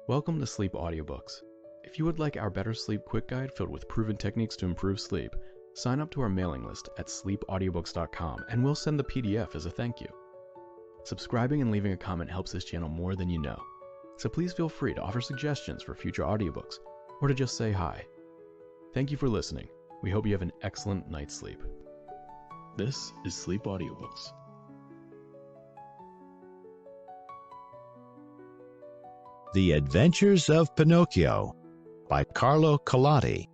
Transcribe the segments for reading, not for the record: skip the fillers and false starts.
Welcome to Sleep Audiobooks. If you would like our Better Sleep Quick Guide filled with proven techniques to improve sleep, sign up to our mailing list at sleepaudiobooks.com and we'll send the PDF as a thank you. Subscribing and leaving a comment helps this channel more than you know, so please feel free to offer suggestions for future audiobooks or to just say hi. Thank you for listening. We hope you have an excellent night's sleep. This is Sleep Audiobooks. The Adventures of Pinocchio by Carlo Collodi.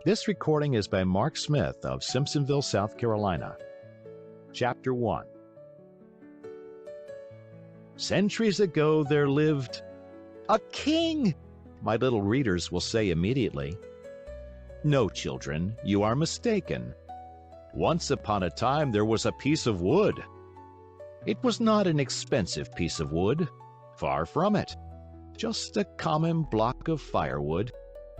This recording is by Mark Smith of Simpsonville, South Carolina. Chapter 1. Centuries ago there lived a king, my little readers will say immediately. No, children, you are mistaken. Once upon a time there was a piece of wood. It was not an expensive piece of wood, far from it. Just a common block of firewood,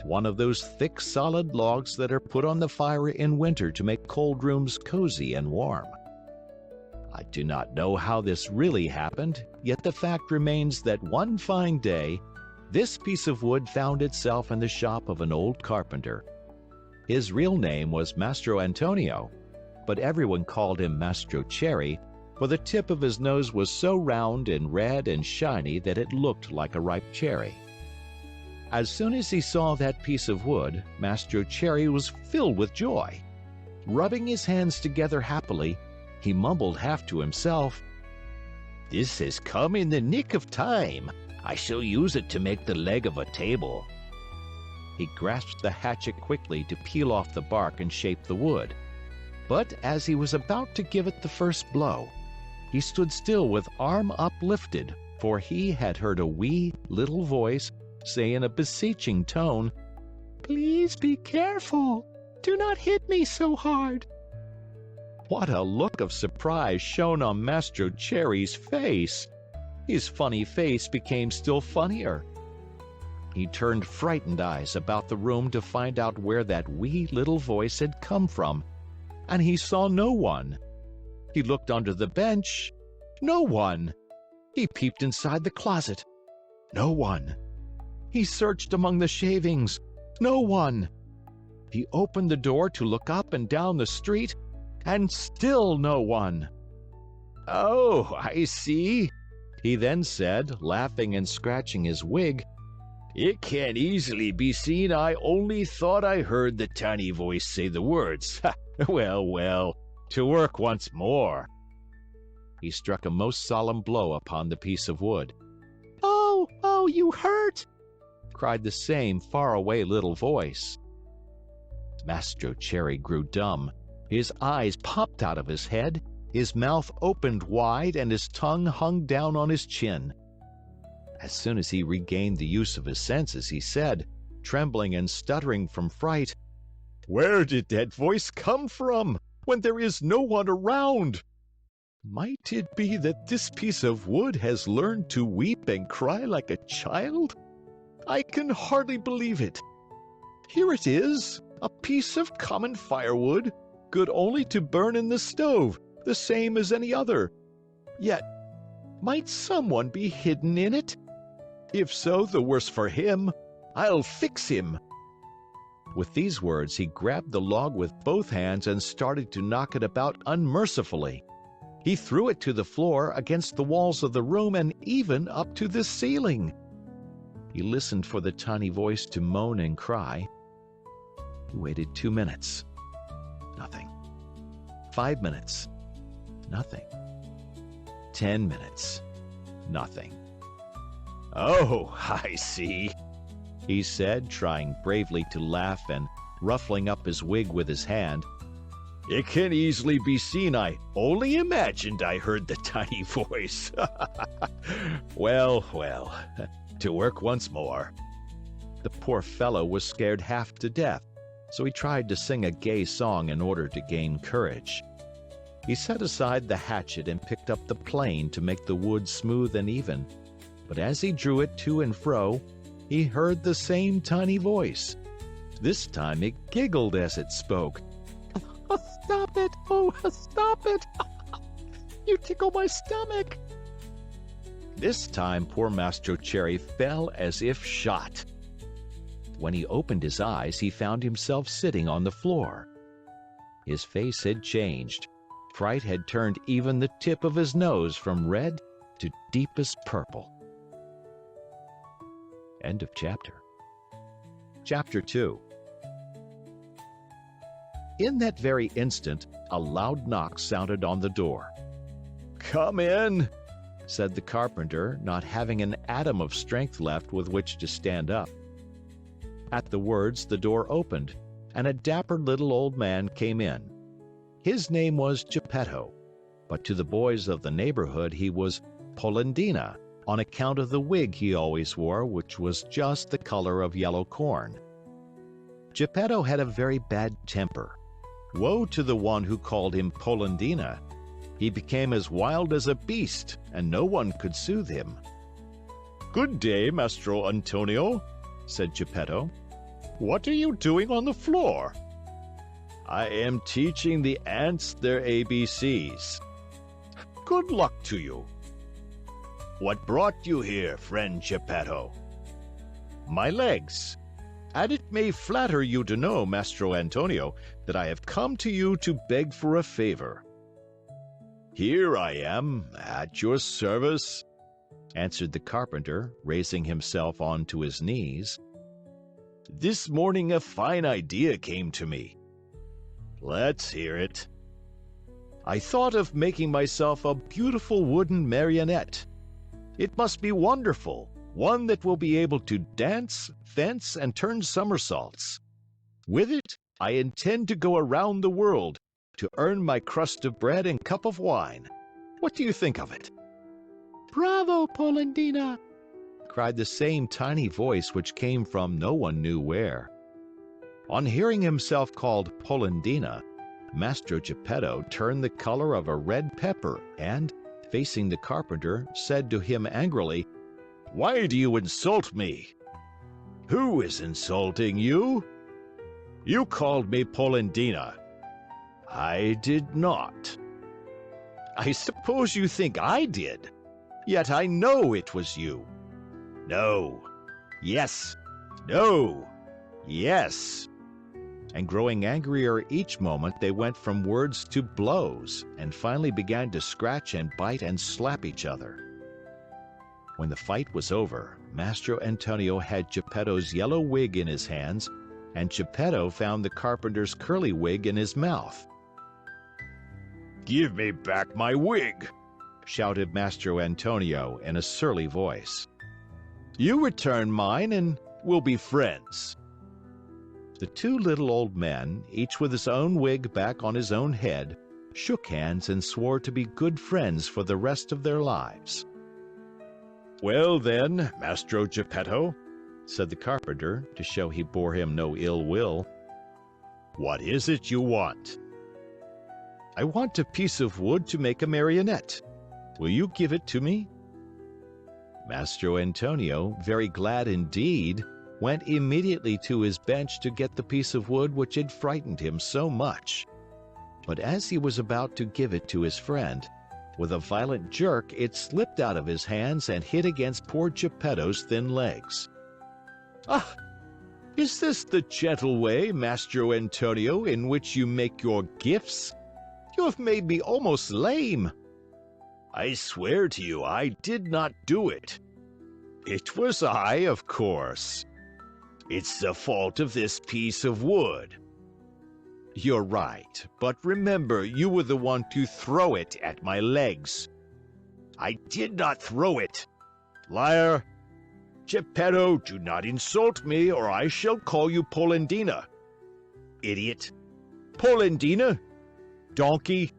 one of those thick, solid logs that are put on the fire in winter to make cold rooms cozy and warm. I do not know how this really happened, yet the fact remains that one fine day, this piece of wood found itself in the shop of an old carpenter. His real name was Mastro Antonio, but everyone called him Mastro Cherry, for the tip of his nose was so round and red and shiny that it looked like a ripe cherry. As soon as he saw that piece of wood, Mastro Cherry was filled with joy. Rubbing his hands together happily, he mumbled half to himself, "This has come in the nick of time. I shall use it to make the leg of a table." He grasped the hatchet quickly to peel off the bark and shape the wood. But as he was about to give it the first blow, he stood still with arm uplifted, for he had heard a wee little voice say in a beseeching tone, "Please be careful. Do not hit me so hard." What a look of surprise shone on Mastro Cherry's face! His funny face became still funnier. He turned frightened eyes about the room to find out where that wee little voice had come from, and he saw no one. He looked under the bench. No one. He peeped inside the closet. No one. He searched among the shavings. No one. He opened the door to look up and down the street, and still no one. "Oh, I see," he then said, laughing and scratching his wig. "It can easily be seen I only thought I heard the tiny voice say the words. Well, well. To work once more." He struck a most solemn blow upon the piece of wood. Oh, you hurt!" cried the same faraway little voice. Mastro Cherry grew dumb. His eyes popped out of his head, his mouth opened wide, and his tongue hung down on his chin. As soon as he regained the use of his senses, he said, trembling and stuttering from fright, "Where did that voice come from, when there is no one around? Might it be that this piece of wood has learned to weep and cry like a child? I can hardly believe it. Here it is, a piece of common firewood, good only to burn in the stove, the same as any other. Yet, might someone be hidden in it? If so, the worse for him. I'll fix him." With these words, he grabbed the log with both hands and started to knock it about unmercifully. He threw it to the floor, against the walls of the room, and even up to the ceiling. He listened for the tiny voice to moan and cry. He waited 2 minutes. Nothing. 5 minutes. Nothing. 10 minutes. Nothing. "Oh, I see," he said, trying bravely to laugh and ruffling up his wig with his hand. "It can easily be seen I only imagined I heard the tiny voice. Well, well, to work once more." The poor fellow was scared half to death, so he tried to sing a gay song in order to gain courage. He set aside the hatchet and picked up the plane to make the wood smooth and even, but as he drew it to and fro, he heard the same tiny voice. This time it giggled as it spoke. "Stop it! Oh, stop it! You tickle my stomach!" This time poor Mastro Cherry fell as if shot. When he opened his eyes, he found himself sitting on the floor. His face had changed. Fright had turned even the tip of his nose from red to deepest purple. End of chapter. Chapter 2. In that very instant, a loud knock sounded on the door. "Come in," said the carpenter, not having an atom of strength left with which to stand up. At the words, the door opened, and a dapper little old man came in. His name was Geppetto, but to the boys of the neighborhood he was Polendina, on account of the wig he always wore, which was just the color of yellow corn. Geppetto had a very bad temper. Woe to the one who called him Polendina. He became as wild as a beast, and no one could soothe him. "Good day, Mastro Antonio," said Geppetto. "What are you doing on the floor?" "I am teaching the ants their ABCs." "Good luck to you." "What brought you here, friend Geppetto?" "My legs. And it may flatter you to know, Mastro Antonio, that I have come to you to beg for a favor." "Here I am, at your service," answered the carpenter, raising himself on to his knees. "This morning a fine idea came to me." "Let's hear it." "I thought of making myself a beautiful wooden marionette. It must be wonderful, one that will be able to dance, fence, and turn somersaults. With it, I intend to go around the world, to earn my crust of bread and cup of wine. What do you think of it?" "Bravo, Polendina!" cried the same tiny voice which came from no one knew where. On hearing himself called Polendina, Mastro Geppetto turned the color of a red pepper and, facing the carpenter, said to him angrily, "Why do you insult me?" "Who is insulting you?" "You called me Polendina." "I did not." "I suppose you think I did. Yet I know it was you." "No." "Yes." "No." "Yes." And growing angrier each moment, they went from words to blows, and finally began to scratch and bite and slap each other. When the fight was over, Mastro Antonio had Geppetto's yellow wig in his hands, and Geppetto found the carpenter's curly wig in his mouth. "Give me back my wig!" shouted Mastro Antonio in a surly voice. "You return mine, and we'll be friends." The two little old men, each with his own wig back on his own head, shook hands and swore to be good friends for the rest of their lives. "Well, then, Mastro Geppetto," said the carpenter, to show he bore him no ill will, "what is it you want?" "I want a piece of wood to make a marionette. Will you give it to me?" Mastro Antonio, very glad indeed, went immediately to his bench to get the piece of wood which had frightened him so much. But as he was about to give it to his friend, with a violent jerk it slipped out of his hands and hit against poor Geppetto's thin legs. "Ah! Is this the gentle way, Mastro Antonio, in which you make your gifts? You have made me almost lame." "I swear to you I did not do it." "It was I, of course." "It's the fault of this piece of wood." "You're right, but remember you were the one to throw it at my legs." "I did not throw it." "Liar!" "Geppetto, do not insult me, or I shall call you Polendina." "Idiot!" "Polendina!" "Donkey!"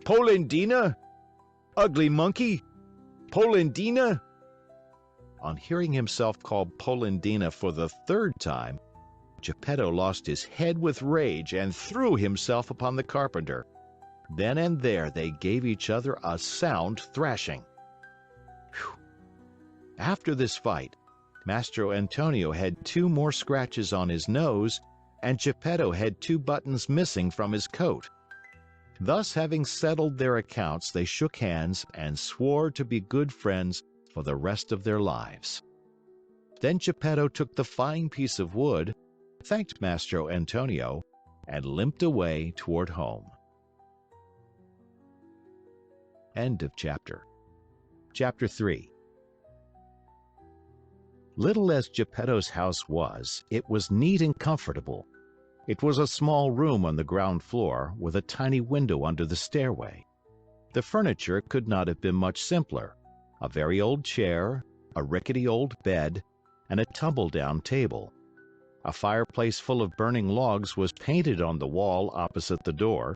"Polendina!" "Ugly monkey!" "Polendina!" On hearing himself called Polendina for the third time, Geppetto lost his head with rage and threw himself upon the carpenter. Then and there they gave each other a sound thrashing. Whew. After this fight, Mastro Antonio had 2 more scratches on his nose, and Geppetto had 2 buttons missing from his coat. Thus, having settled their accounts, they shook hands and swore to be good friends for the rest of their lives. Then Geppetto took the fine piece of wood, thanked Mastro Antonio, and limped away toward home. End of chapter. Chapter 3. Little as Geppetto's house was, it was neat and comfortable. It was a small room on the ground floor with a tiny window under the stairway. The furniture could not have been much simpler. A very old chair, a rickety old bed, and a tumble-down table. A fireplace full of burning logs was painted on the wall opposite the door.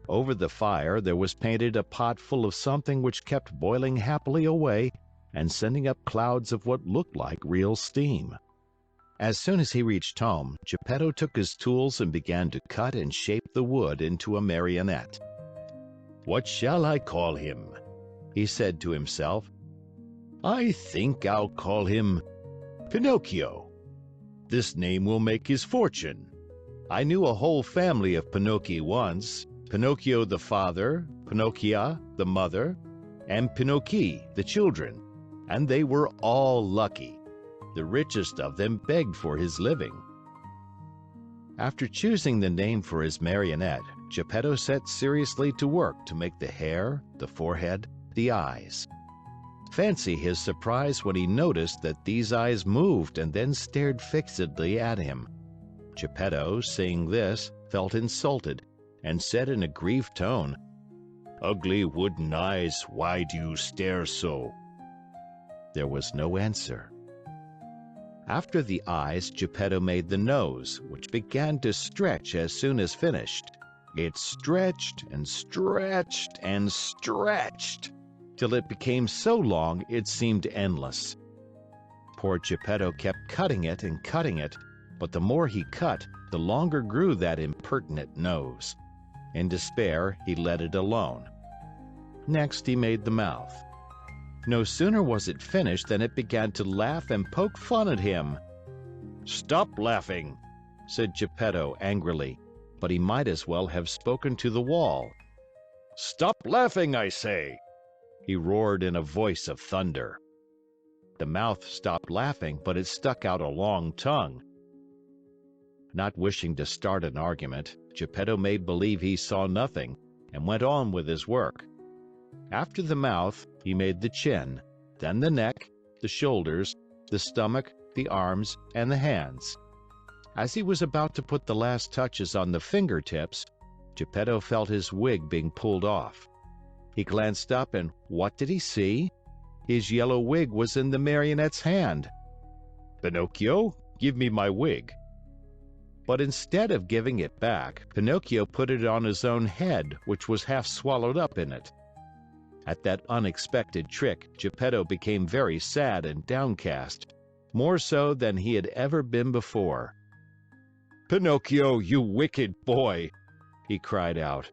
Over the fire there was painted a pot full of something which kept boiling happily away and sending up clouds of what looked like real steam. As soon as he reached home, Geppetto took his tools and began to cut and shape the wood into a marionette. "What shall I call him?" he said to himself. "I think I'll call him Pinocchio. This name will make his fortune. I knew a whole family of Pinocchi once, Pinocchio the father, Pinocchia the mother, and Pinocchi the children, and they were all lucky. The richest of them begged for his living." After choosing the name for his marionette, Geppetto set seriously to work to make the hair, the forehead, the eyes. Fancy his surprise when he noticed that these eyes moved and then stared fixedly at him. Geppetto, seeing this, felt insulted and said in a grieved tone, "Ugly wooden eyes, why do you stare so?" There was no answer. After the eyes, Geppetto made the nose, which began to stretch as soon as finished. It stretched and stretched and stretched, till it became so long it seemed endless. Poor Geppetto kept cutting it and cutting it, but the more he cut, the longer grew that impertinent nose. In despair, he let it alone. Next, he made the mouth. No sooner was it finished than it began to laugh and poke fun at him. "Stop laughing," said Geppetto angrily, but he might as well have spoken to the wall. "Stop laughing, I say," he roared in a voice of thunder. The mouth stopped laughing, but it stuck out a long tongue. Not wishing to start an argument, Geppetto made believe he saw nothing and went on with his work. After the mouth, he made the chin, then the neck, the shoulders, the stomach, the arms, and the hands. As he was about to put the last touches on the fingertips, Geppetto felt his wig being pulled off. He glanced up, and what did he see? His yellow wig was in the marionette's hand. "Pinocchio, give me my wig." But instead of giving it back, Pinocchio put it on his own head, which was half swallowed up in it. At that unexpected trick, Geppetto became very sad and downcast, more so than he had ever been before. "Pinocchio, you wicked boy!" he cried out.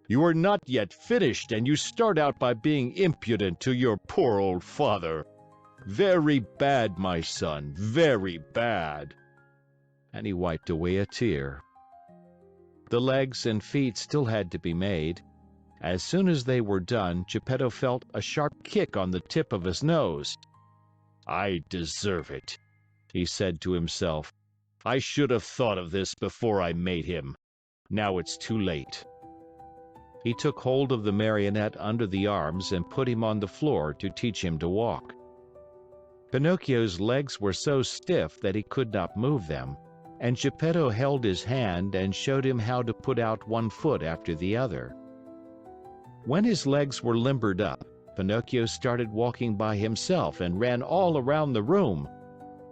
"You are not yet finished, and you start out by being impudent to your poor old father. Very bad, my son, very bad." And he wiped away a tear. The legs and feet still had to be made. As soon as they were done, Geppetto felt a sharp kick on the tip of his nose. "I deserve it," he said to himself. "I should have thought of this before I made him. Now it's too late." He took hold of the marionette under the arms and put him on the floor to teach him to walk. Pinocchio's legs were so stiff that he could not move them, and Geppetto held his hand and showed him how to put out one foot after the other. When his legs were limbered up, Pinocchio started walking by himself and ran all around the room.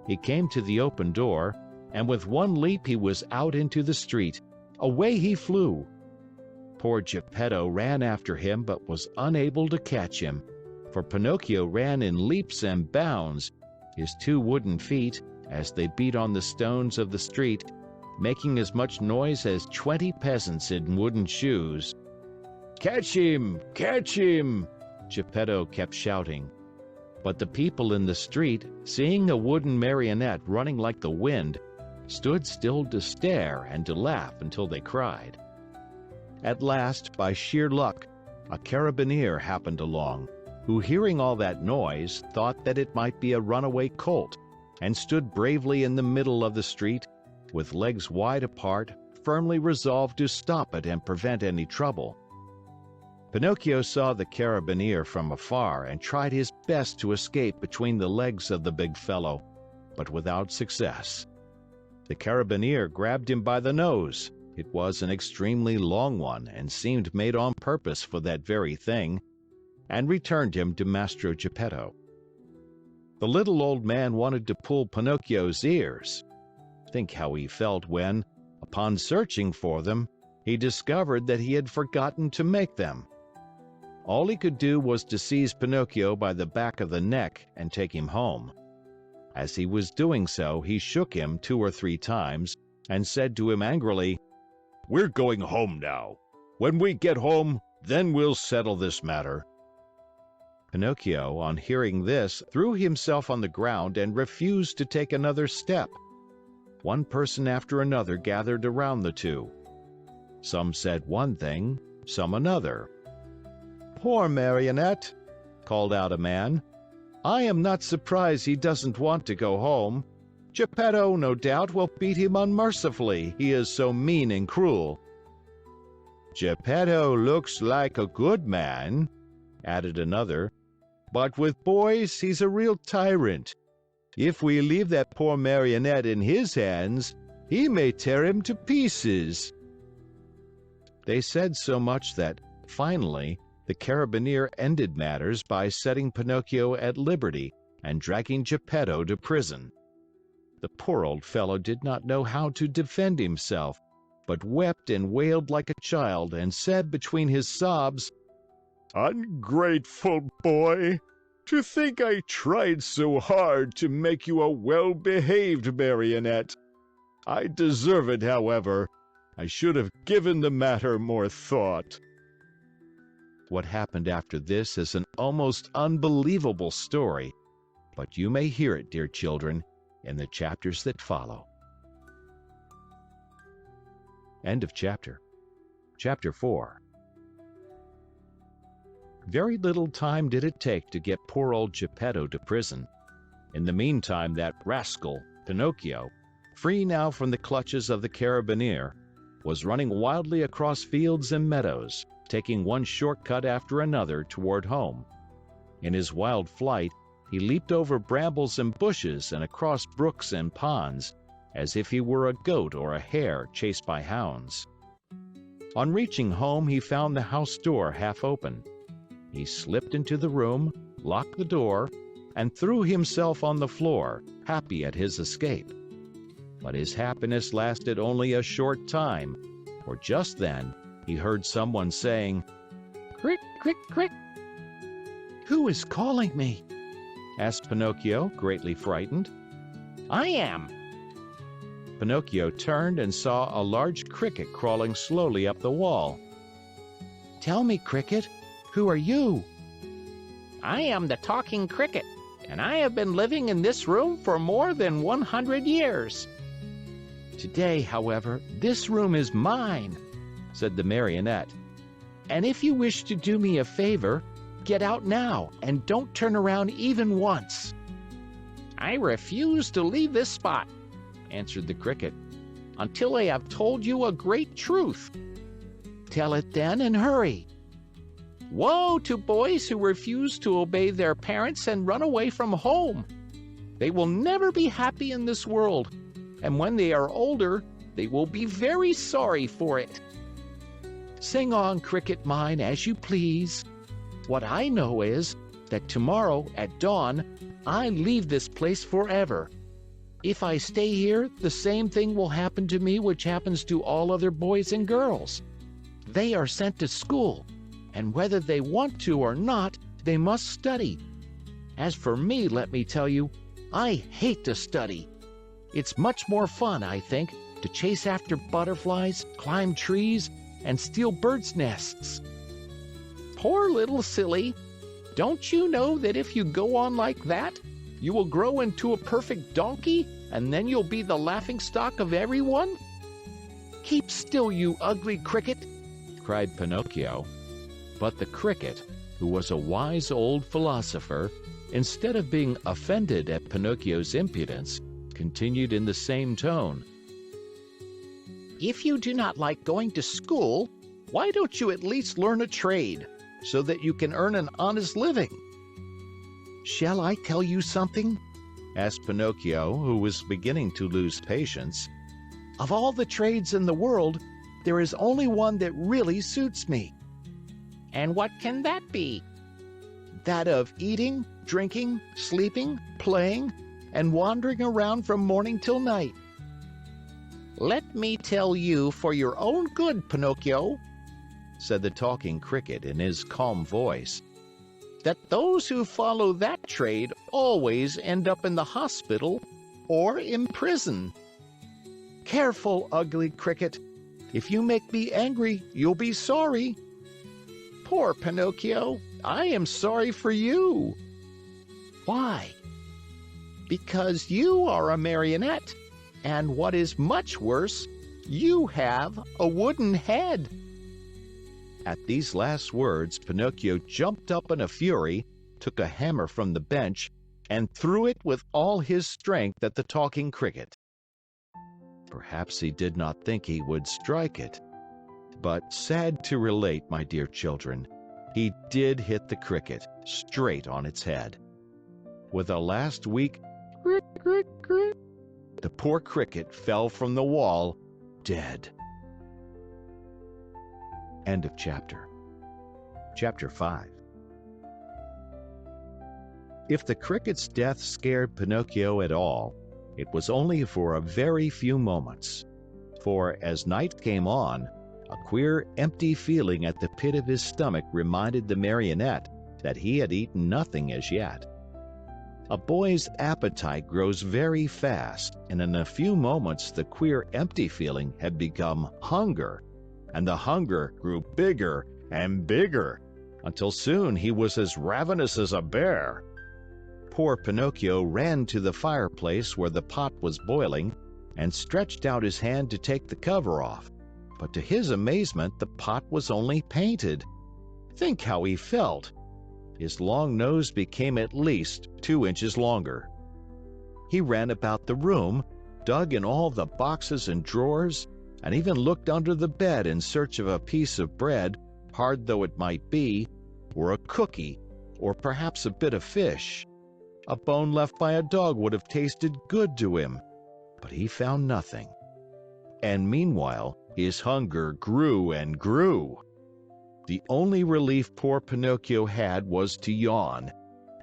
He came to the open door, and with one leap he was out into the street. Away he flew. Poor Geppetto ran after him but was unable to catch him, for Pinocchio ran in leaps and bounds, his two wooden feet, as they beat on the stones of the street, making as much noise as 20 peasants in wooden shoes. "Catch him! Catch him!" Geppetto kept shouting. But the people in the street, seeing a wooden marionette running like the wind, stood still to stare and to laugh until they cried. At last, by sheer luck, a carabineer happened along. who, hearing all that noise, thought that it might be a runaway colt, and stood bravely in the middle of the street, with legs wide apart, firmly resolved to stop it and prevent any trouble. Pinocchio saw the carabinier from afar and tried his best to escape between the legs of the big fellow, but without success. The carabinier grabbed him by the nose. It was an extremely long one and seemed made on purpose for that very thing, and returned him to Mastro Geppetto. The little old man wanted to pull Pinocchio's ears. Think how he felt when, upon searching for them, he discovered that he had forgotten to make them. All he could do was to seize Pinocchio by the back of the neck and take him home. As he was doing so, he shook him 2 or 3 times and said to him angrily, "We're going home now. When we get home, then we'll settle this matter." Pinocchio, on hearing this, threw himself on the ground and refused to take another step. One person after another gathered around the two. Some said one thing, some another. "Poor Marionette," called out a man. "I am not surprised he doesn't want to go home. Geppetto, no doubt, will beat him unmercifully, he is so mean and cruel." "Geppetto looks like a good man," added another, "but with boys he's a real tyrant. If we leave that poor Marionette in his hands, he may tear him to pieces." They said so much that, finally, the carabinier ended matters by setting Pinocchio at liberty and dragging Geppetto to prison. The poor old fellow did not know how to defend himself, but wept and wailed like a child and said between his sobs, "Ungrateful boy! To think I tried so hard to make you a well-behaved marionette! I deserve it, however. I should have given the matter more thought." What happened after this is an almost unbelievable story, but you may hear it, dear children, in the chapters that follow. End of chapter. Chapter 4. Very little time did it take to get poor old Geppetto to prison. In the meantime, that rascal, Pinocchio, free now from the clutches of the carabinier, was running wildly across fields and meadows, taking one shortcut after another toward home. In his wild flight, he leaped over brambles and bushes and across brooks and ponds, as if he were a goat or a hare chased by hounds. On reaching home, he found the house door half open. He slipped into the room, locked the door, and threw himself on the floor, happy at his escape. But his happiness lasted only a short time, for just then he heard someone saying, "Crick, crick, crick." "Who is calling me?" asked Pinocchio, greatly frightened. "I am." Pinocchio turned and saw a large cricket crawling slowly up the wall. "Tell me, Cricket, who are you?" "I am the talking cricket, and I have been living in this room for more than 100 years. Today, however, this room is mine," said the marionette. "And if you wish to do me a favor, get out now and don't turn around even once." "I refuse to leave this spot," answered the cricket, "until I have told you a great truth." "Tell it then and hurry." "Woe to boys who refuse to obey their parents and run away from home. They will never be happy in this world, and when they are older, they will be very sorry for it." "Sing on, cricket mine, as you please. What I know is that tomorrow at dawn, I leave this place forever. If I stay here, the same thing will happen to me which happens to all other boys and girls. They are sent to school, and whether they want to or not, they must study. As for me, let me tell you, I hate to study. It's much more fun, I think, to chase after butterflies, climb trees, and steal birds' nests." "Poor little silly! Don't you know that if you go on like that, you will grow into a perfect donkey, and then you'll be the laughingstock of everyone?" "Keep still, you ugly cricket!" cried Pinocchio. But the cricket, who was a wise old philosopher, instead of being offended at Pinocchio's impudence, continued in the same tone. "If you do not like going to school, why don't you at least learn a trade, so that you can earn an honest living?" "Shall I tell you something?" asked Pinocchio, who was beginning to lose patience. "Of all the trades in the world, there is only one that really suits me." "And what can that be?" "That of eating, drinking, sleeping, playing, and wandering around from morning till night." "Let me tell you for your own good, Pinocchio," said the talking cricket in his calm voice, "that those who follow that trade always end up in the hospital or in prison." "Careful, ugly cricket. If you make me angry, you'll be sorry." "Poor Pinocchio, I am sorry for you." "Why?" "Because you are a marionette, and what is much worse, you have a wooden head." At these last words, Pinocchio jumped up in a fury, took a hammer from the bench, and threw it with all his strength at the talking cricket. Perhaps he did not think he would strike it. But sad to relate, my dear children, he did hit the cricket straight on its head. With a last weak "crick, crick, crick," the poor cricket fell from the wall, dead. End of chapter. Chapter 5. If the cricket's death scared Pinocchio at all, it was only for a very few moments. For as night came on, a queer, empty feeling at the pit of his stomach reminded the marionette that he had eaten nothing as yet. A boy's appetite grows very fast, and in a few moments the queer, empty feeling had become hunger, and the hunger grew bigger and bigger, until soon he was as ravenous as a bear. Poor Pinocchio ran to the fireplace where the pot was boiling and stretched out his hand to take the cover off. But to his amazement, the pot was only painted. Think how he felt. His long nose became at least 2 inches longer. He ran about the room, dug in all the boxes and drawers, and even looked under the bed in search of a piece of bread, hard though it might be, or a cookie, or perhaps a bit of fish. A bone left by a dog would have tasted good to him, but he found nothing. And meanwhile, his hunger grew and grew. The only relief poor Pinocchio had was to yawn,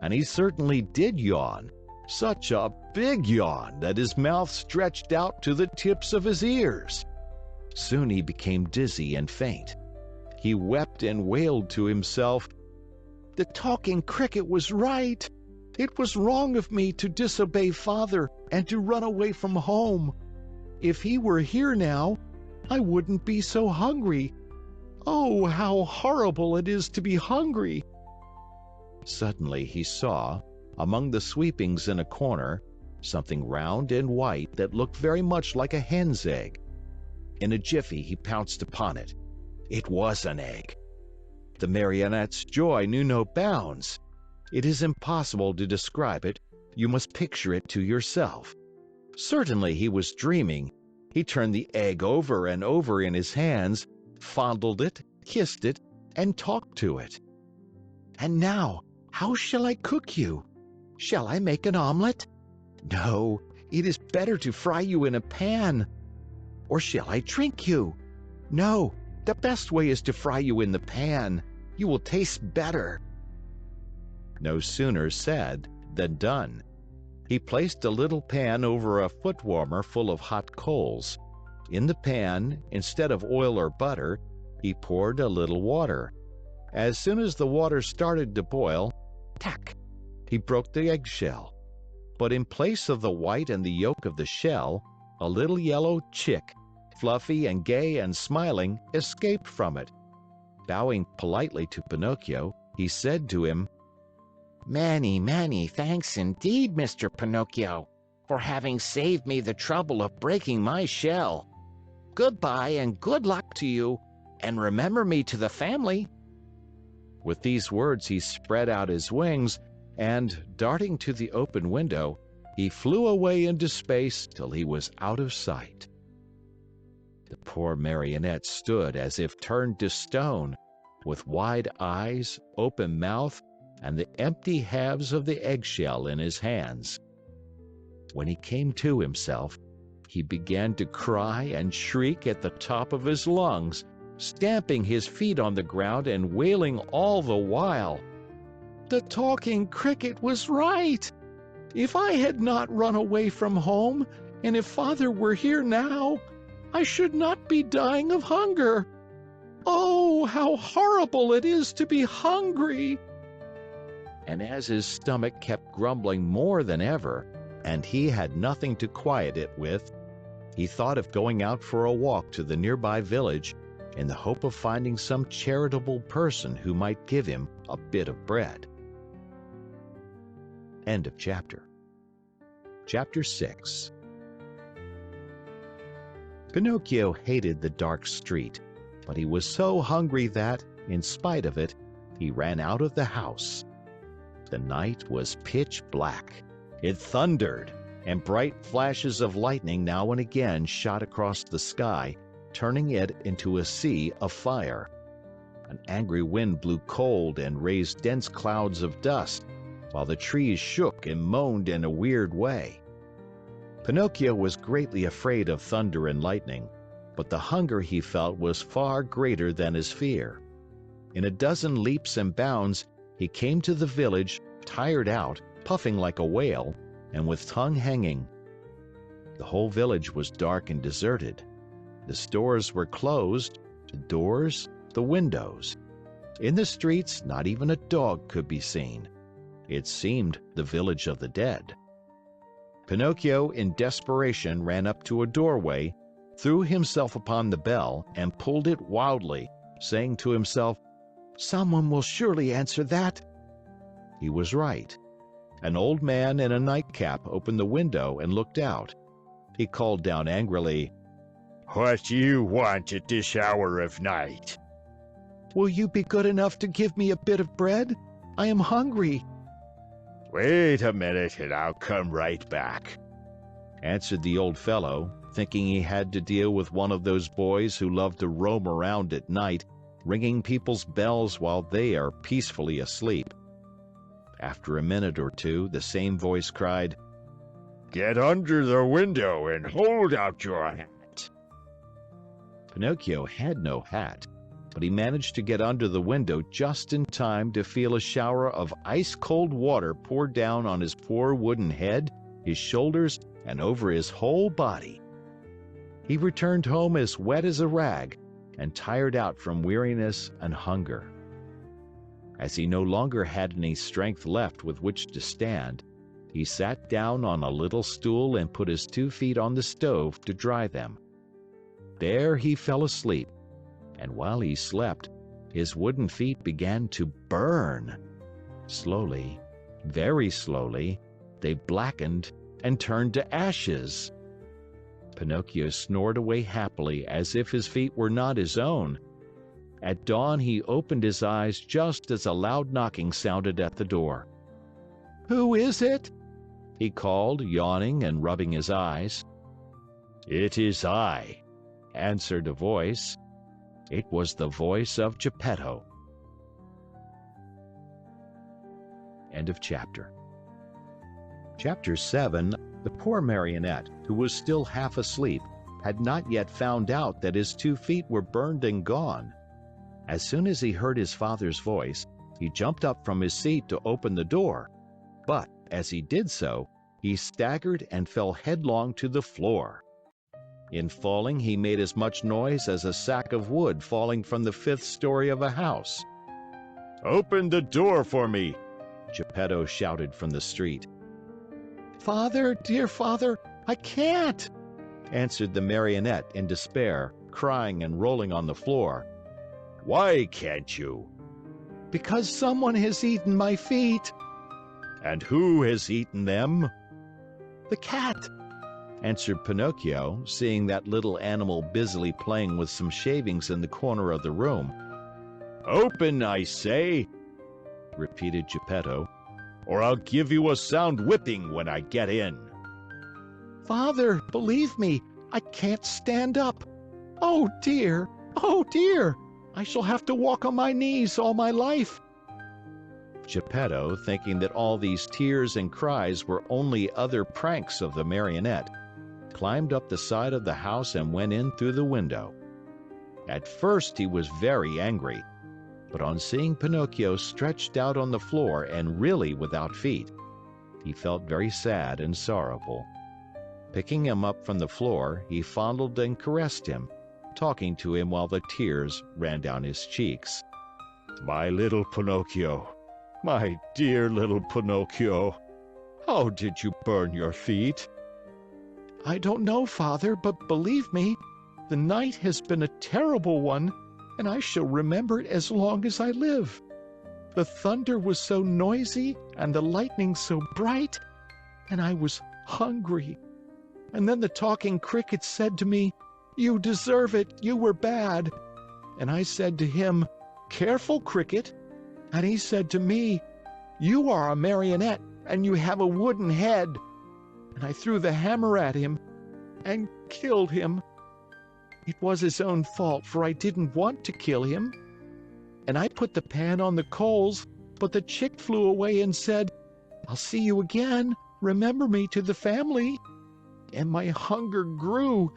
and he certainly did yawn, such a big yawn that his mouth stretched out to the tips of his ears. Soon he became dizzy and faint. He wept and wailed to himself, "The talking cricket was right. It was wrong of me to disobey Father and to run away from home. If he were here now, I wouldn't be so hungry. Oh, how horrible it is to be hungry!" Suddenly he saw, among the sweepings in a corner, something round and white that looked very much like a hen's egg. In a jiffy he pounced upon it. It was an egg. The marionette's joy knew no bounds. It is impossible to describe it. You must picture it to yourself. Certainly he was dreaming. He turned the egg over and over in his hands, fondled it, kissed it, and talked to it. "And now, how shall I cook you? Shall I make an omelet? No, it is better to fry you in a pan. Or shall I drink you? No, the best way is to fry you in the pan. You will taste better." No sooner said than done. He placed a little pan over a foot warmer full of hot coals. In the pan, instead of oil or butter, he poured a little water. As soon as the water started to boil, tack, he broke the eggshell. But in place of the white and the yolk of the shell, a little yellow chick, fluffy and gay and smiling, escaped from it. Bowing politely to Pinocchio, he said to him, "Many, many thanks indeed, Mr. Pinocchio, for having saved me the trouble of breaking my shell. Goodbye and good luck to you, and remember me to the family." With these words, he spread out his wings, and, darting to the open window, he flew away into space till he was out of sight. The poor marionette stood as if turned to stone, with wide eyes, open mouth, and the empty halves of the eggshell in his hands. When he came to himself, he began to cry and shriek at the top of his lungs, stamping his feet on the ground and wailing all the while. "The talking cricket was right! If I had not run away from home, and if Father were here now, I should not be dying of hunger. Oh, how horrible it is to be hungry!" And as his stomach kept grumbling more than ever, and he had nothing to quiet it with, he thought of going out for a walk to the nearby village in the hope of finding some charitable person who might give him a bit of bread. End of chapter. Chapter 6. Pinocchio hated the dark street, but he was so hungry that, in spite of it, he ran out of the house. The night was pitch black. It thundered, and bright flashes of lightning now and again shot across the sky, turning it into a sea of fire. An angry wind blew cold and raised dense clouds of dust, while the trees shook and moaned in a weird way. Pinocchio was greatly afraid of thunder and lightning, but the hunger he felt was far greater than his fear. In a dozen leaps and bounds, he came to the village, tired out, puffing like a whale, and with tongue hanging. The whole village was dark and deserted. The stores were closed, the doors, the windows. In the streets, not even a dog could be seen. It seemed the village of the dead. Pinocchio, in desperation, ran up to a doorway, threw himself upon the bell, and pulled it wildly, saying to himself, "Someone will surely answer that." He was right. An old man in a nightcap opened the window and looked out. He called down angrily, "What do you want at this hour of night?" "Will you be good enough to give me a bit of bread? I am hungry." "Wait a minute and I'll come right back," answered the old fellow, thinking he had to deal with one of those boys who love to roam around at night, ringing people's bells while they are peacefully asleep. After a minute or two, the same voice cried, "Get under the window and hold out your hat." Pinocchio had no hat, but he managed to get under the window just in time to feel a shower of ice-cold water pour down on his poor wooden head, his shoulders, and over his whole body. He returned home as wet as a rag and tired out from weariness and hunger. As he no longer had any strength left with which to stand, he sat down on a little stool and put his 2 feet on the stove to dry them. There he fell asleep, and while he slept, his wooden feet began to burn. Slowly, very slowly, they blackened and turned to ashes. Pinocchio snored away happily as if his feet were not his own. At dawn he opened his eyes just as a loud knocking sounded at the door. "Who is it?" he called, yawning and rubbing his eyes. "It is I," answered a voice. It was the voice of Geppetto. End of chapter. Chapter 7. The poor marionette, who was still half asleep, had not yet found out that his 2 feet were burned and gone. As soon as he heard his father's voice, he jumped up from his seat to open the door. But as he did so, he staggered and fell headlong to the floor. In falling, he made as much noise as a sack of wood falling from the 5th story of a house. "Open the door for me," Geppetto shouted from the street. "Father, dear father, I can't," answered the marionette in despair, crying and rolling on the floor. "Why can't you?" "Because someone has eaten my feet." "And who has eaten them?" "The cat," answered Pinocchio, seeing that little animal busily playing with some shavings in the corner of the room. Open, I say, repeated Geppetto, or I'll give you a sound whipping when I get in. Father, believe me, I can't stand up. Oh dear, oh dear, I shall have to walk on my knees all my life. Geppetto, thinking that all these tears and cries were only other pranks of the marionette, climbed up the side of the house and went in through the window. At first he was very angry, but on seeing Pinocchio stretched out on the floor and really without feet, he felt very sad and sorrowful. Picking him up from the floor, he fondled and caressed him, talking to him while the tears ran down his cheeks. My little Pinocchio, my dear little Pinocchio, how did you burn your feet? I don't know, Father, but believe me, the night has been a terrible one, and I shall remember it as long as I live. The thunder was so noisy and the lightning so bright, and I was hungry. And then the talking cricket said to me, "You deserve it, you were bad." And I said to him, "Careful, cricket." And he said to me, "You are a marionette, and you have a wooden head." And I threw the hammer at him and killed him. It was his own fault, for I didn't want to kill him. And I put the pan on the coals, but the chick flew away and said, "I'll see you again. Remember me to the family." And my hunger grew,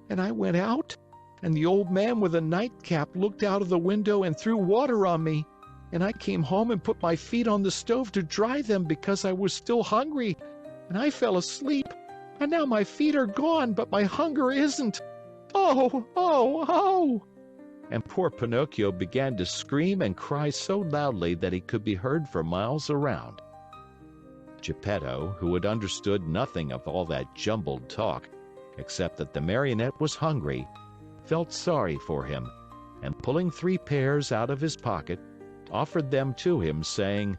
and I went out, and the old man with a nightcap looked out of the window and threw water on me. And I came home and put my feet on the stove to dry them because I was still hungry. And I fell asleep, and now my feet are gone, but my hunger isn't. Oh, oh, oh! And poor Pinocchio began to scream and cry so loudly that he could be heard for miles around. Geppetto, who had understood nothing of all that jumbled talk, except that the marionette was hungry, felt sorry for him, and pulling 3 pears out of his pocket, offered them to him, saying,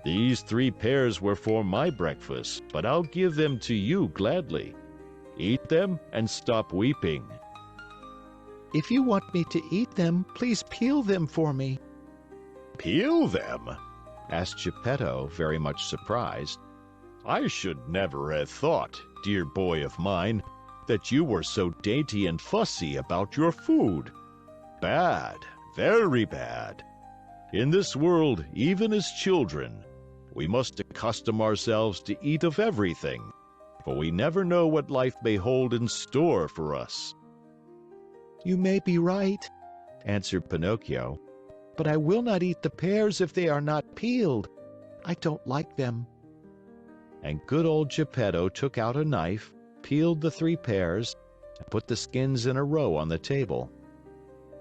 "These 3 pears were for my breakfast, but I'll give them to you gladly. Eat them and stop weeping." If you want me to eat them, please peel them for me. Peel them? Asked Geppetto, very much surprised. I should never have thought, dear boy of mine, that you were so dainty and fussy about your food. Bad, very bad. In this world, even as children, we must accustom ourselves to eat of everything, for we never know what life may hold in store for us. You may be right, answered Pinocchio, but I will not eat the pears if they are not peeled. I don't like them. And good old Geppetto took out a knife, peeled the 3 pears, and put the skins in a row on the table.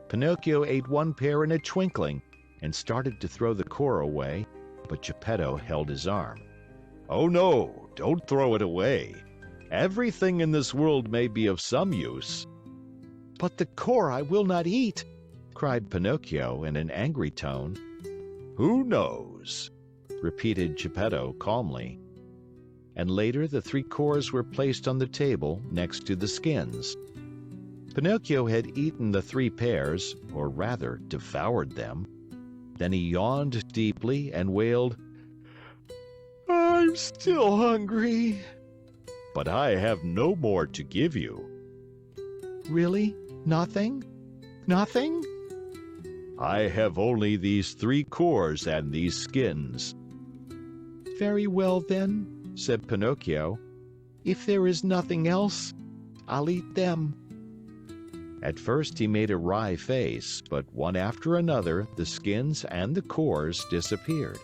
Pinocchio ate 1 pear in a twinkling and started to throw the core away, but Geppetto held his arm. Oh no, don't throw it away. Everything in this world may be of some use. But the core I will not eat, cried Pinocchio in an angry tone. Who knows? Repeated Geppetto calmly. And later the 3 cores were placed on the table next to the skins. Pinocchio had eaten the 3 pears, or rather devoured them. Then he yawned deeply and wailed, "I'm still hungry." But I have no more to give you. Really? Nothing? Nothing? I have only these 3 cores and these skins. Very well then, said Pinocchio. If there is nothing else, I'll eat them. At first he made a wry face, but one after another the skins and the cores disappeared.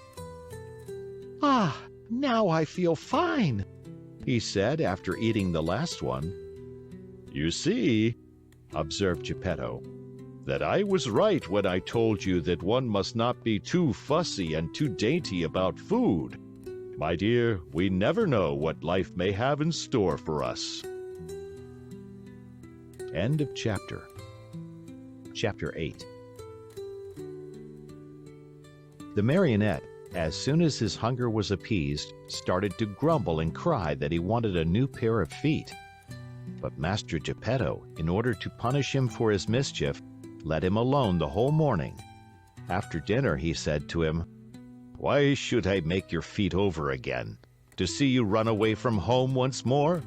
Ah, now I feel fine, he said after eating the last one. You see, observed Geppetto, that I was right when I told you that one must not be too fussy and too dainty about food. My dear, we never know what life may have in store for us. End of chapter. Chapter 8. The marionette, as soon as his hunger was appeased, started to grumble and cry that he wanted a new pair of feet. But Master Geppetto, in order to punish him for his mischief, let him alone the whole morning. After dinner, he said to him, Why should I make your feet over again? To see you run away from home once more?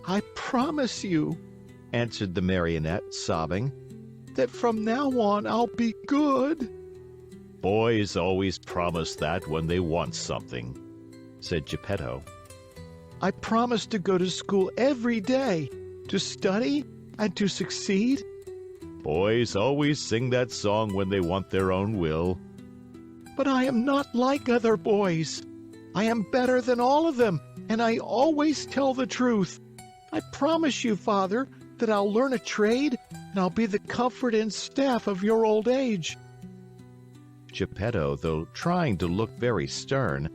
I promise you, answered the marionette, sobbing, that from now on I'll be good. Boys always promise that when they want something, said Geppetto. I promise to go to school every day, to study and to succeed. Boys always sing that song when they want their own will. But I am not like other boys. I am better than all of them, and I always tell the truth. I promise you, Father, that I'll learn a trade, and I'll be the comfort and staff of your old age. Geppetto, though trying to look very stern,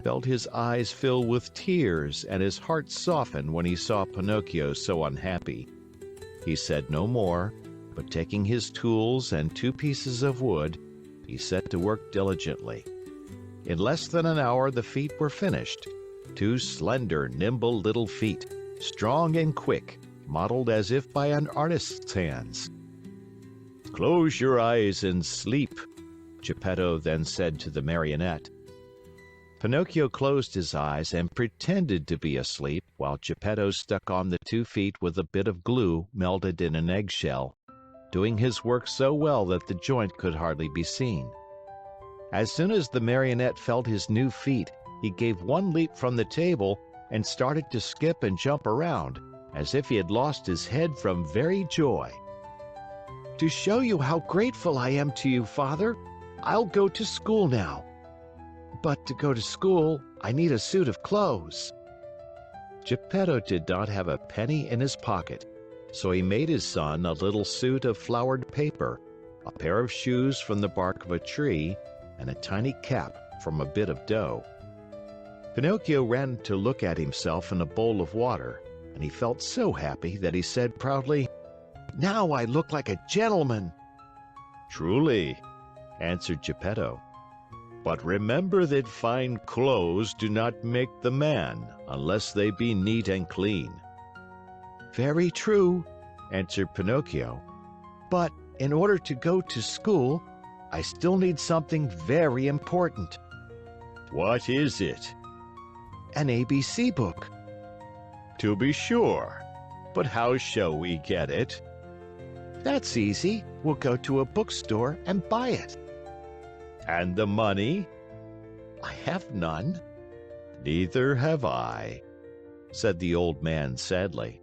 felt his eyes fill with tears and his heart soften when he saw Pinocchio so unhappy. He said no more, but taking his tools and 2 pieces of wood, he set to work diligently. In less than an hour the feet were finished, 2 slender, nimble little feet, strong and quick, modeled as if by an artist's hands. Close your eyes and sleep, Geppetto then said to the marionette. Pinocchio closed his eyes and pretended to be asleep while Geppetto stuck on the 2 feet with a bit of glue melted in an eggshell, doing his work so well that the joint could hardly be seen. As soon as the marionette felt his new feet, he gave 1 leap from the table and started to skip and jump around, as if he had lost his head from very joy. To show you how grateful I am to you, Father, I'll go to school now. But to go to school, I need a suit of clothes. Geppetto did not have a penny in his pocket, so he made his son a little suit of flowered paper, a pair of shoes from the bark of a tree, and a tiny cap from a bit of dough. Pinocchio ran to look at himself in a bowl of water, and he felt so happy that he said proudly, "Now I look like a gentleman." Truly, answered Geppetto. But remember that fine clothes do not make the man, unless they be neat and clean. Very true, answered Pinocchio. But in order to go to school, I still need something very important. What is it? An ABC book. To be sure. But how shall we get it? That's easy. We'll go to a bookstore and buy it. And the money? I have none. Neither have I, said the old man sadly.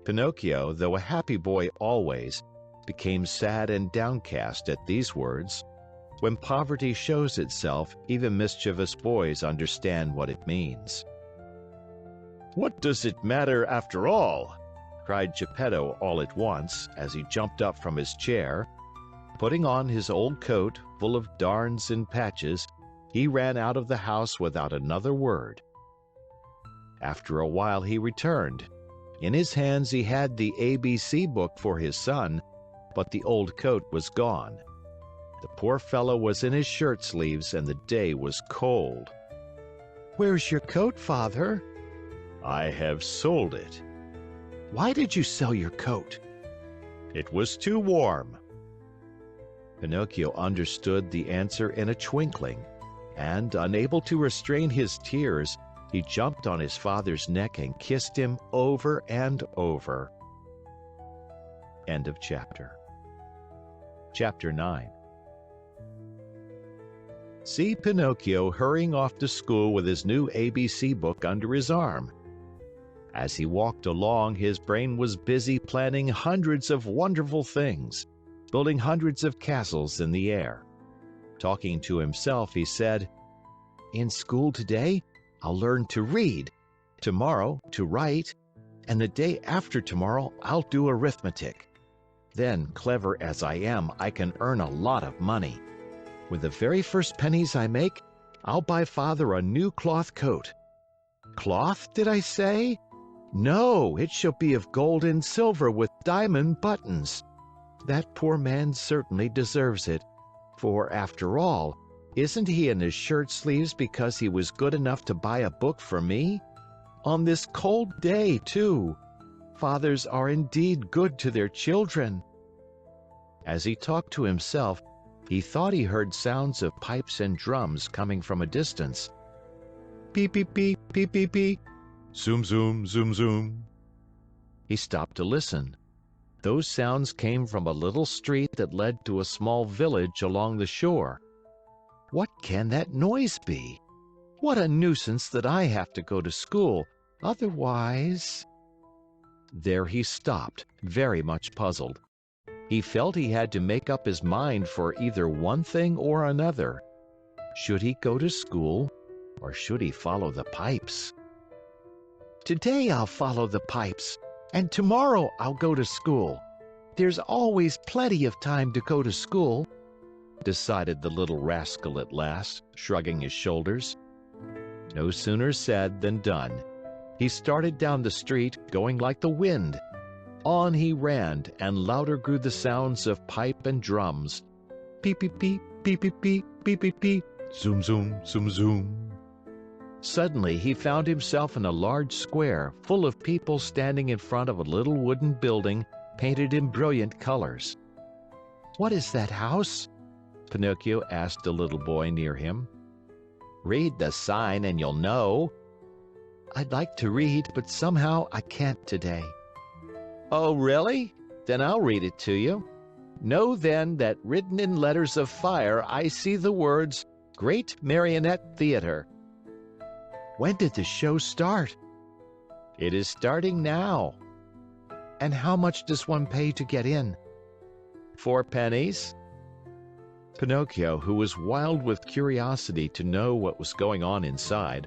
Pinocchio, though a happy boy always, became sad and downcast at these words. When poverty shows itself, even mischievous boys understand what it means. What does it matter after all? Cried Geppetto all at once as he jumped up from his chair. Putting on his old coat, full of darns and patches, he ran out of the house without another word. After a while he returned. In his hands he had the ABC book for his son, but the old coat was gone. The poor fellow was in his shirt sleeves and the day was cold. "Where's your coat, Father?" I have sold it. "Why did you sell your coat?" It was too warm. Pinocchio understood the answer in a twinkling, and, unable to restrain his tears, he jumped on his father's neck and kissed him over and over. End of chapter. Chapter 9. See Pinocchio hurrying off to school with his new ABC book under his arm. As he walked along, his brain was busy planning hundreds of wonderful things, building hundreds of castles in the air. Talking to himself, he said, "In school today, I'll learn to read, tomorrow to write, and the day after tomorrow I'll do arithmetic. Then, clever as I am, I can earn a lot of money. With the very first pennies I make, I'll buy Father a new cloth coat. Cloth, did I say? No, it shall be of gold and silver with diamond buttons. That poor man certainly deserves it, for after all, isn't he in his shirt sleeves because he was good enough to buy a book for me? On this cold day, too. Fathers are indeed good to their children." As he talked to himself, He thought he heard sounds of pipes and drums coming from a distance. Beep, beep, beep, beep, beep, beep. Zoom, zoom, zoom, zoom. He stopped to listen. Those sounds came from a little street that led to a small village along the shore. What can that noise be? What a nuisance that I have to go to school. Otherwise... There he stopped, very much puzzled. He felt he had to make up his mind for either one thing or another. Should he go to school, or should he follow the pipes? Today I'll follow the pipes, and tomorrow I'll go to school. There's always plenty of time to go to school, decided the little rascal at last, shrugging his shoulders. No sooner said than done. He started down the street, going like the wind. On he ran, and louder grew the sounds of pipe and drums. Beep, beep, beep, beep, beep, beep, beep, beep, beep. Zoom, zoom, zoom, zoom. Suddenly he found himself in a large square full of people standing in front of a little wooden building painted in brilliant colors. "What is that house?" Pinocchio asked a little boy near him. "Read the sign and you'll know." "I'd like to read, but somehow I can't today." "Oh, really? Then I'll read it to you. Know then that written in letters of fire I see the words, 'Great Marionette Theater.'" "When did the show start?" "It is starting now." "And how much does one pay to get in?" 4 pennies. Pinocchio, who was wild with curiosity to know what was going on inside,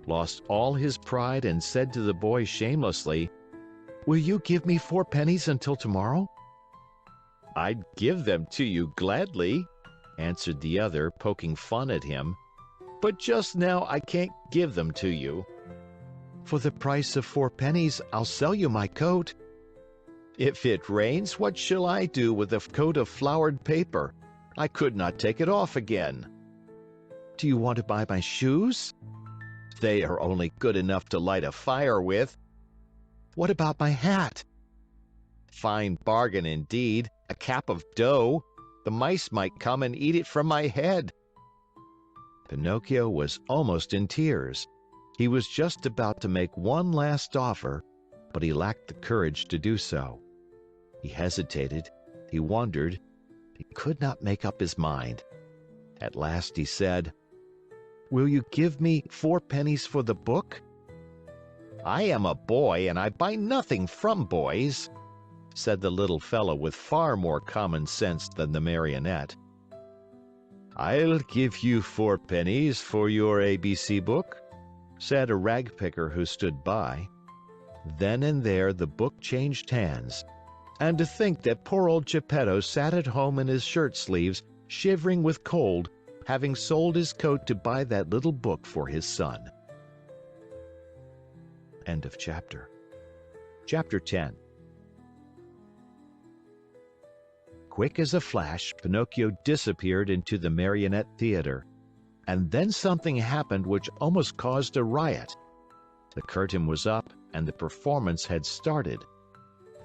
lost all his pride and said to the boy shamelessly, "Will you give me 4 pennies until tomorrow?" "I'd give them to you gladly," answered the other, poking fun at him. "But just now I can't give them to you." "For the price of 4 pennies, I'll sell you my coat." "If it rains, what shall I do with a coat of flowered paper? I could not take it off again." "Do you want to buy my shoes?" "They are only good enough to light a fire with." "What about my hat?" "Fine bargain indeed, a cap of dough. The mice might come and eat it from my head." Pinocchio was almost in tears. He was just about to make one last offer, but he lacked the courage to do so. He hesitated, he wondered, he could not make up his mind. At last he said, "Will you give me 4 pennies for the book?" "I am a boy and I buy nothing from boys," said the little fellow with far more common sense than the marionette. "I'll give you 4 pennies for your ABC book," said a ragpicker who stood by. Then and there the book changed hands. And to think that poor old Geppetto sat at home in his shirt sleeves, shivering with cold, having sold his coat to buy that little book for his son. End of chapter. Chapter 10. Quick as a flash, Pinocchio disappeared into the marionette theater. And then something happened which almost caused a riot. The curtain was up, and the performance had started.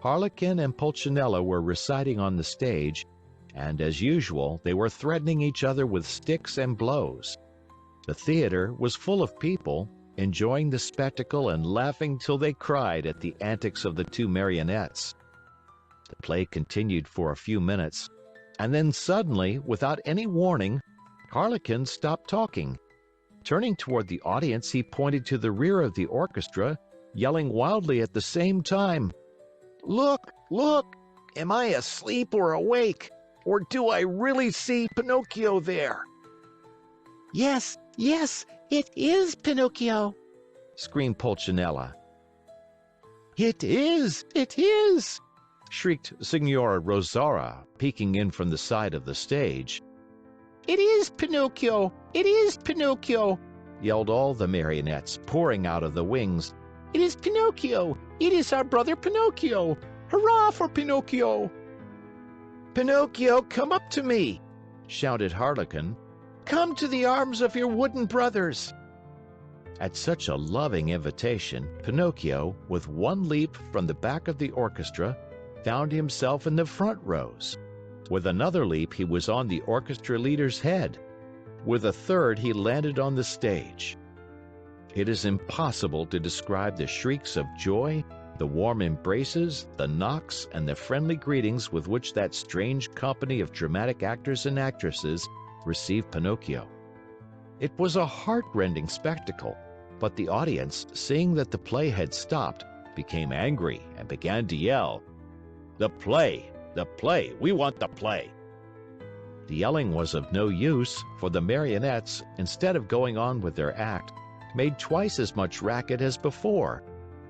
Harlequin and Pulcinella were reciting on the stage, and as usual, they were threatening each other with sticks and blows. The theater was full of people, enjoying the spectacle and laughing till they cried at the antics of the 2 marionettes. The play continued for a few minutes, and then suddenly, without any warning, Harlequin stopped talking. Turning toward the audience, he pointed to the rear of the orchestra, yelling wildly at the same time, "Look! Look! Am I asleep or awake? Or do I really see Pinocchio there?" "Yes, yes, it is Pinocchio!" screamed Pulcinella. "It is! It is!" shrieked Signora Rosaura, peeking in from the side of the stage. "It is Pinocchio! It is Pinocchio!" yelled all the marionettes, pouring out of the wings. "It is Pinocchio! It is our brother Pinocchio! Hurrah for Pinocchio!" "Pinocchio, come up to me!" shouted Harlequin. "Come to the arms of your wooden brothers!" At such a loving invitation, Pinocchio, with one leap from the back of the orchestra, found himself in the front rows. With another leap, he was on the orchestra leader's head. With a third, he landed on the stage. It is impossible to describe the shrieks of joy, the warm embraces, the knocks, and the friendly greetings with which that strange company of dramatic actors and actresses received Pinocchio. It was a heart-rending spectacle, but the audience, seeing that the play had stopped, became angry and began to yell, "The play! The play! We want the play!" The yelling was of no use, for the marionettes, instead of going on with their act, made twice as much racket as before,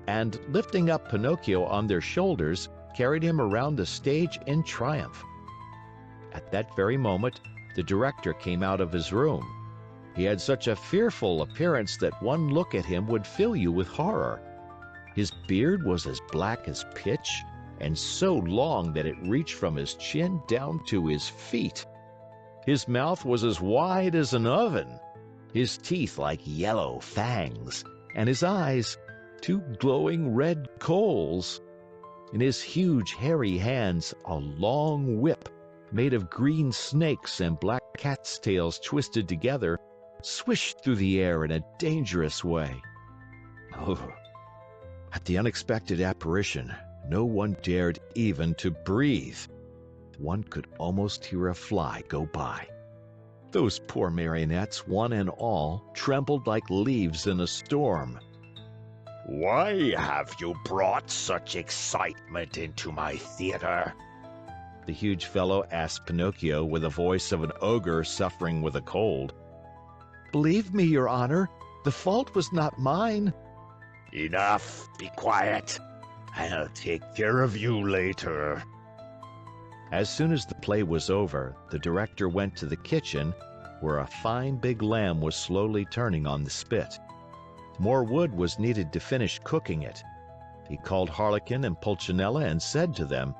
and, lifting up Pinocchio on their shoulders, carried him around the stage in triumph. At that very moment, the director came out of his room. He had such a fearful appearance that one look at him would fill you with horror. His beard was as black as pitch, and so long that it reached from his chin down to his feet. His mouth was as wide as an oven, his teeth like yellow fangs, and his eyes two glowing red coals. In his huge hairy hands a long whip, made of green snakes and black cat's tails twisted together, swished through the air in a dangerous way. Oh, at the unexpected apparition, no one dared even to breathe. One could almost hear a fly go by. Those poor marionettes, one and all, trembled like leaves in a storm. Why have you brought such excitement into my theater? The huge fellow asked Pinocchio with the voice of an ogre suffering with a cold. "Believe me, Your Honor, the fault was not mine." Enough, be quiet. I'll take care of you later. As soon as the play was over, the director went to the kitchen, where a fine big lamb was slowly turning on the spit. More wood was needed to finish cooking it. He called Harlequin and Pulcinella and said to them,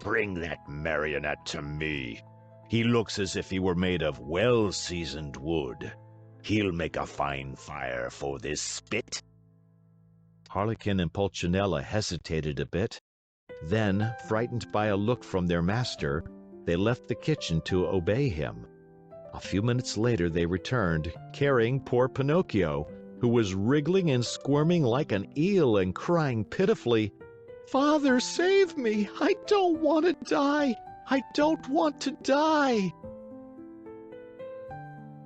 Bring that marionette to me. He looks as if he were made of well-seasoned wood. He'll make a fine fire for this spit. Harlequin and Pulcinella hesitated a bit. Then, frightened by a look from their master, they left the kitchen to obey him. A few minutes later they returned, carrying poor Pinocchio, who was wriggling and squirming like an eel and crying pitifully, "Father, save me! I don't want to die! I don't want to die!"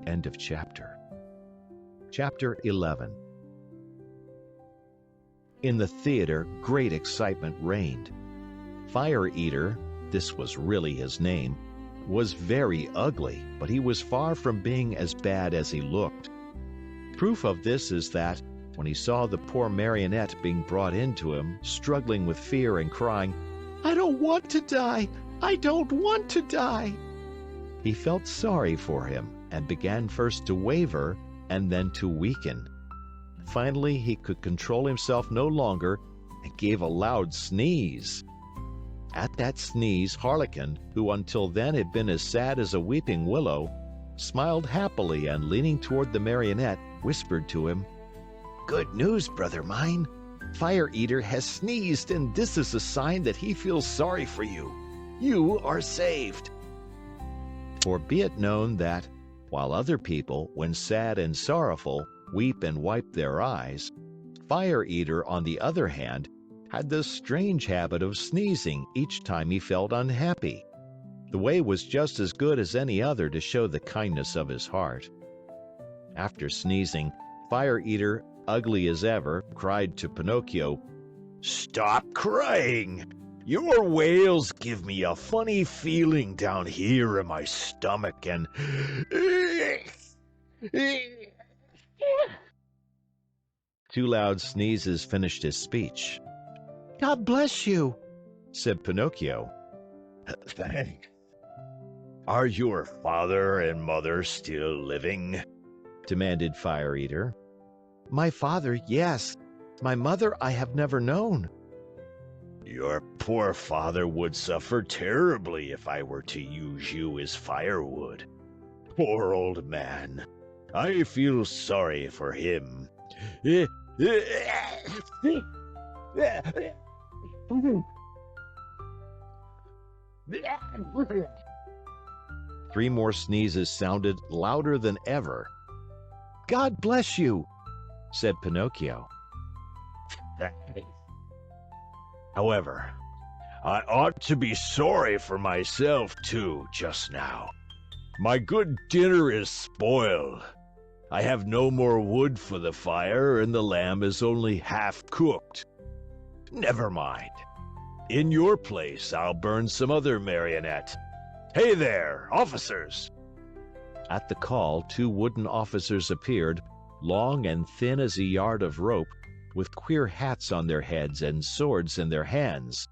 End of chapter. Chapter 11. In the theater, great excitement reigned. Fire Eater, this was really his name, was very ugly, but he was far from being as bad as he looked. Proof of this is that, when he saw the poor marionette being brought in to him, struggling with fear and crying, "I don't want to die! I don't want to die!" he felt sorry for him and began first to waver and then to weaken. Finally, he could control himself no longer and gave a loud sneeze. At that sneeze, Harlequin, who until then had been as sad as a weeping willow, smiled happily and, leaning toward the marionette, whispered to him, "Good news, brother mine. Fire Eater has sneezed, and this is a sign that he feels sorry for you. You are saved." For be it known that, while other people, when sad and sorrowful, weep and wipe their eyes, Fire Eater, on the other hand, had the strange habit of sneezing each time he felt unhappy. The way was just as good as any other to show the kindness of his heart. After sneezing, Fire Eater, ugly as ever, cried to Pinocchio, Stop crying! Your wails give me a funny feeling down here in my stomach and... Two loud sneezes finished his speech. "God bless you," said Pinocchio. Thanks. Are your father and mother still living? Demanded Fire Eater. "My father, yes. My mother I have never known." Your poor father would suffer terribly if I were to use you as firewood. Poor old man. I feel sorry for him. "It 3 more sneezes sounded louder than ever. "God bless you," said Pinocchio. However, I ought to be sorry for myself, too, just now. My good dinner is spoiled. I have no more wood for the fire, and the lamb is only half cooked. Never mind. In your place, I'll burn some other marionette. Hey there, officers!" At the call, 2 wooden officers appeared, long and thin as a yard of rope, with queer hats on their heads and swords in their hands.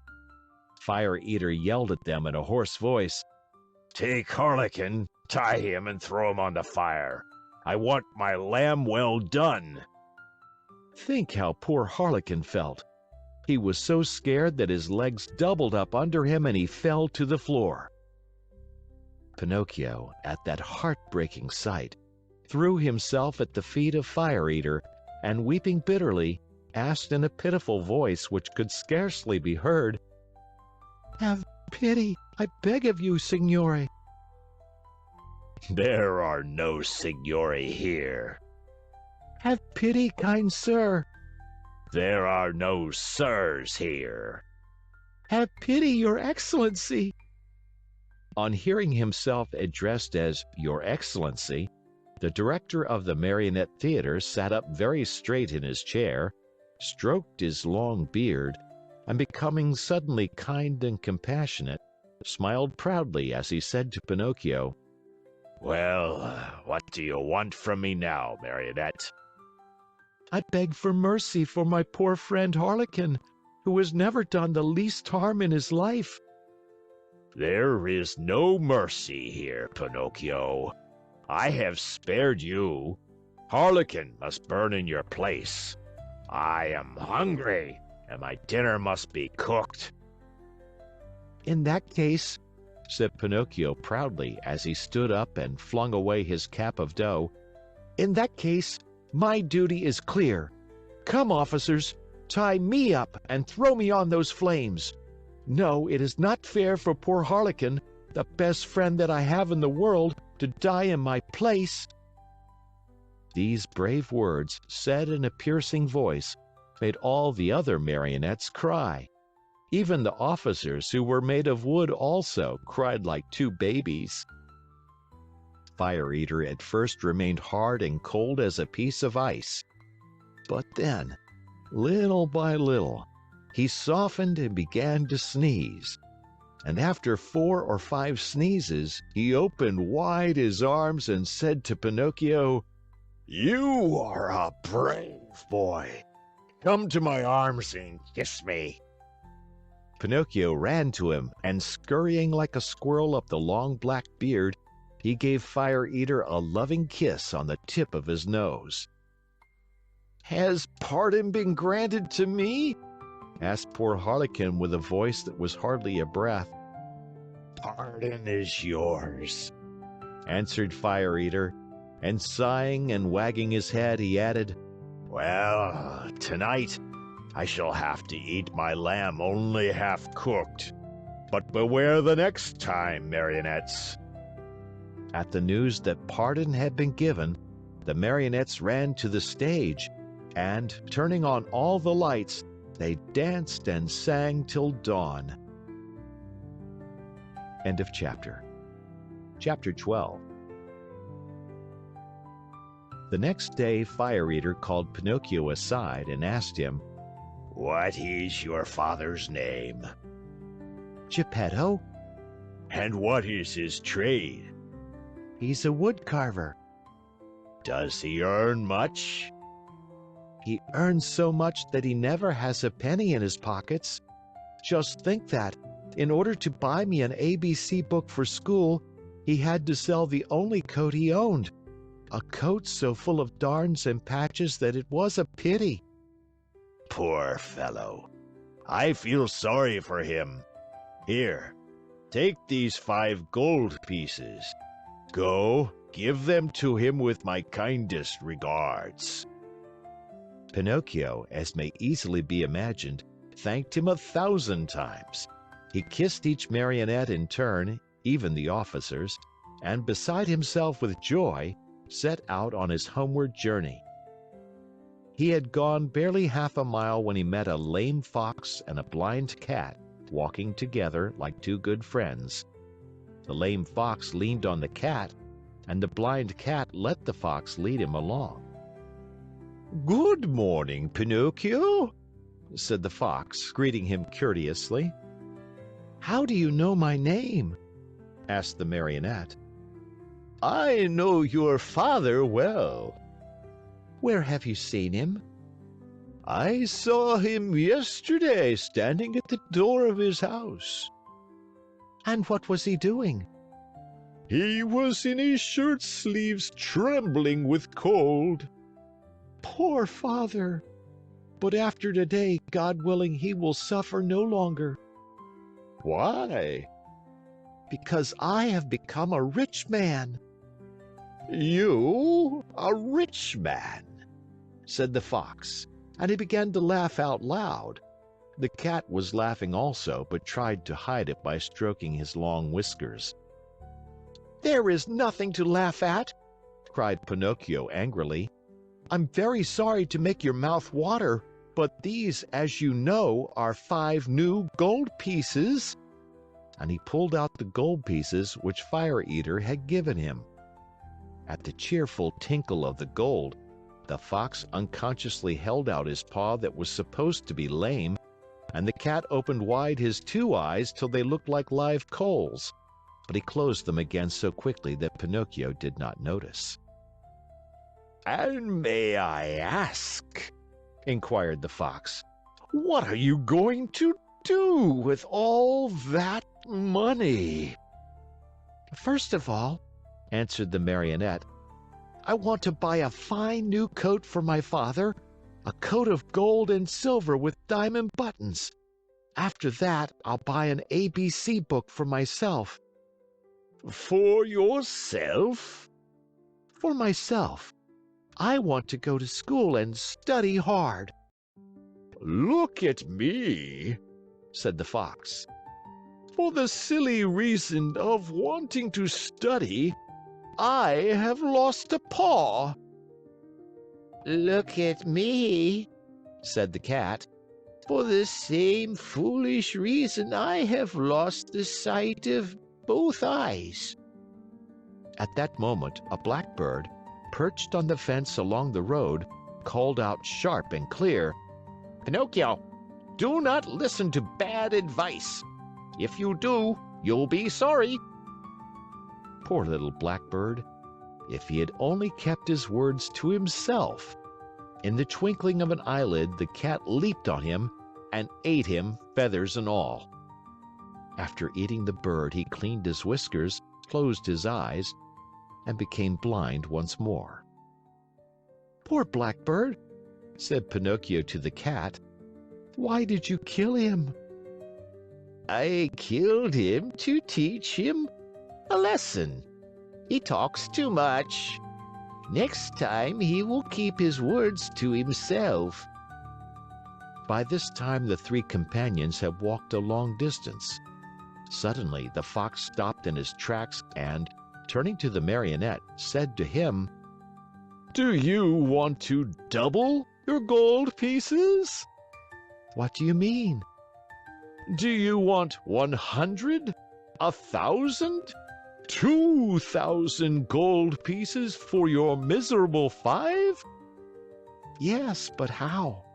Fire Eater yelled at them in a hoarse voice, "Take Harlequin, tie him, and throw him on the fire. I want my lamb well done." Think how poor Harlequin felt. He was so scared that his legs doubled up under him and he fell to the floor. Pinocchio, at that heartbreaking sight, threw himself at the feet of Fire Eater and, weeping bitterly, asked in a pitiful voice which could scarcely be heard, "Have pity, I beg of you, signore." "There are no signori here." "Have pity, kind sir." "There are no sirs here." "Have pity, your excellency." On hearing himself addressed as Your Excellency, the director of the Marionette Theater sat up very straight in his chair, stroked his long beard, and becoming suddenly kind and compassionate, smiled proudly as he said to Pinocchio, "Well, what do you want from me now, Marionette?" "I beg for mercy for my poor friend Harlequin, who has never done the least harm in his life." "There is no mercy here, Pinocchio. I have spared you. Harlequin must burn in your place. I am hungry, and my dinner must be cooked." "In that case," said Pinocchio proudly as he stood up and flung away his cap of dough, "in that case, my duty is clear. Come, officers, tie me up and throw me on those flames. No, it is not fair for poor Harlequin, the best friend that I have in the world, to die in my place." These brave words, said in a piercing voice, made all the other marionettes cry. Even the officers, who were made of wood also, cried like 2 babies. Fire Eater at first remained hard and cold as a piece of ice. But then, little by little, he softened and began to sneeze. And after 4 or 5 sneezes, he opened wide his arms and said to Pinocchio, "You are a brave boy. Come to my arms and kiss me." Pinocchio ran to him, and scurrying like a squirrel up the long black beard, he gave Fire Eater a loving kiss on the tip of his nose. "Has pardon been granted to me?" asked poor Harlequin with a voice that was hardly a breath. "Pardon is yours," answered Fire Eater, and sighing and wagging his head, he added, "Well, tonight I shall have to eat my lamb only half cooked. But beware the next time, marionettes." At the news that pardon had been given, the marionettes ran to the stage, and, turning on all the lights, they danced and sang till dawn. End of chapter. Chapter 12. The next day, Fire Eater called Pinocchio aside and asked him, "What is your father's name?" "Geppetto." "And what is his trade?" "He's a wood carver." "Does he earn much?" "He earns so much that he never has a penny in his pockets. Just think that, in order to buy me an ABC book for school, he had to sell the only coat he owned, a coat so full of darns and patches that it was a pity." "Poor fellow. I feel sorry for him. Here, take these 5 gold pieces. Go, give them to him with my kindest regards." Pinocchio, as may easily be imagined, thanked him 1,000 times. He kissed each marionette in turn, even the officers, and beside himself with joy, set out on his homeward journey. He had gone barely half a mile when he met a lame fox and a blind cat walking together like two good friends. The lame fox leaned on the cat, and the blind cat let the fox lead him along. "Good morning, Pinocchio," said the fox, greeting him courteously. "How do you know my name?" asked the marionette. "I know your father well." "Where have you seen him?" "I saw him yesterday standing at the door of his house." "And what was he doing?" "He was in his shirt sleeves, trembling with cold." "Poor father! But after today, God willing, he will suffer no longer." "Why?" "Because I have become a rich man." "You, a rich man?" said the fox, and he began to laugh out loud. The cat was laughing also, but tried to hide it by stroking his long whiskers. "There is nothing to laugh at," cried Pinocchio angrily. "I'm very sorry to make your mouth water, but these, as you know, are 5 new gold pieces." And he pulled out the gold pieces which Fire Eater had given him. At the cheerful tinkle of the gold, the fox unconsciously held out his paw that was supposed to be lame, and the cat opened wide his 2 eyes till they looked like live coals, but he closed them again so quickly that Pinocchio did not notice. "And may I ask," inquired the fox, "what are you going to do with all that money?" "First of all," answered the marionette, "I want to buy a fine new coat for my father, a coat of gold and silver with diamond buttons. After that, I'll buy an ABC book for myself." "For yourself?" "For myself. I want to go to school and study hard." "Look at me," said the fox. "For the silly reason of wanting to study, I have lost a paw." "Look at me," said the cat. "For the same foolish reason, I have lost the sight of both eyes." At that moment, a blackbird, perched on the fence along the road, called out sharp and clear, "Pinocchio, do not listen to bad advice. If you do, you'll be sorry." Poor little blackbird! If he had only kept his words to himself! In the twinkling of an eyelid, the cat leaped on him and ate him, feathers and all. After eating the bird, he cleaned his whiskers, closed his eyes, and became blind once more. "Poor blackbird!" said Pinocchio to the cat. "Why did you kill him?" "I killed him to teach him a lesson. He talks too much. Next time he will keep his words to himself." By this time the 3 companions had walked a long distance. Suddenly the fox stopped in his tracks and, turning to the marionette, said to him, "Do you want to double your gold pieces?" "What do you mean?" "Do you want 100, 1,000, 2,000 gold pieces for your miserable 5? "Yes, but how?"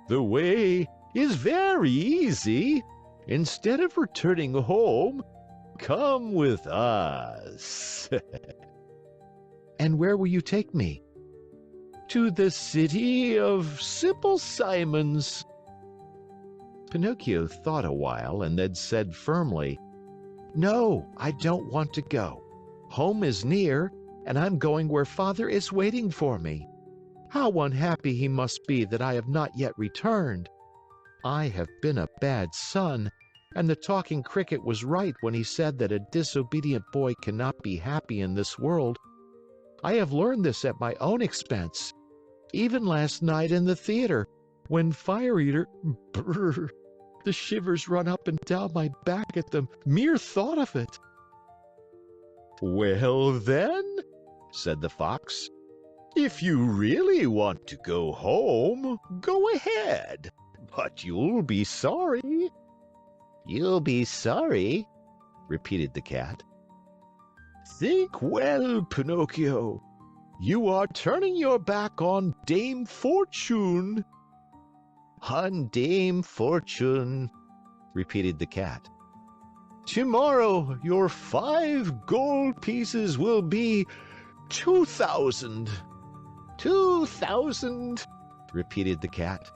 "The way is very easy. Instead of returning home, come with us." "And where will you take me?" "To the city of Simple Simons." Pinocchio thought a while and then said firmly, "No, I don't want to go. Home is near, and I'm going where Father is waiting for me. How unhappy he must be that I have not yet returned. I have been a bad son, and the talking cricket was right when he said that a disobedient boy cannot be happy in this world. I have learned this at my own expense, even last night in the theater, when Fire Eater, brr, the shivers run up and down my back at the mere thought of it." "Well, then," said the fox, "if you really want to go home, go ahead, but you'll be sorry." "You'll be sorry," repeated the cat. "Think well, Pinocchio. You are turning your back on Dame Fortune." "On Dame Fortune," repeated the cat. "Tomorrow your 5 gold pieces will be 2,000. 2,000, repeated the cat.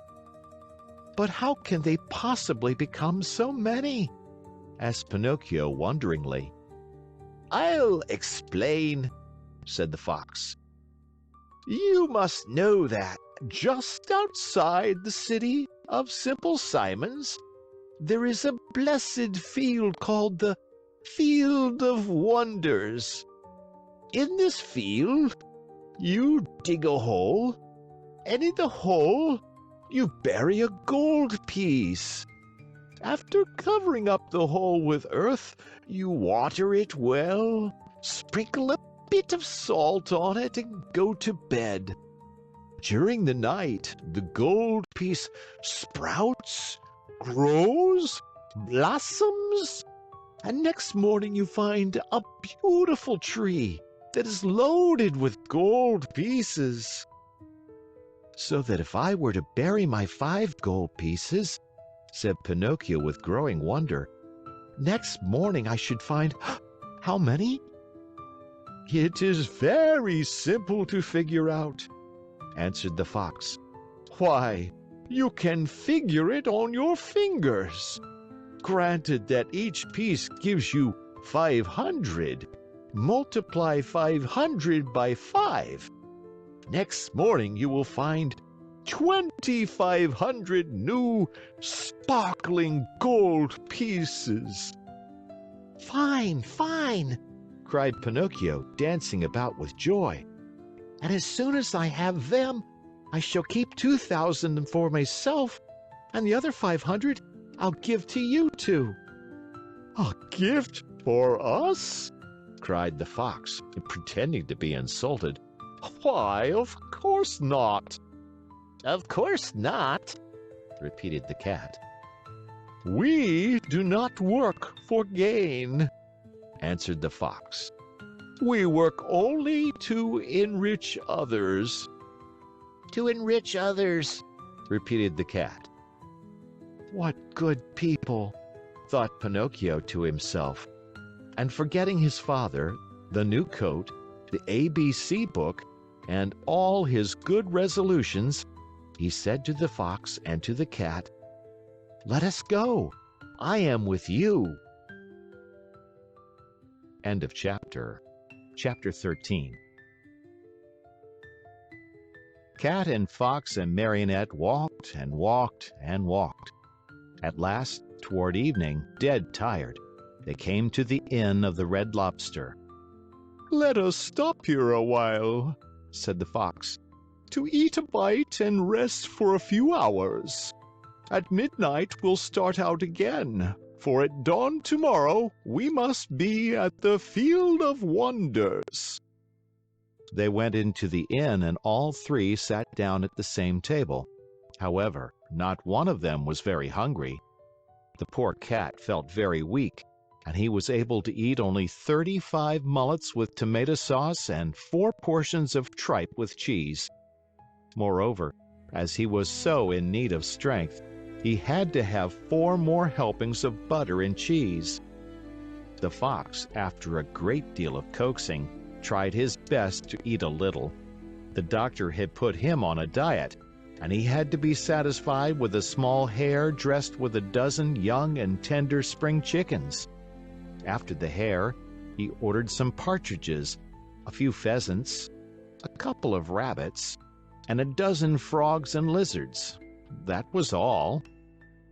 "But how can they possibly become so many?" asked Pinocchio wonderingly. "I'll explain," said the fox. "You must know that just outside the city of Simple Simons, there is a blessed field called the Field of Wonders. In this field, you dig a hole, and in the hole, you bury a gold piece. After covering up the hole with earth, you water it well, sprinkle a bit of salt on it, and go to bed. During the night, the gold piece sprouts, grows, blossoms, and next morning you find a beautiful tree that is loaded with gold pieces. So that if I were to bury my 5 gold pieces," said Pinocchio with growing wonder, "next morning I should find how many?" "It is very simple to figure out," answered the fox. "Why, you can figure it on your fingers. Granted that each piece gives you 500, multiply 500 by 5. Next morning you will find 2,500 new sparkling gold pieces." "Fine, fine!" cried Pinocchio, dancing about with joy. "And as soon as I have them, I shall keep 2,000 for myself, and the other 500 I'll give to you two." "A gift for us?" cried the fox, pretending to be insulted. "Why, of course not." "Of course not," repeated the cat. "We do not work for gain," answered the fox. "We work only to enrich others." "To enrich others," repeated the cat. "What good people," thought Pinocchio to himself. And forgetting his father, the new coat, the ABC book, and all his good resolutions, he said to the fox and to the cat, "Let us go. I am with you." End of chapter. Chapter 13. Cat and fox and marionette walked and walked and walked. At last, toward evening, dead tired, they came to the Inn of the Red Lobster. "Let us stop here a while," said the fox, "to eat a bite and rest for a few hours. At midnight we'll start out again, for at dawn tomorrow we must be at the Field of Wonders." They went into the inn and all three sat down at the same table. However, not one of them was very hungry. The poor cat felt very weak, and he was able to eat only 35 mullets with tomato sauce and 4 portions of tripe with cheese. Moreover, as he was so in need of strength, he had to have 4 more helpings of butter and cheese. The fox, after a great deal of coaxing, tried his best to eat a little. The doctor had put him on a diet, and he had to be satisfied with a small hare dressed with a dozen young and tender spring chickens. After the hare, he ordered some partridges, a few pheasants, a couple of rabbits, and a dozen frogs and lizards. That was all.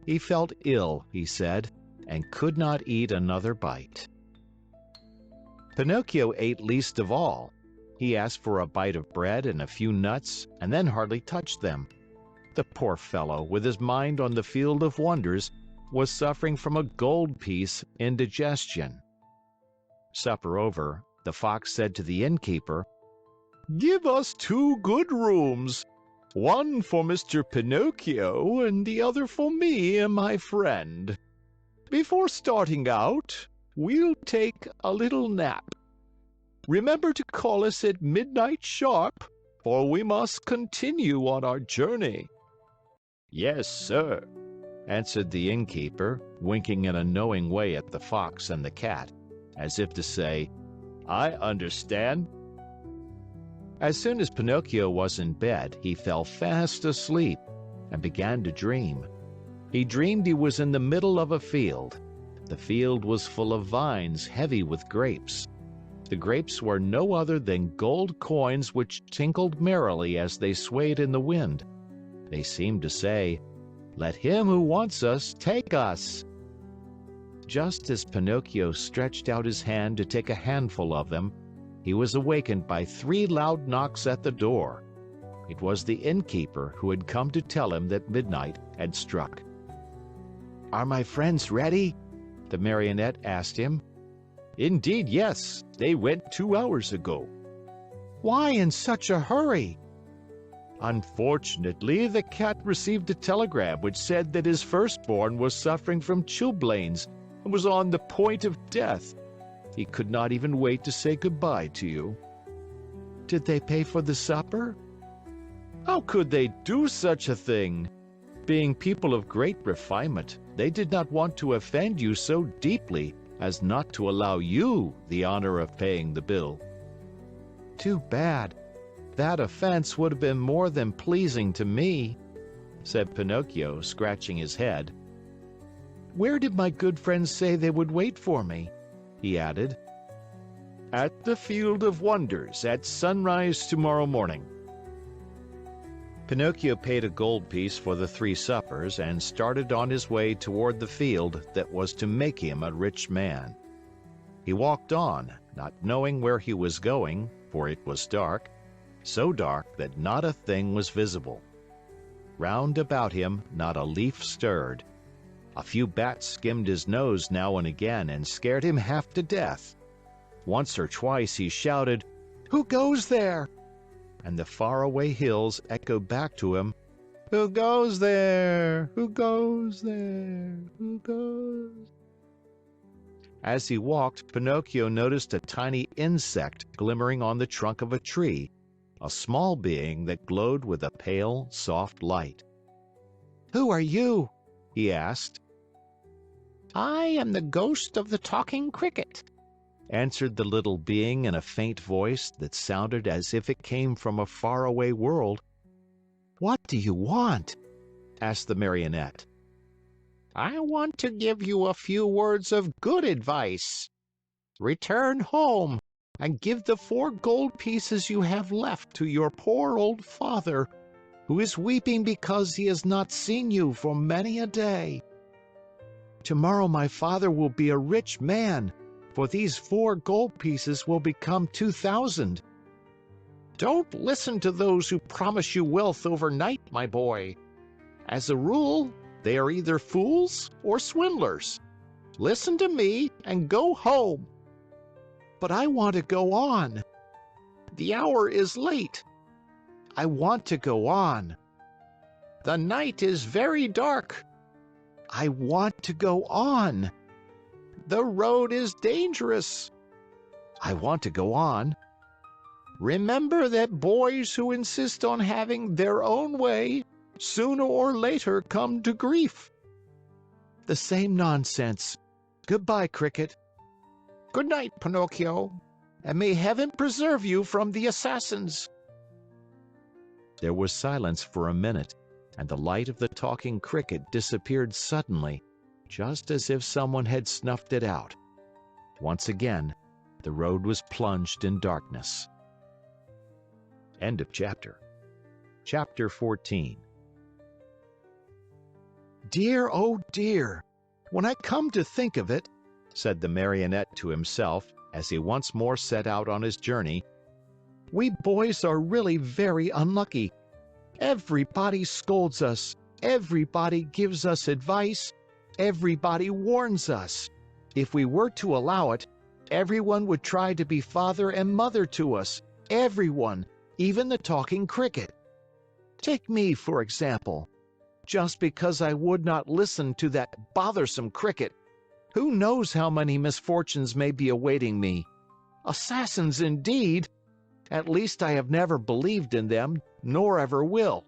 He felt ill, he said, and could not eat another bite. Pinocchio ate least of all. He asked for a bite of bread and a few nuts, and then hardly touched them. The poor fellow, with his mind on the Field of Wonders, was suffering from a gold piece indigestion. Supper over, the fox said to the innkeeper, "Give us 2 good rooms, one for Mr. Pinocchio and the other for me and my friend. Before starting out, we'll take a little nap. Remember to call us at midnight sharp, for we must continue on our journey." "Yes, sir," answered the innkeeper, winking in a knowing way at the fox and the cat, as if to say, "I understand." As soon as Pinocchio was in bed, he fell fast asleep and began to dream. He dreamed he was in the middle of a field. The field was full of vines heavy with grapes. The grapes were no other than gold coins which tinkled merrily as they swayed in the wind. They seemed to say, "Let him who wants us take us." Just as Pinocchio stretched out his hand to take a handful of them, he was awakened by 3 loud knocks at the door. It was the innkeeper who had come to tell him that midnight had struck. "Are my friends ready?" the marionette asked him. "Indeed, yes. They went 2 hours ago." "Why in such a hurry?" "Unfortunately, the cat received a telegram which said that his firstborn was suffering from chilblains and was on the point of death. He could not even wait to say goodbye to you." "Did they pay for the supper?" "How could they do such a thing? Being people of great refinement, they did not want to offend you so deeply as not to allow you the honor of paying the bill." "Too bad. That offense would have been more than pleasing to me," said Pinocchio, scratching his head. "Where did my good friends say they would wait for me?" he added. "At the Field of Wonders at sunrise tomorrow morning." Pinocchio paid a gold piece for the 3 suppers and started on his way toward the field that was to make him a rich man. He walked on, not knowing where he was going, for it was dark, so dark that not a thing was visible. Round about him, not a leaf stirred. A few bats skimmed his nose now and again and scared him half to death. Once or twice he shouted, "Who goes there?" And the faraway hills echoed back to him, "Who goes there? Who goes there? Who goes?" As he walked, Pinocchio noticed a tiny insect glimmering on the trunk of a tree, a small being that glowed with a pale, soft light. "Who are you?" he asked. "I am the ghost of the talking cricket," answered the little being in a faint voice that sounded as if it came from a faraway world. "What do you want?" asked the marionette. "I want to give you a few words of good advice. Return home and give the 4 gold pieces you have left to your poor old father, who is weeping because he has not seen you for many a day. Tomorrow my father will be a rich man, for these 4 gold pieces will become 2,000. Don't listen to those who promise you wealth overnight, my boy. As a rule, they are either fools or swindlers. Listen to me and go home." "But I want to go on." "The hour is late." "I want to go on." "The night is very dark." "I want to go on." "The road is dangerous." "I want to go on." "Remember that boys who insist on having their own way sooner or later come to grief." "The same nonsense. Goodbye, Cricket." "Good night, Pinocchio, and may heaven preserve you from the assassins." There was silence for a minute, and the light of the talking cricket disappeared suddenly, just as if someone had snuffed it out. Once again, the road was plunged in darkness. End of chapter. Chapter 14. "Dear, oh dear, when I come to think of it," said the marionette to himself as he once more set out on his journey, "we boys are really very unlucky. Everybody scolds us, everybody gives us advice, Everybody warns us. If we were to allow it, everyone would try to be father and mother to us. Everyone, even the talking cricket. Take me, for example. Just because I would not listen to that bothersome cricket, who knows how many misfortunes may be awaiting me? Assassins indeed! At least I have never believed in them, nor ever will.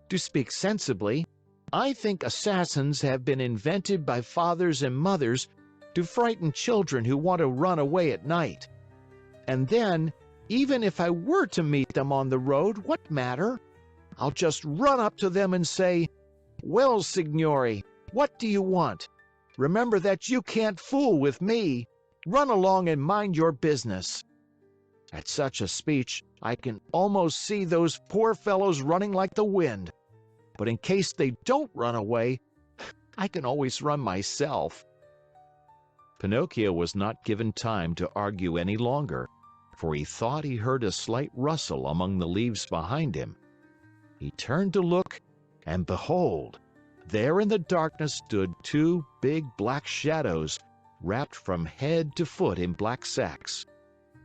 To speak sensibly, I think assassins have been invented by fathers and mothers to frighten children who want to run away at night. And then, even if I were to meet them on the road, what matter? I'll just run up to them and say, "Well, signori, what do you want? Remember that you can't fool with me. Run along and mind your business." At such a speech, I can almost see those poor fellows running like the wind. But in case they don't run away, I can always run myself. Pinocchio was not given time to argue any longer, for he thought he heard a slight rustle among the leaves behind him. He turned to look, and behold, there in the darkness stood two big black shadows, wrapped from head to foot in black sacks.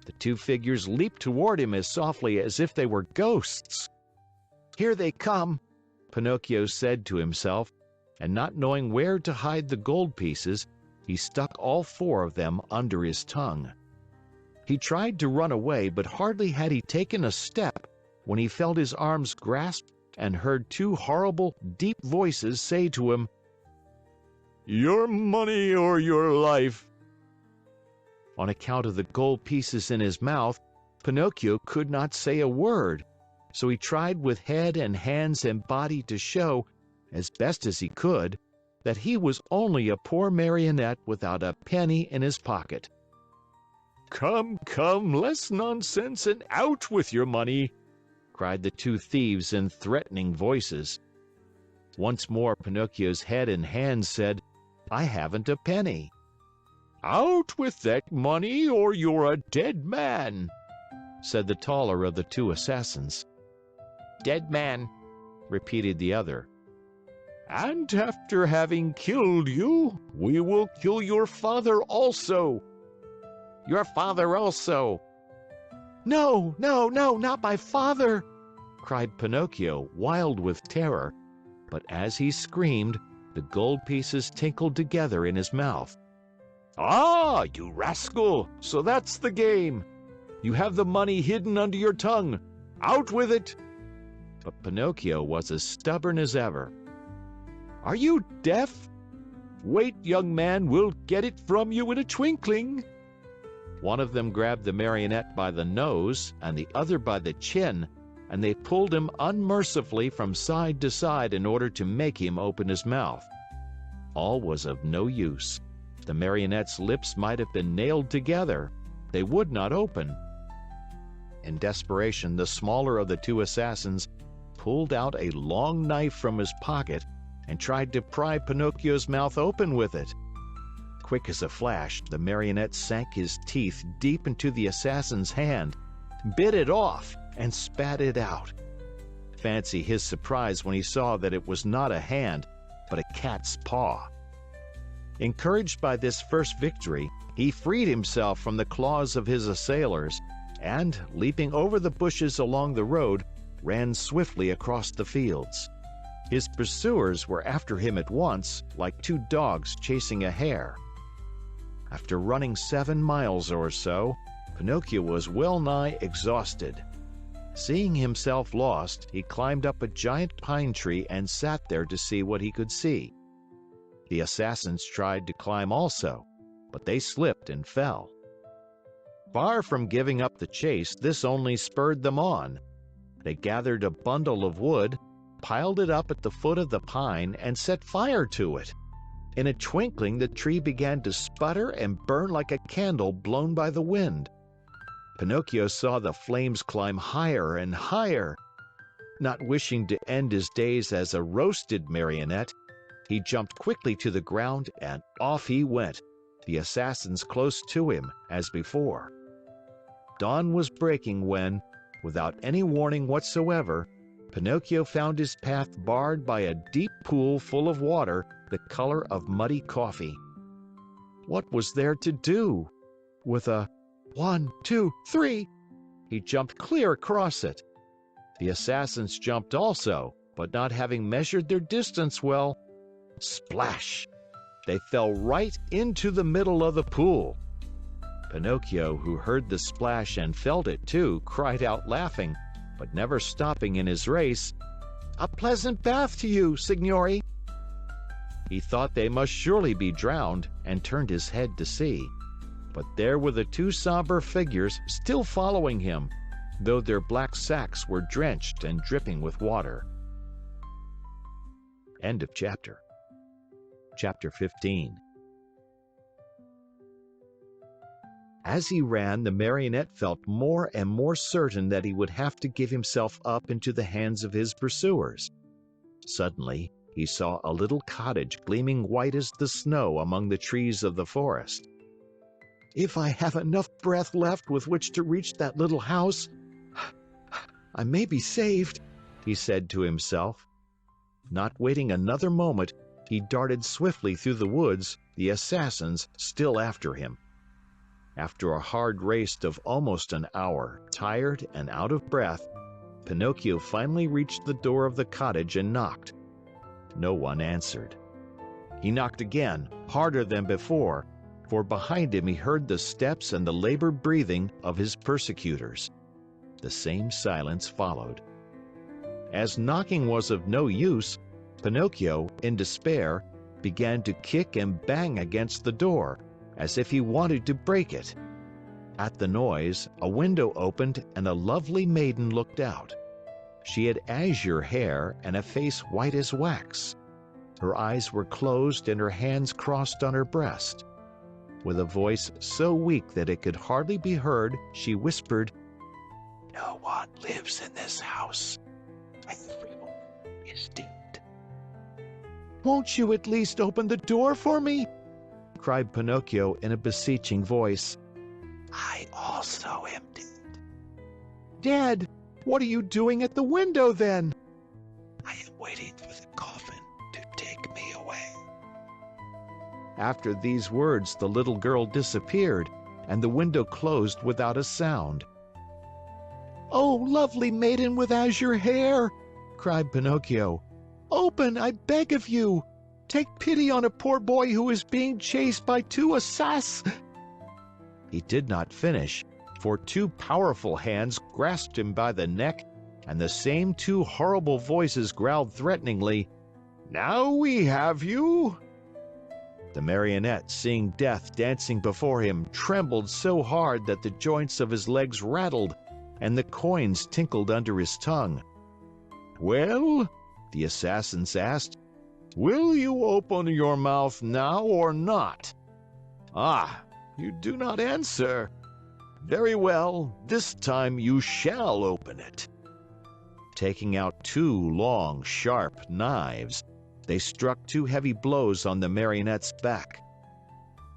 The two figures leaped toward him as softly as if they were ghosts. "Here they come," Pinocchio said to himself, and not knowing where to hide the gold pieces, he stuck all four of them under his tongue. He tried to run away, but hardly had he taken a step when he felt his arms grasped and heard two horrible, deep voices say to him, "Your money or your life." On account of the gold pieces in his mouth, Pinocchio could not say a word, so he tried with head and hands and body to show, as best as he could, that he was only a poor marionette without a penny in his pocket. "Come, come, less nonsense and out with your money!" cried the two thieves in threatening voices. Once more Pinocchio's head and hands said, "I haven't a penny." "Out with that money or you're a dead man," said the taller of the two assassins. "Dead man," repeated the other. "And after having killed you, we will kill your father also." "Your father also." "No, no, no, not my father!" cried Pinocchio, wild with terror. But as he screamed, the gold pieces tinkled together in his mouth. "Ah, you rascal! So that's the game! You have the money hidden under your tongue! Out with it!" But Pinocchio was as stubborn as ever. "Are you deaf? Wait, young man, we'll get it from you in a twinkling." One of them grabbed the marionette by the nose and the other by the chin, and they pulled him unmercifully from side to side in order to make him open his mouth. All was of no use. The marionette's lips might have been nailed together. They would not open. In desperation, the smaller of the two assassins pulled out a long knife from his pocket and tried to pry Pinocchio's mouth open with it. Quick as a flash, the marionette sank his teeth deep into the assassin's hand, bit it off, and spat it out. Fancy his surprise when he saw that it was not a hand, but a cat's paw. Encouraged by this first victory, he freed himself from the claws of his assailers and, leaping over the bushes along the road, ran swiftly across the fields. His pursuers were after him at once, like two dogs chasing a hare. After running 7 miles or so, Pinocchio was well nigh exhausted. Seeing himself lost, he climbed up a giant pine tree and sat there to see what he could see. The assassins tried to climb also, but they slipped and fell. Far from giving up the chase, this only spurred them on. They gathered a bundle of wood, piled it up at the foot of the pine, and set fire to it. In a twinkling, the tree began to sputter and burn like a candle blown by the wind. Pinocchio saw the flames climb higher and higher. Not wishing to end his days as a roasted marionette, he jumped quickly to the ground and off he went, the assassins close to him, as before. Dawn was breaking when, without any warning whatsoever, Pinocchio found his path barred by a deep pool full of water the color of muddy coffee. What was there to do? With a 1, 2, 3, he jumped clear across it. The assassins jumped also, but not having measured their distance well, splash! They fell right into the middle of the pool. Pinocchio, who heard the splash and felt it too, cried out laughing, but never stopping in his race, "A pleasant bath to you, signori!" He thought they must surely be drowned and turned his head to see. But there were the two somber figures still following him, though their black sacks were drenched and dripping with water. End of chapter. Chapter 15. As he ran, the marionette felt more and more certain that he would have to give himself up into the hands of his pursuers. Suddenly, he saw a little cottage gleaming white as the snow among the trees of the forest. "If I have enough breath left with which to reach that little house, I may be saved," he said to himself. Not waiting another moment, he darted swiftly through the woods, the assassins still after him. After a hard race of almost an hour, tired and out of breath, Pinocchio finally reached the door of the cottage and knocked. No one answered. He knocked again, harder than before, for behind him he heard the steps and the labored breathing of his persecutors. The same silence followed. As knocking was of no use, Pinocchio, in despair, began to kick and bang against the door, as if he wanted to break it. At the noise, a window opened and a lovely maiden looked out. She had azure hair and a face white as wax. Her eyes were closed and her hands crossed on her breast. With a voice so weak that it could hardly be heard, she whispered, "No one lives in this house. Everyone is dead." "Won't you at least open the door for me?" cried Pinocchio in a beseeching voice. "I also am dead." "Dead? What are you doing at the window then?" "I am waiting for the coffin to take me away." After these words, the little girl disappeared, and the window closed without a sound. "Oh, lovely maiden with azure hair!" cried Pinocchio. "Open, I beg of you! Take pity on a poor boy who is being chased by two assassins." He did not finish, for two powerful hands grasped him by the neck, and the same two horrible voices growled threateningly, "Now we have you!" The marionette, seeing death dancing before him, trembled so hard that the joints of his legs rattled, and the coins tinkled under his tongue. "Well," the assassins asked, "will you open your mouth now or not? Ah, you do not answer. Very well, this time you shall open it." Taking out two long, sharp knives, they struck two heavy blows on the marionette's back.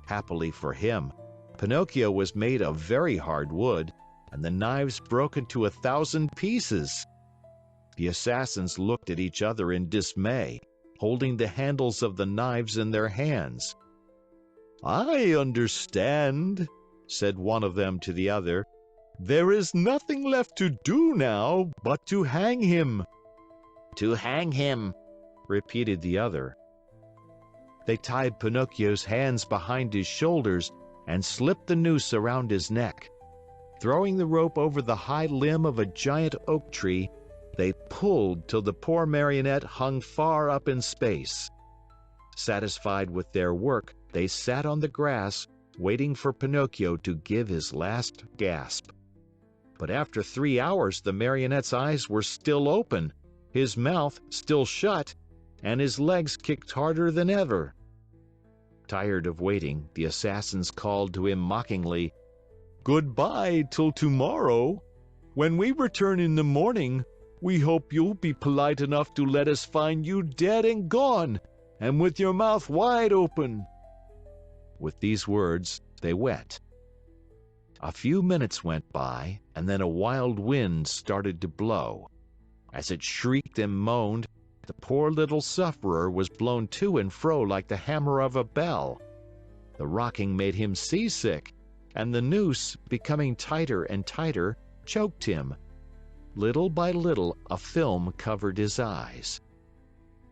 Happily for him, Pinocchio was made of very hard wood, and the knives broke into 1,000 pieces. The assassins looked at each other in dismay, holding the handles of the knives in their hands. "I understand," said one of them to the other. "There is nothing left to do now but to hang him." "To hang him," repeated the other. They tied Pinocchio's hands behind his shoulders and slipped the noose around his neck. Throwing the rope over the high limb of a giant oak tree, they pulled till the poor marionette hung far up in space. Satisfied with their work, they sat on the grass, waiting for Pinocchio to give his last gasp. But after 3 hours, the marionette's eyes were still open, his mouth still shut, and his legs kicked harder than ever. Tired of waiting, the assassins called to him mockingly, "Goodbye till tomorrow. When we return in the morning, we hope you'll be polite enough to let us find you dead and gone, and with your mouth wide open." With these words, they went. A few minutes went by, and then a wild wind started to blow. As it shrieked and moaned, The poor little sufferer was blown to and fro like the hammer of a bell. The rocking made him seasick, and the noose, becoming tighter and tighter, choked him. Little by little, a film covered his eyes.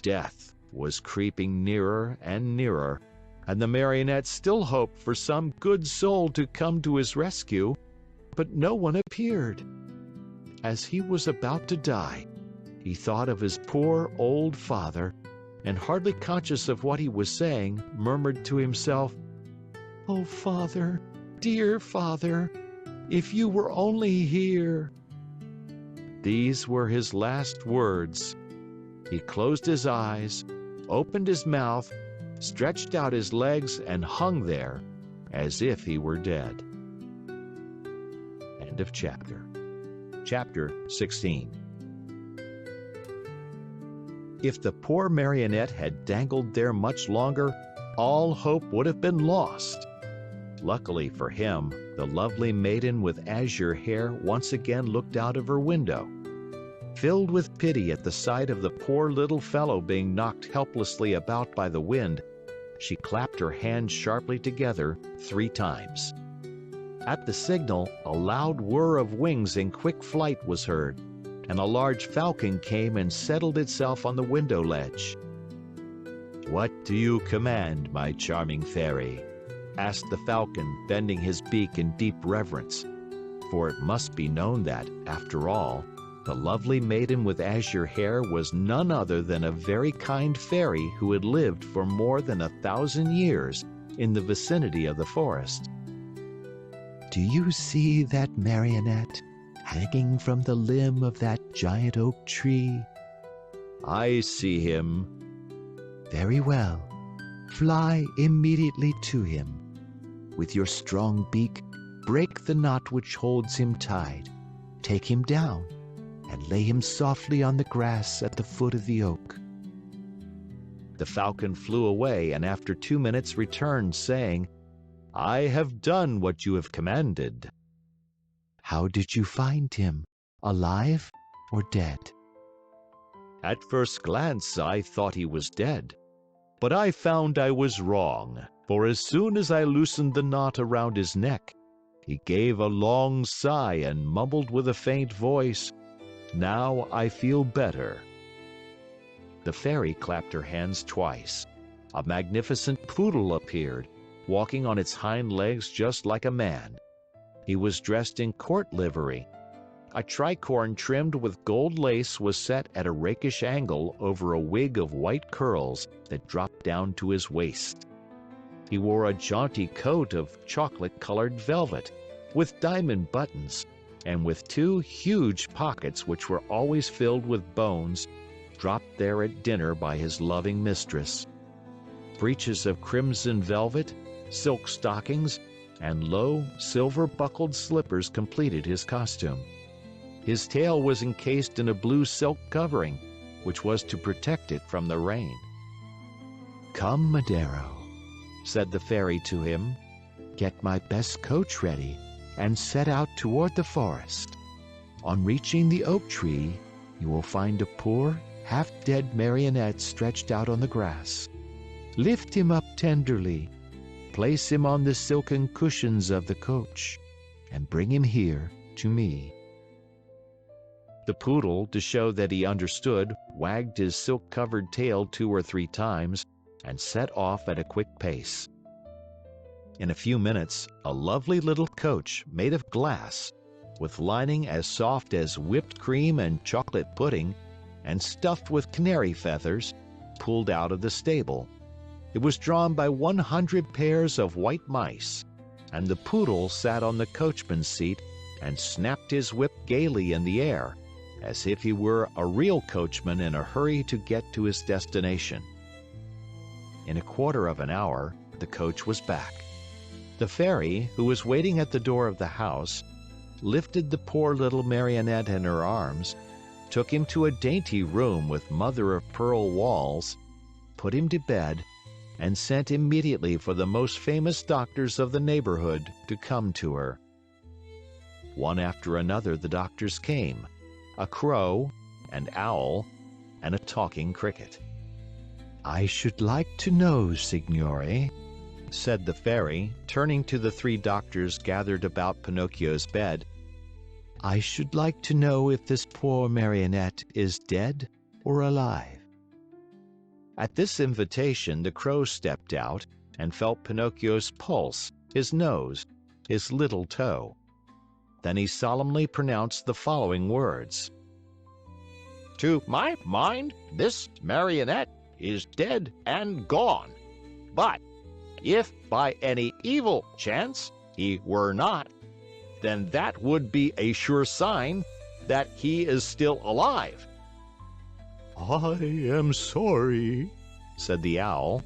Death was creeping nearer and nearer, and the marionette still hoped for some good soul to come to his rescue, but no one appeared. As he was about to die, he thought of his poor old father, and hardly conscious of what he was saying, murmured to himself, "Oh, father, dear father, if you were only here." These were his last words. He closed his eyes, opened his mouth, stretched out his legs, and hung there as if he were dead. End of chapter. Chapter 16. If the poor marionette had dangled there much longer, all hope would have been lost. Luckily for him, the lovely maiden with azure hair once again looked out of her window. Filled with pity at the sight of the poor little fellow being knocked helplessly about by the wind, she clapped her hands sharply together 3 times. At the signal, a loud whir of wings in quick flight was heard, and a large falcon came and settled itself on the window ledge. "What do you command, my charming fairy?" asked the falcon, bending his beak in deep reverence. For it must be known that, after all, the lovely maiden with azure hair was none other than a very kind fairy who had lived for more than 1,000 years in the vicinity of the forest. "Do you see that marionette hanging from the limb of that giant oak tree?" "I see him." "Very well. Fly immediately to him. With your strong beak, break the knot which holds him tied. Take him down and lay him softly on the grass at the foot of the oak." The falcon flew away and after 2 minutes returned, saying, "I have done what you have commanded." "How did you find him? Alive or dead?" "At first glance I thought he was dead, but I found I was wrong, for as soon as I loosened the knot around his neck, he gave a long sigh and mumbled with a faint voice, 'Now I feel better.'" The fairy clapped her hands twice. A magnificent poodle appeared, walking on its hind legs just like a man. He was dressed in court livery. A tricorn trimmed with gold lace was set at a rakish angle over a wig of white curls that dropped down to his waist. He wore a jaunty coat of chocolate-colored velvet, with diamond buttons, and with 2 huge pockets which were always filled with bones, dropped there at dinner by his loving mistress. Breeches of crimson velvet, silk stockings, and low, silver-buckled slippers completed his costume. His tail was encased in a blue silk covering, which was to protect it from the rain. "Come, Madero," said the fairy to him, "get my best coach ready and set out toward the forest. On reaching the oak tree, you will find a poor, half-dead marionette stretched out on the grass. Lift him up tenderly, place him on the silken cushions of the coach, and bring him here to me." The poodle, to show that he understood, wagged his silk-covered tail 2 or 3 times and set off at a quick pace. In a few minutes, a lovely little coach made of glass, with lining as soft as whipped cream and chocolate pudding, and stuffed with canary feathers, pulled out of the stable. It was drawn by 100 pairs of white mice, and the poodle sat on the coachman's seat and snapped his whip gaily in the air, as if he were a real coachman in a hurry to get to his destination. In a quarter of an hour, the coach was back. The fairy, who was waiting at the door of the house, lifted the poor little marionette in her arms, took him to a dainty room with mother-of-pearl walls, put him to bed, and sent immediately for the most famous doctors of the neighborhood to come to her. One after another the doctors came, a crow, an owl, and a talking cricket. "I should like to know, Signore," said the fairy, turning to the three doctors gathered about Pinocchio's bed. "I should like to know if this poor marionette is dead or alive." At this invitation, the crow stepped out and felt Pinocchio's pulse, his nose, his little toe. Then he solemnly pronounced the following words: To my mind, this marionette is dead and gone. But if by any evil chance he were not, then that would be a sure sign that he is still alive. "I am sorry," said the owl,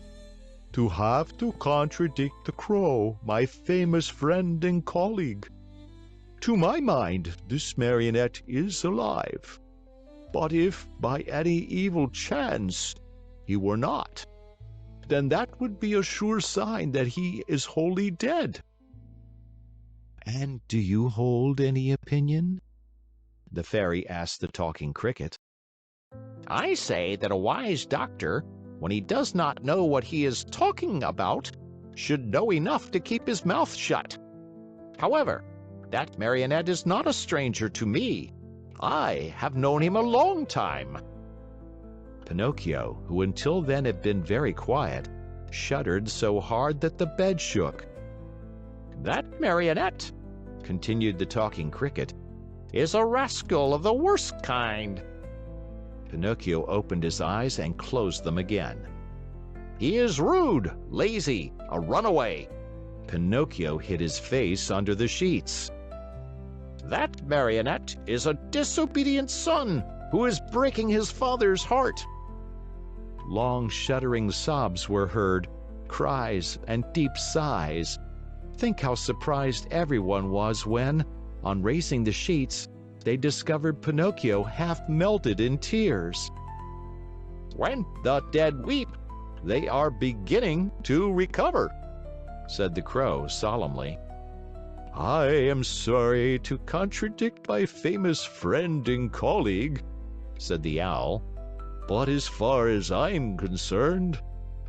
"to have to contradict the crow, my famous friend and colleague. To my mind, this marionette is alive. But if by any evil chance he were not, then that would be a sure sign that he is wholly dead." "And do you hold any opinion?" the fairy asked the talking cricket. I say that a wise doctor, when he does not know what he is talking about, should know enough to keep his mouth shut. However, that marionette is not a stranger to me. I have known him a long time." Pinocchio, who until then had been very quiet, shuddered so hard that the bed shook. "That marionette," continued the talking cricket, "is a rascal of the worst kind." Pinocchio opened his eyes and closed them again. "He is rude, lazy, a runaway." Pinocchio hid his face under the sheets. "That marionette is a disobedient son who is breaking his father's heart." Long shuddering sobs were heard, cries and deep sighs. Think how surprised everyone was when, on raising the sheets, they discovered Pinocchio half melted in tears. "When the dead weep, they are beginning to recover," said the crow solemnly. "I am sorry to contradict my famous friend and colleague," said the owl, "but as far as I'm concerned,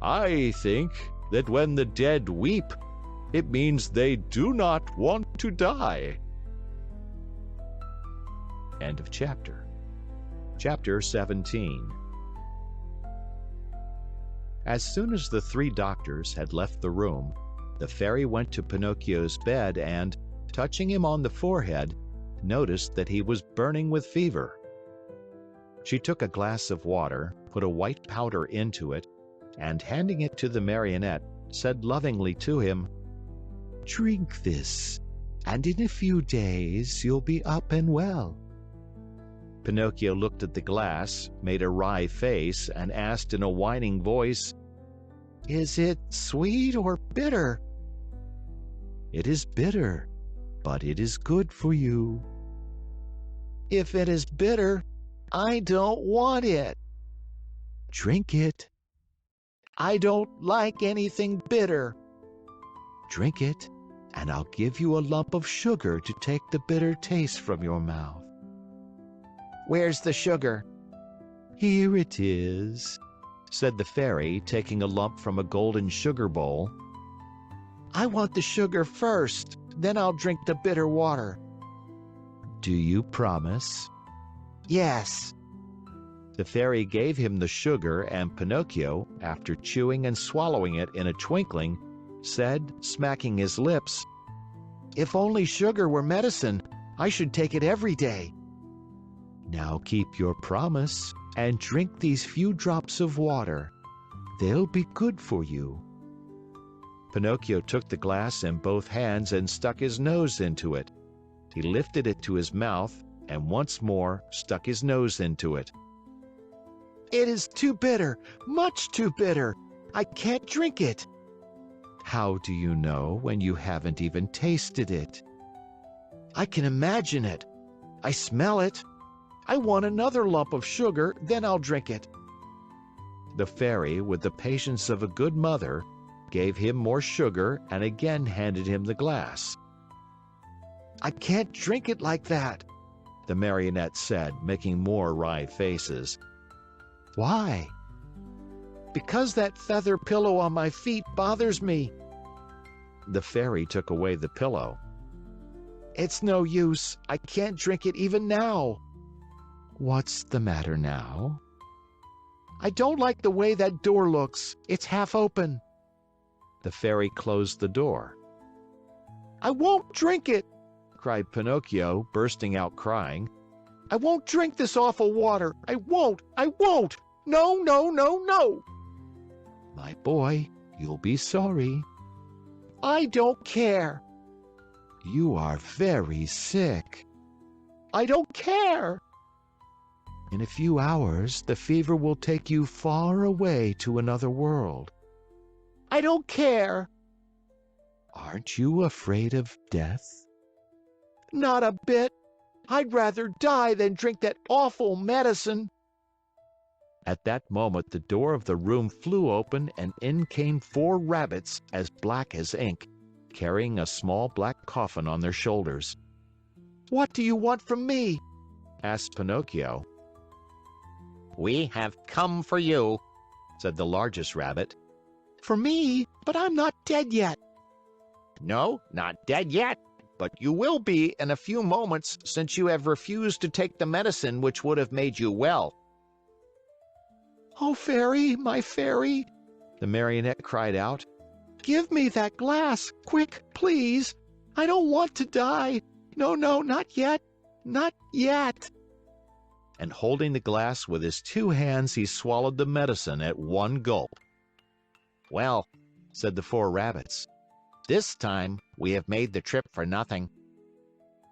I think that when the dead weep, it means they do not want to die." End of chapter. Chapter 17. As soon as the three doctors had left the room, the fairy went to Pinocchio's bed and, touching him on the forehead, noticed that he was burning with fever. She took a glass of water, put a white powder into it, and handing it to the marionette, said lovingly to him, "Drink this, and in a few days you'll be up and well." Pinocchio looked at the glass, made a wry face, and asked in a whining voice, "Is it sweet or bitter?" "It is bitter, but it is good for you." "If it is bitter, I don't want it." "Drink it." "I don't like anything bitter." "Drink it, and I'll give you a lump of sugar to take the bitter taste from your mouth." "Where's the sugar?" "Here it is," said the fairy, taking a lump from a golden sugar bowl. "I want the sugar first, then I'll drink the bitter water." "Do you promise?" "Yes." The fairy gave him the sugar, and Pinocchio, after chewing and swallowing it in a twinkling, said, smacking his lips, "If only sugar were medicine, I should take it every day." "Now keep your promise and drink these few drops of water. They'll be good for you." Pinocchio took the glass in both hands and stuck his nose into it. He lifted it to his mouth and once more stuck his nose into it. "It is too bitter, much too bitter. I can't drink it." "How do you know when you haven't even tasted it?" "I can imagine it. I smell it. I want another lump of sugar, then I'll drink it." The fairy, with the patience of a good mother, gave him more sugar and again handed him the glass. "I can't drink it like that," the marionette said, making more wry faces. Why? Because that feather pillow on my feet bothers me. The fairy took away the pillow. It's no use. I can't drink it even now. What's the matter now? I don't like the way that door looks. It's half open. The fairy closed the door. I won't drink it, cried Pinocchio, bursting out crying. I won't drink this awful water. I won't. I won't. No, no, no, no. My boy, you'll be sorry. I don't care. You are very sick. I don't care. In a few hours, the fever will take you far away to another world. I don't care. Aren't you afraid of death? Not a bit. I'd rather die than drink that awful medicine. At that moment, the door of the room flew open, and in came 4 rabbits as black as ink, carrying a small black coffin on their shoulders. What do you want from me? Asked Pinocchio. We have come for you, said the largest rabbit. For me? But I'm not dead yet. No, not dead yet, but you will be in a few moments, since you have refused to take the medicine which would have made you well. Oh, fairy, my fairy, the marionette cried out. Give me that glass, quick, please. I don't want to die. No, no, not yet, not yet. And holding the glass with his 2 hands, he swallowed the medicine at 1 gulp. Well, said the 4 rabbits, this time we have made the trip for nothing.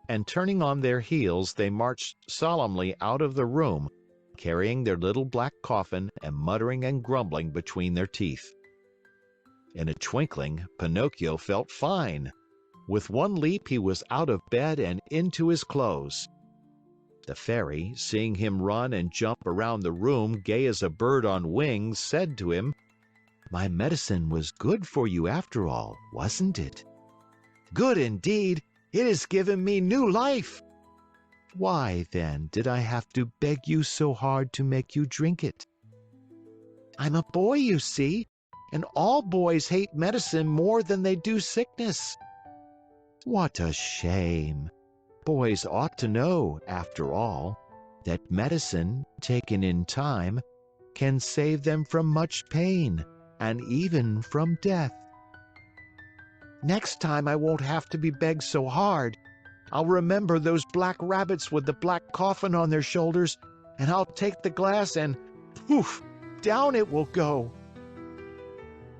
And turning on their heels, they marched solemnly out of the room, carrying their little black coffin and muttering and grumbling between their teeth. In a twinkling, Pinocchio felt fine. With 1 leap, he was out of bed and into his clothes. The fairy, seeing him run and jump around the room, gay as a bird on wings, said to him, "My medicine was good for you after all, wasn't it?" Good indeed. It has given me new life. Why, then, did I have to beg you so hard to make you drink it? I'm a boy, you see, and all boys hate medicine more than they do sickness. What a shame! Boys ought to know, after all, that medicine, taken in time, can save them from much pain, and even from death. Next time I won't have to be begged so hard. I'll remember those black rabbits with the black coffin on their shoulders, and I'll take the glass and, poof, down it will go.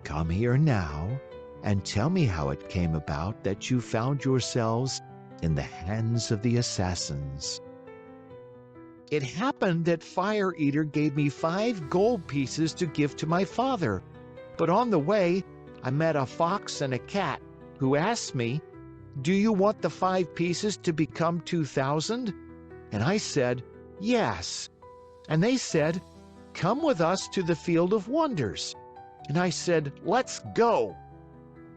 Come here now, and tell me how it came about that you found yourselves in the hands of the assassins. It happened that Fire Eater gave me 5 gold pieces to give to my father, but on the way I met a fox and a cat who asked me, "Do you want the 5 pieces to become 2,000? And I said, "Yes." And they said, "Come with us to the Field of Wonders." And I said, "Let's go."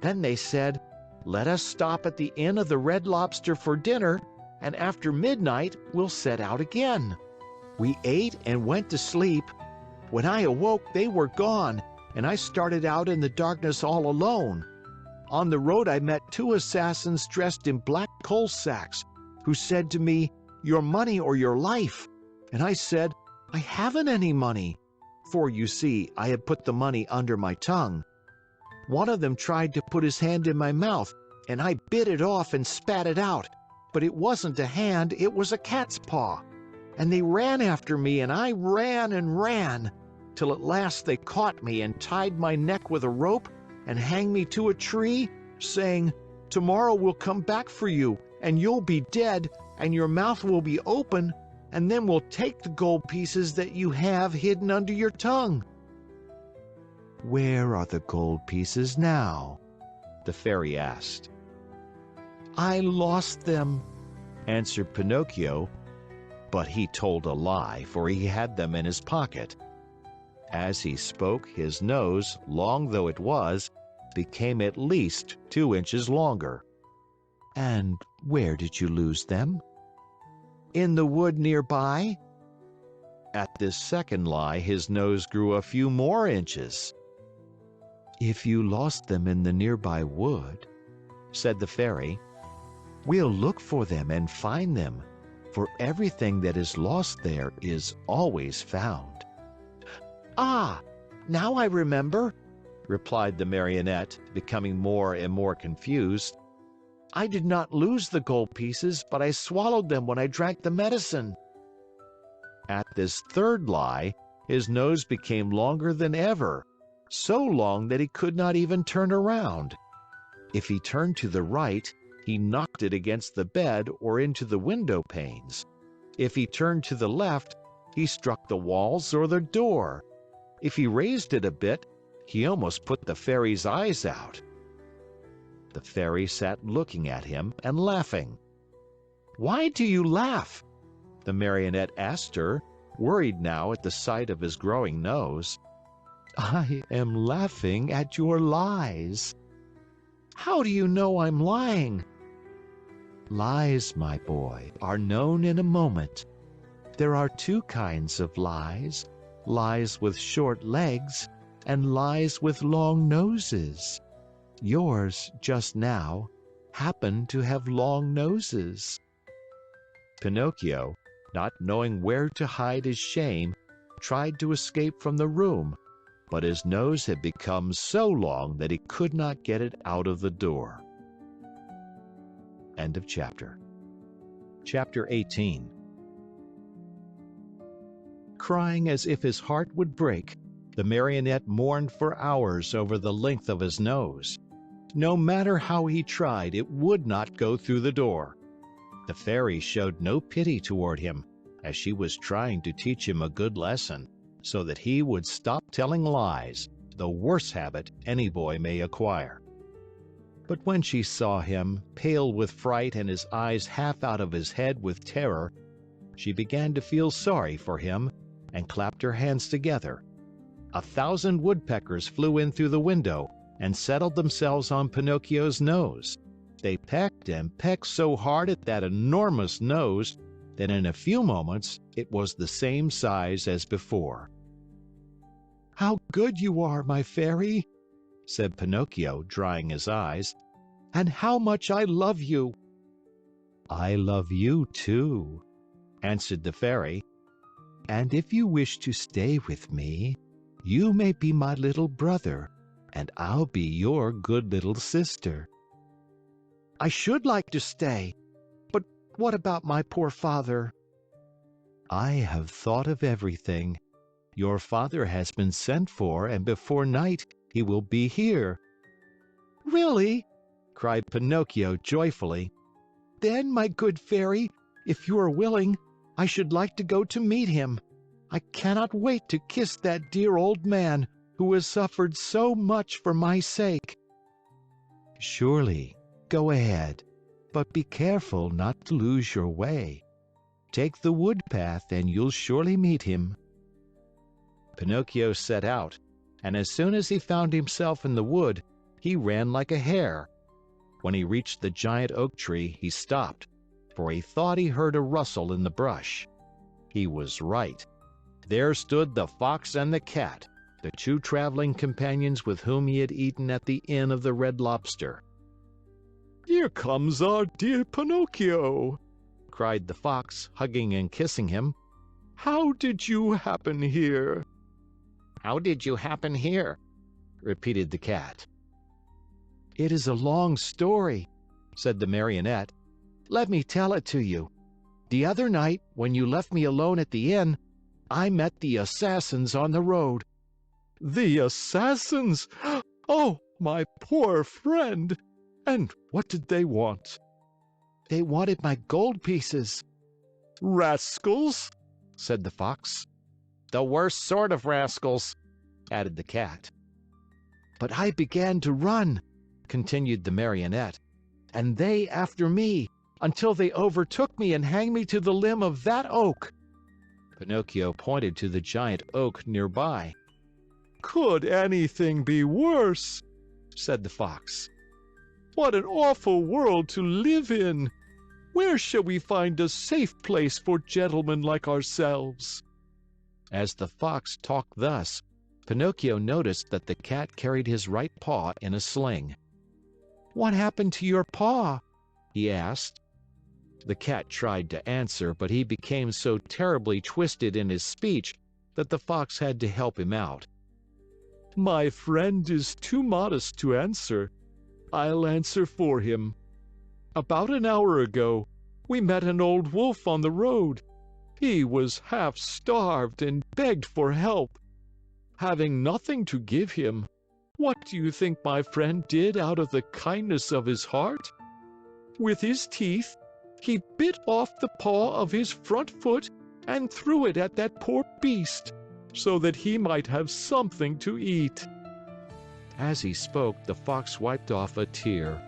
Then they said, "Let us stop at the Inn of the Red Lobster for dinner, and after midnight we'll set out again." We ate and went to sleep. When I awoke, they were gone, and I started out in the darkness all alone. On the road I met 2 assassins dressed in black coal sacks, who said to me, "Your money or your life." And I said, "I haven't any money," for you see, I had put the money under my tongue. One of them tried to put his hand in my mouth, and I bit it off and spat it out. But it wasn't a hand, it was a cat's paw. And they ran after me, and I ran and ran, till at last they caught me and tied my neck with a rope and hanged me to a tree, saying, "Tomorrow we'll come back for you, and you'll be dead, and your mouth will be open, and then we'll take the gold pieces that you have hidden under your tongue." Where are the gold pieces now? The fairy asked. I lost them, answered Pinocchio, but he told a lie, for he had them in his pocket. As he spoke, his nose, long though it was, became at least 2 inches longer. And where did you lose them? In the wood nearby. At this second lie, his nose grew a few more inches. "If you lost them in the nearby wood," said the fairy, "we'll look for them and find them, for everything that is lost there is always found." Ah, now I remember, replied the marionette, becoming more and more confused. I did not lose the gold pieces, but I swallowed them when I drank the medicine. At this third lie, his nose became longer than ever, so long that he could not even turn around. If he turned to the right, he knocked it against the bed or into the window panes. If he turned to the left, he struck the walls or the door. If he raised it a bit, he almost put the fairy's eyes out. The fairy sat looking at him and laughing. "Why do you laugh?" the marionette asked her, worried now at the sight of his growing nose. "I am laughing at your lies." "How do you know I'm lying?" "Lies, my boy, are known in a moment. There are two kinds of lies, lies with short legs and lies with long noses. Yours, just now, happened to have long noses." Pinocchio, not knowing where to hide his shame, tried to escape from the room, but his nose had become so long that he could not get it out of the door. End of chapter. Chapter 18. Crying as if his heart would break, the marionette mourned for hours over the length of his nose. No matter how he tried, it would not go through the door. The fairy showed no pity toward him, as she was trying to teach him a good lesson, so that he would stop telling lies, the worst habit any boy may acquire. But when she saw him, pale with fright and his eyes half out of his head with terror, she began to feel sorry for him and clapped her hands together. 1,000 woodpeckers flew in through the window and settled themselves on Pinocchio's nose. They pecked and pecked so hard at that enormous nose that in a few moments it was the same size as before. "How good you are, my fairy," said Pinocchio, drying his eyes, "and how much I love you." "I love you too," answered the fairy, "and if you wish to stay with me, you may be my little brother, and I'll be your good little sister." "I should like to stay, but what about my poor father?" "I have thought of everything. Your father has been sent for, and before night he will be here." "Really?" cried Pinocchio joyfully. "Then, my good fairy, if you are willing, I should like to go to meet him. I cannot wait to kiss that dear old man who has suffered so much for my sake." "Surely. Go ahead, but be careful not to lose your way. Take the wood path and you'll surely meet him." Pinocchio set out, and as soon as he found himself in the wood, he ran like a hare. When he reached the giant oak tree, he stopped, for he thought he heard a rustle in the brush. He was right. There stood the fox and the cat, the two traveling companions with whom he had eaten at the Inn of the Red Lobster. "Here comes our dear Pinocchio!" cried the fox, hugging and kissing him. "How did you happen here?" How did you happen here? repeated the cat. "It is a long story," said the marionette. "Let me tell it to you. The other night, when you left me alone at the inn, I met the assassins on the road." "The assassins? Oh, my poor friend! And what did they want?" "They wanted my gold pieces." "Rascals!" said the fox. The worst sort of rascals," added the cat. "But I began to run," continued the marionette, "and they after me, until they overtook me and hanged me to the limb of that oak." Pinocchio pointed to the giant oak nearby. "Could anything be worse?" said the fox. "What an awful world to live in! Where shall we find a safe place for gentlemen like ourselves?" As the fox talked thus, Pinocchio noticed that the cat carried his right paw in a sling. "What happened to your paw?" he asked. The cat tried to answer, but he became so terribly twisted in his speech that the fox had to help him out. "My friend is too modest to answer. I'll answer for him. About an hour ago, we met an old wolf on the road. He was half starved and begged for help. Having nothing to give him, what do you think my friend did out of the kindness of his heart? With his teeth, he bit off the paw of his front foot and threw it at that poor beast, so that he might have something to eat." As he spoke, the fox wiped off a tear.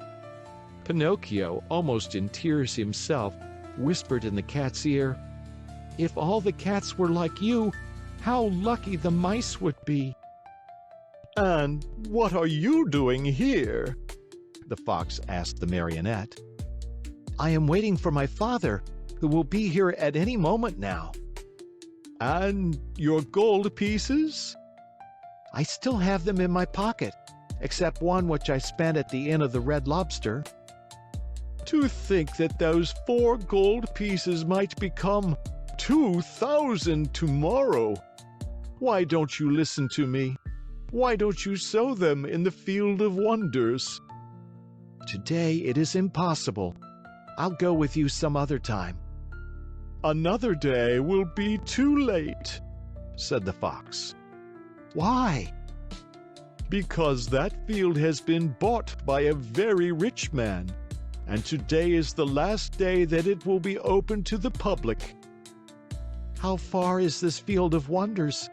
Pinocchio, almost in tears himself, whispered in the cat's ear, "If all the cats were like you, how lucky the mice would be." And what are you doing here? The fox asked the marionette. "I am waiting for my father, who will be here at any moment now." And your gold pieces? I still have them in my pocket, except one which I spent at the Inn of the Red Lobster. To think that those 4 gold pieces might become 2,000 tomorrow. Why don't you listen to me? Why don't you sow them in the field of wonders? Today it is impossible. I'll go with you some other time. Another day will be too late, said the fox. Why? Because that field has been bought by a very rich man, and today is the last day that it will be open to the public. How far is this field of wonders?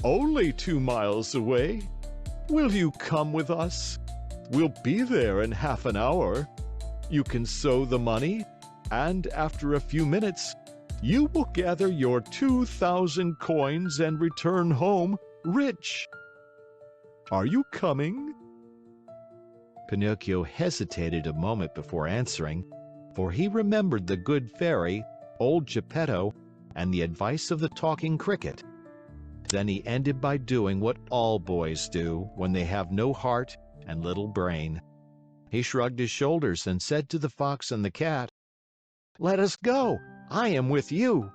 Only 2 miles away. Will you come with us? We'll be there in half an hour. You can sow the money, and after a few minutes, you will gather your 2,000 coins and return home rich. Are you coming? Pinocchio hesitated a moment before answering, for he remembered the good fairy, old Geppetto, and the advice of the talking cricket. Then he ended by doing what all boys do when they have no heart and little brain. He shrugged his shoulders and said to the fox and the cat, "Let us go. I am with you."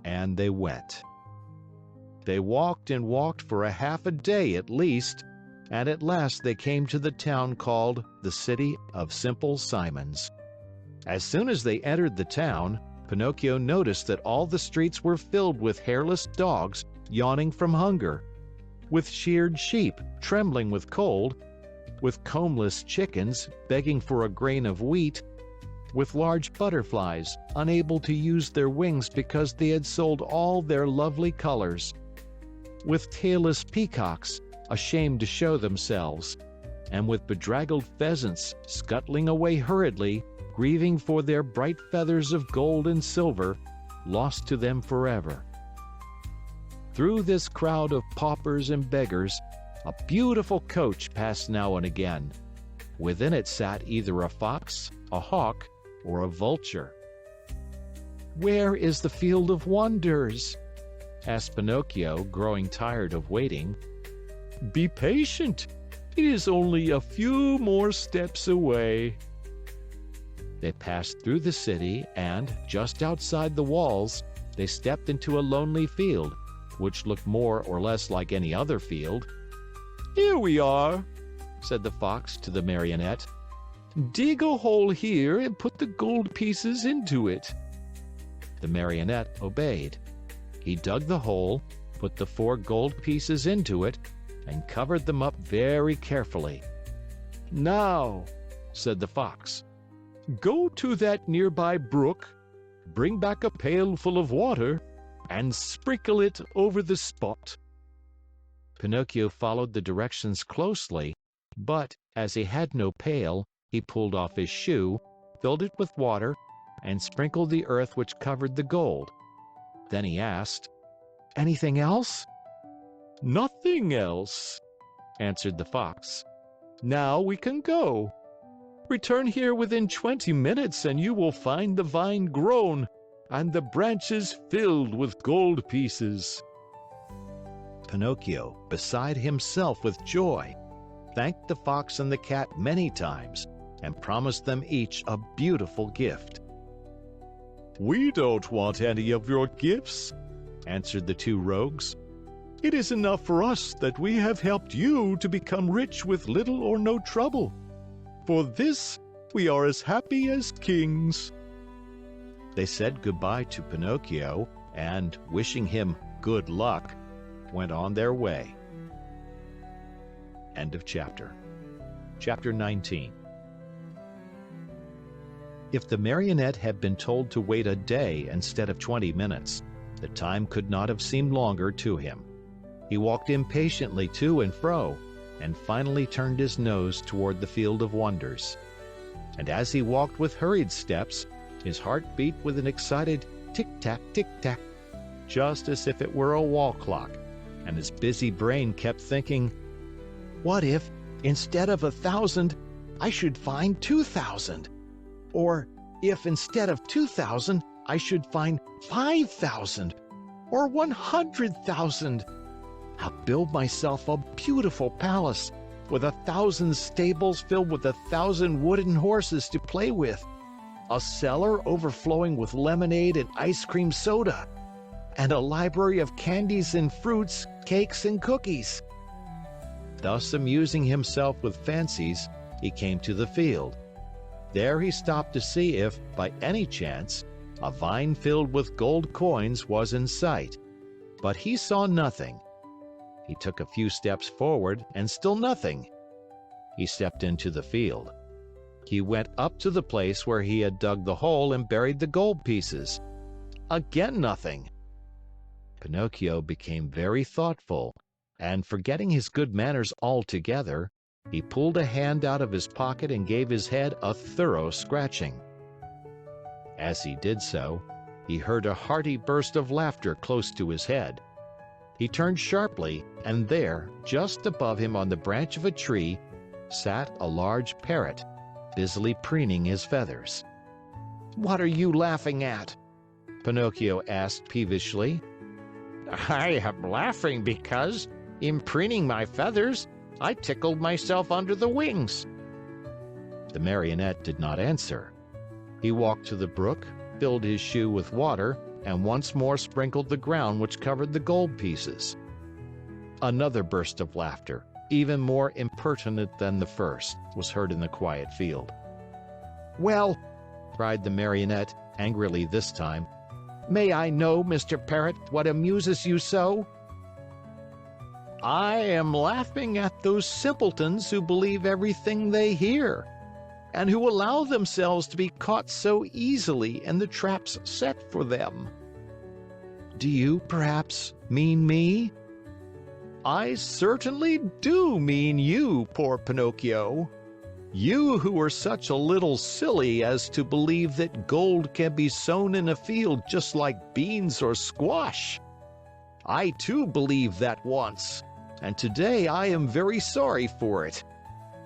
And they went. They walked and walked for a half a day at least, and at last they came to the town called the City of Simple Simons. As soon as they entered the town, Pinocchio noticed that all the streets were filled with hairless dogs yawning from hunger, with sheared sheep trembling with cold, with combless chickens begging for a grain of wheat, with large butterflies unable to use their wings because they had sold all their lovely colors, with tailless peacocks ashamed to show themselves, and with bedraggled pheasants scuttling away hurriedly, grieving for their bright feathers of gold and silver, lost to them forever. Through this crowd of paupers and beggars, a beautiful coach passed now and again. Within it sat either a fox, a hawk, or a vulture. "Where is the Field of Wonders?" asked Pinocchio, growing tired of waiting. Be patient. It is only a few more steps away. They passed through the city, and, just outside the walls, they stepped into a lonely field, which looked more or less like any other field. Here we are, said the fox to the marionette. Dig a hole here and put the gold pieces into it. The marionette obeyed. He dug the hole, put the 4 gold pieces into it, and covered them up very carefully. Now, said the fox, go to that nearby brook, bring back a pail full of water, and sprinkle it over the spot. Pinocchio followed the directions closely, but, as he had no pail, he pulled off his shoe, filled it with water, and sprinkled the earth which covered the gold. Then he asked, "Anything else?" Nothing else, answered the fox. Now we can go. Return here within 20 minutes and you will find the vine grown, and the branches filled with gold pieces." Pinocchio, beside himself with joy, thanked the fox and the cat many times and promised them each a beautiful gift. "We don't want any of your gifts," answered the two rogues. "It is enough for us that we have helped you to become rich with little or no trouble. For this, we are as happy as kings." They said goodbye to Pinocchio and, wishing him good luck, went on their way. End of chapter. Chapter 19. If the marionette had been told to wait a day instead of 20 minutes, the time could not have seemed longer to him. He walked impatiently to and fro, and finally turned his nose toward the Field of Wonders. And as he walked with hurried steps, his heart beat with an excited tick-tack, tick-tack, just as if it were a wall clock, and his busy brain kept thinking, "What if, instead of 1,000, I should find 2,000? Or if instead of 2,000, I should find 5,000? Or 100,000? I'll build myself a beautiful palace with 1,000 stables filled with 1,000 wooden horses to play with, a cellar overflowing with lemonade and ice cream soda, and a library of candies and fruits, cakes and cookies." Thus amusing himself with fancies, he came to the field. There he stopped to see if, by any chance, a vine filled with gold coins was in sight. But he saw nothing. He took a few steps forward, and still nothing. He stepped into the field. He went up to the place where he had dug the hole and buried the gold pieces. Again nothing. Pinocchio became very thoughtful, and forgetting his good manners altogether, he pulled a hand out of his pocket and gave his head a thorough scratching. As he did so, he heard a hearty burst of laughter close to his head. He turned sharply, and there, just above him on the branch of a tree, sat a large parrot, busily preening his feathers. "What are you laughing at?" Pinocchio asked peevishly. "I am laughing because, in preening my feathers, I tickled myself under the wings." The marionette did not answer. He walked to the brook, filled his shoe with water, and once more sprinkled the ground which covered the gold pieces. Another burst of laughter, even more impertinent than the first, was heard in the quiet field. "Well," cried the marionette, angrily this time, "may I know, Mr. Parrot, what amuses you so?" "I am laughing at those simpletons who believe everything they hear, and who allow themselves to be caught so easily in the traps set for them." "Do you, perhaps, mean me?" "I certainly do mean you, poor Pinocchio. You who are such a little silly as to believe that gold can be sown in a field just like beans or squash. I too believed that once, and today I am very sorry for it.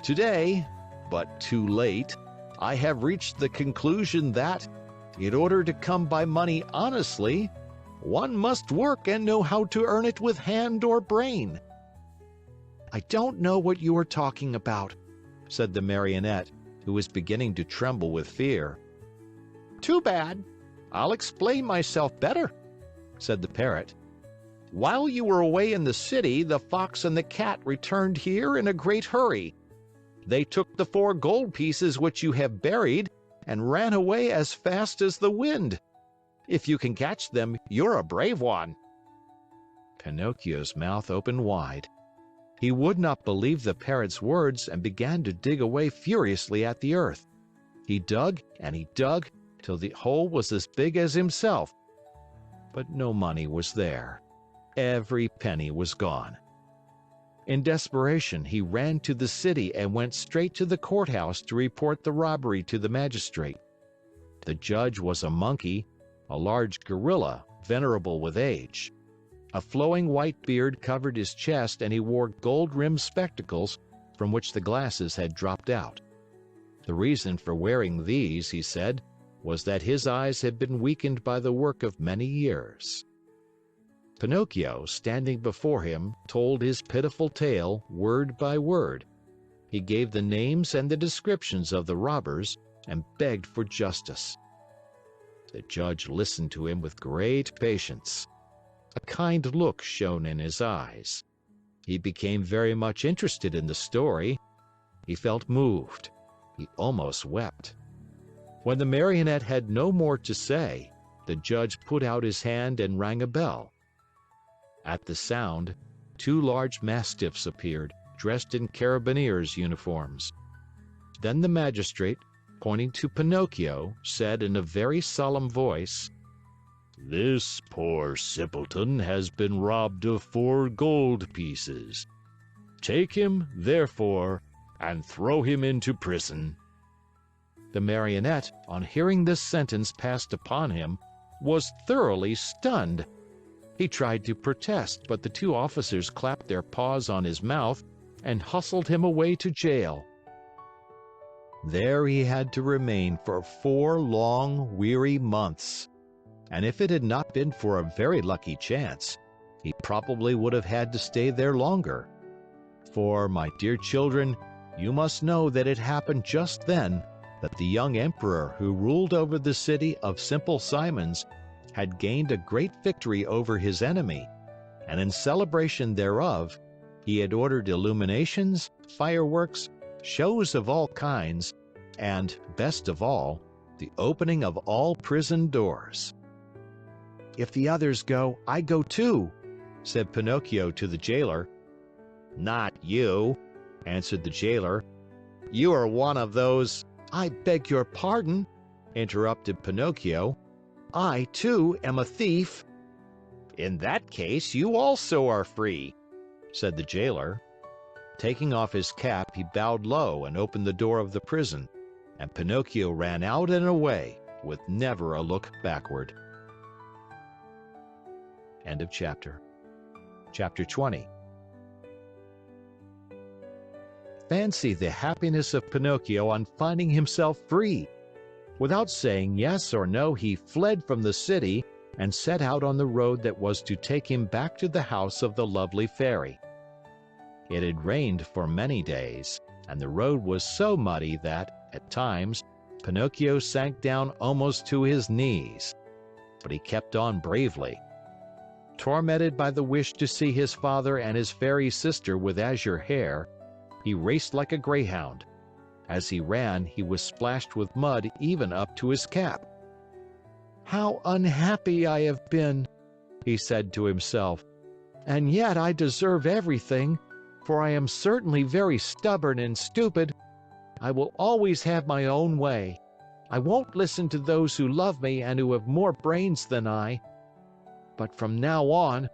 Today, but too late, I have reached the conclusion that, in order to come by money honestly, one must work and know how to earn it with hand or brain." "I don't know what you are talking about," said the marionette, who was beginning to tremble with fear. "Too bad. I'll explain myself better," said the parrot. "While you were away in the city, the fox and the cat returned here in a great hurry. They took the 4 gold pieces which you have buried and ran away as fast as the wind. If you can catch them, you're a brave one." Pinocchio's mouth opened wide. He would not believe the parrot's words and began to dig away furiously at the earth. He dug and he dug till the hole was as big as himself. But no money was there. Every penny was gone. In desperation, he ran to the city and went straight to the courthouse to report the robbery to the magistrate. The judge was a monkey, a large gorilla, venerable with age. A flowing white beard covered his chest, and he wore gold-rimmed spectacles from which the glasses had dropped out. The reason for wearing these, he said, was that his eyes had been weakened by the work of many years. Pinocchio, standing before him, told his pitiful tale word by word. He gave the names and the descriptions of the robbers and begged for justice. The judge listened to him with great patience. A kind look shone in his eyes. He became very much interested in the story. He felt moved. He almost wept. When the marionette had no more to say, the judge put out his hand and rang a bell. At the sound, 2 large mastiffs appeared, dressed in carabineers' uniforms. Then the magistrate, pointing to Pinocchio, said in a very solemn voice, This poor simpleton has been robbed of 4 gold pieces. Take him, therefore, and throw him into prison. The marionette, on hearing this sentence passed upon him, was thoroughly stunned. He tried to protest, but the 2 officers clapped their paws on his mouth and hustled him away to jail. There he had to remain for 4 long, weary months. And if it had not been for a very lucky chance, he probably would have had to stay there longer. For, my dear children, you must know that it happened just then that the young emperor who ruled over the city of Simple Simons had gained a great victory over his enemy, and in celebration thereof, he had ordered illuminations, fireworks, shows of all kinds, and, best of all, the opening of all prison doors. "If the others go, I go too," said Pinocchio to the jailer. Not you, answered the jailer. You are one of those. "I beg your pardon," interrupted Pinocchio. "I, too, am a thief." In that case, you also are free, said the jailer. Taking off his cap, he bowed low and opened the door of the prison, and Pinocchio ran out and away, with never a look backward. End of chapter. Chapter 20. Fancy the happiness of Pinocchio on finding himself free. Without saying yes or no, he fled from the city and set out on the road that was to take him back to the house of the lovely fairy. It had rained for many days, and the road was so muddy that, at times, Pinocchio sank down almost to his knees. But he kept on bravely. Tormented by the wish to see his father and his fairy sister with azure hair, he raced like a greyhound. As he ran, he was splashed with mud even up to his cap. "How unhappy I have been," he said to himself. "And yet I deserve everything, for I am certainly very stubborn and stupid. I will always have my own way. I won't listen to those who love me and who have more brains than I. But from now on,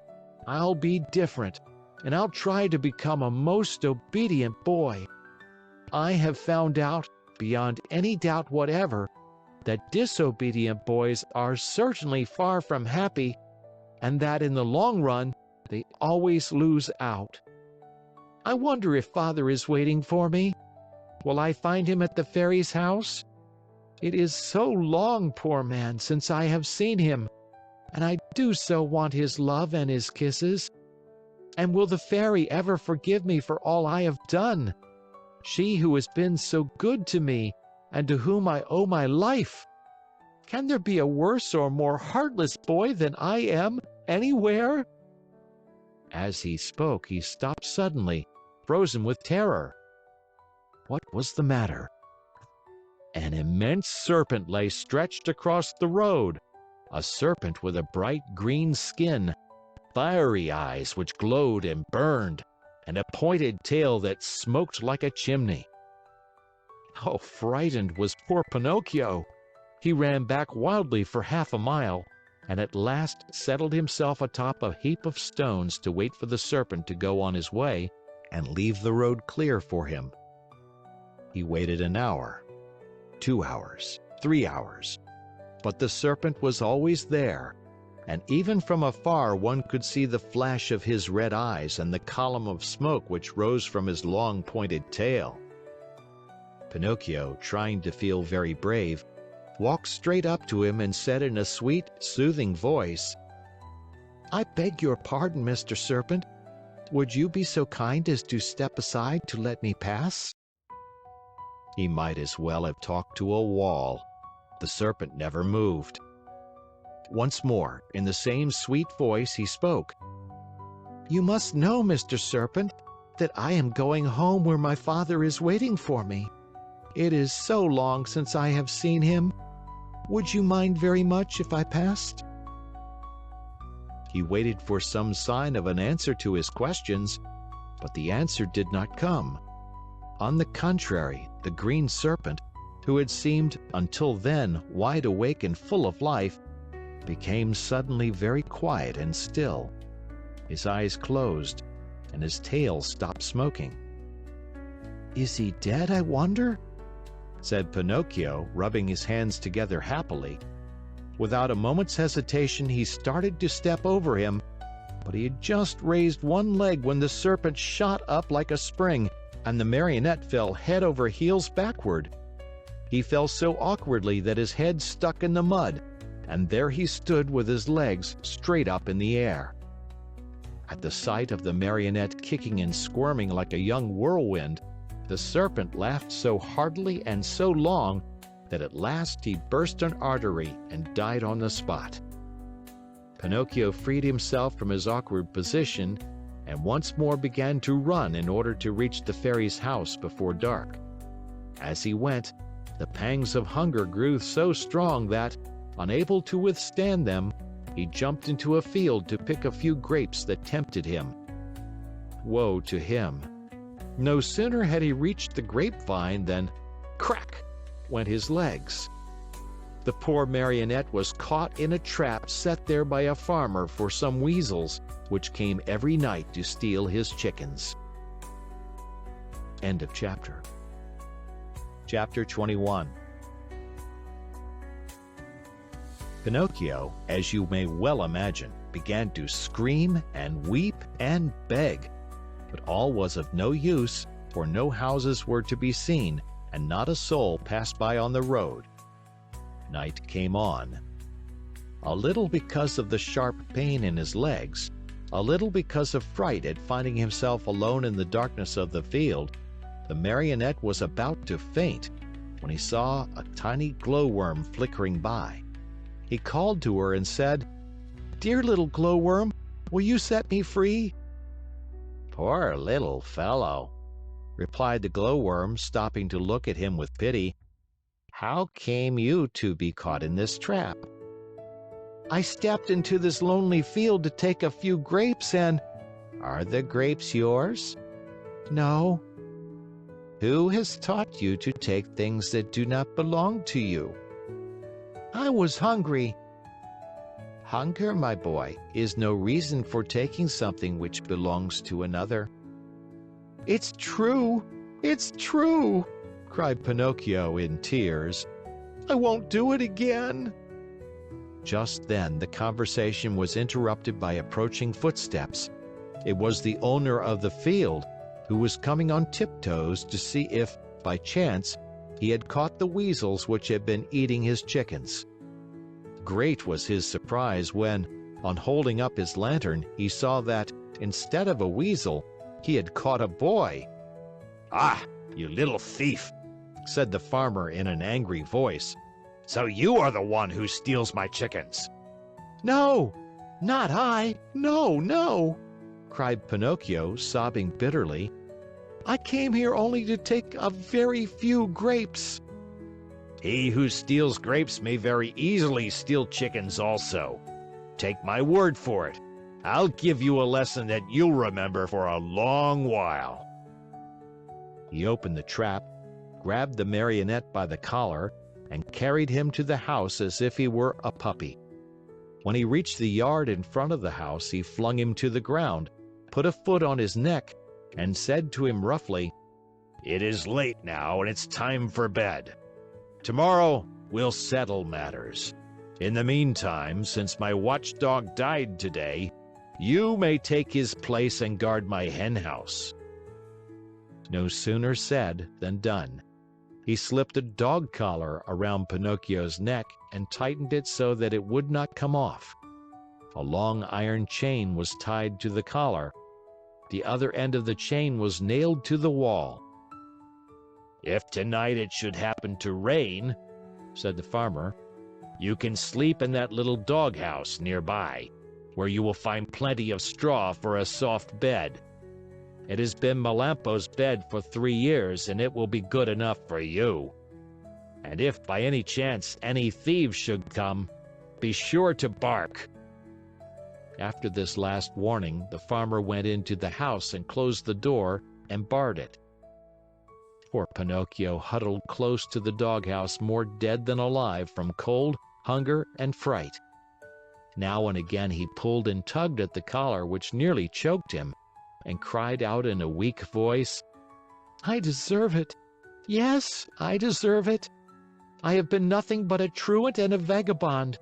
I'll be different, and I'll try to become a most obedient boy. I have found out, beyond any doubt whatever, that disobedient boys are certainly far from happy, and that in the long run, they always lose out. I wonder if Father is waiting for me. Will I find him at the fairy's house? It is so long, poor man, since I have seen him, and I do so want his love and his kisses. And will the fairy ever forgive me for all I have done? She who has been so good to me, and to whom I owe my life. Can there be a worse or more heartless boy than I am, anywhere?" As he spoke, he stopped suddenly, frozen with terror. What was the matter? An immense serpent lay stretched across the road, a serpent with a bright green skin, fiery eyes which glowed and burned, and a pointed tail that smoked like a chimney. How frightened was poor Pinocchio! He ran back wildly for half a mile, and at last settled himself atop a heap of stones to wait for the serpent to go on his way and leave the road clear for him. He waited an hour, 2 hours, 3 hours, but the serpent was always there, and even from afar one could see the flash of his red eyes and the column of smoke which rose from his long pointed tail. Pinocchio, trying to feel very brave, walked straight up to him and said in a sweet, soothing voice, "I beg your pardon, Mr. Serpent. Would you be so kind as to step aside to let me pass?" He might as well have talked to a wall. The serpent never moved. Once more, in the same sweet voice, he spoke. "You must know, Mr. Serpent, that I am going home where my father is waiting for me. It is so long since I have seen him. Would you mind very much if I passed?" He waited for some sign of an answer to his questions, but the answer did not come. On the contrary, the green serpent, who had seemed until then wide awake and full of life, became suddenly very quiet and still. His eyes closed, and his tail stopped smoking. "Is he dead, I wonder?" said Pinocchio, rubbing his hands together happily. Without a moment's hesitation, he started to step over him, but he had just raised one leg when the serpent shot up like a spring, and the marionette fell head over heels backward. He fell so awkwardly that his head stuck in the mud, and there he stood with his legs straight up in the air. At the sight of the marionette kicking and squirming like a young whirlwind, the serpent laughed so heartily and so long that at last he burst an artery and died on the spot. Pinocchio freed himself from his awkward position and once more began to run in order to reach the fairy's house before dark. As he went, the pangs of hunger grew so strong that, unable to withstand them, he jumped into a field to pick a few grapes that tempted him. Woe to him! No sooner had he reached the grapevine than, crack, went his legs. The poor marionette was caught in a trap set there by a farmer for some weasels, which came every night to steal his chickens. End of chapter. Chapter 21. Pinocchio, as you may well imagine, began to scream and weep and beg. But all was of no use, for no houses were to be seen, and not a soul passed by on the road. Night came on. A little because of the sharp pain in his legs, a little because of fright at finding himself alone in the darkness of the field, the marionette was about to faint when he saw a tiny glowworm flickering by. He called to her and said, "Dear little glowworm, will you set me free?" "Poor little fellow," replied the glowworm, stopping to look at him with pity. "How came you to be caught in this trap?" "I stepped into this lonely field to take a few grapes and—" "Are the grapes yours?" "No." "Who has taught you to take things that do not belong to you?" "I was hungry." "Hunger, my boy, is no reason for taking something which belongs to another." "It's true! It's true!" cried Pinocchio in tears. "I won't do it again." Just then the conversation was interrupted by approaching footsteps. It was the owner of the field, who was coming on tiptoes to see if, by chance, he had caught the weasels which had been eating his chickens. Great was his surprise when, on holding up his lantern, he saw that, instead of a weasel, he had caught a boy. "Ah, you little thief," said the farmer in an angry voice. "So you are the one who steals my chickens." "No, not I. No, no," cried Pinocchio, sobbing bitterly. "I came here only to take a very few grapes." "He who steals grapes may very easily steal chickens also. Take my word for it. I'll give you a lesson that you'll remember for a long while." He opened the trap, grabbed the marionette by the collar, and carried him to the house as if he were a puppy. When he reached the yard in front of the house, he flung him to the ground, put a foot on his neck, and said to him roughly, "It is late now and it's time for bed. Tomorrow we'll settle matters. In the meantime, since my watchdog died today, you may take his place and guard my hen house." No sooner said than done. He slipped a dog collar around Pinocchio's neck and tightened it so that it would not come off. A long iron chain was tied to the collar. The other end of the chain was nailed to the wall. "If tonight it should happen to rain," said the farmer, "you can sleep in that little doghouse nearby, where you will find plenty of straw for a soft bed. It has been Melampo's bed for 3 years, and it will be good enough for you. And if by any chance any thieves should come, be sure to bark." After this last warning, the farmer went into the house and closed the door and barred it. Poor Pinocchio huddled close to the doghouse, more dead than alive from cold, hunger, and fright. Now and again he pulled and tugged at the collar, which nearly choked him, and cried out in a weak voice, "I deserve it. Yes, I deserve it. I have been nothing but a truant and a vagabond.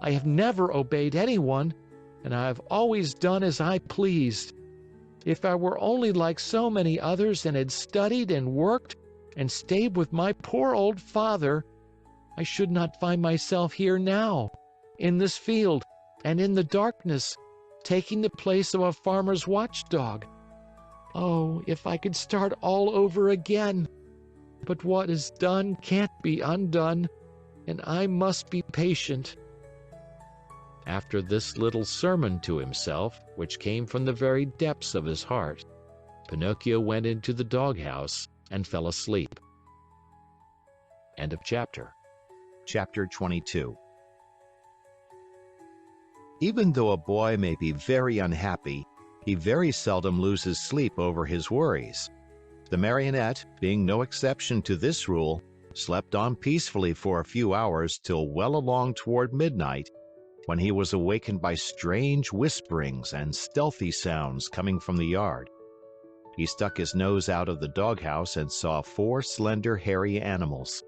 I have never obeyed anyone, and I have always done as I pleased. If I were only like so many others and had studied and worked and stayed with my poor old father, I should not find myself here now, in this field and in the darkness, taking the place of a farmer's watchdog. Oh, if I could start all over again! But what is done can't be undone, and I must be patient." After this little sermon to himself, which came from the very depths of his heart, Pinocchio went into the doghouse and fell asleep. End of chapter. Chapter 22. Even though a boy may be very unhappy, he very seldom loses sleep over his worries. The marionette, being no exception to this rule, slept on peacefully for a few hours till well along toward midnight, when he was awakened by strange whisperings and stealthy sounds coming from the yard. He stuck his nose out of the doghouse and saw 4 slender, hairy animals.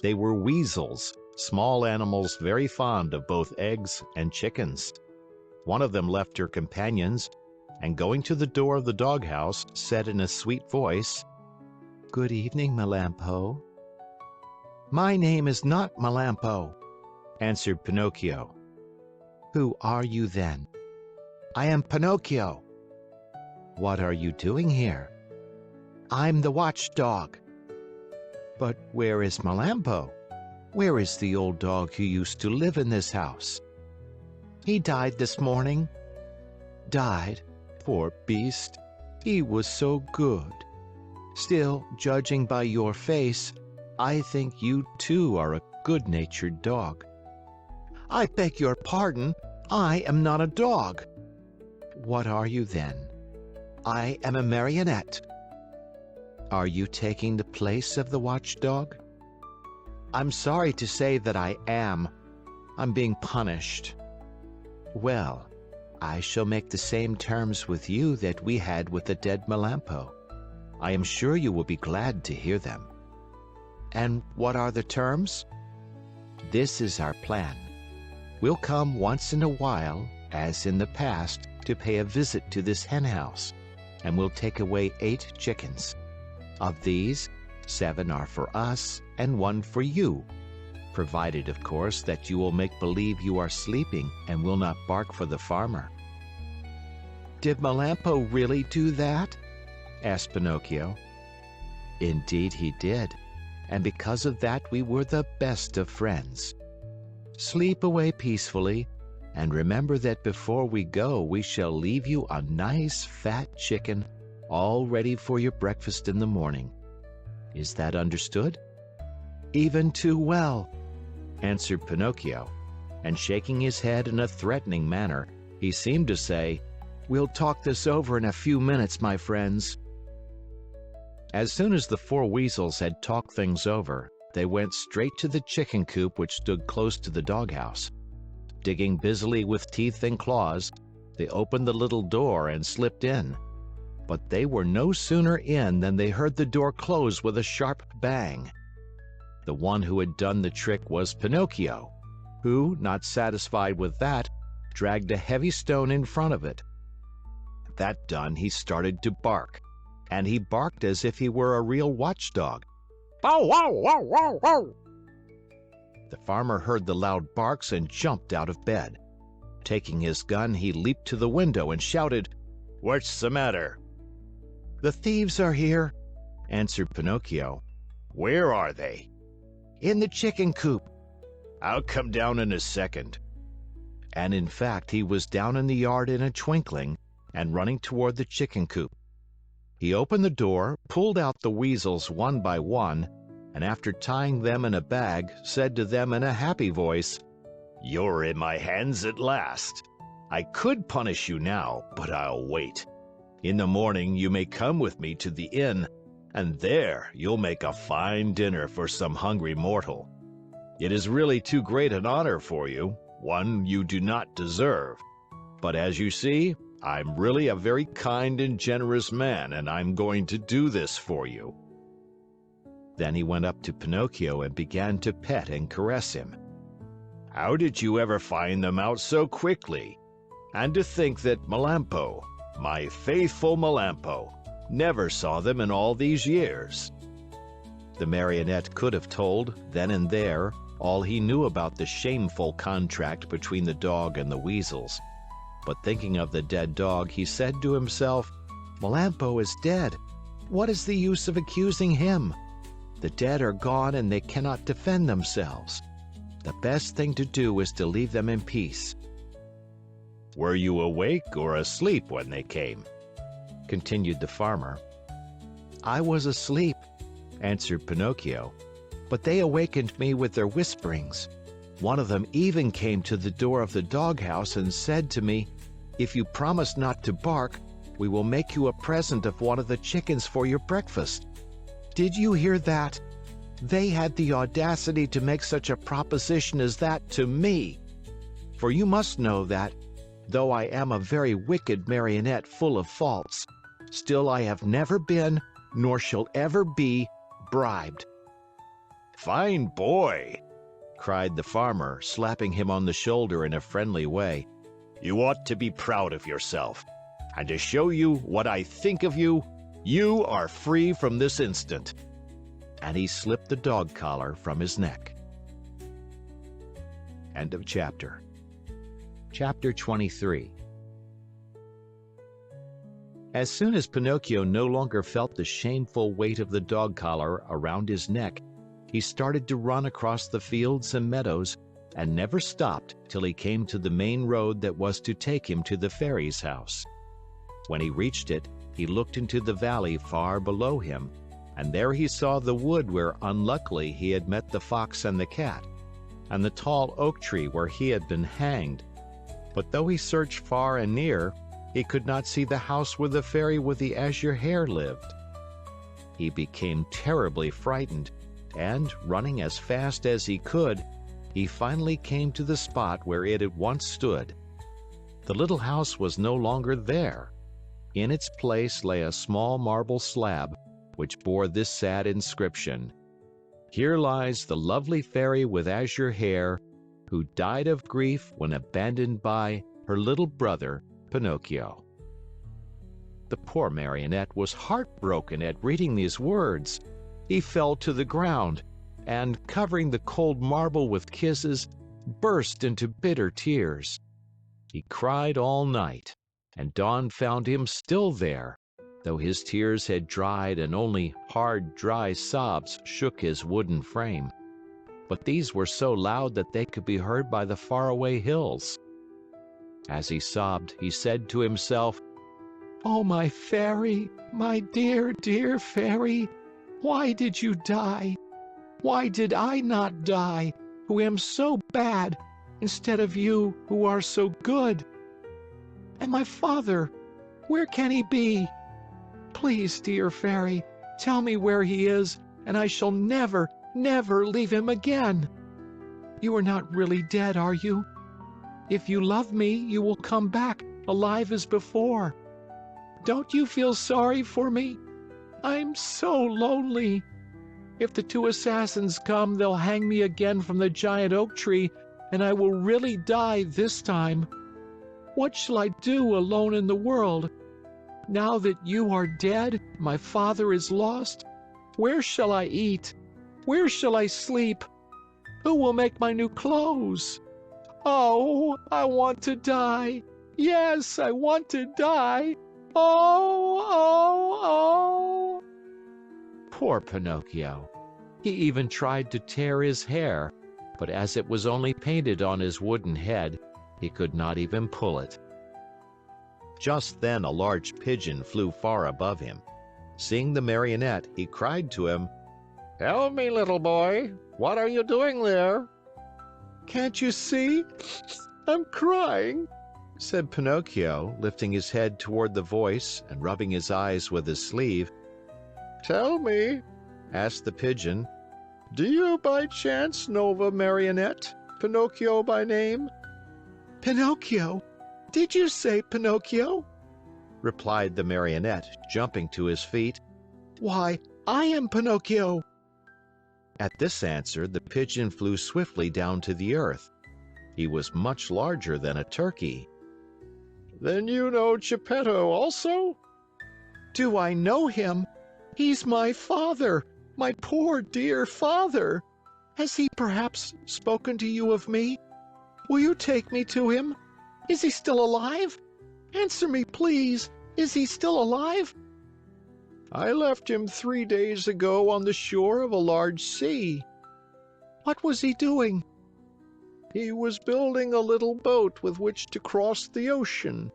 They were weasels, small animals very fond of both eggs and chickens. One of them left her companions, and going to the door of the doghouse, said in a sweet voice, "Good evening, Melampo." "My name is not Melampo," answered Pinocchio. "Who are you then?" "I am Pinocchio." "What are you doing here?" "I'm the watchdog." "But where is Melampo? Where is the old dog who used to live in this house?" "He died this morning." "Died? Poor beast. He was so good. Still, judging by your face, I think you too are a good-natured dog." "I beg your pardon. I am not a dog." "What are you then?" "I am a marionette." "Are you taking the place of the watchdog?" "I'm sorry to say that I am. I'm being punished." "Well, I shall make the same terms with you that we had with the dead Melampo. I am sure you will be glad to hear them." "And what are the terms?" "This is our plan. We'll come once in a while, as in the past, to pay a visit to this hen house, and we'll take away 8 chickens. Of these, 7 are for us and 1 for you, provided, of course, that you will make believe you are sleeping and will not bark for the farmer." "Did Melampo really do that?" asked Pinocchio. "Indeed he did, and because of that we were the best of friends. Sleep away peacefully, and remember that before we go we shall leave you a nice fat chicken all ready for your breakfast in the morning. Is that understood?" "Even too well," answered Pinocchio, and shaking his head in a threatening manner, he seemed to say, "We'll talk this over in a few minutes, my friends." As soon as the 4 weasels had talked things over, they went straight to the chicken coop which stood close to the doghouse. Digging busily with teeth and claws, they opened the little door and slipped in. But they were no sooner in than they heard the door close with a sharp bang. The one who had done the trick was Pinocchio, who, not satisfied with that, dragged a heavy stone in front of it. That done, he started to bark, and he barked as if he were a real watchdog. Bow wow wow wow wow! The farmer heard the loud barks and jumped out of bed. Taking his gun, he leaped to the window and shouted, What's the matter? The thieves are here, answered Pinocchio. Where are they? In the chicken coop. I'll come down in a second. and in fact he was down in the yard in a twinkling and running toward the chicken coop. He opened the door, pulled out the weasels one by one, and after tying them in a bag, said to them in a happy voice, You're in my hands at last. I could punish you now, but I'll wait. In the morning you may come with me to the inn, and there you'll make a fine dinner for some hungry mortal. It is really too great an honor for you, one you do not deserve. But as you see, I'm really a very kind and generous man, and I'm going to do this for you. Then he went up to Pinocchio and began to pet and caress him. How did you ever find them out so quickly? And to think that Melampo, my faithful Melampo, never saw them in all these years. The marionette could have told, then and there, all he knew about the shameful contract between the dog and the weasels. But thinking of the dead dog, he said to himself, Melampo is dead. What is the use of accusing him? The dead are gone and they cannot defend themselves. The best thing to do is to leave them in peace. Were you awake or asleep when they came? Continued the farmer. I was asleep, answered Pinocchio, but they awakened me with their whisperings. One of them even came to the door of the doghouse and said to me, If you promise not to bark, we will make you a present of one of the chickens for your breakfast. Did you hear that? They had the audacity to make such a proposition as that to me. For you must know that, though I am a very wicked marionette full of faults, still I have never been, nor shall ever be, bribed. Fine boy, cried the farmer, slapping him on the shoulder in a friendly way. You ought to be proud of yourself. And to show you what I think of you, you are free from this instant. And he slipped the dog collar from his neck. End of chapter. Chapter 23. As soon as Pinocchio no longer felt the shameful weight of the dog collar around his neck, he started to run across the fields and meadows and never stopped till he came to the main road that was to take him to the fairy's house. When he reached it, he looked into the valley far below him, and there he saw the wood where unluckily he had met the fox and the cat, and the tall oak tree where he had been hanged. But though he searched far and near, he could not see the house where the fairy with the azure hair lived. He became terribly frightened, and, running as fast as he could, he finally came to the spot where it had once stood. The little house was no longer there. In its place lay a small marble slab, which bore this sad inscription: Here lies the lovely fairy with azure hair, who died of grief when abandoned by her little brother, Pinocchio. The poor marionette was heartbroken at reading these words. He fell to the ground, and, covering the cold marble with kisses, burst into bitter tears. He cried all night, and dawn found him still there, though his tears had dried and only hard, dry sobs shook his wooden frame. But these were so loud that they could be heard by the faraway hills. As he sobbed, he said to himself, "Oh, my fairy, my dear, dear fairy, why did you die? Why did I not die, who am so bad, instead of you, who are so good? And my father, where can he be? Please, dear fairy, tell me where he is, and I shall never, never leave him again. You are not really dead, are you? If you love me, you will come back, alive as before. Don't you feel sorry for me? I'm so lonely. If the two assassins come, they'll hang me again from the giant oak tree, and I will really die this time. What shall I do alone in the world? Now that you are dead, my father is lost, where shall I eat? Where shall I sleep? Who will make my new clothes? Oh, I want to die. Yes, I want to die. Oh, oh, oh. Poor Pinocchio. He even tried to tear his hair, but as it was only painted on his wooden head, he could not even pull it. Just then a large pigeon flew far above him. Seeing the marionette, he cried to him, Help me, little boy. What are you doing there? Can't you see? I'm crying, said Pinocchio, lifting his head toward the voice and rubbing his eyes with his sleeve. Tell me, asked the pigeon, do you by chance know of a marionette, Pinocchio by name? Pinocchio? Did you say Pinocchio? Replied the marionette, jumping to his feet. Why, I am Pinocchio. At this answer, the pigeon flew swiftly down to the earth. He was much larger than a turkey. Then you know Geppetto also? Do I know him? He's my father, my poor dear father. Has he perhaps spoken to you of me? Will you take me to him? Is he still alive? Answer me, please. Is he still alive? I left him 3 days ago on the shore of a large sea. What was he doing? He was building a little boat with which to cross the ocean.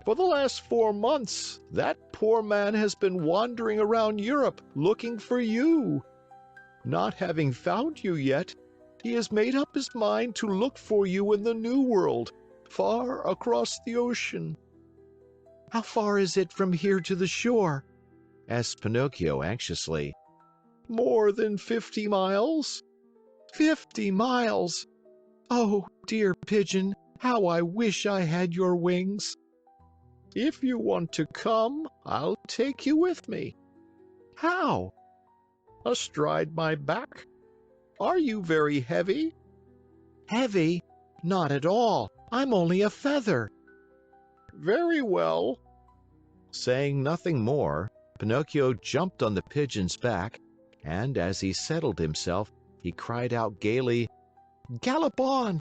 For the last 4 months, that poor man has been wandering around Europe looking for you. Not having found you yet, he has made up his mind to look for you in the New World, far across the ocean. How far is it from here to the shore? Asked Pinocchio anxiously. More than 50 miles. 50 miles! Oh, dear pigeon, how I wish I had your wings. If you want to come, I'll take you with me. How? Astride my back. Are you very heavy? Heavy? Not at all. I'm only a feather. Very well. Saying nothing more, Pinocchio jumped on the pigeon's back, and as he settled himself, he cried out gaily, Gallop on,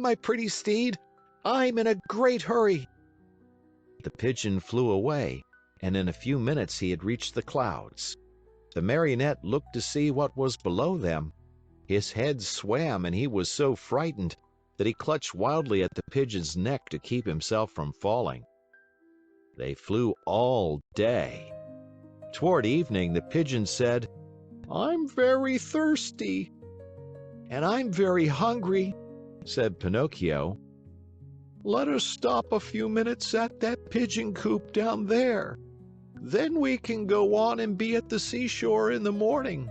my pretty steed. I'm in a great hurry. The pigeon flew away, and in a few minutes he had reached the clouds. The marionette looked to see what was below them. His head swam, and he was so frightened that he clutched wildly at the pigeon's neck to keep himself from falling. They flew all day. Toward evening, the pigeon said, I'm very thirsty. And I'm very hungry, said Pinocchio. Let us stop a few minutes at that pigeon coop down there. Then we can go on and be at the seashore in the morning.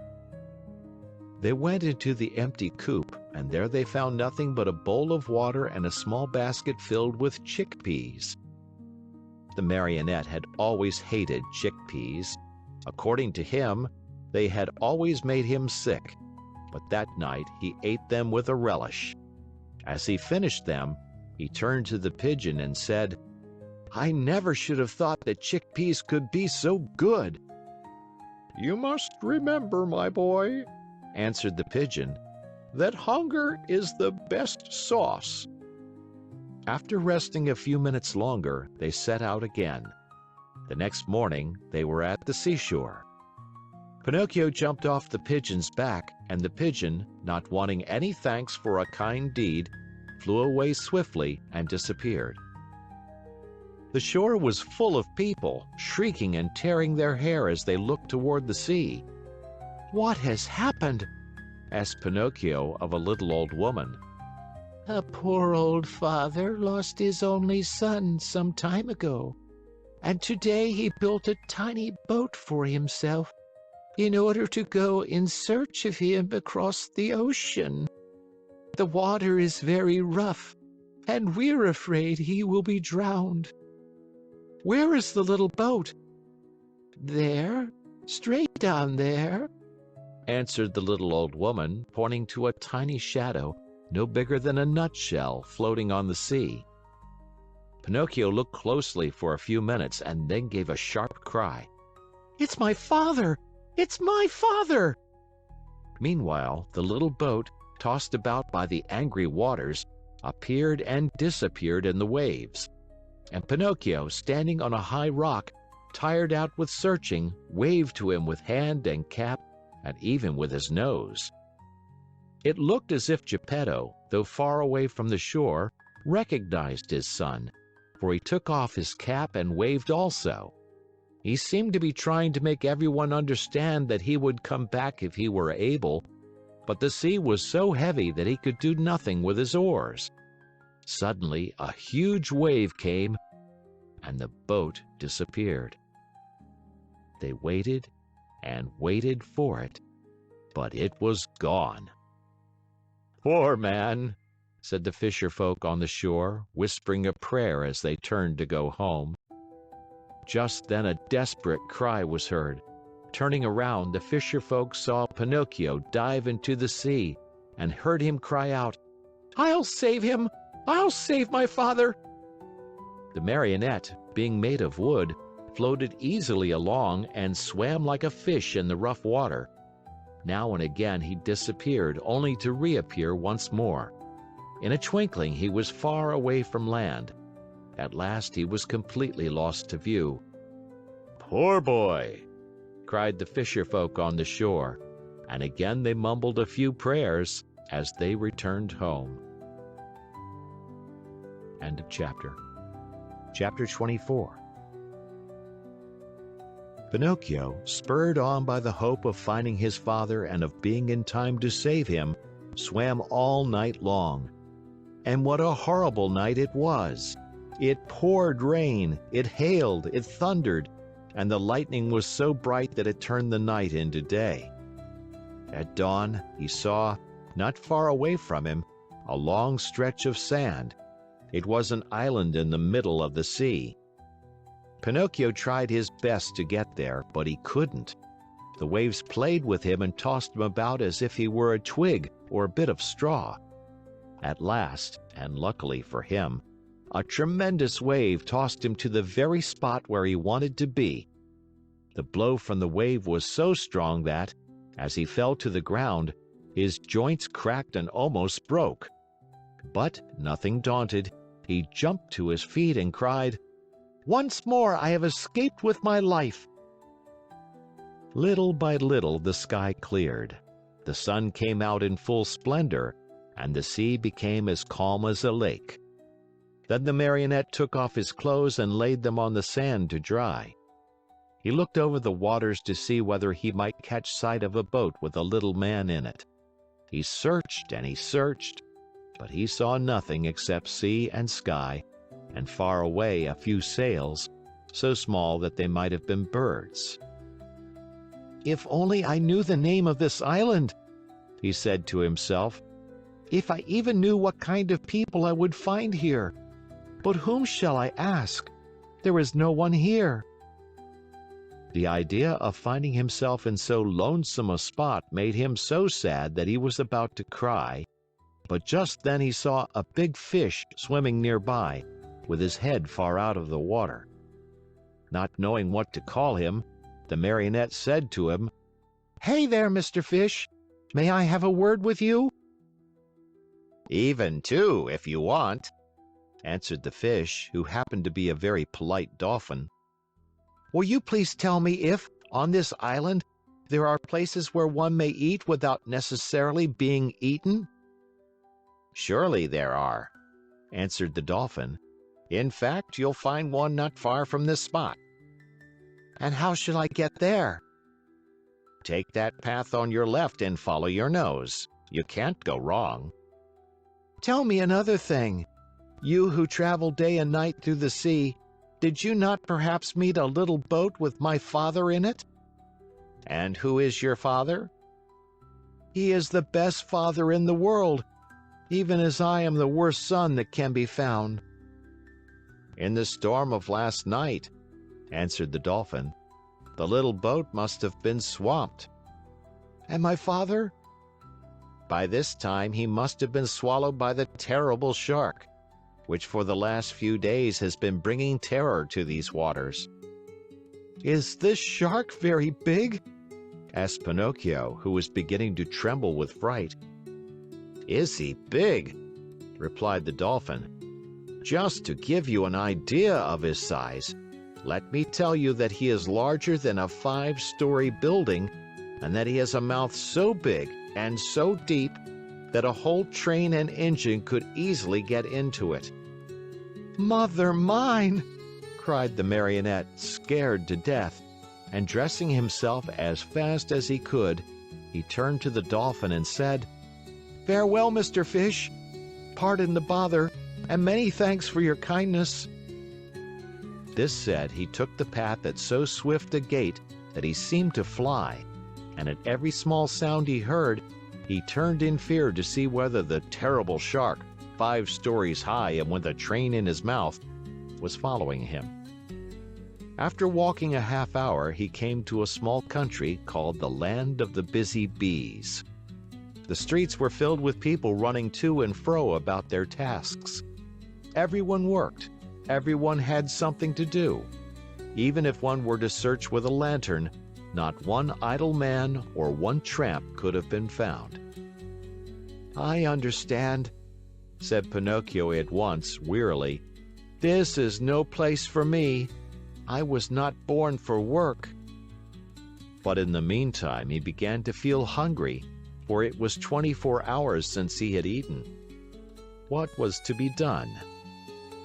They went into the empty coop, and there they found nothing but a bowl of water and a small basket filled with chickpeas. The marionette had always hated chickpeas. According to him, they had always made him sick, but that night he ate them with a relish. As he finished them, he turned to the pigeon and said, I never should have thought that chickpeas could be so good. You must remember, my boy, answered the pigeon, that hunger is the best sauce. After resting a few minutes longer, they set out again. The next morning, they were at the seashore. Pinocchio jumped off the pigeon's back, and the pigeon, not wanting any thanks for a kind deed, flew away swiftly and disappeared. The shore was full of people, shrieking and tearing their hair as they looked toward the sea. What has happened? Asked Pinocchio of a little old woman. A poor old father lost his only son some time ago, and today he built a tiny boat for himself in order to go in search of him across the ocean. The water is very rough, and we're afraid he will be drowned. Where is the little boat? There, straight down there, answered the little old woman, pointing to a tiny shadow, no bigger than a nutshell, floating on the sea. Pinocchio looked closely for a few minutes and then gave a sharp cry. It's my father! It's my father! Meanwhile, the little boat, tossed about by the angry waters, appeared and disappeared in the waves. And Pinocchio, standing on a high rock, tired out with searching, waved to him with hand and cap and even with his nose. It looked as if Geppetto, though far away from the shore, recognized his son, for he took off his cap and waved also. He seemed to be trying to make everyone understand that he would come back if he were able, but the sea was so heavy that he could do nothing with his oars. Suddenly, a huge wave came, and the boat disappeared. They waited and waited for it, but it was gone. "Poor man," said the fisher folk on the shore, whispering a prayer as they turned to go home. Just then a desperate cry was heard. Turning around, the fisher folk saw Pinocchio dive into the sea and heard him cry out, "I'll save him! I'll save my father!" The marionette, being made of wood, floated easily along and swam like a fish in the rough water. Now and again he disappeared, only to reappear once more. In a twinkling he was far away from land. At last he was completely lost to view. "Poor boy!" cried the fisher folk on the shore, and again they mumbled a few prayers as they returned home. End of chapter. Chapter 24. Pinocchio, spurred on by the hope of finding his father and of being in time to save him, swam all night long. And what a horrible night it was! It poured rain, it hailed, it thundered, and the lightning was so bright that it turned the night into day. At dawn, he saw, not far away from him, a long stretch of sand. It was an island in the middle of the sea. Pinocchio tried his best to get there, but he couldn't. The waves played with him and tossed him about as if he were a twig or a bit of straw. At last, and luckily for him, a tremendous wave tossed him to the very spot where he wanted to be. The blow from the wave was so strong that, as he fell to the ground, his joints cracked and almost broke. But, nothing daunted, he jumped to his feet and cried, "Once more I have escaped with my life!" Little by little the sky cleared. The sun came out in full splendor, and the sea became as calm as a lake. Then the marionette took off his clothes and laid them on the sand to dry. He looked over the waters to see whether he might catch sight of a boat with a little man in it. He searched and he searched, but he saw nothing except sea and sky, and far away a few sails, so small that they might have been birds. "If only I knew the name of this island," he said to himself. "If I even knew what kind of people I would find here. But whom shall I ask? There is no one here." The idea of finding himself in so lonesome a spot made him so sad that he was about to cry, but just then he saw a big fish swimming nearby, with his head far out of the water. Not knowing what to call him, the marionette said to him, "Hey there, Mr. Fish, may I have a word with you?" "Even two, if you want," answered the fish, who happened to be a very polite dolphin. Will you please tell me if, on this island, there are places where one may eat without necessarily being eaten? "Surely there are," answered the dolphin. "In fact, you'll find one not far from this spot." And how shall I get there? Take that path on your left and follow your nose. You can't go wrong. Tell me another thing. You who travel day and night through the sea, did you not perhaps meet a little boat with my father in it? And who is your father? He is the best father in the world, even as I am the worst son that can be found. In the storm of last night, answered the dolphin, the little boat must have been swamped. And my father? By this time he must have been swallowed by the terrible shark, which for the last few days has been bringing terror to these waters. Is this shark very big? asked Pinocchio, who was beginning to tremble with fright. "Is he big?" replied the dolphin. "Just to give you an idea of his size, let me tell you that he is larger than a 5-story building, and that he has a mouth so big and so deep that a whole train and engine could easily get into it." Mother mine! cried the marionette, scared to death, and dressing himself as fast as he could, he turned to the dolphin and said, Farewell, Mr. Fish. Pardon the bother, and many thanks for your kindness. This said, he took the path at so swift a gait that he seemed to fly, and at every small sound he heard, he turned in fear to see whether the terrible shark, 5 stories high and with a train in his mouth, was following him. After walking a half hour, he came to a small country called the Land of the Busy Bees. The streets were filled with people running to and fro about their tasks. Everyone worked. Everyone had something to do. Even if one were to search with a lantern, not one idle man or one tramp could have been found. I understand, said Pinocchio at once, wearily. This is no place for me. I was not born for work. But in the meantime, he began to feel hungry, for it was 24 hours since he had eaten. What was to be done?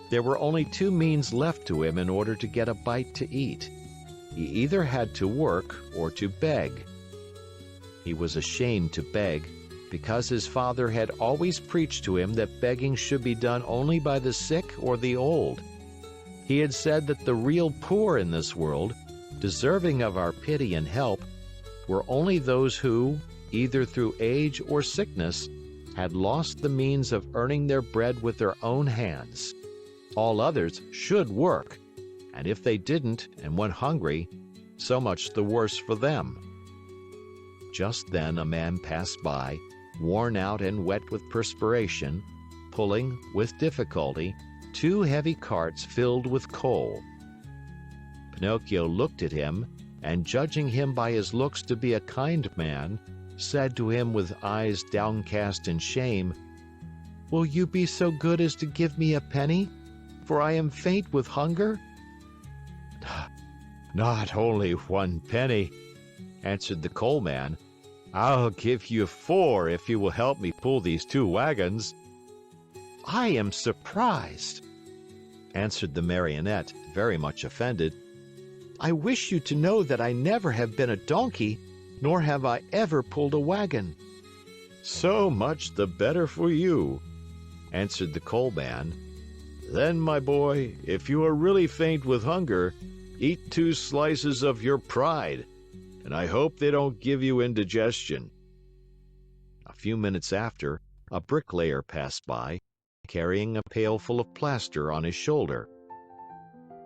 There were only 2 means left to him in order to get a bite to eat. He either had to work or to beg. He was ashamed to beg, because his father had always preached to him that begging should be done only by the sick or the old. He had said that the real poor in this world, deserving of our pity and help, were only those who, either through age or sickness, had lost the means of earning their bread with their own hands. All others should work, and if they didn't and went hungry, so much the worse for them. Just then a man passed by, worn out and wet with perspiration, pulling, with difficulty, 2 heavy carts filled with coal. Pinocchio looked at him, and judging him by his looks to be a kind man, said to him with eyes downcast in shame, Will you be so good as to give me a penny? For I am faint with hunger. Not only 1 penny, answered the coal man. I'll give you 4 if you will help me pull these 2 wagons. I am surprised, answered the marionette, very much offended. I wish you to know that I never have been a donkey, nor have I ever pulled a wagon. So much the better for you, answered the coal man. Then, my boy, if you are really faint with hunger, eat 2 slices of your pride, and I hope they don't give you indigestion. A few minutes after, a bricklayer passed by, carrying a pail full of plaster on his shoulder.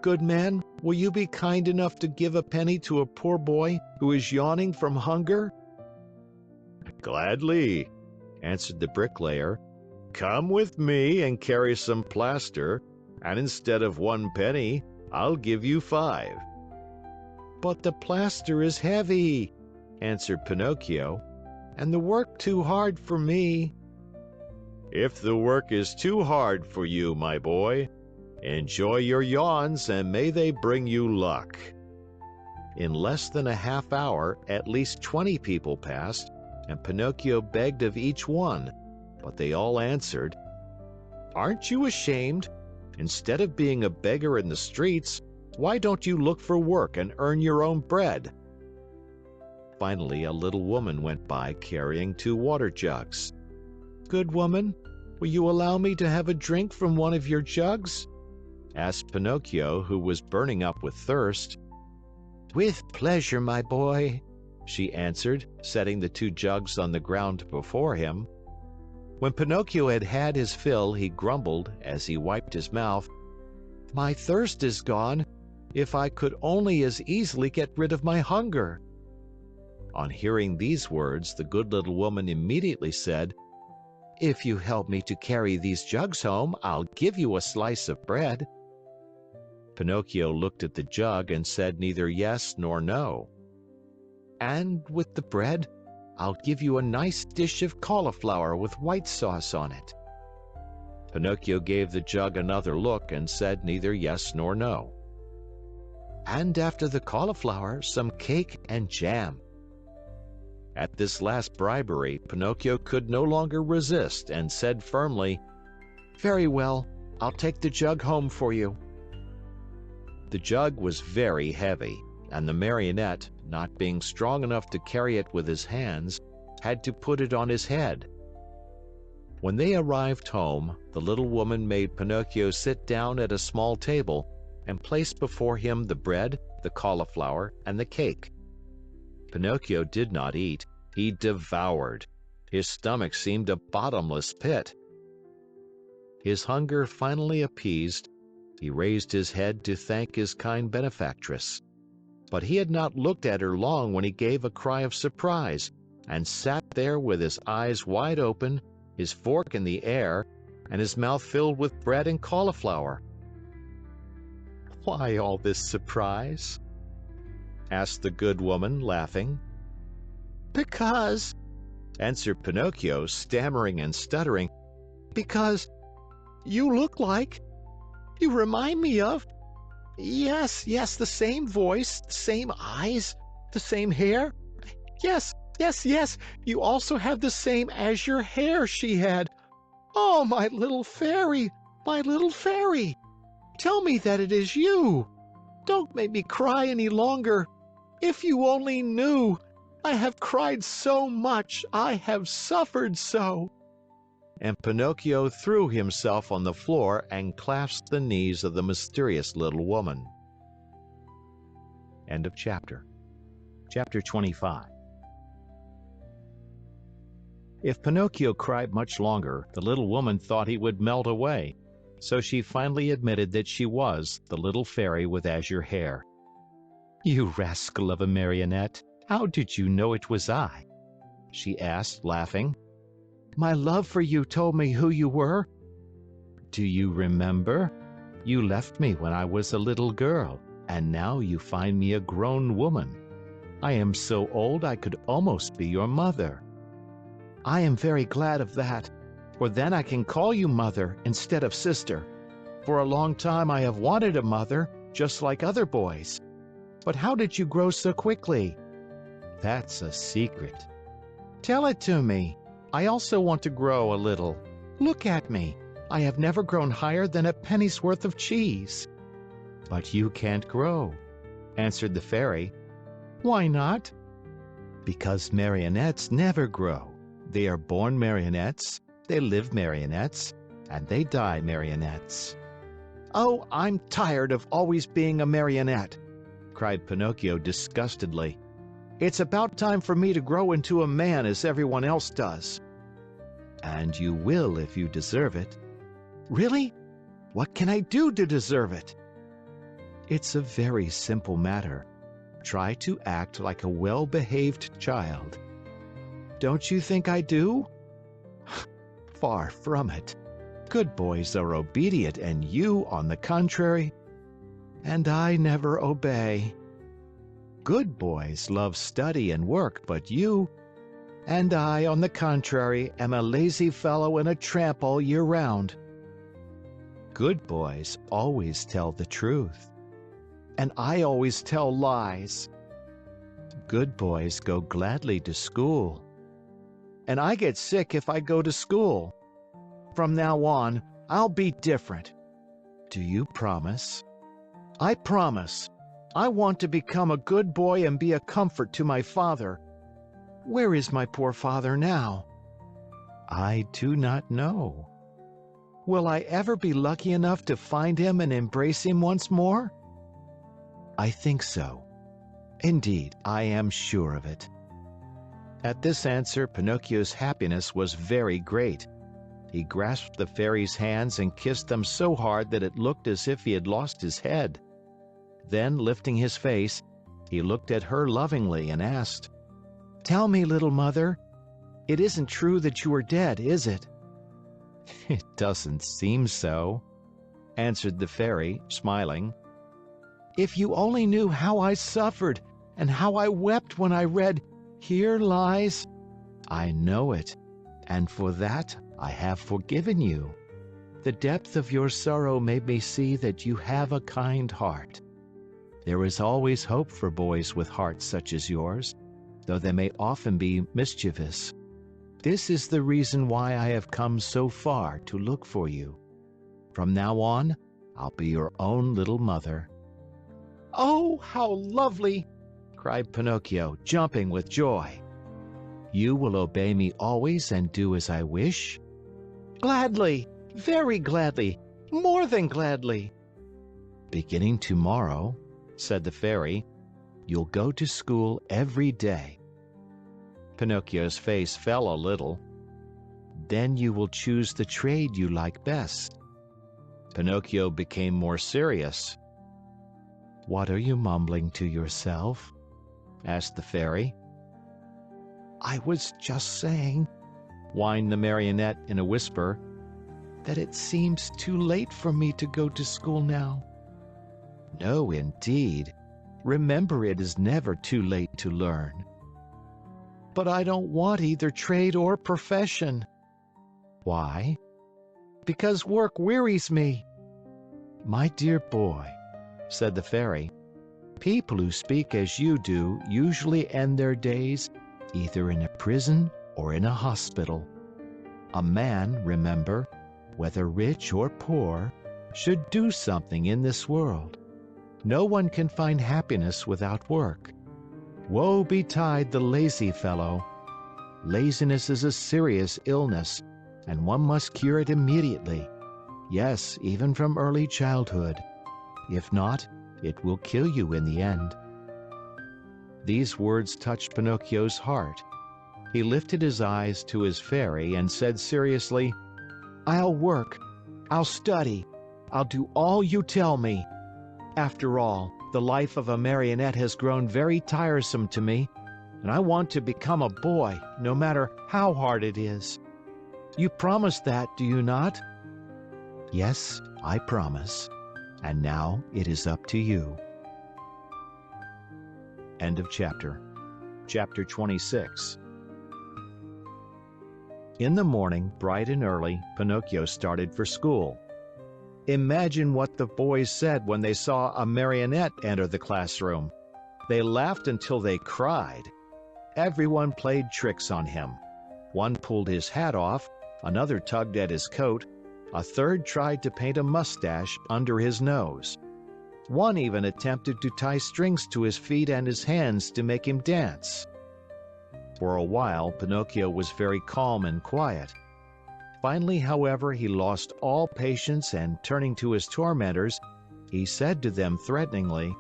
Good man, will you be kind enough to give a penny to a poor boy who is yawning from hunger? Gladly, answered the bricklayer. Come with me and carry some plaster, and instead of 1 penny, I'll give you 5. But the plaster is heavy, answered Pinocchio, and the work too hard for me. If the work is too hard for you, my boy, enjoy your yawns and may they bring you luck. In less than a half hour, at least 20 people passed, and Pinocchio begged of each one, but they all answered, Aren't you ashamed? Instead of being a beggar in the streets, why don't you look for work and earn your own bread? Finally, a little woman went by carrying 2 water jugs. Good woman, will you allow me to have a drink from one of your jugs? Asked Pinocchio, who was burning up with thirst. With pleasure, my boy, she answered, setting the 2 jugs on the ground before him. When Pinocchio had had his fill, he grumbled, as he wiped his mouth, My thirst is gone. If I could only as easily get rid of my hunger. On hearing these words, the good little woman immediately said, If you help me to carry these jugs home, I'll give you a slice of bread. Pinocchio looked at the jug and said neither yes nor no. And with the bread, I'll give you a nice dish of cauliflower with white sauce on it." Pinocchio gave the jug another look and said neither yes nor no. "And after the cauliflower, some cake and jam." At this last bribery, Pinocchio could no longer resist and said firmly, "Very well, I'll take the jug home for you." The jug was very heavy, and the marionette, not being strong enough to carry it with his hands, had to put it on his head. When they arrived home, the little woman made Pinocchio sit down at a small table and placed before him the bread, the cauliflower, and the cake. Pinocchio did not eat, he devoured. His stomach seemed a bottomless pit. His hunger finally appeased, he raised his head to thank his kind benefactress. But he had not looked at her long when he gave a cry of surprise and sat there with his eyes wide open, his fork in the air, and his mouth filled with bread and cauliflower. "Why all this surprise?" asked the good woman, laughing. "Because," answered Pinocchio, stammering and stuttering, "because you look like, you remind me of, yes, the same voice, the same eyes, the same hair. Yes, you also have the same azure hair she had. Oh, my little fairy, my little fairy! Tell me that it is you. Don't make me cry any longer. If you only knew, I have cried so much, I have suffered so." and Pinocchio threw himself on the floor and clasped the knees of the mysterious little woman. End of chapter. Chapter 25. If Pinocchio cried much longer, the little woman thought he would melt away, so she finally admitted that she was the little fairy with azure hair. "You rascal of a marionette, how did you know it was I?" she asked, laughing. "My love for you told me who you were." "Do you remember? You left me when I was a little girl, and now you find me a grown woman. I am so old I could almost be your mother." "I am very glad of that, for then I can call you mother instead of sister. For a long time I have wanted a mother, just like other boys. But how did you grow so quickly?" "That's a secret." "Tell it to me. I also want to grow a little. Look at me. I have never grown higher than a penny's worth of cheese." "But you can't grow," answered the fairy. "Why not?" "Because marionettes never grow. They are born marionettes, they live marionettes, and they die marionettes." "Oh, I'm tired of always being a marionette," cried Pinocchio disgustedly. "It's about time for me to grow into a man as everyone else does." "And you will if you deserve it." "Really? What can I do to deserve it?" "It's a very simple matter. Try to act like a well-behaved child." "Don't you think I do?" "Far from it. Good boys are obedient, and you, on the contrary—" "And I never obey." "Good boys love study and work, but you—" "And I, on the contrary, am a lazy fellow and a tramp all year round." "Good boys always tell the truth." "And I always tell lies." "Good boys go gladly to school." "And I get sick if I go to school. From now on, I'll be different." "Do you promise?" "I promise. I want to become a good boy and be a comfort to my father. Where is my poor father now?" "I do not know." "Will I ever be lucky enough to find him and embrace him once more?" "I think so. Indeed, I am sure of it." At this answer, Pinocchio's happiness was very great. He grasped the fairy's hands and kissed them so hard that it looked as if he had lost his head. Then, lifting his face, he looked at her lovingly and asked, "Tell me, little mother, it isn't true that you are dead, is it?" "It doesn't seem so," answered the fairy, smiling. "If you only knew how I suffered, and how I wept when I read, 'Here lies—'" "I know it, and for that I have forgiven you. The depth of your sorrow made me see that you have a kind heart. There is always hope for boys with hearts such as yours, though they may often be mischievous. This is the reason why I have come so far to look for you. From now on, I'll be your own little mother." "Oh, how lovely!" cried Pinocchio, jumping with joy. "You will obey me always and do as I wish?" "Gladly, very gladly, more than gladly." "Beginning tomorrow," said the fairy, "you'll go to school every day." Pinocchio's face fell a little. "Then you will choose the trade you like best." Pinocchio became more serious. "What are you mumbling to yourself?" asked the fairy. "I was just saying," whined the marionette in a whisper, "that it seems too late for me to go to school now." "No, indeed. Remember, it is never too late to learn." "But I don't want either trade or profession." "Why?" "Because work wearies me." "My dear boy," said the fairy, "people who speak as you do usually end their days either in a prison or in a hospital. A man, remember, whether rich or poor, should do something in this world. No one can find happiness without work. Woe betide the lazy fellow. Laziness is a serious illness, and one must cure it immediately. Yes, even from early childhood. If not, it will kill you in the end." These words touched Pinocchio's heart. He lifted his eyes to his fairy and said seriously, "I'll work. I'll study. I'll do all you tell me. After all, the life of a marionette has grown very tiresome to me, and I want to become a boy, no matter how hard it is. You promise that, do you not?" "Yes, I promise. And now it is up to you." End of chapter. Chapter 26. In the morning, bright and early, Pinocchio started for school. Imagine what the boys said when they saw a marionette enter the classroom. They laughed until they cried. Everyone played tricks on him. One pulled his hat off, another tugged at his coat, a third tried to paint a mustache under his nose. One even attempted to tie strings to his feet and his hands to make him dance. For a while, Pinocchio was very calm and quiet. Finally, however, he lost all patience and, turning to his tormentors, he said to them threateningly,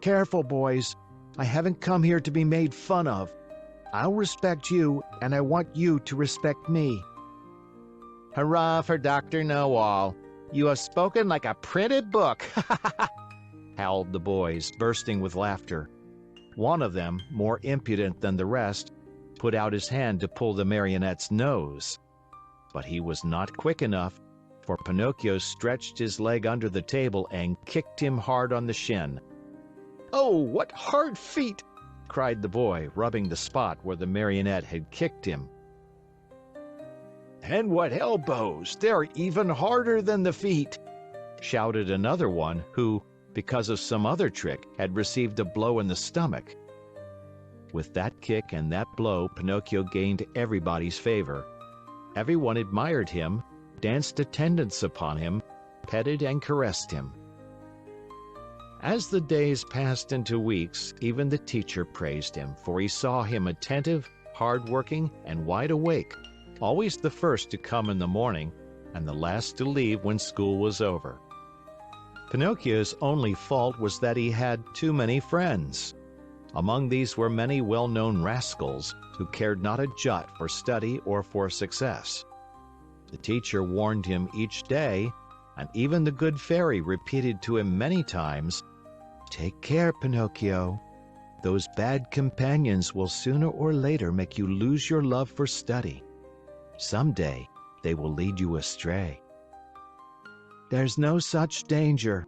"Careful, boys. I haven't come here to be made fun of. I'll respect you, and I want you to respect me." "Hurrah for Dr. Know-All! You have spoken like a printed book!" howled the boys, bursting with laughter. One of them, more impudent than the rest, put out his hand to pull the marionette's nose. But he was not quick enough, for Pinocchio stretched his leg under the table and kicked him hard on the shin. "Oh, what hard feet!" cried the boy, rubbing the spot where the marionette had kicked him. "And what elbows! They're even harder than the feet!" shouted another one who, because of some other trick, had received a blow in the stomach. With that kick and that blow, Pinocchio gained everybody's favor. Everyone admired him, danced attendance upon him, petted and caressed him. As the days passed into weeks, even the teacher praised him, for he saw him attentive, hard-working, and wide awake, always the first to come in the morning and the last to leave when school was over. Pinocchio's only fault was that he had too many friends. Among these were many well-known rascals who cared not a jot for study or for success. The teacher warned him each day, and even the good fairy repeated to him many times, "Take care, Pinocchio. Those bad companions will sooner or later make you lose your love for study. Someday they will lead you astray." "There's no such danger,"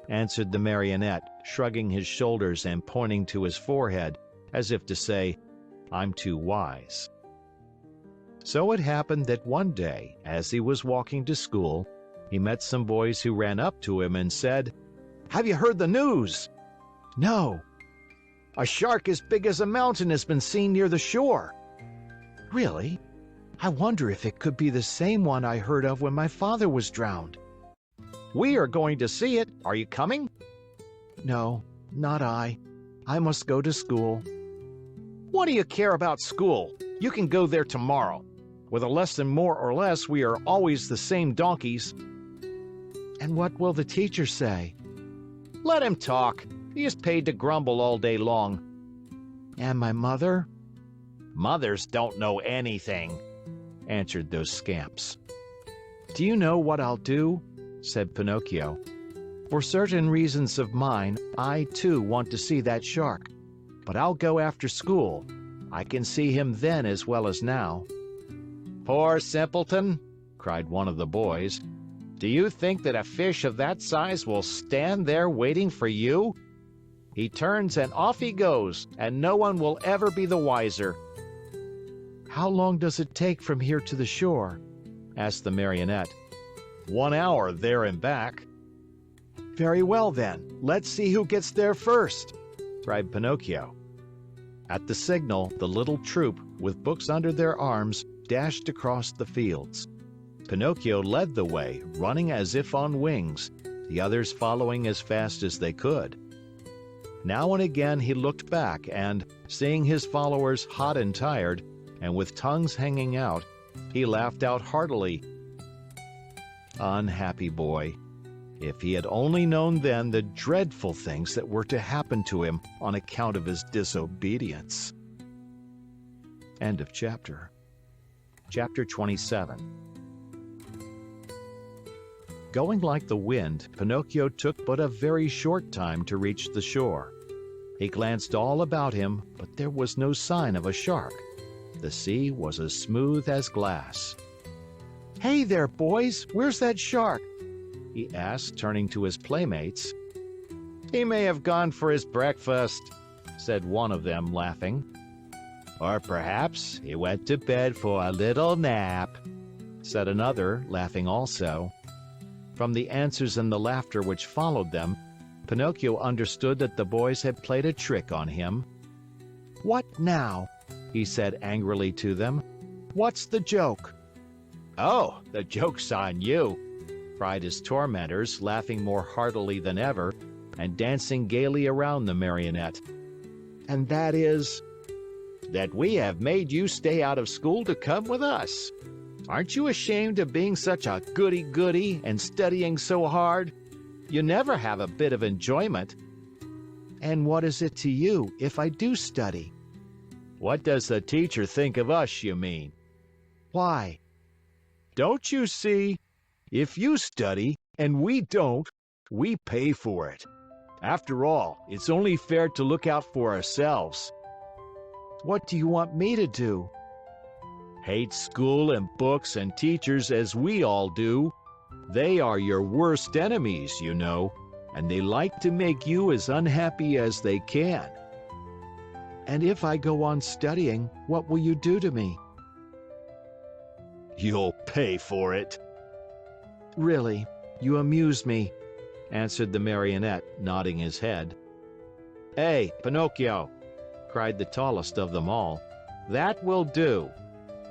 answered the marionette, shrugging his shoulders and pointing to his forehead, as if to say, "I'm too wise." So it happened that one day, as he was walking to school, he met some boys who ran up to him and said, "Have you heard the news?" "No." "A shark as big as a mountain has been seen near the shore." "Really? I wonder if it could be the same one I heard of when my father was drowned." "We are going to see it. Are you coming?" "No, not I. I must go to school." "What do you care about school? You can go there tomorrow. With a lesson more or less, we are always the same donkeys." "And what will the teacher say?" "Let him talk. He is paid to grumble all day long." "And my mother?" "Mothers don't know anything," answered those scamps. "Do you know what I'll do?" said Pinocchio. "For certain reasons of mine, I too want to see that shark. But I'll go after school. I can see him then as well as now." "Poor simpleton!" cried one of the boys. "Do you think that a fish of that size will stand there waiting for you? He turns and off he goes, and no one will ever be the wiser." "How long does it take from here to the shore?" asked the marionette. 1 hour there and back." "Very well then, let's see who gets there first," cried Pinocchio. At the signal, the little troop, with books under their arms, dashed across the fields. Pinocchio led the way, running as if on wings, the others following as fast as they could. Now and again he looked back and, seeing his followers hot and tired, and with tongues hanging out, he laughed out heartily. Unhappy boy! If he had only known then the dreadful things that were to happen to him on account of his disobedience. End of chapter. Chapter 27. Going like the wind, Pinocchio took but a very short time to reach the shore. He glanced all about him, but there was no sign of a shark. The sea was as smooth as glass. "Hey there, boys! Where's that shark?" he asked, turning to his playmates. "He may have gone for his breakfast," said one of them, laughing. "Or perhaps he went to bed for a little nap," said another, laughing also. From the answers and the laughter which followed them, Pinocchio understood that the boys had played a trick on him. "What now?" he said angrily to them. "What's the joke?" "Oh, the joke's on you," cried his tormentors, laughing more heartily than ever, and dancing gaily around the marionette. "And that is?" "That we have made you stay out of school to come with us. Aren't you ashamed of being such a goody-goody and studying so hard? You never have a bit of enjoyment." "And what is it to you if I do study?" "What does the teacher think of us, you mean?" "Why?" "Don't you see? If you study and we don't, we pay for it. After all, it's only fair to look out for ourselves." "What do you want me to do?" "Hate school and books and teachers as we all do. They are your worst enemies, you know, and they like to make you as unhappy as they can." "And if I go on studying, what will you do to me?" "You'll pay for it." "Really, you amuse me," answered the marionette, nodding his head. "Hey, Pinocchio!" cried the tallest of them all. "That will do.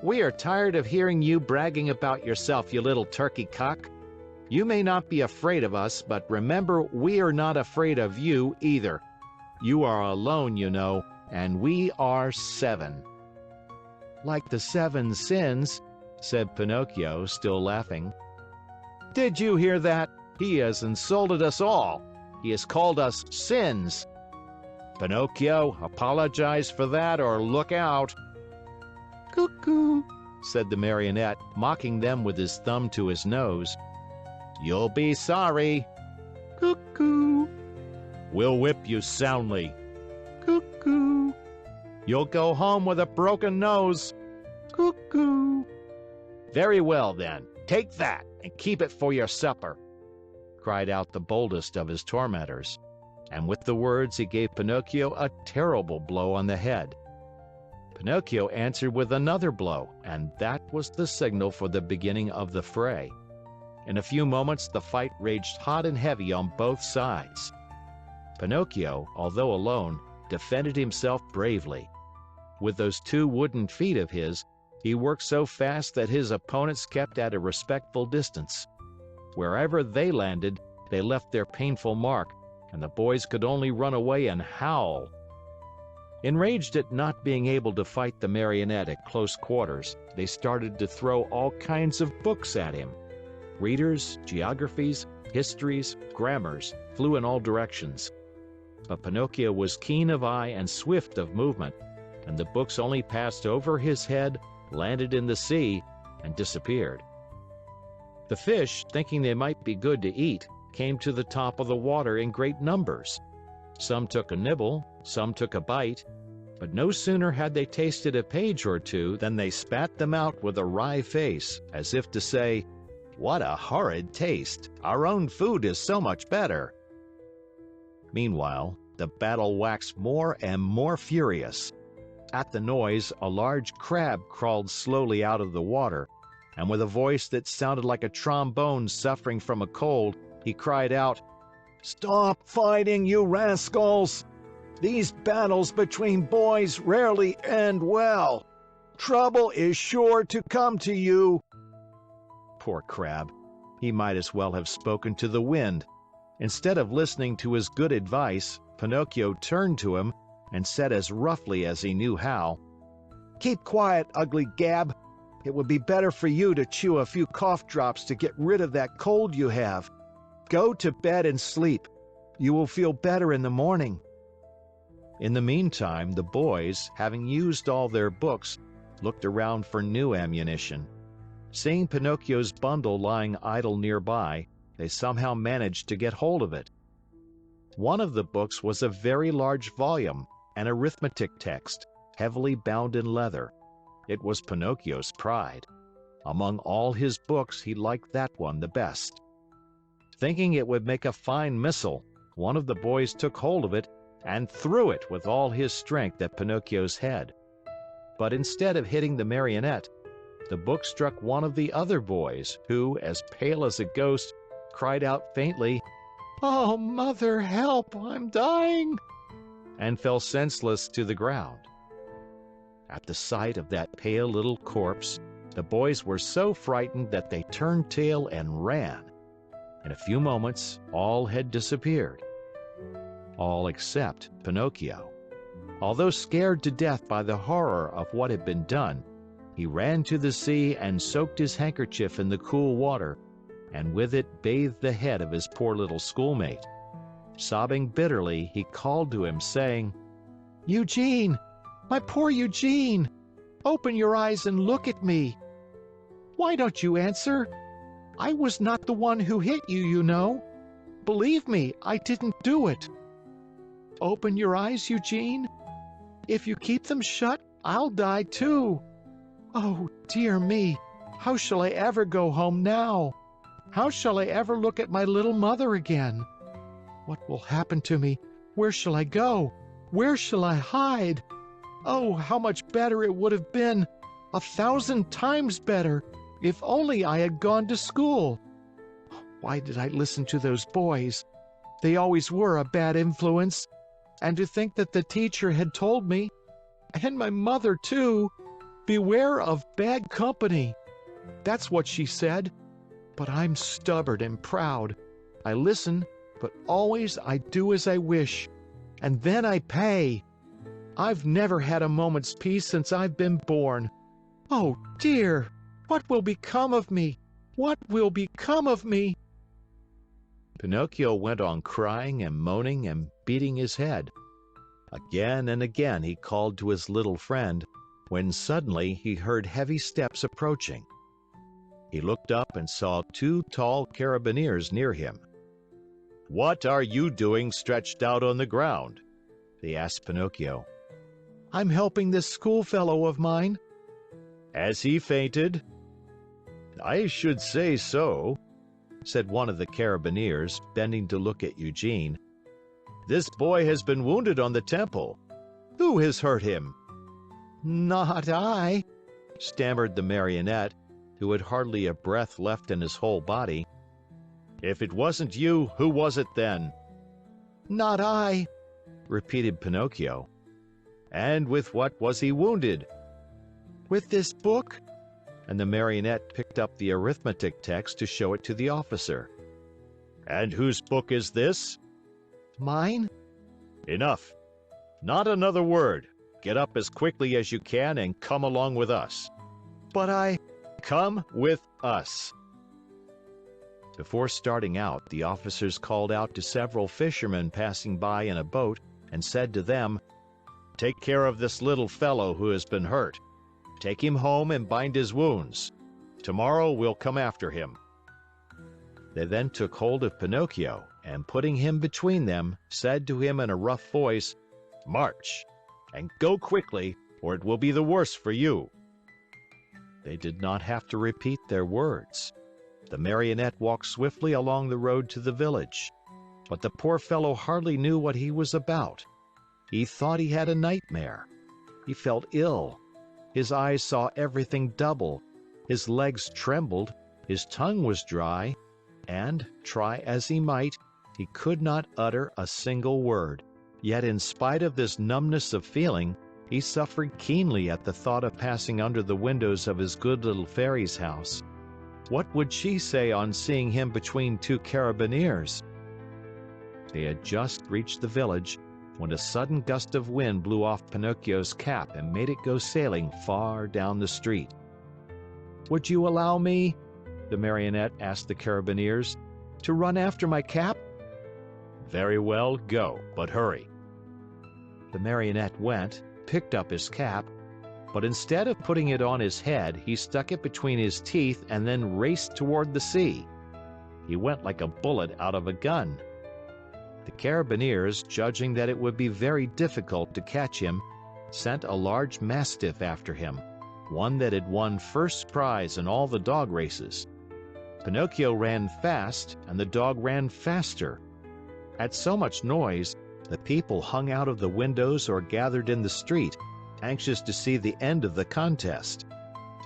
We are tired of hearing you bragging about yourself, you little turkey cock. You may not be afraid of us, but remember we are not afraid of you either. You are alone, you know, and we are 7. "Like the 7 sins," said Pinocchio, still laughing. "Did you hear that? He has insulted us all. He has called us sins. Pinocchio, apologize for that or look out." "Cuckoo," said the marionette, mocking them with his thumb to his nose. "You'll be sorry." "Cuckoo." "We'll whip you soundly." "Cuckoo." "You'll go home with a broken nose." "Cuckoo." "Very well then, take that and keep it for your supper." cried out the boldest of his tormentors, and with the words he gave Pinocchio a terrible blow on the head. Pinocchio answered with another blow, and that was the signal for the beginning of the fray. In a few moments, the fight raged hot and heavy on both sides. Pinocchio, although alone, defended himself bravely. With those 2 wooden feet of his, he worked so fast that his opponents kept at a respectful distance. Wherever they landed, they left their painful mark, and the boys could only run away and howl. Enraged at not being able to fight the marionette at close quarters, they started to throw all kinds of books at him. Readers, geographies, histories, grammars flew in all directions. But Pinocchio was keen of eye and swift of movement, and the books only passed over his head, landed in the sea, and disappeared. The fish, thinking they might be good to eat, came to the top of the water in great numbers. Some took a nibble, some took a bite, but no sooner had they tasted a page or two than they spat them out with a wry face, as if to say, "What a horrid taste! Our own food is so much better." Meanwhile, the battle waxed more and more furious. At the noise, a large crab crawled slowly out of the water, and with a voice that sounded like a trombone suffering from a cold, he cried out, "Stop fighting, you rascals! These battles between boys rarely end well. Trouble is sure to come to you." Poor crab. He might as well have spoken to the wind. Instead of listening to his good advice, Pinocchio turned to him and said as roughly as he knew how, "Keep quiet, ugly gab. It would be better for you to chew a few cough drops to get rid of that cold you have. Go to bed and sleep. You will feel better in the morning." In the meantime, the boys, having used all their books, looked around for new ammunition. Seeing Pinocchio's bundle lying idle nearby, they somehow managed to get hold of it. One of the books was a very large volume, an arithmetic text, heavily bound in leather. It was Pinocchio's pride. Among all his books, he liked that one the best. Thinking it would make a fine missile, one of the boys took hold of it and threw it with all his strength at Pinocchio's head. But instead of hitting the marionette, the book struck one of the other boys, who, as pale as a ghost, cried out faintly, "Oh, mother, help! I'm dying!" and fell senseless to the ground. At the sight of that pale little corpse, the boys were so frightened that they turned tail and ran. In a few moments, all had disappeared. All except Pinocchio. Although scared to death by the horror of what had been done, he ran to the sea and soaked his handkerchief in the cool water, and with it bathed the head of his poor little schoolmate. Sobbing bitterly, he called to him, saying, "Eugene! My poor Eugene! Open your eyes and look at me! Why don't you answer? I was not the one who hit you, you know. Believe me, I didn't do it. Open your eyes, Eugene. If you keep them shut, I'll die too. Oh, dear me, how shall I ever go home now? How shall I ever look at my little mother again? What will happen to me? Where shall I go? Where shall I hide? Oh, how much better it would have been, 1,000 times better, if only I had gone to school. Why did I listen to those boys? They always were a bad influence. And to think that the teacher had told me, and my mother too, beware of bad company. That's what she said. But I'm stubborn and proud. I listen, but always I do as I wish. And then I pay. I've never had a moment's peace since I've been born. Oh, dear! What will become of me? What will become of me?" Pinocchio went on crying and moaning and beating his head. Again and again he called to his little friend, when suddenly he heard heavy steps approaching. He looked up and saw 2 tall carabineers near him. "What are you doing stretched out on the ground?" they asked Pinocchio. "I'm helping this schoolfellow of mine." "Has he fainted?" "I should say so. said one of the carabineers, bending to look at Eugene. "This boy has been wounded on the temple. Who has hurt him?" Not I, stammered the marionette, who had hardly a breath left in his whole body. "If it wasn't you, who was it then?" not I. repeated Pinocchio. "And with what was he wounded?" With this book? And the marionette picked up the arithmetic text to show it to the officer. "And whose book is this?" Mine? "Enough. Not another word. Get up as quickly as you can and come along with us." But I... "Come with us." Before starting out, the officers called out to several fishermen passing by in a boat and said to them, "Take care of this little fellow who has been hurt. Take him home and bind his wounds. Tomorrow we'll come after him." They then took hold of Pinocchio and, putting him between them, said to him in a rough voice, "March, and go quickly, or it will be the worse for you." They did not have to repeat their words. The marionette walked swiftly along the road to the village. But the poor fellow hardly knew what he was about. He thought he had a nightmare. He felt ill. His eyes saw everything double. His legs trembled. His tongue was dry. And, try as he might, he could not utter a single word. Yet in spite of this numbness of feeling, he suffered keenly at the thought of passing under the windows of his good little fairy's house. What would she say on seeing him between two carabineers? They had just reached the village when a sudden gust of wind blew off Pinocchio's cap and made it go sailing far down the street. "Would you allow me," the marionette asked the carabineers, "to run after my cap?" "Very well, go, but hurry." The marionette went, picked up his cap, but instead of putting it on his head, he stuck it between his teeth and then raced toward the sea. He went like a bullet out of a gun. The carabineers, judging that it would be very difficult to catch him, sent a large mastiff after him, one that had won first prize in all the dog races. Pinocchio ran fast, and the dog ran faster. At so much noise, the people hung out of the windows or gathered in the street, anxious to see the end of the contest.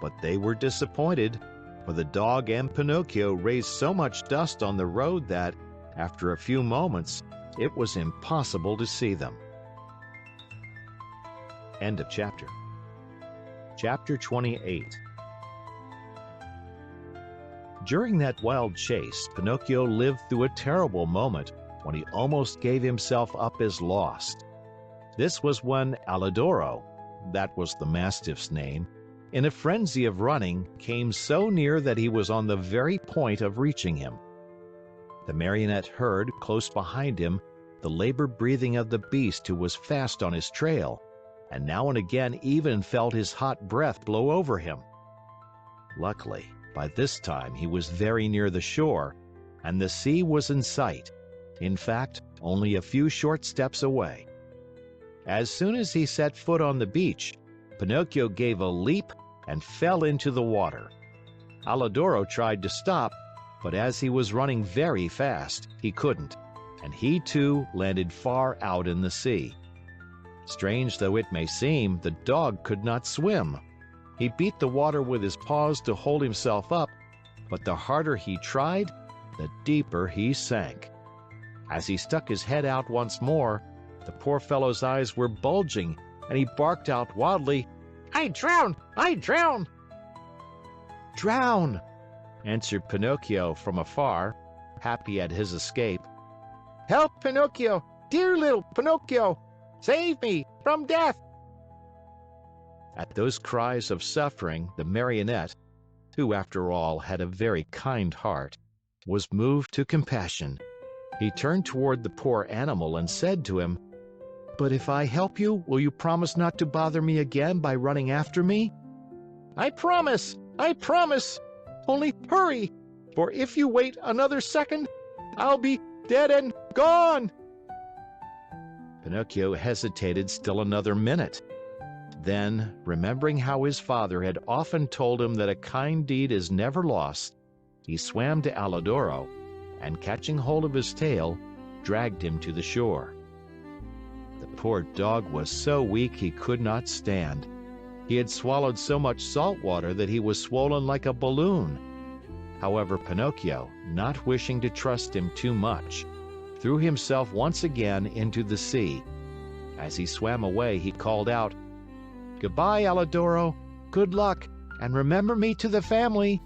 But they were disappointed, for the dog and Pinocchio raised so much dust on the road that, after a few moments, it was impossible to see them. End of chapter. Chapter 28. During that wild chase, Pinocchio lived through a terrible moment when he almost gave himself up as lost. This was when Alidoro, that was the mastiff's name, in a frenzy of running, came so near that he was on the very point of reaching him. The marionette heard, close behind him, the labored breathing of the beast who was fast on his trail, and now and again even felt his hot breath blow over him. Luckily, by this time he was very near the shore, and the sea was in sight, in fact, only a few short steps away. As soon as he set foot on the beach, Pinocchio gave a leap and fell into the water. Alidoro tried to stop, but as he was running very fast, he couldn't, and he too landed far out in the sea. Strange though it may seem, the dog could not swim. He beat the water with his paws to hold himself up, but the harder he tried, the deeper he sank. As he stuck his head out once more, the poor fellow's eyes were bulging, and he barked out wildly, "I drown! I drown!" "Drown!" answered Pinocchio from afar, happy at his escape. "Help, Pinocchio! Dear little Pinocchio! Save me from death!" At those cries of suffering, the marionette, who after all had a very kind heart, was moved to compassion. He turned toward the poor animal and said to him, "But if I help you, will you promise not to bother me again by running after me?" "I promise! I promise! Only hurry, for if you wait another second, I'll be dead and gone!" Pinocchio hesitated still another minute. Then, remembering how his father had often told him that a kind deed is never lost, he swam to Alidoro and, catching hold of his tail, dragged him to the shore. The poor dog was so weak he could not stand. He had swallowed so much salt water that he was swollen like a balloon. However, Pinocchio, not wishing to trust him too much, threw himself once again into the sea. As he swam away, he called out, "Goodbye, Alidoro. Good luck, and remember me to the family."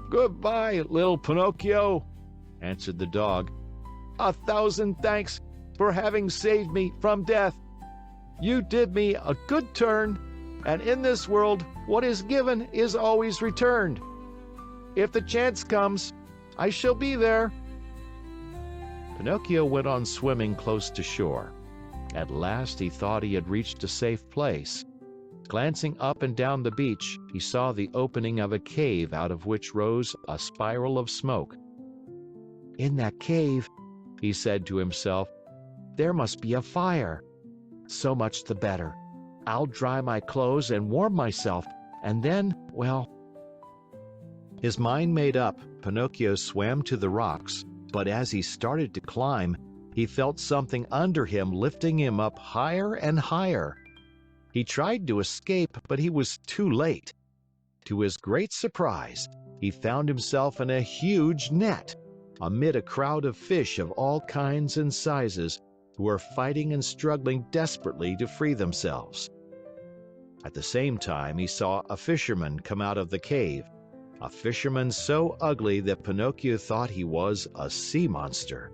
"Goodbye, little Pinocchio," answered the dog. "1,000 thanks for having saved me from death. You did me a good turn, and in this world what is given is always returned. If the chance comes, I shall be there." Pinocchio went on swimming close to shore. At last he thought he had reached a safe place. Glancing up and down the beach, he saw the opening of a cave out of which rose a spiral of smoke. "In that cave," he said to himself, "there must be a fire. So much the better. I'll dry my clothes and warm myself, and then, well..." His mind made up, Pinocchio swam to the rocks, but as he started to climb, he felt something under him lifting him up higher and higher. He tried to escape, but he was too late. To his great surprise, he found himself in a huge net, amid a crowd of fish of all kinds and sizes, who were fighting and struggling desperately to free themselves. At the same time, he saw a fisherman come out of the cave, a fisherman so ugly that Pinocchio thought he was a sea monster.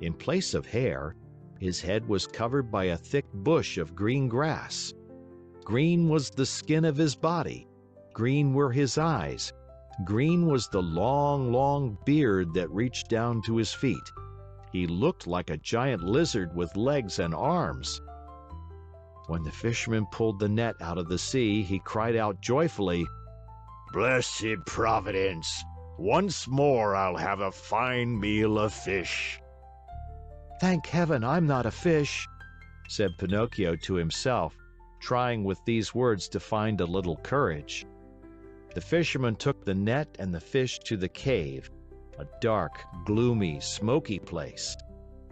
In place of hair, his head was covered by a thick bush of green grass. Green was the skin of his body, green were his eyes, green was the long, long beard that reached down to his feet. He looked like a giant lizard with legs and arms. When the fisherman pulled the net out of the sea, he cried out joyfully, "Blessed Providence! Once more I'll have a fine meal of fish." "Thank heaven I'm not a fish," said Pinocchio to himself, trying with these words to find a little courage. The fisherman took the net and the fish to the cave, a dark, gloomy, smoky place.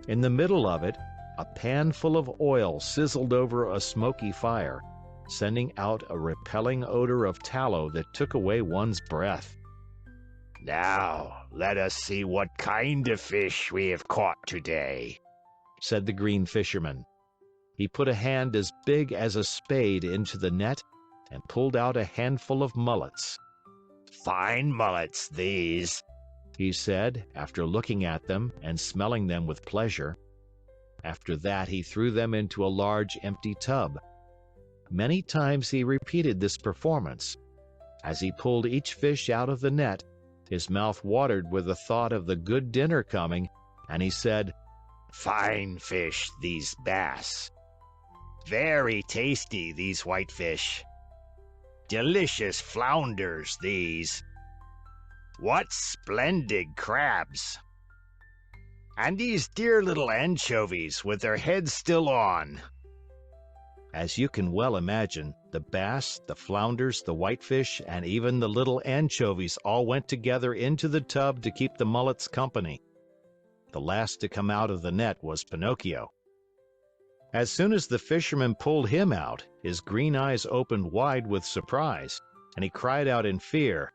In the middle of it, a pan full of oil sizzled over a smoky fire, sending out a repelling odor of tallow that took away one's breath. "Now, let us see what kind of fish we have caught today," said the green fisherman. He put a hand as big as a spade into the net and pulled out a handful of mullets. "Fine mullets, these," he said, after looking at them and smelling them with pleasure. After that, he threw them into a large empty tub. Many times he repeated this performance. As he pulled each fish out of the net, his mouth watered with the thought of the good dinner coming, and he said, "Fine fish, these bass. Very tasty, these whitefish. Delicious flounders, these. What splendid crabs! And these dear little anchovies with their heads still on." As you can well imagine, the bass, the flounders, the whitefish, and even the little anchovies all went together into the tub to keep the mullets company. The last to come out of the net was Pinocchio. As soon as the fisherman pulled him out, his green eyes opened wide with surprise, and he cried out in fear,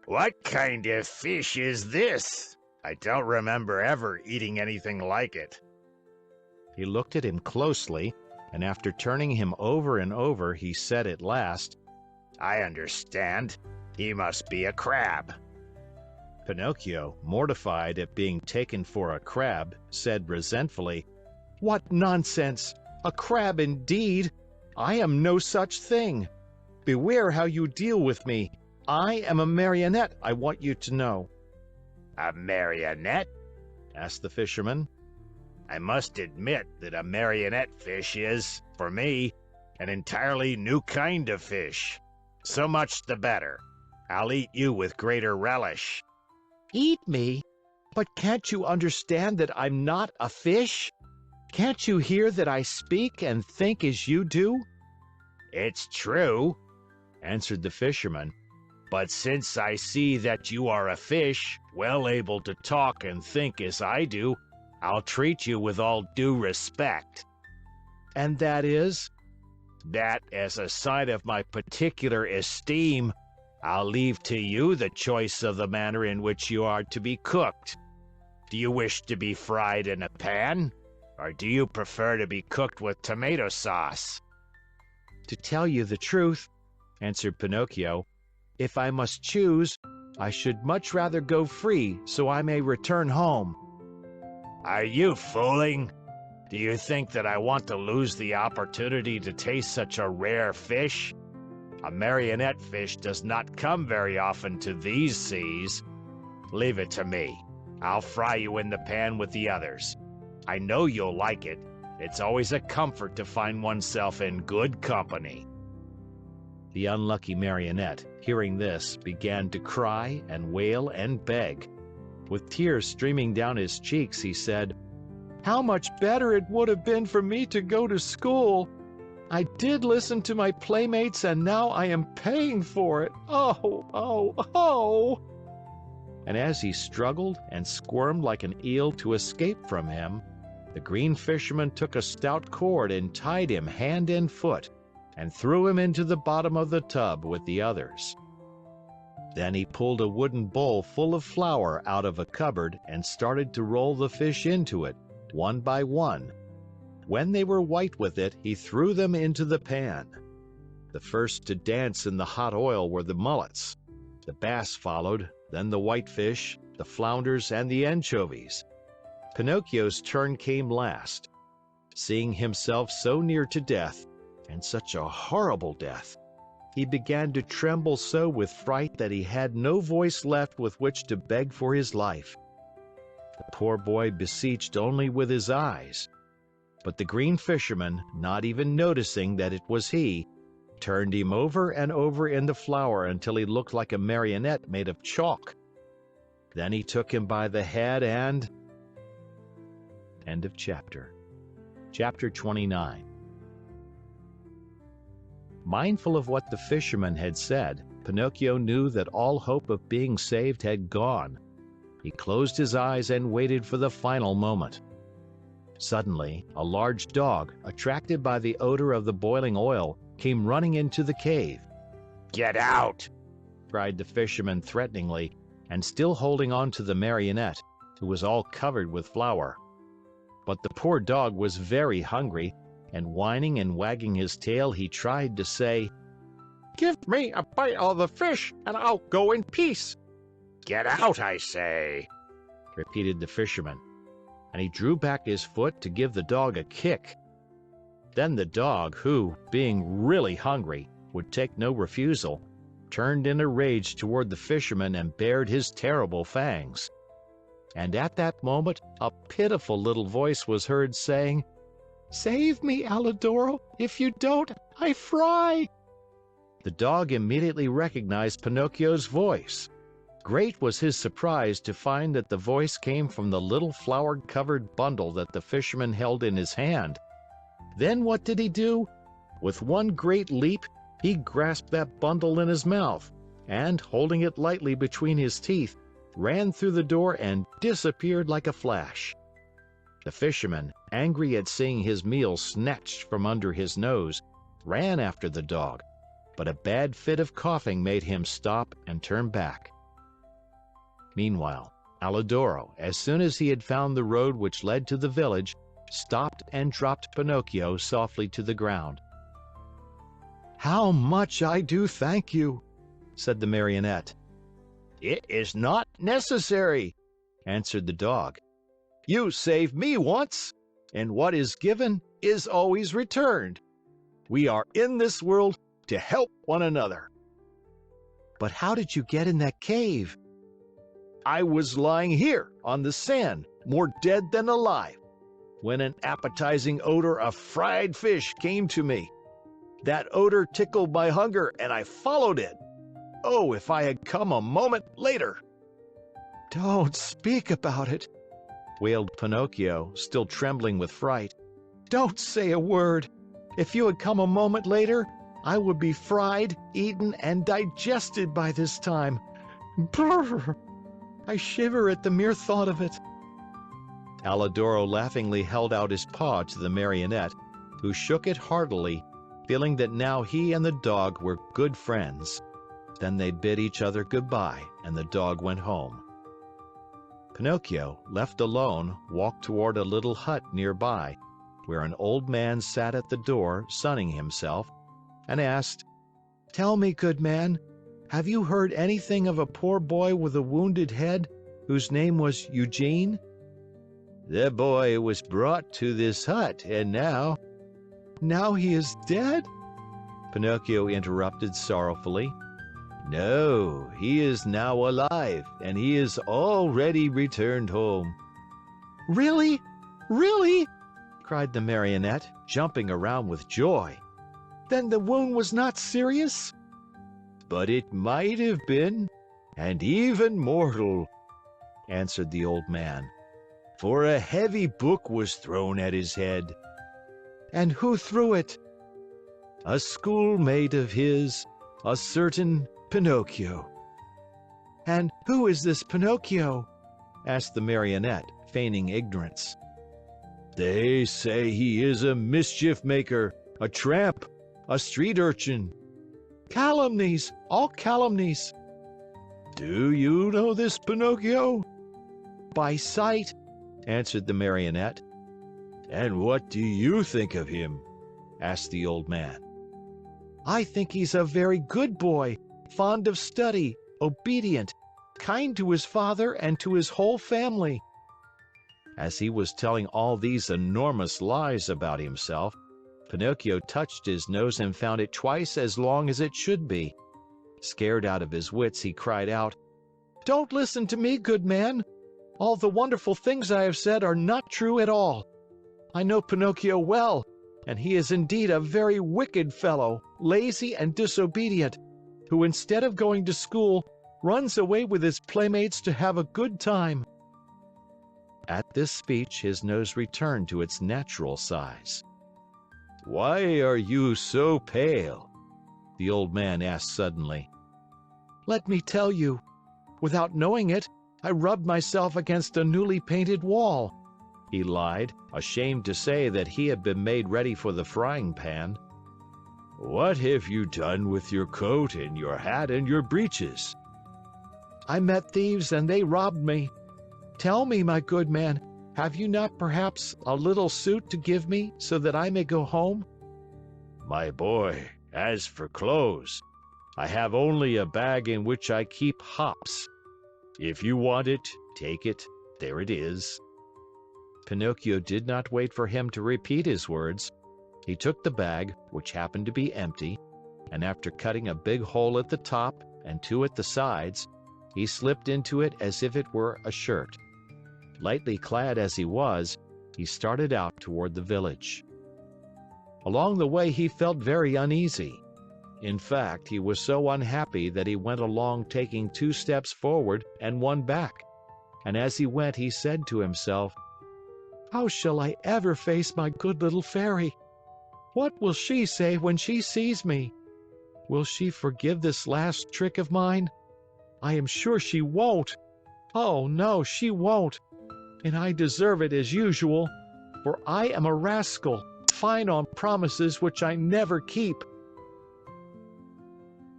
"What kind of fish is this? I don't remember ever eating anything like it." He looked at him closely, and after turning him over and over, he said at last, "I understand. He must be a crab." Pinocchio, mortified at being taken for a crab, said resentfully, "What nonsense! A crab indeed! I am no such thing. Beware how you deal with me. I am a marionette, I want you to know." "A marionette?" asked the fisherman. "I must admit that a marionette fish is, for me, an entirely new kind of fish. So much the better. I'll eat you with greater relish." Eat me? But can't you understand that I'm not a fish? Can't you hear that I speak and think as you do?" "It's true," answered the fisherman. But since I see that you are a fish, well able to talk and think as I do, I'll treat you with all due respect. And that is? That, as a sign of my particular esteem, I'll leave to you the choice of the manner in which you are to be cooked. Do you wish to be fried in a pan, or do you prefer to be cooked with tomato sauce? To tell you the truth, answered Pinocchio, if I must choose, I should much rather go free so I may return home. Are you fooling? Do you think that I want to lose the opportunity to taste such a rare fish? A marionette fish does not come very often to these seas. Leave it to me. I'll fry you in the pan with the others. I know you'll like it. It's always a comfort to find oneself in good company. The unlucky marionette, hearing this, began to cry and wail and beg. With tears streaming down his cheeks, he said, How much better it would have been for me to go to school! I did listen to my playmates, and now I am paying for it. Oh, oh, oh! And as he struggled and squirmed like an eel to escape from him, the green fisherman took a stout cord and tied him hand and foot, and threw him into the bottom of the tub with the others. Then he pulled a wooden bowl full of flour out of a cupboard and started to roll the fish into it, one by one. When they were white with it, he threw them into the pan. The first to dance in the hot oil were the mullets. The bass followed, then the whitefish, the flounders, and the anchovies. Pinocchio's turn came last. Seeing himself so near to death, and such a horrible death, he began to tremble so with fright that he had no voice left with which to beg for his life. The poor boy beseeched only with his eyes. But the green fisherman, not even noticing that it was he, turned him over and over in the flour until he looked like a marionette made of chalk. Then he took him by the head and... End of chapter. Chapter 29. Mindful of what the fisherman had said, Pinocchio knew that all hope of being saved had gone. He closed his eyes and waited for the final moment. Suddenly, a large dog, attracted by the odor of the boiling oil, came running into the cave. Get out! Cried the fisherman threateningly, and still holding on to the marionette, who was all covered with flour. But the poor dog was very hungry, and whining and wagging his tail, he tried to say, Give me a bite of the fish, and I'll go in peace. Get out, I say, repeated the fisherman, and he drew back his foot to give the dog a kick. Then the dog, who, being really hungry, would take no refusal, turned in a rage toward the fisherman and bared his terrible fangs. And at that moment, a pitiful little voice was heard saying, Save me, Alidoro! If you don't, I fry! The dog immediately recognized Pinocchio's voice. Great was his surprise to find that the voice came from the little flour-covered bundle that the fisherman held in his hand. Then what did he do? With one great leap, he grasped that bundle in his mouth, and, holding it lightly between his teeth, ran through the door and disappeared like a flash. The fisherman, angry at seeing his meal snatched from under his nose, ran after the dog, but a bad fit of coughing made him stop and turn back. Meanwhile, Alidoro, as soon as he had found the road which led to the village, stopped and dropped Pinocchio softly to the ground. How much I do thank you, said the marionette. It is not necessary, answered the dog. You saved me once, and what is given is always returned. We are in this world to help one another. But how did you get in that cave? I was lying here on the sand, more dead than alive, when an appetizing odor of fried fish came to me. That odor tickled my hunger, and I followed it. Oh, if I had come a moment later! Don't speak about it, wailed Pinocchio, still trembling with fright. Don't say a word. If you had come a moment later, I would be fried, eaten, and digested by this time. Brrr! I shiver at the mere thought of it. Alidoro laughingly held out his paw to the marionette, who shook it heartily, feeling that now he and the dog were good friends. Then they bid each other goodbye, and the dog went home. Pinocchio, left alone, walked toward a little hut nearby, where an old man sat at the door sunning himself, and asked, Tell me, good man, have you heard anything of a poor boy with a wounded head, whose name was Eugene? The boy was brought to this hut, and now... Now he is dead? Pinocchio interrupted sorrowfully. No, he is now alive, and he is already returned home. Really? Really? Cried the marionette, jumping around with joy. Then the wound was not serious? But it might have been, and even mortal, answered the old man, for a heavy book was thrown at his head. And who threw it? A schoolmate of his, a certain Pinocchio. And who is this Pinocchio? Asked the marionette, feigning ignorance. They say he is a mischief maker, a tramp, a street urchin. Calumnies, all calumnies. Do you know this Pinocchio? By sight, answered the marionette. And what do you think of him? Asked the old man. I think he's a very good boy, fond of study, obedient, kind to his father and to his whole family. As he was telling all these enormous lies about himself, Pinocchio touched his nose and found it twice as long as it should be. Scared out of his wits, he cried out, Don't listen to me, good man. All the wonderful things I have said are not true at all. I know Pinocchio well, and he is indeed a very wicked fellow, lazy and disobedient, who instead of going to school, runs away with his playmates to have a good time. At this speech, his nose returned to its natural size. Why are you so pale? The old man asked suddenly. Let me tell you. Without knowing it, I rubbed myself against a newly painted wall. He lied, ashamed to say that he had been made ready for the frying pan. What have you done with your coat and your hat and your breeches? I met thieves and they robbed me. Tell me, my good man, have you not perhaps a little suit to give me so that I may go home? My boy, as for clothes, I have only a bag in which I keep hops. If you want it, take it. There it is. Pinocchio did not wait for him to repeat his words. He took the bag, which happened to be empty, and after cutting a big hole at the top and two at the sides, he slipped into it as if it were a shirt. Lightly clad as he was, he started out toward the village. Along the way he felt very uneasy. In fact, he was so unhappy that he went along taking 2 steps forward and 1 back. And as he went, he said to himself, How shall I ever face my good little fairy? What will she say when she sees me? Will she forgive this last trick of mine? I am sure she won't. Oh, no, she won't. And I deserve it as usual, for I am a rascal, fine on promises which I never keep.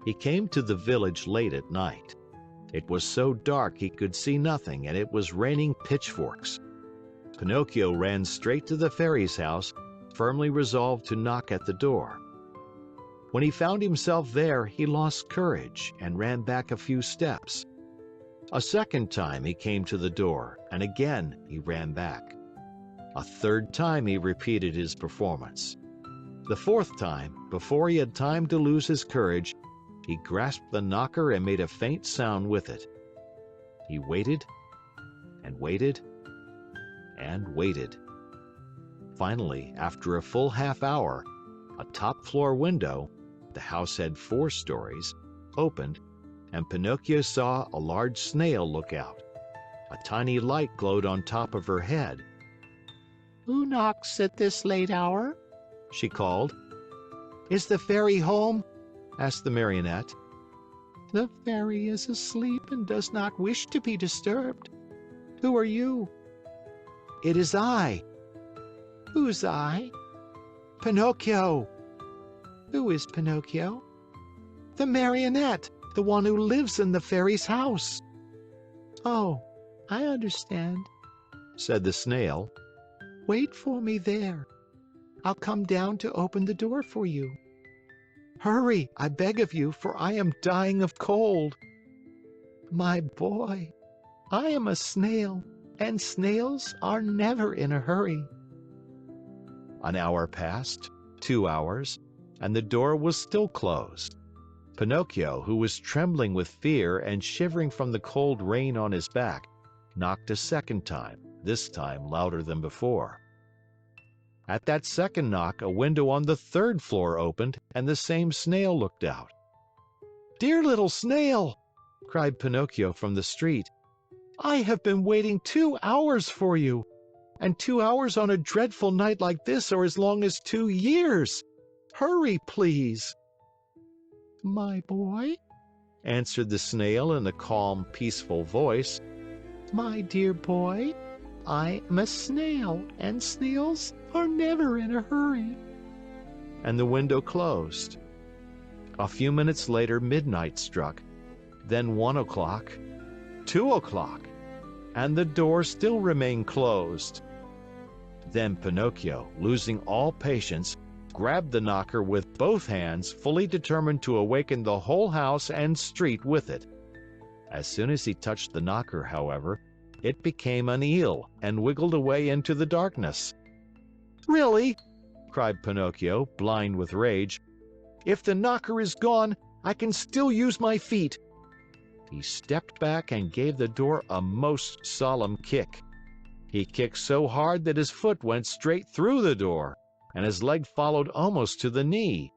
He came to the village late at night. It was so dark he could see nothing, and it was raining pitchforks. Pinocchio ran straight to the fairy's house, firmly resolved to knock at the door. When he found himself there, he lost courage and ran back a few steps. A second time he came to the door, and again he ran back. A third time he repeated his performance. The fourth time, before he had time to lose his courage, he grasped the knocker and made a faint sound with it. He waited, and waited, and waited. Finally, after a full half-hour, a top-floor window, the house had 4 stories, opened, and Pinocchio saw a large snail look out. A tiny light glowed on top of her head. Who knocks at this late hour? She called. Is the fairy home? Asked the marionette. The fairy is asleep and does not wish to be disturbed. Who are you? It is I. Who's I? Pinocchio. Who is Pinocchio? The marionette, the one who lives in the fairy's house. Oh, I understand, said the snail. Wait for me there. I'll come down to open the door for you. Hurry, I beg of you, for I am dying of cold. My boy, I am a snail, and snails are never in a hurry. An hour passed, 2 hours, and the door was still closed. Pinocchio, who was trembling with fear and shivering from the cold rain on his back, knocked a second time, this time louder than before. At that second knock, a window on the 3rd floor opened, and the same snail looked out. "Dear little snail!" cried Pinocchio from the street. "I have been waiting 2 hours for you, and 2 hours on a dreadful night like this are as long as 2 years. Hurry, please." "My boy," answered the snail in a calm, peaceful voice, "my dear boy, I am a snail, and snails are never in a hurry." And the window closed. A few minutes later, midnight struck, then 1 o'clock, 2 o'clock, and the door still remained closed. Then Pinocchio, losing all patience, grabbed the knocker with both hands, fully determined to awaken the whole house and street with it. As soon as he touched the knocker, however, it became an eel and wiggled away into the darkness. "Really?" cried Pinocchio, blind with rage. "If the knocker is gone, I can still use my feet." He stepped back and gave the door a most solemn kick. He kicked so hard that his foot went straight through the door, and his leg followed almost to the knee.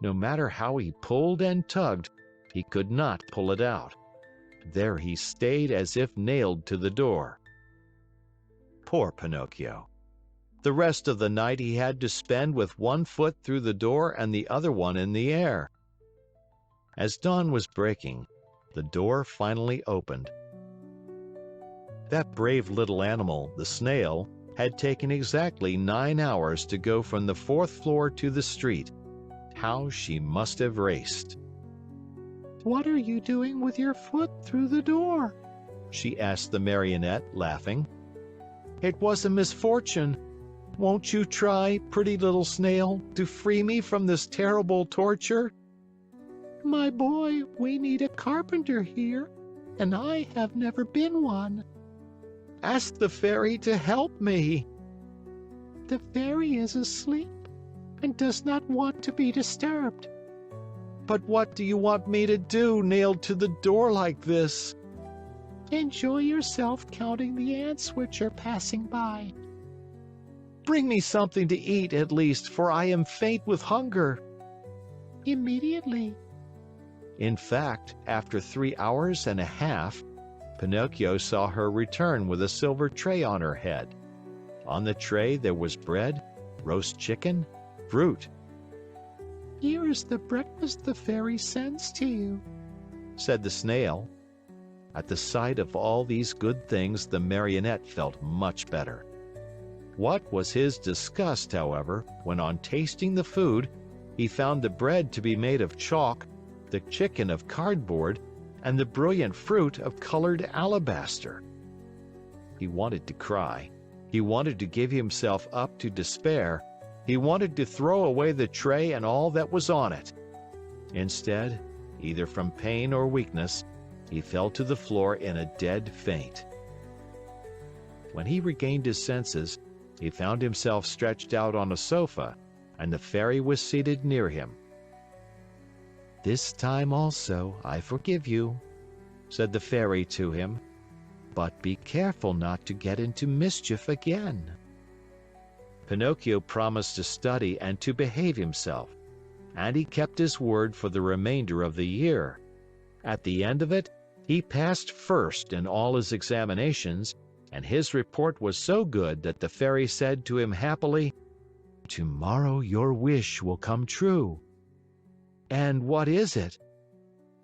No matter how he pulled and tugged, he could not pull it out. There he stayed as if nailed to the door. Poor Pinocchio! The rest of the night he had to spend with one foot through the door and the other one in the air. As dawn was breaking, the door finally opened. That brave little animal, the snail, had taken exactly 9 hours to go from the 4th floor to the street. How she must have raced! "What are you doing with your foot through the door?" she asked the marionette, laughing. "It was a misfortune. Won't you try, pretty little snail, to free me from this terrible torture?" "My boy, we need a carpenter here, and I have never been one." "Ask the fairy to help me." "The fairy is asleep and does not want to be disturbed." "But what do you want me to do, nailed to the door like this?" "Enjoy yourself counting the ants which are passing by." "Bring me something to eat, at least, for I am faint with hunger." "Immediately." In fact, after 3 hours and a half, Pinocchio saw her return with a silver tray on her head. On the tray there was bread, roast chicken, fruit. "Here is the breakfast the fairy sends to you," said the snail. At the sight of all these good things, the marionette felt much better. What was his disgust, however, when on tasting the food, he found the bread to be made of chalk, the chicken of cardboard, and the brilliant fruit of colored alabaster. He wanted to cry. He wanted to give himself up to despair. He wanted to throw away the tray and all that was on it. Instead, either from pain or weakness, he fell to the floor in a dead faint. When he regained his senses, he found himself stretched out on a sofa, and the fairy was seated near him. "This time also I forgive you," said the fairy to him, "but be careful not to get into mischief again." Pinocchio promised to study and to behave himself, and he kept his word for the remainder of the year. At the end of it, he passed first in all his examinations, and his report was so good that the fairy said to him happily, Tomorrow your wish will come true. And what is it?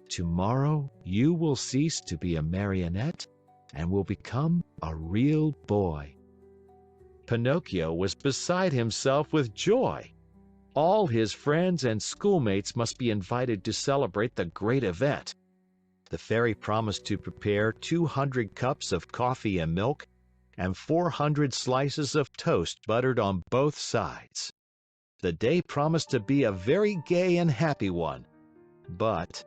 Tomorrow you will cease to be a marionette and will become a real boy. Pinocchio was beside himself with joy. All his friends and schoolmates must be invited to celebrate the great event. The fairy promised to prepare 200 cups of coffee and milk and 400 slices of toast buttered on both sides. The day promised to be a very gay and happy one. But,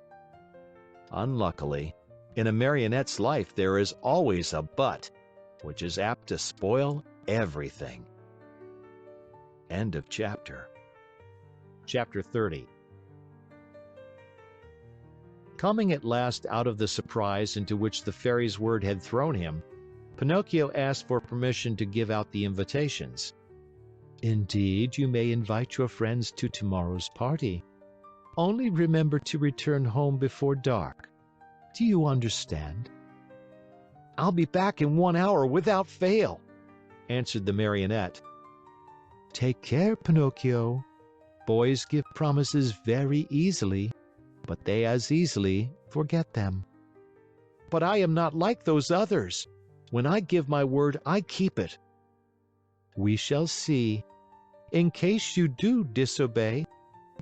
unluckily, in a marionette's life there is always a but, which is apt to spoil everything. End of chapter. Chapter 30. Coming at last out of the surprise into which the fairy's word had thrown him, Pinocchio asked for permission to give out the invitations. Indeed, you may invite your friends to tomorrow's party. Only remember to return home before dark. Do you understand? I'll be back in 1 hour without fail, answered the marionette. Take care, Pinocchio. Boys give promises very easily, but they as easily forget them. But I am not like those others. When I give my word, I keep it. We shall see. In case you do disobey,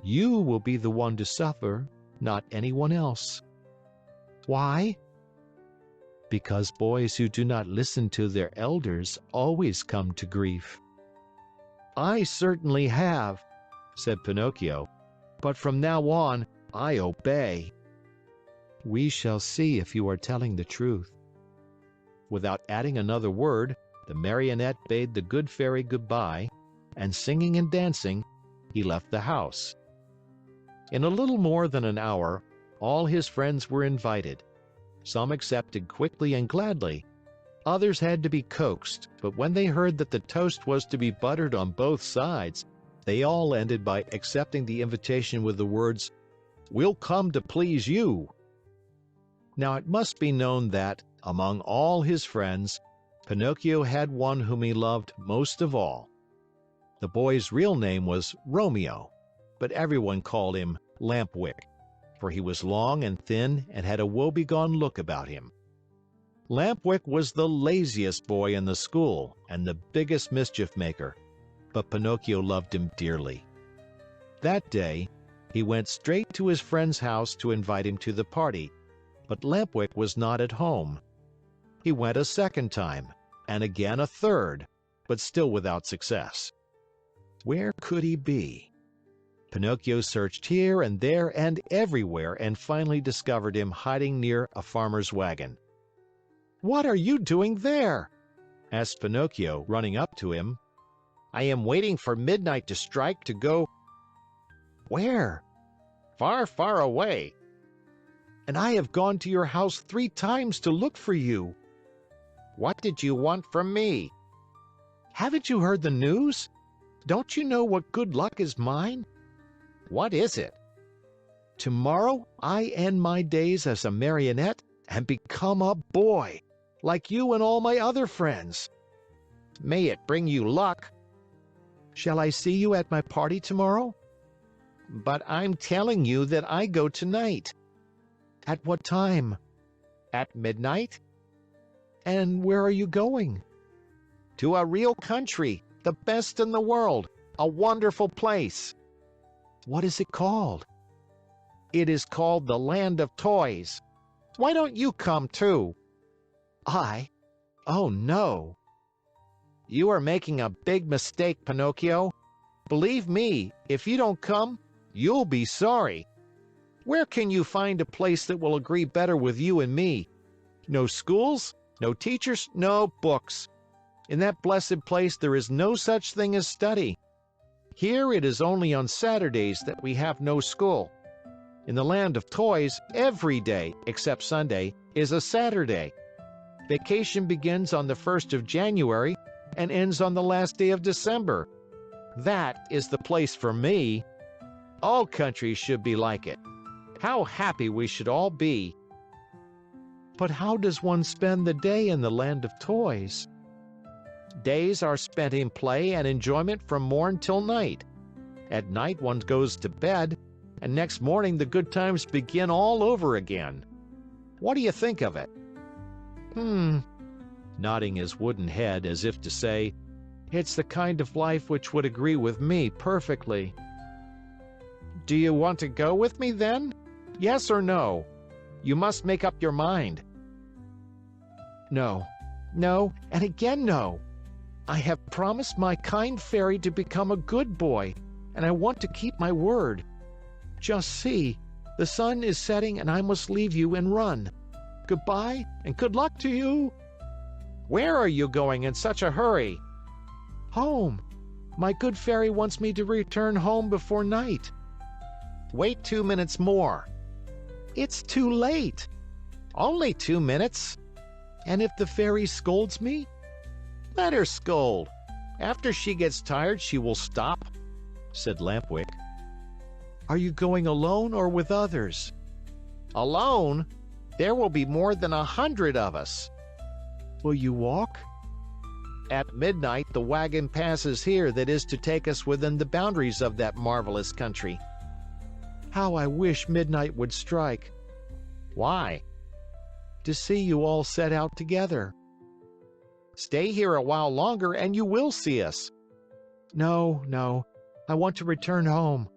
you will be the one to suffer, not anyone else. Why? Because boys who do not listen to their elders always come to grief. I certainly have, said Pinocchio, but from now on, I obey. We shall see if you are telling the truth. Without adding another word, the marionette bade the good fairy goodbye, and singing and dancing, he left the house. In a little more than an hour, all his friends were invited. Some accepted quickly and gladly. Others had to be coaxed, but when they heard that the toast was to be buttered on both sides, they all ended by accepting the invitation with the words, "We'll come to please you." Now it must be known that, among all his friends, Pinocchio had one whom he loved most of all. The boy's real name was Romeo, but everyone called him Lampwick, for he was long and thin and had a woebegone look about him. Lampwick was the laziest boy in the school and the biggest mischief maker, but Pinocchio loved him dearly. That day, he went straight to his friend's house to invite him to the party, but Lampwick was not at home. He went a second time, and again a third, but still without success. Where could he be? Pinocchio searched here and there and everywhere and finally discovered him hiding near a farmer's wagon. "What are you doing there?" asked Pinocchio, running up to him. "I am waiting for midnight to strike to go—" "Where?" "Far, far away." "And I have gone to your house 3 times to look for you." "What did you want from me?" "Haven't you heard the news? Don't you know what good luck is mine?" "What is it?" "Tomorrow I end my days as a marionette and become a boy, like you and all my other friends." "May it bring you luck." "Shall I see you at my party tomorrow?" "But I'm telling you that I go tonight." "At what time?" "At midnight." "And where are you going?" "To a real country, the best in the world, a wonderful place." "What is it called?" "It is called the Land of Toys. Why don't you come too?" "I? Oh, no." "You are making a big mistake, Pinocchio. Believe me, if you don't come, you'll be sorry. Where can you find a place that will agree better with you and me? No schools, no teachers, no books. In that blessed place there is no such thing as study. Here it is only on Saturdays that we have no school. In the Land of Toys, every day, except Sunday, is a Saturday. Vacation begins on the 1st of January and ends on the last day of December. That is the place for me. All countries should be like it. How happy we should all be." "But how does one spend the day in the Land of Toys?" Days are spent in play and enjoyment from morn till night. At night one goes to bed, and next morning the good times begin all over again. What do you think of it?" Nodding his wooden head as if to say, "It's the kind of life which would agree with me perfectly." "Do you want to go with me then? Yes or no? You must make up your mind." "No, no, and again no. I have promised my kind fairy to become a good boy, and I want to keep my word. Just see, the sun is setting and I must leave you and run. Goodbye, and good luck to you." "Where are you going in such a hurry?" "Home. My good fairy wants me to return home before night." "Wait 2 minutes more." "It's too late." "Only 2 minutes." "And if the fairy scolds me?" "Let her scold. After she gets tired, she will stop," said Lampwick. "Are you going alone or with others?" "Alone? There will be more than 100 of us." "Will you walk?" "At midnight, the wagon passes here that is to take us within the boundaries of that marvelous country." "How I wish midnight would strike." "Why?" "To see you all set out together." "Stay here a while longer and you will see us." "No, no. I want to return home."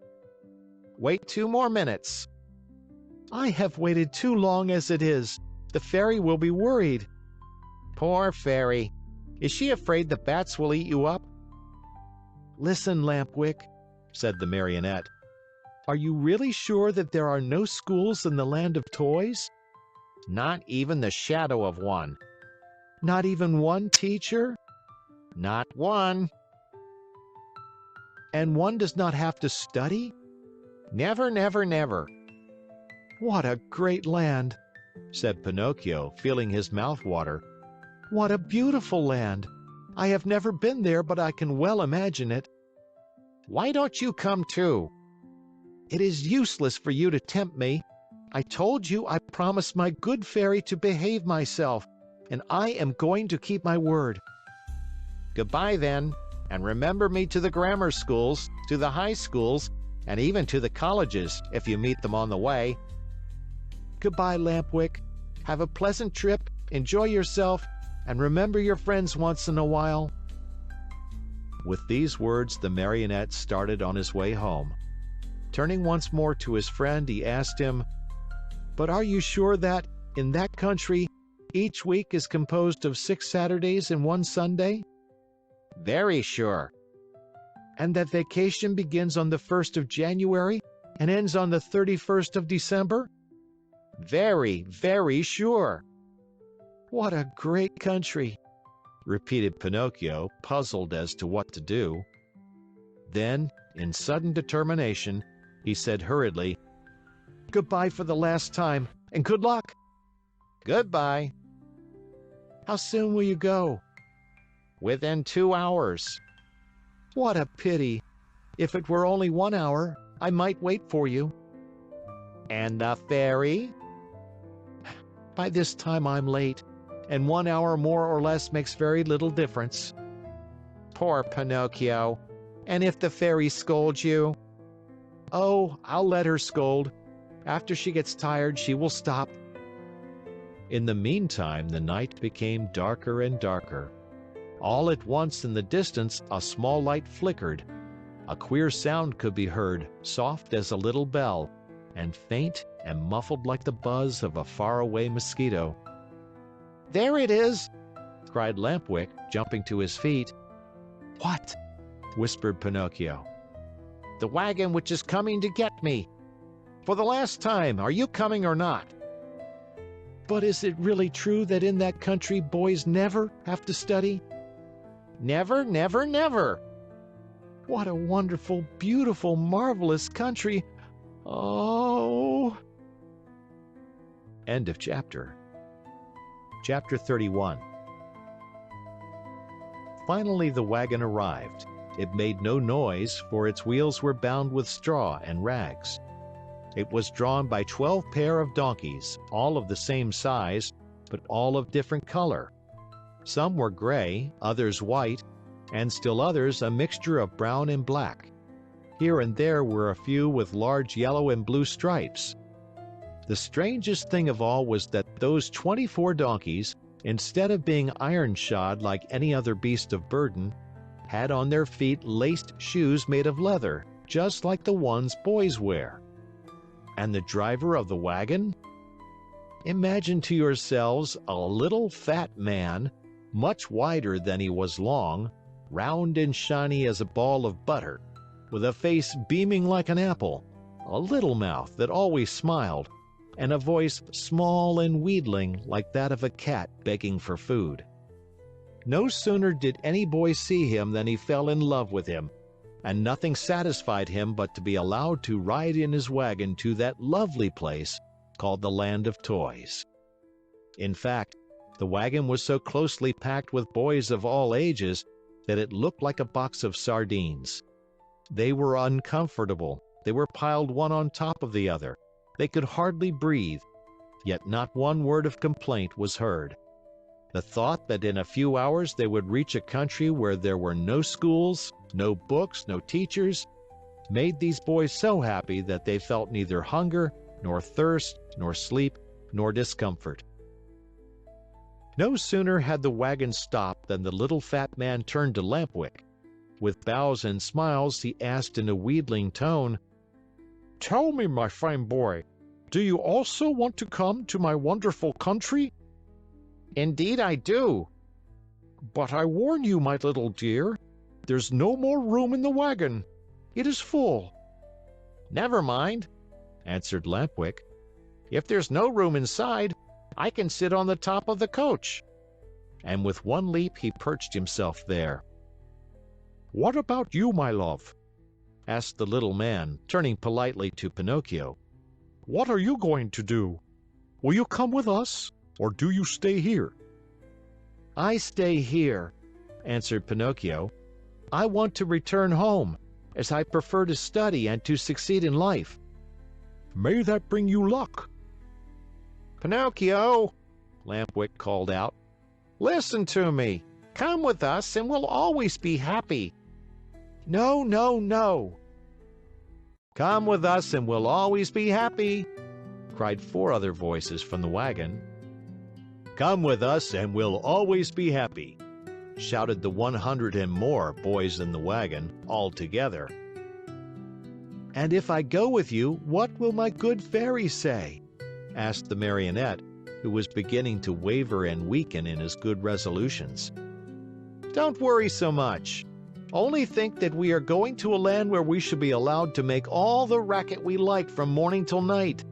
"Wait 2 more minutes." "I have waited too long as it is. The fairy will be worried." "Poor fairy. Is she afraid the bats will eat you up?" "Listen, Lampwick," said the marionette. "Are you really sure that there are no schools in the land of toys?" "Not even the shadow of one." "Not even one teacher?" "Not one." "And one does not have to study?" "Never, never, never." "What a great land!" said Pinocchio, feeling his mouth water. "What a beautiful land! I have never been there, but I can well imagine it." "Why don't you come too?" "It is useless for you to tempt me. I told you I promised my good fairy to behave myself, and I am going to keep my word." "Goodbye then, and remember me to the grammar schools, to the high schools, and even to the colleges, if you meet them on the way." "Goodbye, Lampwick. Have a pleasant trip, enjoy yourself, and remember your friends once in a while." With these words, the marionette started on his way home. Turning once more to his friend, he asked him, "But are you sure that, in that country, each week is composed of 6 Saturdays and 1 Sunday?" "Very sure." "And that vacation begins on the 1st of January and ends on the 31st of December?" "Very, very sure." "What a great country!" repeated Pinocchio, puzzled as to what to do. Then, in sudden determination, he said hurriedly, "Goodbye for the last time, and good luck." "Goodbye." "How soon will you go?" "Within 2 hours." "What a pity! If it were only 1 hour, I might wait for you." "And the fairy?" "By this time I'm late, and 1 hour more or less makes very little difference." "Poor Pinocchio. And if the fairy scolds you?" "Oh, I'll let her scold. After she gets tired, she will stop." In the meantime, the night became darker and darker. All at once in the distance, a small light flickered. A queer sound could be heard, soft as a little bell, and faint and muffled like the buzz of a faraway mosquito. "There it is!" cried Lampwick, jumping to his feet. "What?" whispered Pinocchio. "The wagon which is coming to get me. For the last time, are you coming or not?" "But is it really true that in that country boys never have to study?" "Never, never, never." "What a wonderful, beautiful, marvelous country! Oh!" End of chapter. Chapter 31. Finally the wagon arrived. It made no noise, for its wheels were bound with straw and rags. It was drawn by 12 pair of donkeys, all of the same size, but all of different color. Some were gray, others white, and still others a mixture of brown and black. Here and there were a few with large yellow and blue stripes. The strangest thing of all was that those 24 donkeys, instead of being iron-shod like any other beast of burden, had on their feet laced shoes made of leather, just like the ones boys wear. And the driver of the wagon? Imagine to yourselves a little fat man, much wider than he was long, round and shiny as a ball of butter, with a face beaming like an apple, a little mouth that always smiled, and a voice small and wheedling like that of a cat begging for food. No sooner did any boy see him than he fell in love with him, and nothing satisfied him but to be allowed to ride in his wagon to that lovely place called the Land of Toys. In fact, the wagon was so closely packed with boys of all ages that it looked like a box of sardines. They were uncomfortable. They were piled one on top of the other. They could hardly breathe, yet not one word of complaint was heard. The thought that in a few hours they would reach a country where there were no schools, no books, no teachers, made these boys so happy that they felt neither hunger, nor thirst, nor sleep, nor discomfort. No sooner had the wagon stopped than the little fat man turned to Lampwick. With bows and smiles, he asked in a wheedling tone, "Tell me, my fine boy, do you also want to come to my wonderful country?" Indeed I do. "But I warn you, my little dear, there's no more room in the wagon. It is full." Never mind, answered Lampwick. If there's no room inside, I can sit on the top of the coach. And with one leap he perched himself there. "What about you, my love?" asked the little man, turning politely to Pinocchio. "What are you going to do? Will you come with us, or do you stay here?" I stay here, answered Pinocchio. I want to return home, as I prefer to study and to succeed in life. "May that bring you luck." Pinocchio, Lampwick called out, listen to me. Come with us and we'll always be happy. No, no, no. Come with us and we'll always be happy, cried 4 other voices from the wagon. "Come with us and we'll always be happy," shouted the 100 and more boys in the wagon, all together. And if I go with you, what will my good fairy say? asked the marionette, who was beginning to waver and weaken in his good resolutions. Don't worry so much. Only think that we are going to a land where we should be allowed to make all the racket we like from morning till night.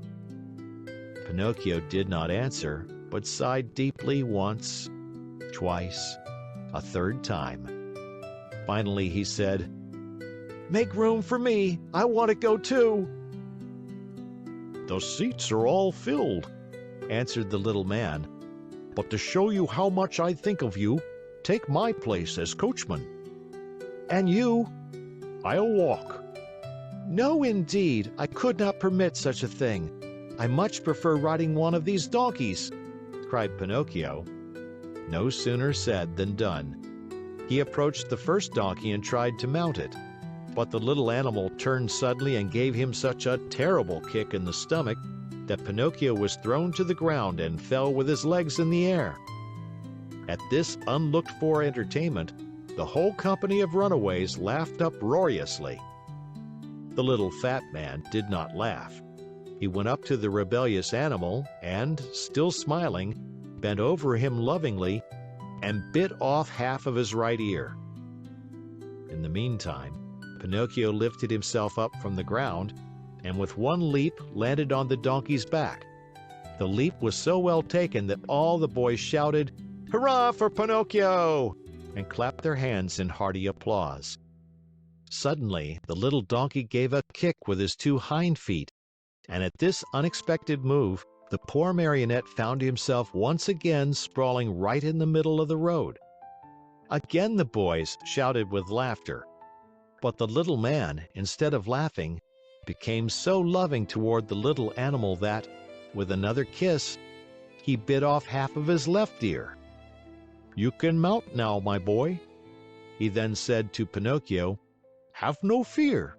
Pinocchio did not answer, but sighed deeply once, twice, a 3rd time. Finally he said, Make room for me. I want to go too. "The seats are all filled," answered the little man. "But to show you how much I think of you, take my place as coachman." And you? "I'll walk." No, indeed, I could not permit such a thing. I much prefer riding one of these donkeys, cried Pinocchio. No sooner said than done. He approached the first donkey and tried to mount it. But the little animal turned suddenly and gave him such a terrible kick in the stomach that Pinocchio was thrown to the ground and fell with his legs in the air. At this unlooked-for entertainment, the whole company of runaways laughed uproariously. The little fat man did not laugh. He went up to the rebellious animal and, still smiling, bent over him lovingly and bit off half of his right ear. In the meantime, Pinocchio lifted himself up from the ground and with one leap landed on the donkey's back. The leap was so well taken that all the boys shouted, "Hurrah for Pinocchio!" and clapped their hands in hearty applause. Suddenly, the little donkey gave a kick with his 2 hind feet, and at this unexpected move, the poor marionette found himself once again sprawling right in the middle of the road. Again the boys shouted with laughter. But the little man, instead of laughing, became so loving toward the little animal that, with another kiss, he bit off half of his left ear. You can mount now, my boy." He then said to Pinocchio, "Have no fear.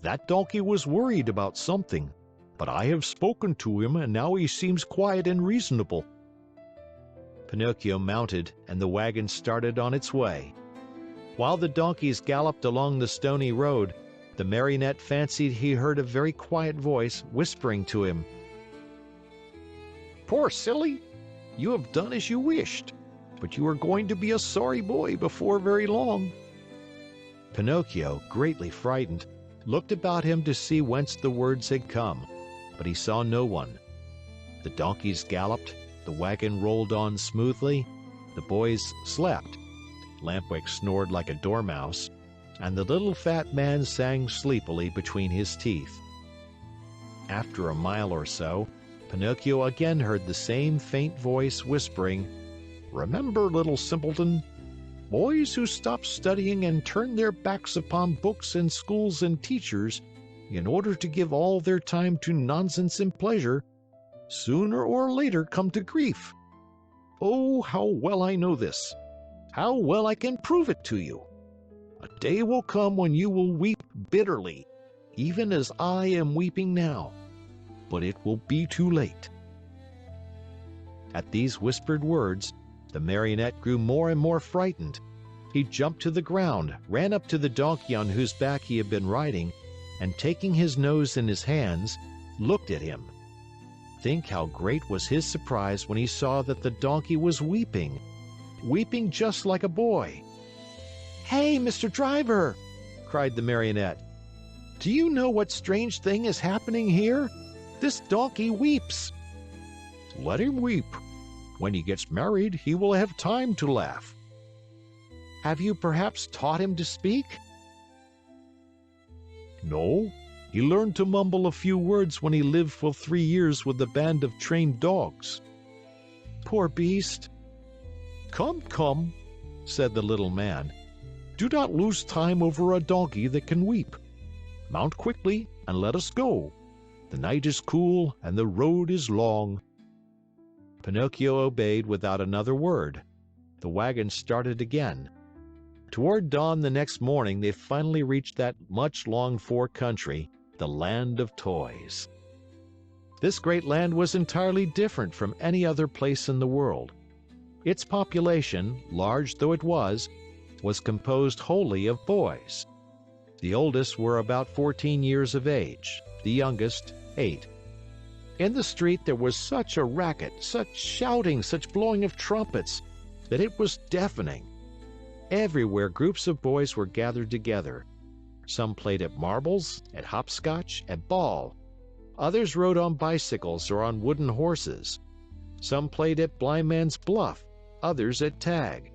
That donkey was worried about something, but I have spoken to him and now he seems quiet and reasonable." Pinocchio mounted and the wagon started on its way. While the donkeys galloped along the stony road, the marionette fancied he heard a very quiet voice whispering to him, "Poor silly, you have done as you wished, but you are going to be a sorry boy before very long." Pinocchio, greatly frightened, looked about him to see whence the words had come, but he saw no one. The donkeys galloped, the wagon rolled on smoothly, the boys slept, Lampwick snored like a dormouse, and the little fat man sang sleepily between his teeth. After a mile or so, Pinocchio again heard the same faint voice whispering, "Remember, little simpleton, boys who stop studying and turn their backs upon books and schools and teachers in order to give all their time to nonsense and pleasure, sooner or later come to grief. Oh, how well I know this! How well I can prove it to you! A day will come when you will weep bitterly, even as I am weeping now, but it will be too late." At these whispered words, the marionette grew more and more frightened. He jumped to the ground, ran up to the donkey on whose back he had been riding, and taking his nose in his hands, looked at him. Think how great was his surprise when he saw that the donkey was weeping, weeping just like a boy. "Hey, Mr. Driver!" cried the marionette. "Do you know what strange thing is happening here? This donkey weeps." "Let him weep. When he gets married, he will have time to laugh." "Have you perhaps taught him to speak?" "No. He learned to mumble a few words when he lived for 3 years with a band of trained dogs." "Poor beast!" "Come, come," said the little man. "Do not lose time over a donkey that can weep. Mount quickly and let us go. The night is cool and the road is long." Pinocchio obeyed without another word. The wagon started again. Toward dawn the next morning, they finally reached that much longed-for country, the land of toys. This great land was entirely different from any other place in the world. Its population, large though it was composed wholly of boys. The oldest were about 14 years of age, the youngest 8. In the street there was such a racket, such shouting, such blowing of trumpets, that it was deafening. Everywhere groups of boys were gathered together. Some played at marbles, at hopscotch, at ball. Others rode on bicycles or on wooden horses. Some played at blind man's buff, others at tag.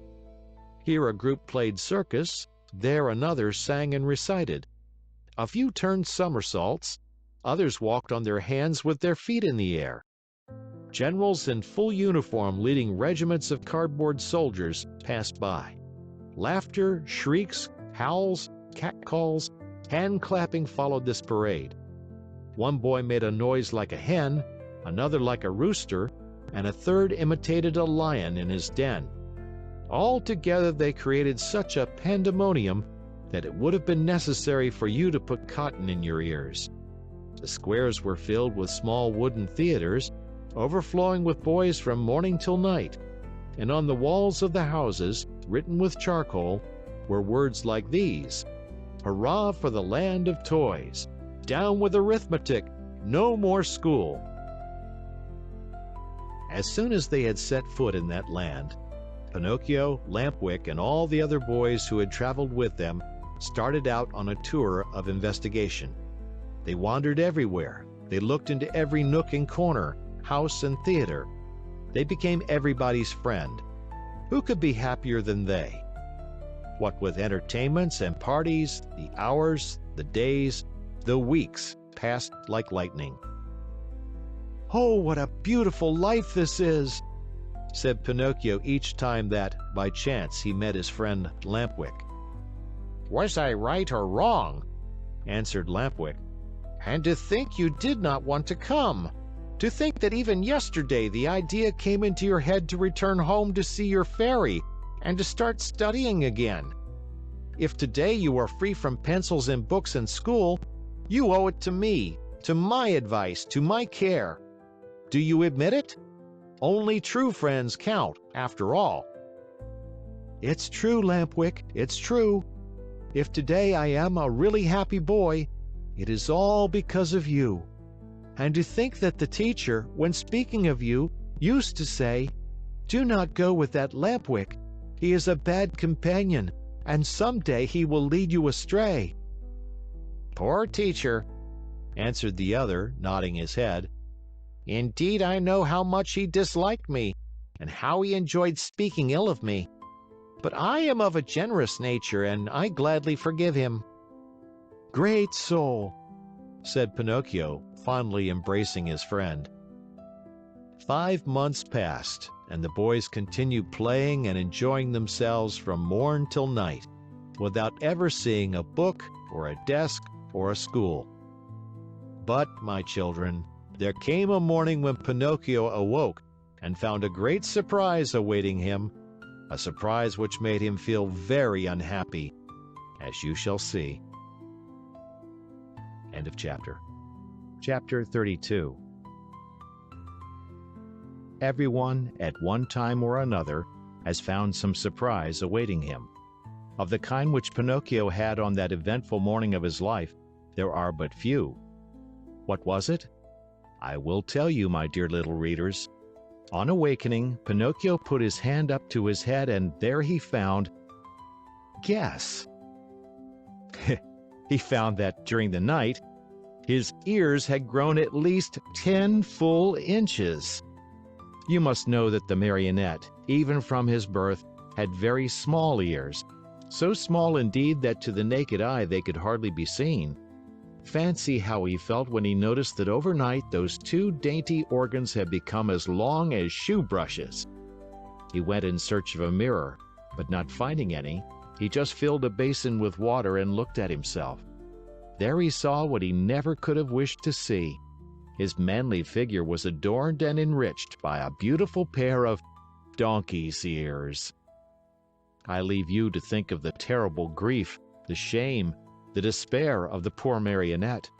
Here a group played circus, there another sang and recited. A few turned somersaults, others walked on their hands with their feet in the air. Generals in full uniform leading regiments of cardboard soldiers passed by. Laughter, shrieks, howls, catcalls, hand-clapping followed this parade. One boy made a noise like a hen, another like a rooster, and a third imitated a lion in his den. All together they created such a pandemonium that it would have been necessary for you to put cotton in your ears. The squares were filled with small wooden theaters, overflowing with boys from morning till night, and on the walls of the houses, written with charcoal, were words like these: "Hurrah for the land of toys! Down with arithmetic! No more school!" As soon as they had set foot in that land, Pinocchio, Lampwick, and all the other boys who had traveled with them started out on a tour of investigation. They wandered everywhere. They looked into every nook and corner, house and theater. They became everybody's friend. Who could be happier than they? What with entertainments and parties, the hours, the days, the weeks passed like lightning. "Oh, what a beautiful life this is!" said Pinocchio each time that, by chance, he met his friend Lampwick. "Was I right or wrong?" answered Lampwick. "And to think you did not want to come! To think that even yesterday the idea came into your head to return home to see your fairy and to start studying again. If today you are free from pencils and books and school, you owe it to me, to my advice, to my care. Do you admit it? Only true friends count, after all. It's true, Lampwick, it's true. If today I am a really happy boy, it is all because of you. And to think that the teacher, when speaking of you, used to say, "Do not go with that Lampwick. He is a bad companion, and someday he will lead you astray." Poor teacher, answered the other, nodding his head. Indeed, I know how much he disliked me, and how he enjoyed speaking ill of me. But I am of a generous nature, and I gladly forgive him. Great soul, said Pinocchio, fondly embracing his friend. 5 months passed, and the boys continued playing and enjoying themselves from morn till night, without ever seeing a book or a desk or a school. But, my children, there came a morning when Pinocchio awoke and found a great surprise awaiting him, a surprise which made him feel very unhappy, as you shall see. End of chapter. Chapter 32. Everyone, at one time or another, has found some surprise awaiting him. Of the kind which Pinocchio had on that eventful morning of his life, there are but few. What was it? I will tell you, my dear little readers. On awakening, Pinocchio put his hand up to his head, and there he found... Guess. He found that during the night, his ears had grown at least 10 full inches. You must know that the marionette, even from his birth, had very small ears, so small indeed that to the naked eye they could hardly be seen. Fancy how he felt when he noticed that overnight those 2 dainty organs had become as long as shoe brushes. He went in search of a mirror, but not finding any, he just filled a basin with water and looked at himself. There he saw what he never could have wished to see. His manly figure was adorned and enriched by a beautiful pair of donkey's ears. I leave you to think of the terrible grief, the shame, the despair of the poor marionette.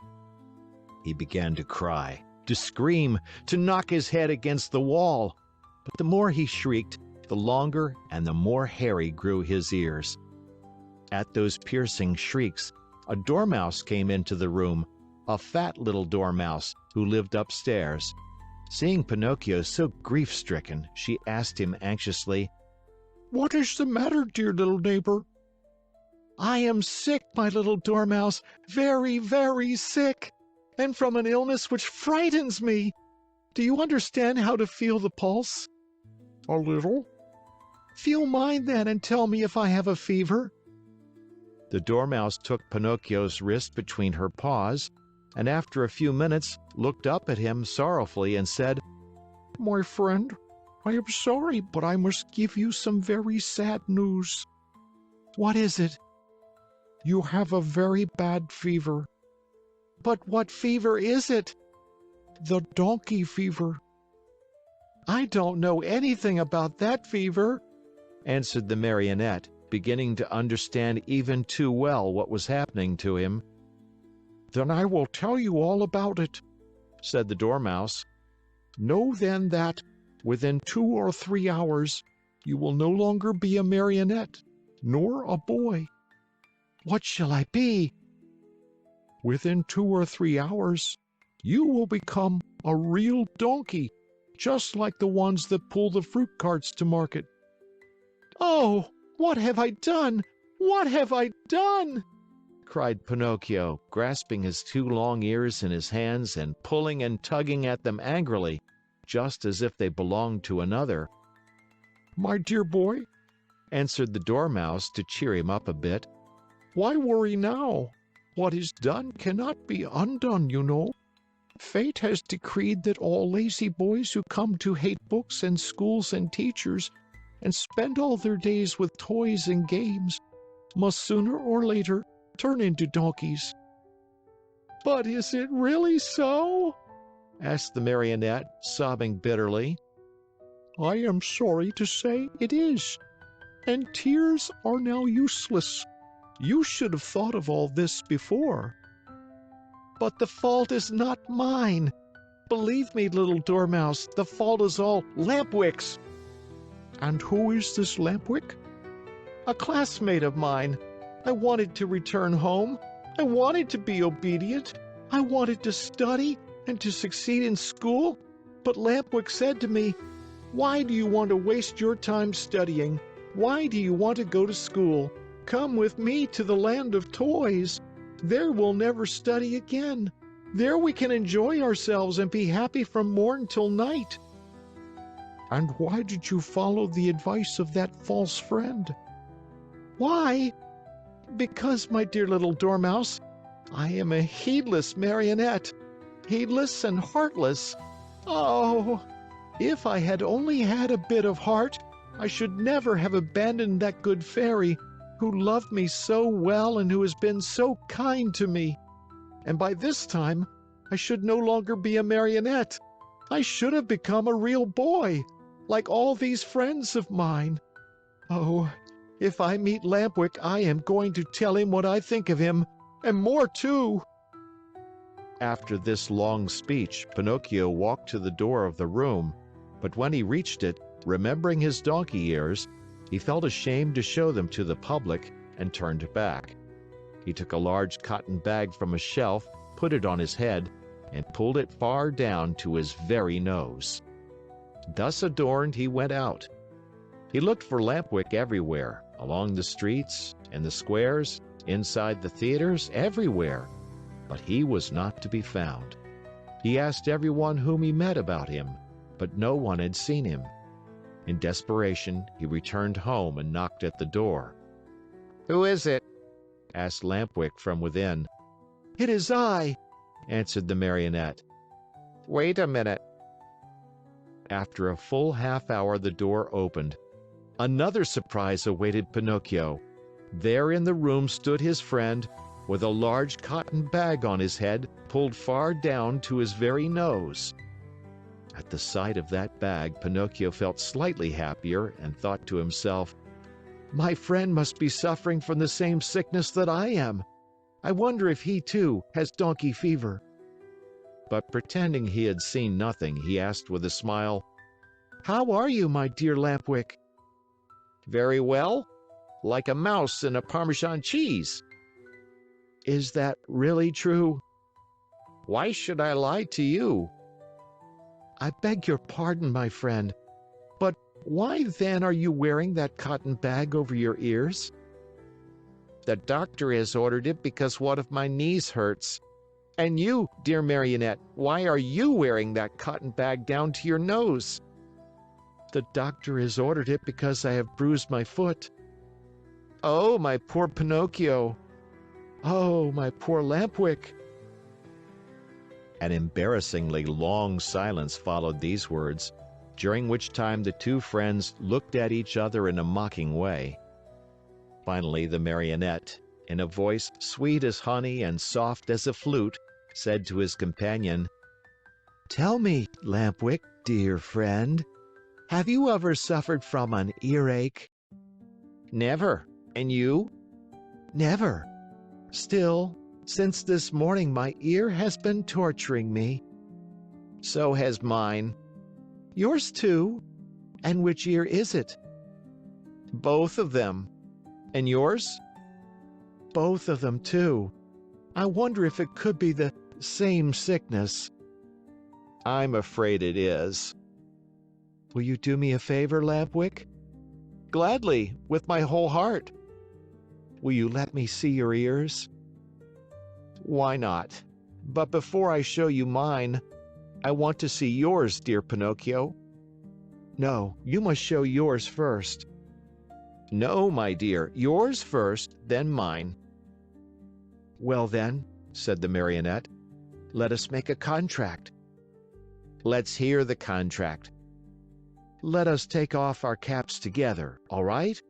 He began to cry, to scream, to knock his head against the wall. But the more he shrieked, the longer and the more hairy grew his ears. At those piercing shrieks, a dormouse came into the room, a fat little dormouse who lived upstairs. Seeing Pinocchio so grief-stricken, she asked him anxiously, "What is the matter, dear little neighbor?" "I am sick, my little dormouse, very, very sick, and from an illness which frightens me. Do you understand how to feel the pulse?" "A little." "Feel mine, then, and tell me if I have a fever." The dormouse took Pinocchio's wrist between her paws, and after a few minutes looked up at him sorrowfully and said, "My friend, I am sorry, but I must give you some very sad news." "What is it?" "You have a very bad fever." "But what fever is it?" "The donkey fever." "I don't know anything about that fever," answered the marionette, beginning to understand even too well what was happening to him. "Then I will tell you all about it," said the dormouse. "Know then that, within 2 or 3 hours, you will no longer be a marionette, nor a boy." "What shall I be?" "Within 2 or 3 hours, you will become a real donkey, just like the ones that pull the fruit carts to market." "Oh, what have I done? What have I done?" cried Pinocchio, grasping his 2 long ears in his hands and pulling and tugging at them angrily, just as if they belonged to another. "My dear boy," answered the dormouse to cheer him up a bit, "why worry now? What is done cannot be undone, you know. Fate has decreed that all lazy boys who come to hate books and schools and teachers and spend all their days with toys and games must sooner or later turn into donkeys." "But is it really so?" asked the marionette, sobbing bitterly. I am sorry to say it is, and tears are now useless. You should have thought of all this before. But the fault is not mine. Believe me, little dormouse, the fault is all Lampwick's. And who is this Lampwick? A classmate of mine. I wanted to return home. I wanted to be obedient. I wanted to study and to succeed in school. But Lampwick said to me, "Why do you want to waste your time studying? Why do you want to go to school? Come with me to the land of toys. There we'll never study again. There we can enjoy ourselves and be happy from morn till night." And why did you follow the advice of that false friend? Why? Because, my dear little dormouse, I am a heedless marionette, heedless and heartless. Oh, if I had only had a bit of heart, I should never have abandoned that good fairy who loved me so well and who has been so kind to me. And by this time, I should no longer be a marionette. I should have become a real boy, like all these friends of mine. Oh, if I meet Lampwick, I am going to tell him what I think of him, and more too. After this long speech, Pinocchio walked to the door of the room, but when he reached it, remembering his donkey ears, he felt ashamed to show them to the public and turned back. He took a large cotton bag from a shelf, put it on his head, and pulled it far down to his very nose. Thus adorned, he went out. He looked for Lampwick everywhere, along the streets, in the squares, inside the theaters, everywhere, but he was not to be found. He asked everyone whom he met about him, but no one had seen him. In desperation, he returned home and knocked at the door. "Who is it?" asked Lampwick from within. "It is I," answered the marionette. "Wait a minute." After a full half-hour, the door opened. Another surprise awaited Pinocchio. There in the room stood his friend, with a large cotton bag on his head, pulled far down to his very nose. At the sight of that bag, Pinocchio felt slightly happier and thought to himself, "My friend must be suffering from the same sickness that I am. I wonder if he, too, has donkey fever." But pretending he had seen nothing, he asked with a smile, "How are you, my dear Lampwick?" "Very well, like a mouse in a Parmesan cheese." "Is that really true?" "Why should I lie to you?" "I beg your pardon, my friend, but why then are you wearing that cotton bag over your ears?" "The doctor has ordered it because one of my knees hurts. And you, dear marionette, why are you wearing that cotton bag down to your nose?" "The doctor has ordered it because I have bruised my foot." "Oh, my poor Pinocchio!" "Oh, my poor Lampwick!" An embarrassingly long silence followed these words, during which time the two friends looked at each other in a mocking way. Finally, the marionette, in a voice sweet as honey and soft as a flute, said to his companion, "Tell me, Lampwick, dear friend, have you ever suffered from an earache?" "Never. And you?" "Never. Still, since this morning my ear has been torturing me." "So has mine." "Yours too? And which ear is it?" "Both of them. And yours?" "Both of them too. I wonder if it could be the same sickness." "I'm afraid it is." "Will you do me a favor, Lampwick?" "Gladly, with my whole heart." "Will you let me see your ears?" "Why not? But before I show you mine, I want to see yours, dear Pinocchio." "No, you must show yours first." "No, my dear, yours first, then mine." "Well then," said the marionette, "let us make a contract." "Let's hear the contract." "Let us take off our caps together, all right?"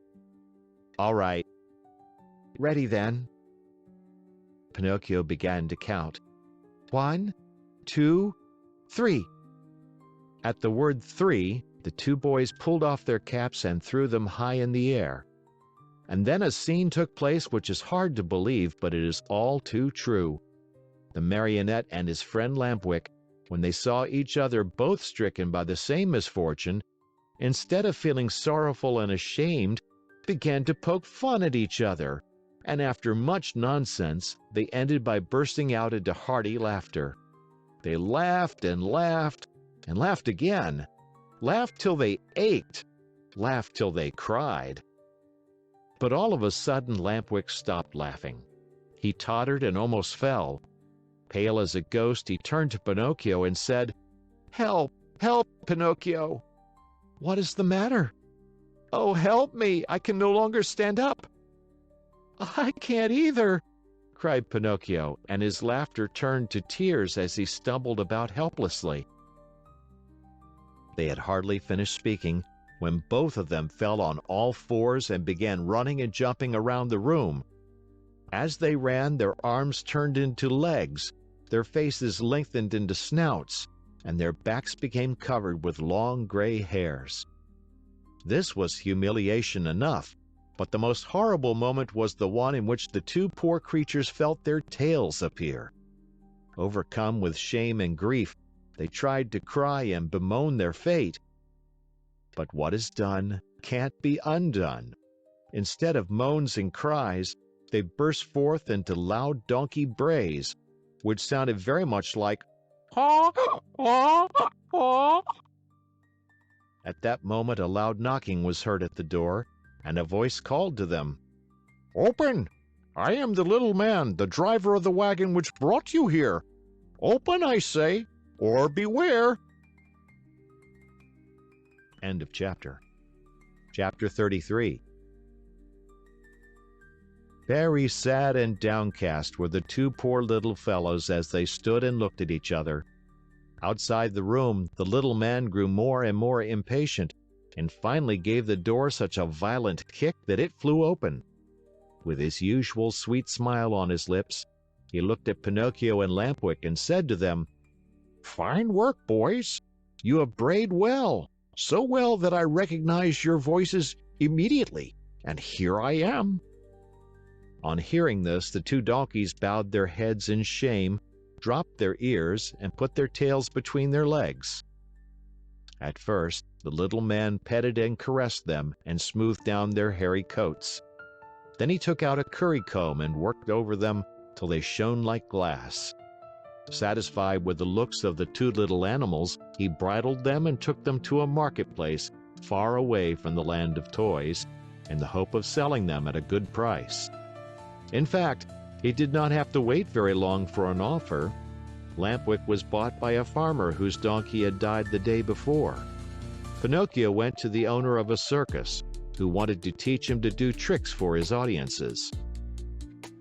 "All right." "Ready then." Pinocchio began to count. 1, 2, 3. At the word 3, the two boys pulled off their caps and threw them high in the air. And then a scene took place which is hard to believe, but it is all too true. The marionette and his friend Lampwick, when they saw each other both stricken by the same misfortune, instead of feeling sorrowful and ashamed, began to poke fun at each other, and after much nonsense, they ended by bursting out into hearty laughter. They laughed and laughed, and laughed again, laughed till they ached, laughed till they cried. But all of a sudden Lampwick stopped laughing. He tottered and almost fell. Pale as a ghost, he turned to Pinocchio and said, "Help! Help, Pinocchio!" "What is the matter?" "Oh, help me! I can no longer stand up." "I can't either!" cried Pinocchio, and his laughter turned to tears as he stumbled about helplessly. They had hardly finished speaking when both of them fell on all fours and began running and jumping around the room. As they ran, their arms turned into legs, their faces lengthened into snouts, and their backs became covered with long gray hairs. This was humiliation enough, but the most horrible moment was the one in which the two poor creatures felt their tails appear. Overcome with shame and grief, they tried to cry and bemoan their fate. But what is done can't be undone. Instead of moans and cries, they burst forth into loud donkey brays, which sounded very much like "Haw, haw, haw." At that moment a loud knocking was heard at the door, and a voice called to them. Open! I am the little man, the driver of the wagon which brought you here. Open, I say, or beware. End of chapter. Chapter 33. Very sad and downcast were the two poor little fellows as they stood and looked at each other. Outside the room, the little man grew more and more impatient, and finally gave the door such a violent kick that it flew open. With his usual sweet smile on his lips, he looked at Pinocchio and Lampwick and said to them, Fine work, boys. You have brayed well, so well that I recognized your voices immediately, and here I am. On hearing this, the two donkeys bowed their heads in shame, dropped their ears, and put their tails between their legs. At first, the little man petted and caressed them and smoothed down their hairy coats. Then he took out a currycomb and worked over them till they shone like glass. Satisfied with the looks of the two little animals, he bridled them and took them to a marketplace far away from the land of toys, in the hope of selling them at a good price. In fact, he did not have to wait very long for an offer. Lampwick was bought by a farmer whose donkey had died the day before. Pinocchio went to the owner of a circus, who wanted to teach him to do tricks for his audiences.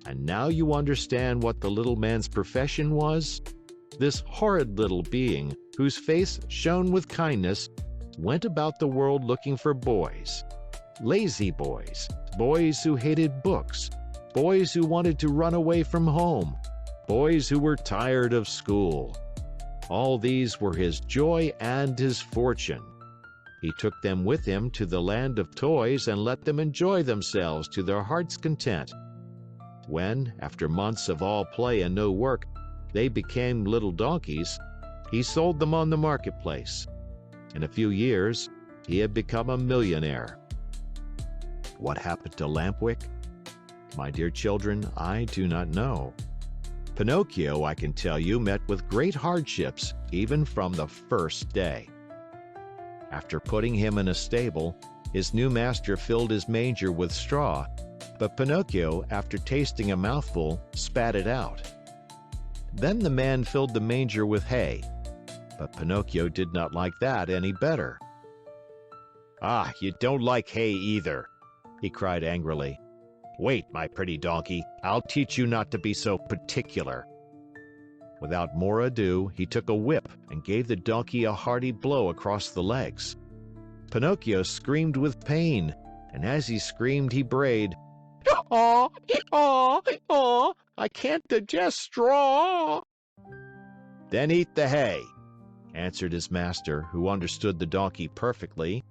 And now you understand what the little man's profession was? This horrid little being, whose face shone with kindness, went about the world looking for boys. Lazy boys, boys who hated books, boys who wanted to run away from home, boys who were tired of school. All these were his joy and his fortune. He took them with him to the land of toys and let them enjoy themselves to their heart's content. When, after months of all play and no work, they became little donkeys, he sold them on the marketplace. In a few years, he had become a millionaire. What happened to Lampwick? My dear children, I do not know. Pinocchio, I can tell you, met with great hardships even from the first day. After putting him in a stable, his new master filled his manger with straw, but Pinocchio, after tasting a mouthful, spat it out. Then the man filled the manger with hay, but Pinocchio did not like that any better. Ah, you don't like hay either, he cried angrily. Wait, my pretty donkey, I'll teach you not to be so particular. Without more ado, he took a whip and gave the donkey a hearty blow across the legs. Pinocchio screamed with pain, and as he screamed, he brayed, "Haw, haw, haw, I can't digest straw." Then eat the hay. answered his master, who understood the donkey perfectly.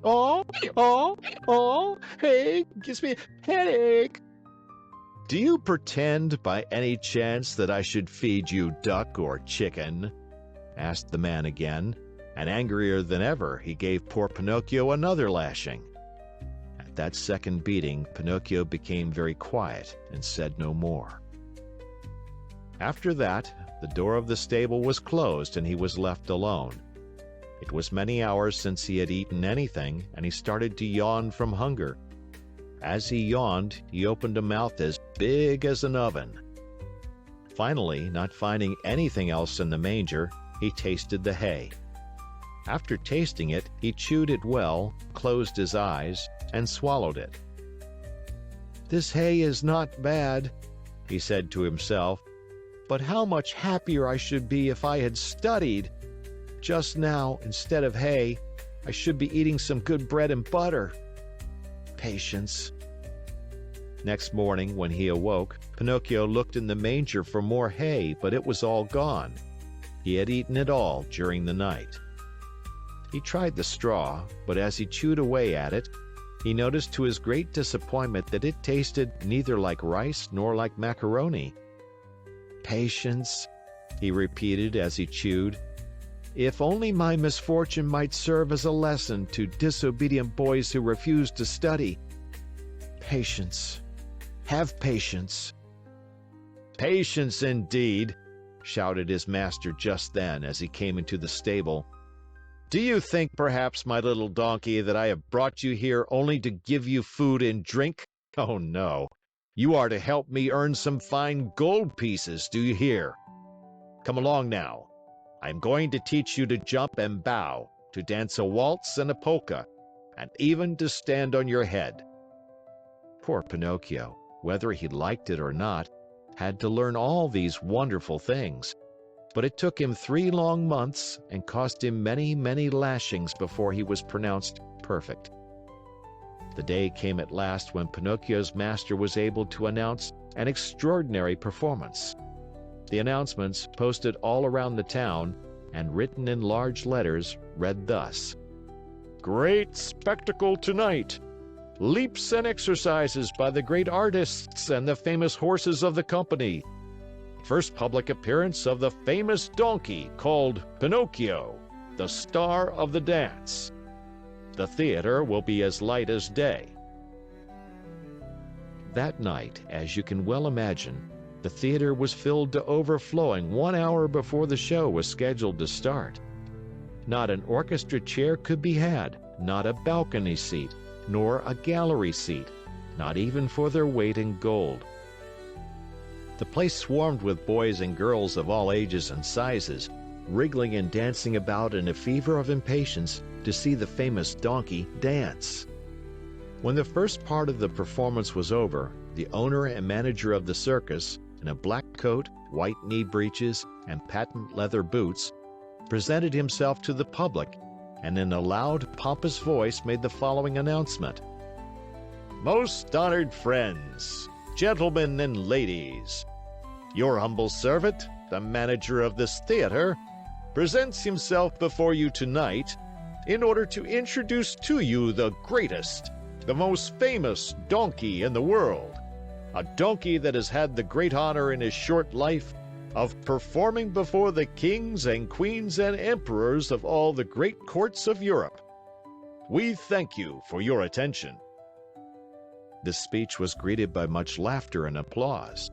Oh, oh, oh, hey, gives me a headache. Do you pretend by any chance that I should feed you duck or chicken? Asked the man again, and angrier than ever, he gave poor Pinocchio another lashing. At that second beating, Pinocchio became very quiet and said no more. After that, the door of the stable was closed and he was left alone. It was many hours since he had eaten anything, and he started to yawn from hunger. As he yawned, he opened a mouth as big as an oven. Finally, not finding anything else in the manger, he tasted the hay. After tasting it, he chewed it well, closed his eyes, and swallowed it. "This hay is not bad," he said to himself, "but how much happier I should be if I had studied. Just now, instead of hay, I should be eating some good bread and butter. Patience." Next morning, when he awoke, Pinocchio looked in the manger for more hay, but it was all gone. He had eaten it all during the night. He tried the straw, but as he chewed away at it, he noticed to his great disappointment that it tasted neither like rice nor like macaroni. "Patience," he repeated as he chewed. "If only my misfortune might serve as a lesson to disobedient boys who refuse to study. Patience. Have patience." "Patience indeed!" shouted his master just then as he came into the stable. "Do you think, perhaps, my little donkey, that I have brought you here only to give you food and drink? Oh, no. You are to help me earn some fine gold pieces, do you hear? Come along now. I am going to teach you to jump and bow, to dance a waltz and a polka, and even to stand on your head." Poor Pinocchio, whether he liked it or not, had to learn all these wonderful things. But it took him 3 long months and cost him many, many lashings before he was pronounced perfect. The day came at last when Pinocchio's master was able to announce an extraordinary performance. The announcements, posted all around the town and written in large letters, read thus: "Great spectacle tonight! Leaps and exercises by the great artists and the famous horses of the company. First public appearance of the famous donkey called Pinocchio, the star of the dance. The theater will be as light as day." That night, as you can well imagine, the theater was filled to overflowing 1 hour before the show was scheduled to start. Not an orchestra chair could be had, not a balcony seat, nor a gallery seat, not even for their weight in gold. The place swarmed with boys and girls of all ages and sizes, wriggling and dancing about in a fever of impatience to see the famous donkey dance. When the first part of the performance was over, the owner and manager of the circus, in a black coat, white knee breeches, and patent leather boots, presented himself to the public and in a loud, pompous voice made the following announcement: "Most honored friends, gentlemen and ladies, your humble servant, the manager of this theater, presents himself before you tonight in order to introduce to you the greatest, the most famous donkey in the world, a donkey that has had the great honor in his short life of performing before the kings and queens and emperors of all the great courts of Europe. We thank you for your attention." This speech was greeted by much laughter and applause,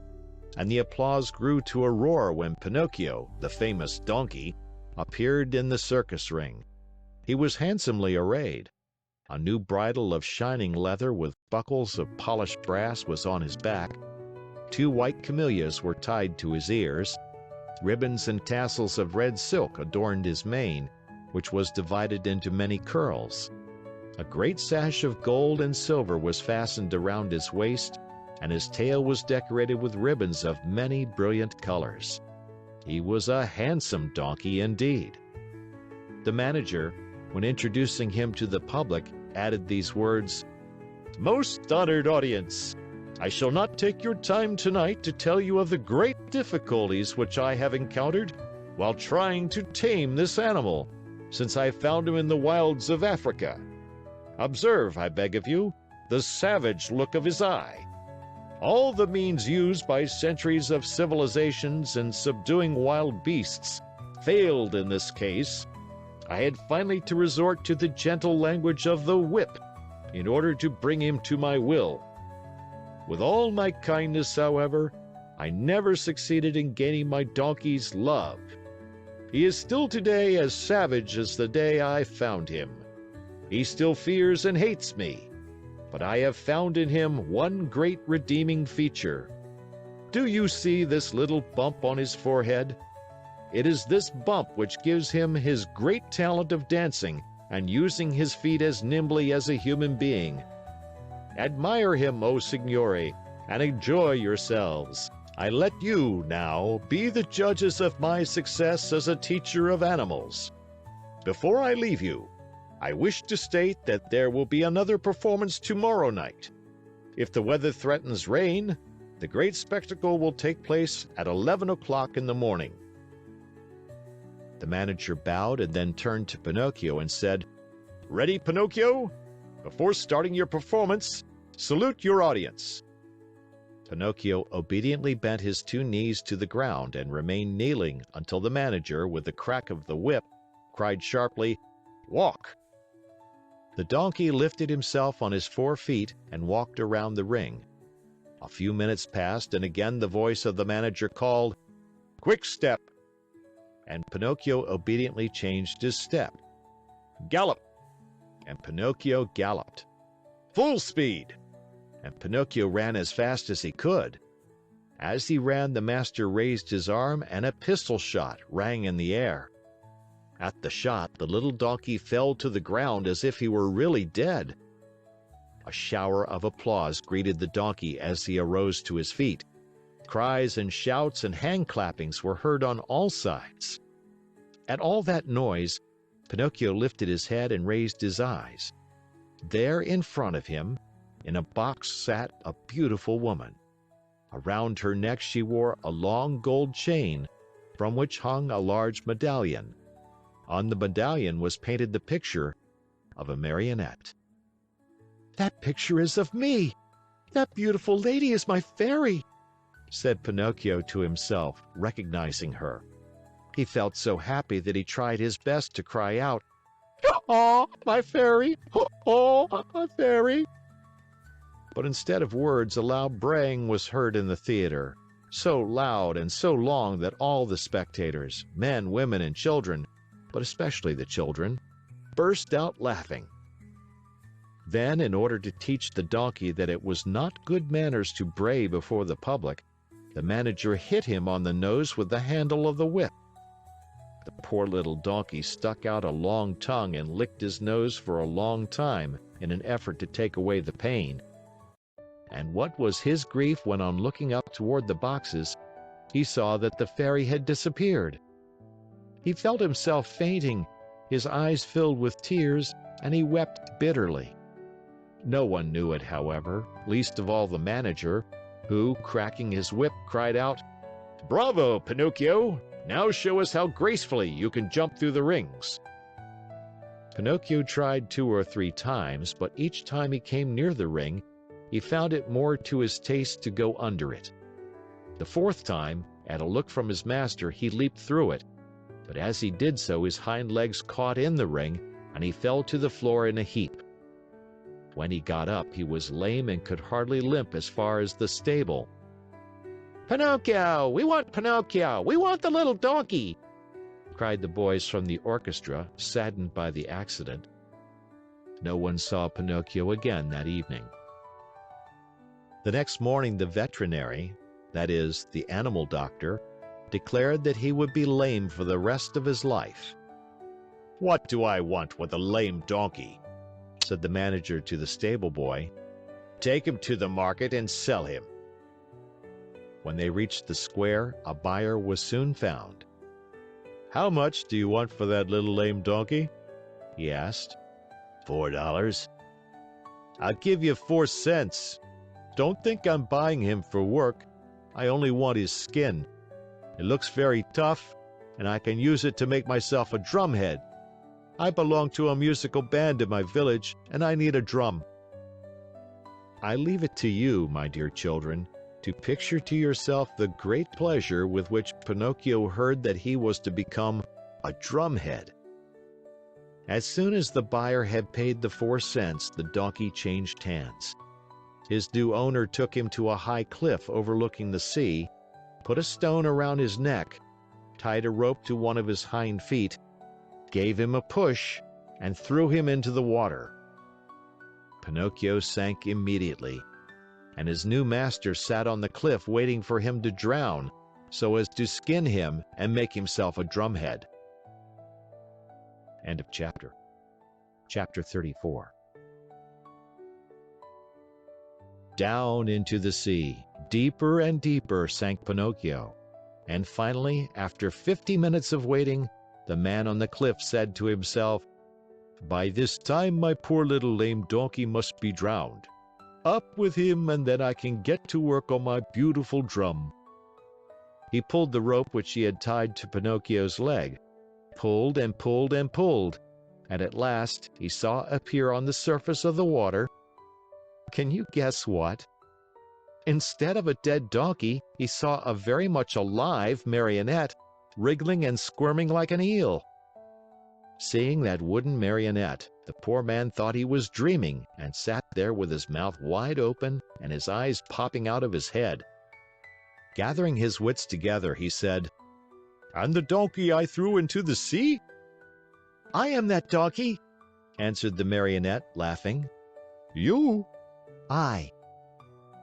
and the applause grew to a roar when Pinocchio, the famous donkey, appeared in the circus ring. He was handsomely arrayed. A new bridle of shining leather with buckles of polished brass was on his back. 2 white camellias were tied to his ears. Ribbons and tassels of red silk adorned his mane, which was divided into many curls. A great sash of gold and silver was fastened around his waist, and his tail was decorated with ribbons of many brilliant colors. He was a handsome donkey indeed. The manager, when introducing him to the public, added these words: "Most honored audience, I shall not take your time tonight to tell you of the great difficulties which I have encountered while trying to tame this animal, since I found him in the wilds of Africa. Observe, I beg of you, the savage look of his eye. All the means used by centuries of civilizations in subduing wild beasts failed in this case. I had finally to resort to the gentle language of the whip in order to bring him to my will. With all my kindness, however, I never succeeded in gaining my donkey's love. He is still today as savage as the day I found him. He still fears and hates me, but I have found in him one great redeeming feature. Do you see this little bump on his forehead? It is this bump which gives him his great talent of dancing and using his feet as nimbly as a human being. Admire him, O signori, and enjoy yourselves. I let you, now, be the judges of my success as a teacher of animals. Before I leave you, I wish to state that there will be another performance tomorrow night. If the weather threatens rain, the great spectacle will take place at 11 o'clock in the morning." The manager bowed and then turned to Pinocchio and said, "Ready, Pinocchio? Before starting your performance, salute your audience." Pinocchio obediently bent his 2 knees to the ground and remained kneeling until the manager, with the crack of the whip, cried sharply, "Walk!" The donkey lifted himself on his 4 feet and walked around the ring. A few minutes passed, and again the voice of the manager called, "Quick step!" and Pinocchio obediently changed his step. "Gallop!" And Pinocchio galloped. "Full speed!" And Pinocchio ran as fast as he could. As he ran, the master raised his arm, and a pistol shot rang in the air. At the shot, the little donkey fell to the ground as if he were really dead. A shower of applause greeted the donkey as he arose to his feet. Cries and shouts and hand-clappings were heard on all sides. At all that noise, Pinocchio lifted his head and raised his eyes. There in front of him, in a box, sat a beautiful woman. Around her neck she wore a long gold chain, from which hung a large medallion. On the medallion was painted the picture of a marionette. "That picture is of me! That beautiful lady is my fairy!" said Pinocchio to himself, recognizing her. He felt so happy that he tried his best to cry out, "Oh, my fairy! Oh, my fairy!" But instead of words, a loud braying was heard in the theater, so loud and so long that all the spectators, men, women, and children, but especially the children, burst out laughing. Then, in order to teach the donkey that it was not good manners to bray before the public, the manager hit him on the nose with the handle of the whip. The poor little donkey stuck out a long tongue and licked his nose for a long time in an effort to take away the pain. And what was his grief when, on looking up toward the boxes, he saw that the fairy had disappeared. He felt himself fainting, his eyes filled with tears, and he wept bitterly. No one knew it, however, least of all the manager, who, cracking his whip, cried out, "Bravo, Pinocchio! Now show us how gracefully you can jump through the rings." Pinocchio tried 2 or 3 times, but each time he came near the ring, he found it more to his taste to go under it. The 4th time, at a look from his master, he leaped through it, but as he did so his hind legs caught in the ring, and he fell to the floor in a heap. When he got up, he was lame and could hardly limp as far as the stable. "Pinocchio! We want Pinocchio! We want the little donkey!" cried the boys from the orchestra, saddened by the accident. No one saw Pinocchio again that evening. The next morning the veterinary, that is, the animal doctor, declared that he would be lame for the rest of his life. "What do I want with a lame donkey?" said the manager to the stable boy. "Take him to the market and sell him." When they reached the square, a buyer was soon found. "How much do you want for that little lame donkey?" he asked. $4. "I'll give you 4 cents. Don't think I'm buying him for work. I only want his skin. It looks very tough, and I can use it to make myself a drumhead. I belong to a musical band in my village, and I need a drum." I leave it to you, my dear children, to picture to yourself the great pleasure with which Pinocchio heard that he was to become a drumhead. As soon as the buyer had paid the 4 cents, the donkey changed hands. His new owner took him to a high cliff overlooking the sea, put a stone around his neck, tied a rope to one of his hind feet, gave him a push, and threw him into the water. Pinocchio sank immediately, and his new master sat on the cliff waiting for him to drown so as to skin him and make himself a drumhead. End of chapter. Chapter 34. Down into the sea, deeper and deeper sank Pinocchio, and finally, after 50 minutes of waiting, the man on the cliff said to himself, "By this time my poor little lame donkey must be drowned. Up with him, and then I can get to work on my beautiful drum." He pulled the rope which he had tied to Pinocchio's leg, pulled and pulled and pulled, and at last he saw appear on the surface of the water. Can you guess what? Instead of a dead donkey, he saw a very much alive marionette, wriggling and squirming like an eel. Seeing that wooden marionette, the poor man thought he was dreaming and sat there with his mouth wide open and his eyes popping out of his head. Gathering his wits together, he said, "And the donkey I threw into the sea?" "I am that donkey," answered the marionette, laughing. You? "I."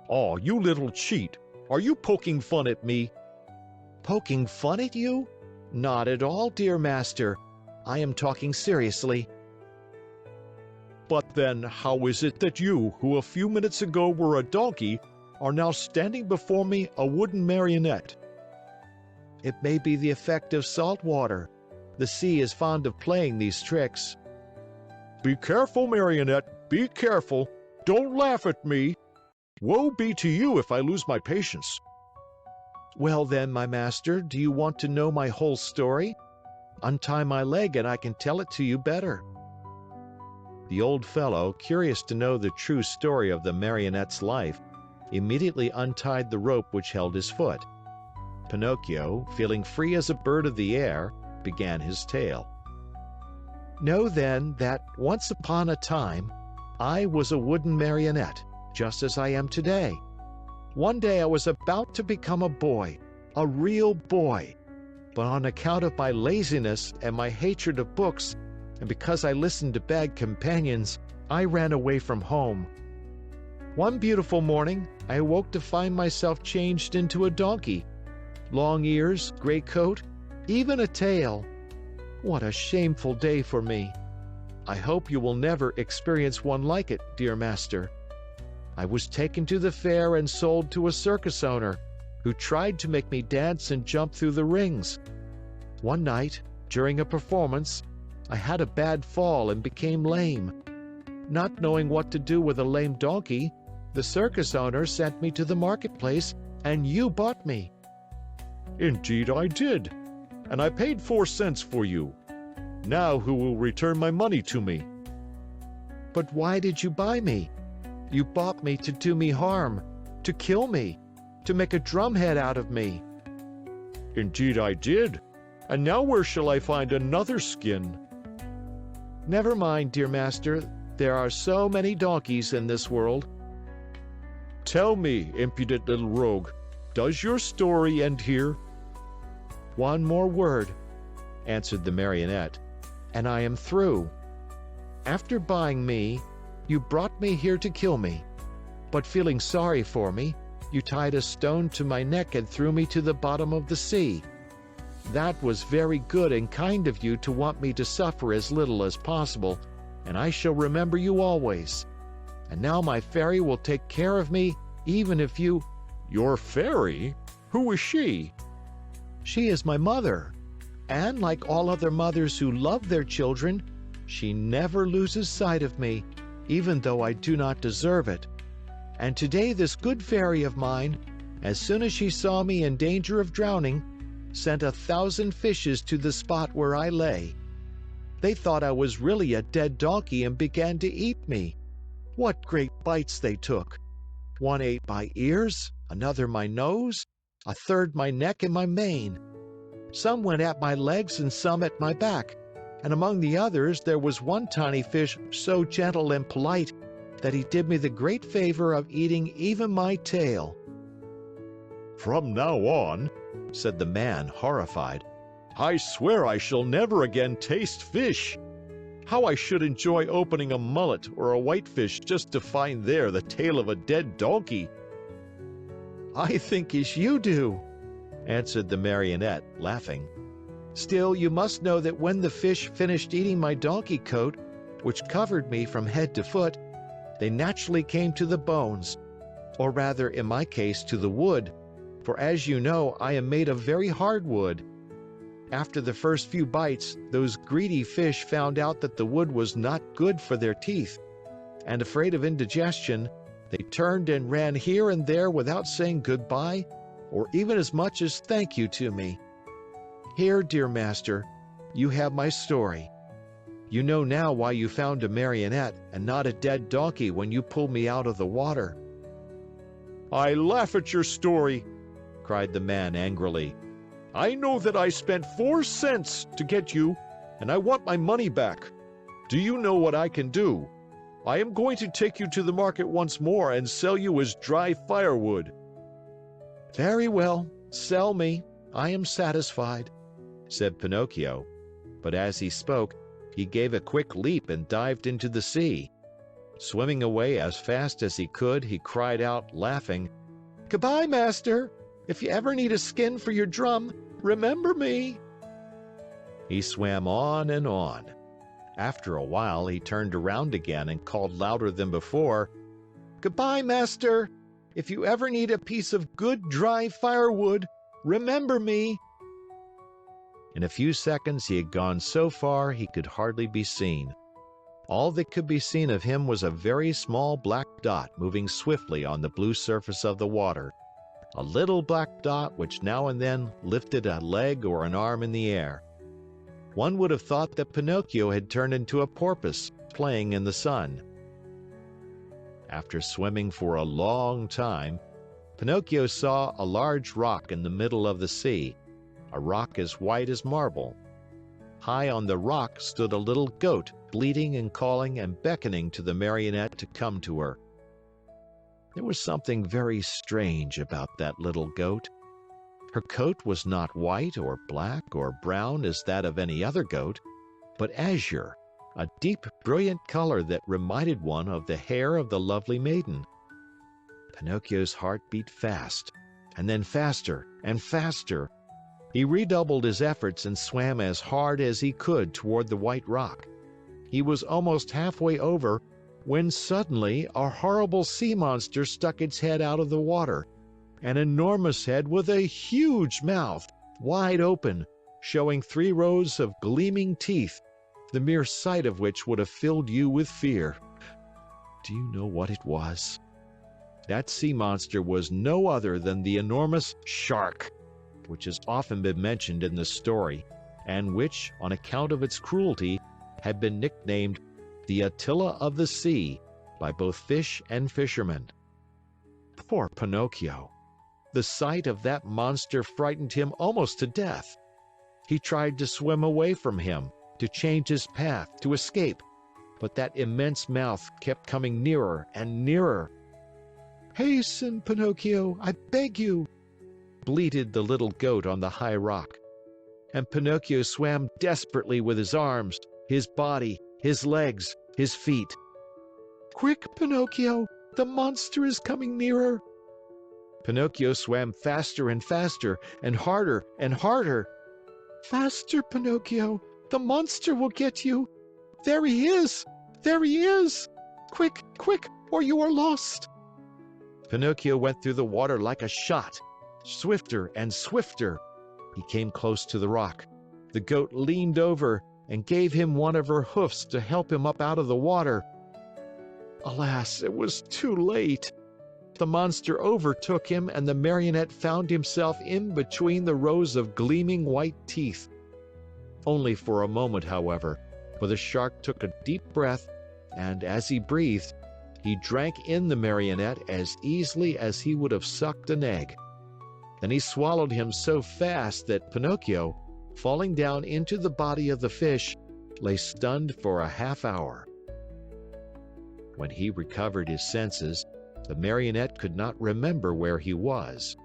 Oh, you little cheat! Are you poking fun at me?" "Poking fun at you? Not at all, dear master. I am talking seriously." But then, how is it that you, who a few minutes ago were a donkey, are now standing before me a wooden marionette? "It may be the effect of salt water. The sea is fond of playing these tricks." Be careful, marionette, be careful! Don't laugh at me! Woe be to you if I lose my patience!" "Well then, my master, do you want to know my whole story? Untie my leg and I can tell it to you better." The old fellow, curious to know the true story of the marionette's life, immediately untied the rope which held his foot. Pinocchio, feeling free as a bird of the air, began his tale. "Know then that once upon a time I was a wooden marionette, just as I am today. One day I was about to become a boy, a real boy, but on account of my laziness and my hatred of books, and because I listened to bad companions, I ran away from home. One beautiful morning, I awoke to find myself changed into a donkey. Long ears, gray coat, even a tail. What a shameful day for me. I hope you will never experience one like it, dear master. I was taken to the fair and sold to a circus owner, who tried to make me dance and jump through the rings. One night, during a performance, I had a bad fall and became lame. Not knowing what to do with a lame donkey, the circus owner sent me to the marketplace, and you bought me." Indeed I did, and I paid 4 cents for you. Now who will return my money to me? "But why did you buy me? You bought me to do me harm, to kill me, to make a drumhead out of me." Indeed I did, and now where shall I find another skin? "Never mind, dear master, there are so many donkeys in this world." Tell me, impudent little rogue, does your story end here? "One more word," answered the marionette, "and I am through. After buying me, you brought me here to kill me, but feeling sorry for me, you tied a stone to my neck and threw me to the bottom of the sea. That was very good and kind of you to want me to suffer as little as possible, and I shall remember you always. And now my fairy will take care of me, even if you—" Your fairy? Who is she? "She is my mother, and like all other mothers who love their children, she never loses sight of me, even though I do not deserve it. And today this good fairy of mine, as soon as she saw me in danger of drowning, sent 1,000 fishes to the spot where I lay. They thought I was really a dead donkey and began to eat me. What great bites they took! One ate my ears, another my nose, a third my neck and my mane. Some went at my legs and some at my back, and among the others there was one tiny fish so gentle and polite that he did me the great favor of eating even my tail. From now on, said the man, horrified, I swear I shall never again taste fish. How I should enjoy opening a mullet or a whitefish just to find there the tail of a dead donkey. I think as you do, answered the marionette, laughing. Still, you must know that when the fish finished eating my donkey coat, which covered me from head to foot, they naturally came to the bones, or rather, in my case, to the wood, for as you know, I am made of very hard wood. After the first few bites, those greedy fish found out that the wood was not good for their teeth, and afraid of indigestion, they turned and ran here and there without saying goodbye, or even as much as thank you to me. Here, dear master, you have my story. You know now why you found a marionette and not a dead donkey when you pulled me out of the water. I laugh at your story, cried the man angrily. I know that I spent 4 cents to get you, and I want my money back. Do you know what I can do? I am going to take you to the market once more and sell you as dry firewood. Very well, sell me. I am satisfied, said Pinocchio. But as he spoke, he gave a quick leap and dived into the sea. Swimming away as fast as he could, he cried out, laughing, Goodbye, master. If you ever need a skin for your drum, remember me. He swam on and on. After a while, he turned around again and called louder than before, Goodbye, master. If you ever need a piece of good dry firewood, remember me. In a few seconds, he had gone so far he could hardly be seen. All that could be seen of him was a very small black dot moving swiftly on the blue surface of the water. A little black dot which now and then lifted a leg or an arm in the air. One would have thought that Pinocchio had turned into a porpoise playing in the sun. After swimming for a long time, Pinocchio saw a large rock in the middle of the sea, a rock as white as marble. High on the rock stood a little goat, bleating and calling and beckoning to the marionette to come to her. There was something very strange about that little goat. Her coat was not white or black or brown as that of any other goat, but azure, a deep, brilliant color that reminded one of the hair of the lovely maiden. Pinocchio's heart beat fast, and then faster and faster. He redoubled his efforts and swam as hard as he could toward the white rock. He was almost halfway over when suddenly a horrible sea monster stuck its head out of the water, an enormous head with a huge mouth, wide open, showing 3 rows of gleaming teeth, the mere sight of which would have filled you with fear. Do you know what it was? That sea monster was no other than the enormous shark, which has often been mentioned in the story, and which, on account of its cruelty, had been nicknamed the Attila of the Sea by both fish and fishermen. Poor Pinocchio! The sight of that monster frightened him almost to death. He tried to swim away from him, to change his path, to escape, but that immense mouth kept coming nearer and nearer. Hasten, Pinocchio, I beg you, bleated the little goat on the high rock. And Pinocchio swam desperately with his arms, his body, his legs, his feet. Quick, Pinocchio, the monster is coming nearer. Pinocchio swam faster and faster, and harder and harder. Faster, Pinocchio, the monster will get you. There he is! There he is! Quick, quick, or you are lost! Pinocchio went through the water like a shot, swifter and swifter. He came close to the rock. The goat leaned over and gave him one of her hoofs to help him up out of the water. Alas, it was too late. The monster overtook him, and the marionette found himself in between the rows of gleaming white teeth. Only for a moment, however, for the shark took a deep breath, and as he breathed, he drank in the marionette as easily as he would have sucked an egg. Then he swallowed him so fast that Pinocchio, falling down into the body of the fish, lay stunned for a half hour. When he recovered his senses, the marionette could not remember where he was.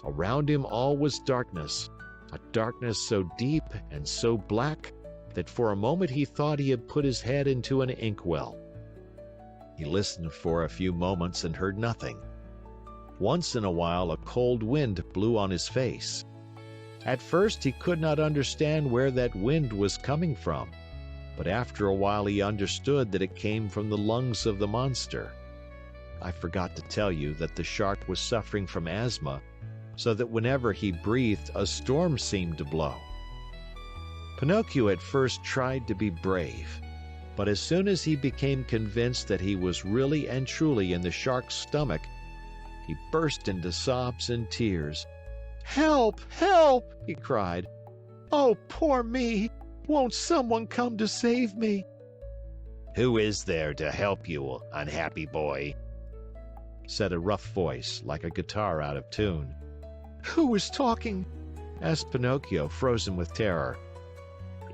Around him all was darkness, a darkness so deep and so black that for a moment he thought he had put his head into an inkwell. He listened for a few moments and heard nothing. Once in a while a cold wind blew on his face. At first he could not understand where that wind was coming from, but after a while he understood that it came from the lungs of the monster. I forgot to tell you that the shark was suffering from asthma, so that whenever he breathed, a storm seemed to blow. Pinocchio at first tried to be brave, but as soon as he became convinced that he was really and truly in the shark's stomach, he burst into sobs and tears. "Help! Help!" he cried. "Oh, poor me! Won't someone come to save me?" "Who is there to help you, unhappy boy?" said a rough voice, like a guitar out of tune. "Who is talking?" asked Pinocchio, frozen with terror.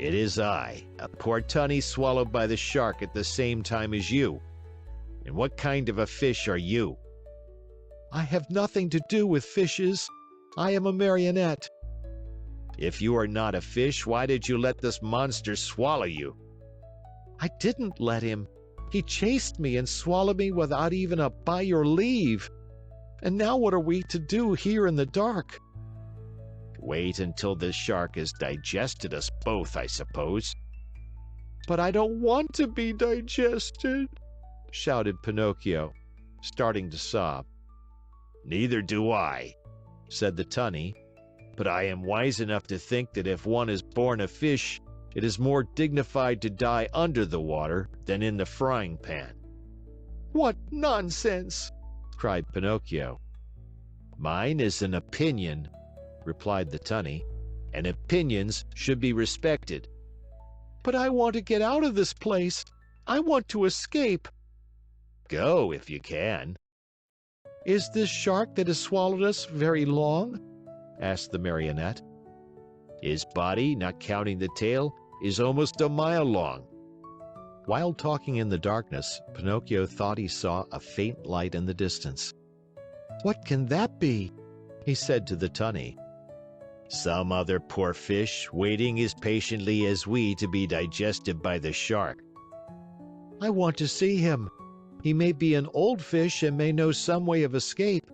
"It is I, a poor tunny swallowed by the shark at the same time as you. And what kind of a fish are you?" "I have nothing to do with fishes. I am a marionette." "If you are not a fish, why did you let this monster swallow you?" "I didn't let him. He chased me and swallowed me without even a by your leave. And now what are we to do here in the dark?" "Wait until this shark has digested us both, I suppose." "But I don't want to be digested," shouted Pinocchio, starting to sob. "Neither do I," said the tunny, "but I am wise enough to think that if one is born a fish, it is more dignified to die under the water than in the frying pan." "What nonsense!" cried Pinocchio. "Mine is an opinion," replied the tunny, "and opinions should be respected." "But I want to get out of this place. I want to escape." "Go if you can." "Is this shark that has swallowed us very long?" asked the marionette. "His body, not counting the tail, is almost a mile long." While talking in the darkness, Pinocchio thought he saw a faint light in the distance. "What can that be?" he said to the tunny. "Some other poor fish waiting as patiently as we to be digested by the shark." "I want to see him. He may be an old fish and may know some way of escape."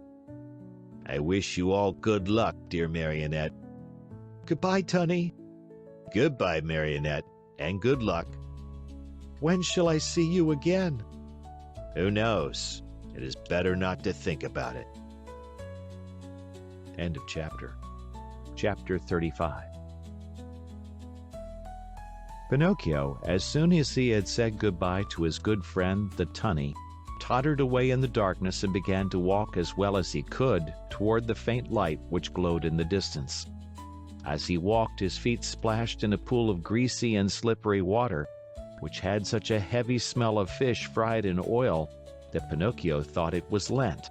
"I wish you all good luck, dear Marionette." "Goodbye, Tunny." "Goodbye, Marionette, and good luck." "When shall I see you again?" "Who knows? It is better not to think about it." End of chapter. Chapter 35. Pinocchio, as soon as he had said goodbye to his good friend, the tunny, tottered away in the darkness and began to walk as well as he could toward the faint light which glowed in the distance. As he walked, his feet splashed in a pool of greasy and slippery water, which had such a heavy smell of fish fried in oil that Pinocchio thought it was Lent.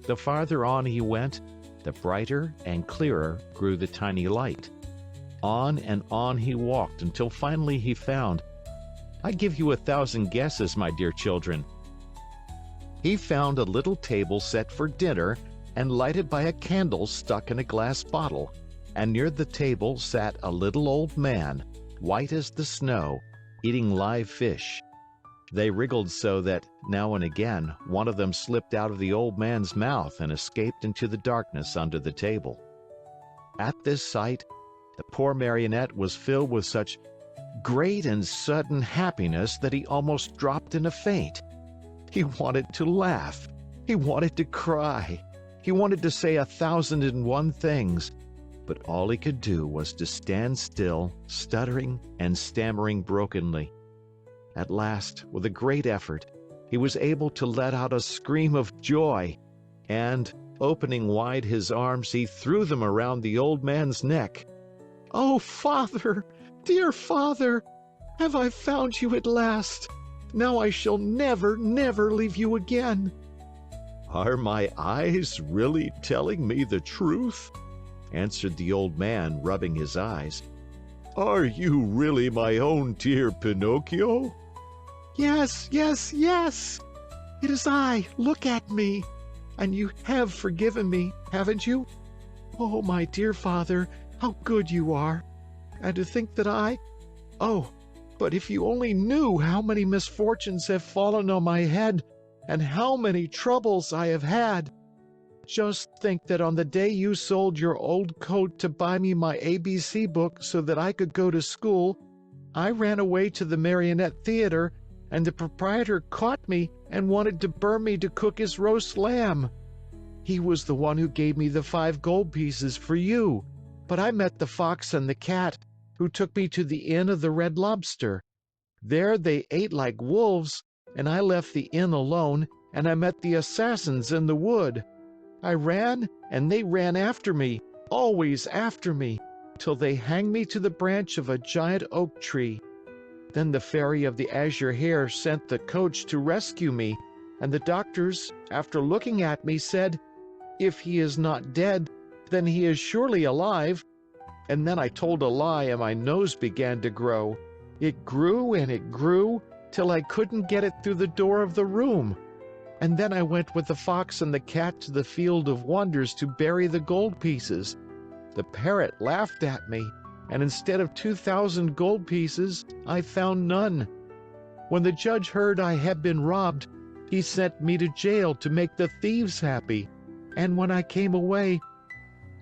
The farther on he went, the brighter and clearer grew the tiny light. On and on he walked until finally he found, I give you 1,000 guesses, my dear children. He found a little table set for dinner and lighted by a candle stuck in a glass bottle, and near the table sat a little old man, white as the snow, eating live fish. They wriggled so that, now and again, one of them slipped out of the old man's mouth and escaped into the darkness under the table. At this sight, the poor marionette was filled with such great and sudden happiness that he almost dropped in a faint. He wanted to laugh. He wanted to cry. He wanted to say 1,001 things, but all he could do was to stand still, stuttering and stammering brokenly. At last, with a great effort, he was able to let out a scream of joy, and, opening wide his arms, he threw them around the old man's neck. "Oh, father, dear father, have I found you at last? Now I shall never, never leave you again." Are my eyes really telling me the truth? Answered the old man, rubbing his eyes. Are you really my own dear Pinocchio? Yes, yes, yes! It is I. Look at me. And you have forgiven me, haven't you? Oh, my dear father, how good you are. And to think that Oh, but if you only knew how many misfortunes have fallen on my head, and how many troubles I have had. Just think that on the day you sold your old coat to buy me my ABC book so that I could go to school, I ran away to the Marionette Theater, and the proprietor caught me and wanted to burn me to cook his roast lamb. He was the one who gave me the 5 gold pieces for you, but I met the fox and the cat, who took me to the Inn of the Red Lobster. There they ate like wolves, and I left the inn alone, and I met the assassins in the wood. I ran, and they ran after me, always after me, till they hanged me to the branch of a giant oak tree. Then the fairy of the azure hair sent the coach to rescue me, and the doctors, after looking at me, said, "If he is not dead, then he is surely alive." And then I told a lie, and my nose began to grow. It grew and it grew, till I couldn't get it through the door of the room. And then I went with the fox and the cat to the field of wonders to bury the gold pieces. The parrot laughed at me, and instead of 2,000 gold pieces, I found none. When the judge heard I had been robbed, he sent me to jail to make the thieves happy. And when I came away,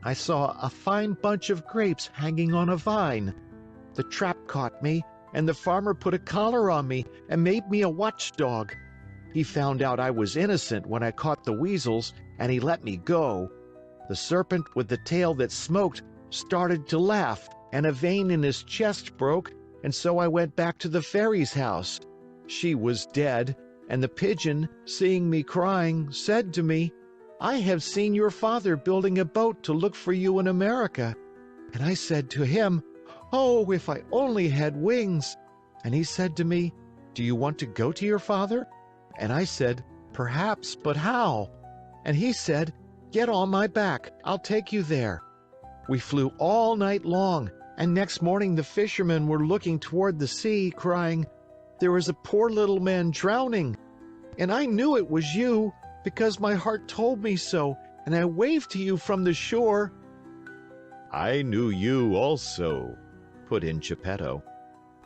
I saw a fine bunch of grapes hanging on a vine. The trap caught me, and the farmer put a collar on me and made me a watchdog. He found out I was innocent when I caught the weasels, and he let me go. The serpent with the tail that smoked started to laugh, and a vein in his chest broke, and so I went back to the fairy's house. She was dead, and the pigeon, seeing me crying, said to me, "I have seen your father building a boat to look for you in America." And I said to him, "Oh, if I only had wings!" And he said to me, "Do you want to go to your father?" And I said, "Perhaps, but how?" And he said, "Get on my back, I'll take you there." We flew all night long, and next morning the fishermen were looking toward the sea, crying, "There is a poor little man drowning." And I knew it was you, because my heart told me so, and I waved to you from the shore. I knew you also, put in Geppetto,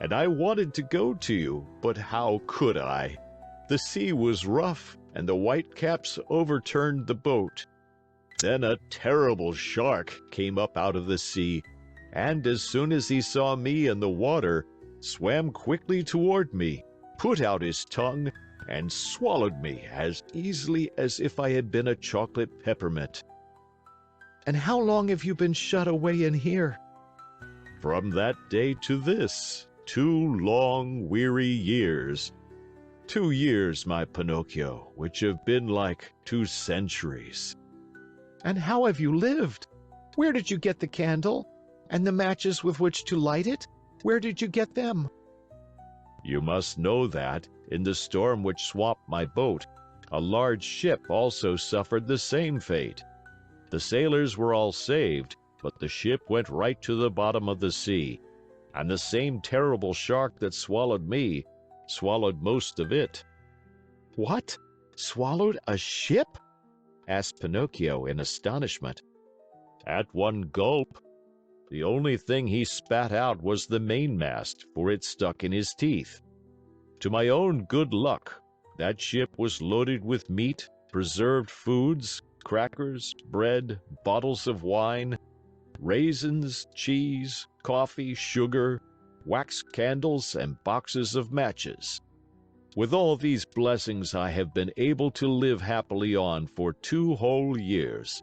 and I wanted to go to you, but how could I? The sea was rough, and the whitecaps overturned the boat. Then a terrible shark came up out of the sea, and as soon as he saw me in the water, swam quickly toward me, put out his tongue, and swallowed me as easily as if I had been a chocolate peppermint. And how long have you been shut away in here? From that day to this, 2 long, weary years. 2 years, my Pinocchio, which have been like 2 centuries. And how have you lived? Where did you get the candle? And the matches with which to light it? Where did you get them? You must know that, in the storm which swamped my boat, a large ship also suffered the same fate. The sailors were all saved, but the ship went right to the bottom of the sea, and the same terrible shark that swallowed me swallowed most of it. What? Swallowed a ship? asked Pinocchio in astonishment. At one gulp. The only thing he spat out was the mainmast, for it stuck in his teeth. To my own good luck, that ship was loaded with meat, preserved foods, crackers, bread, bottles of wine, raisins, cheese, coffee, sugar, wax candles, and boxes of matches. With all these blessings I have been able to live happily on for 2 whole years.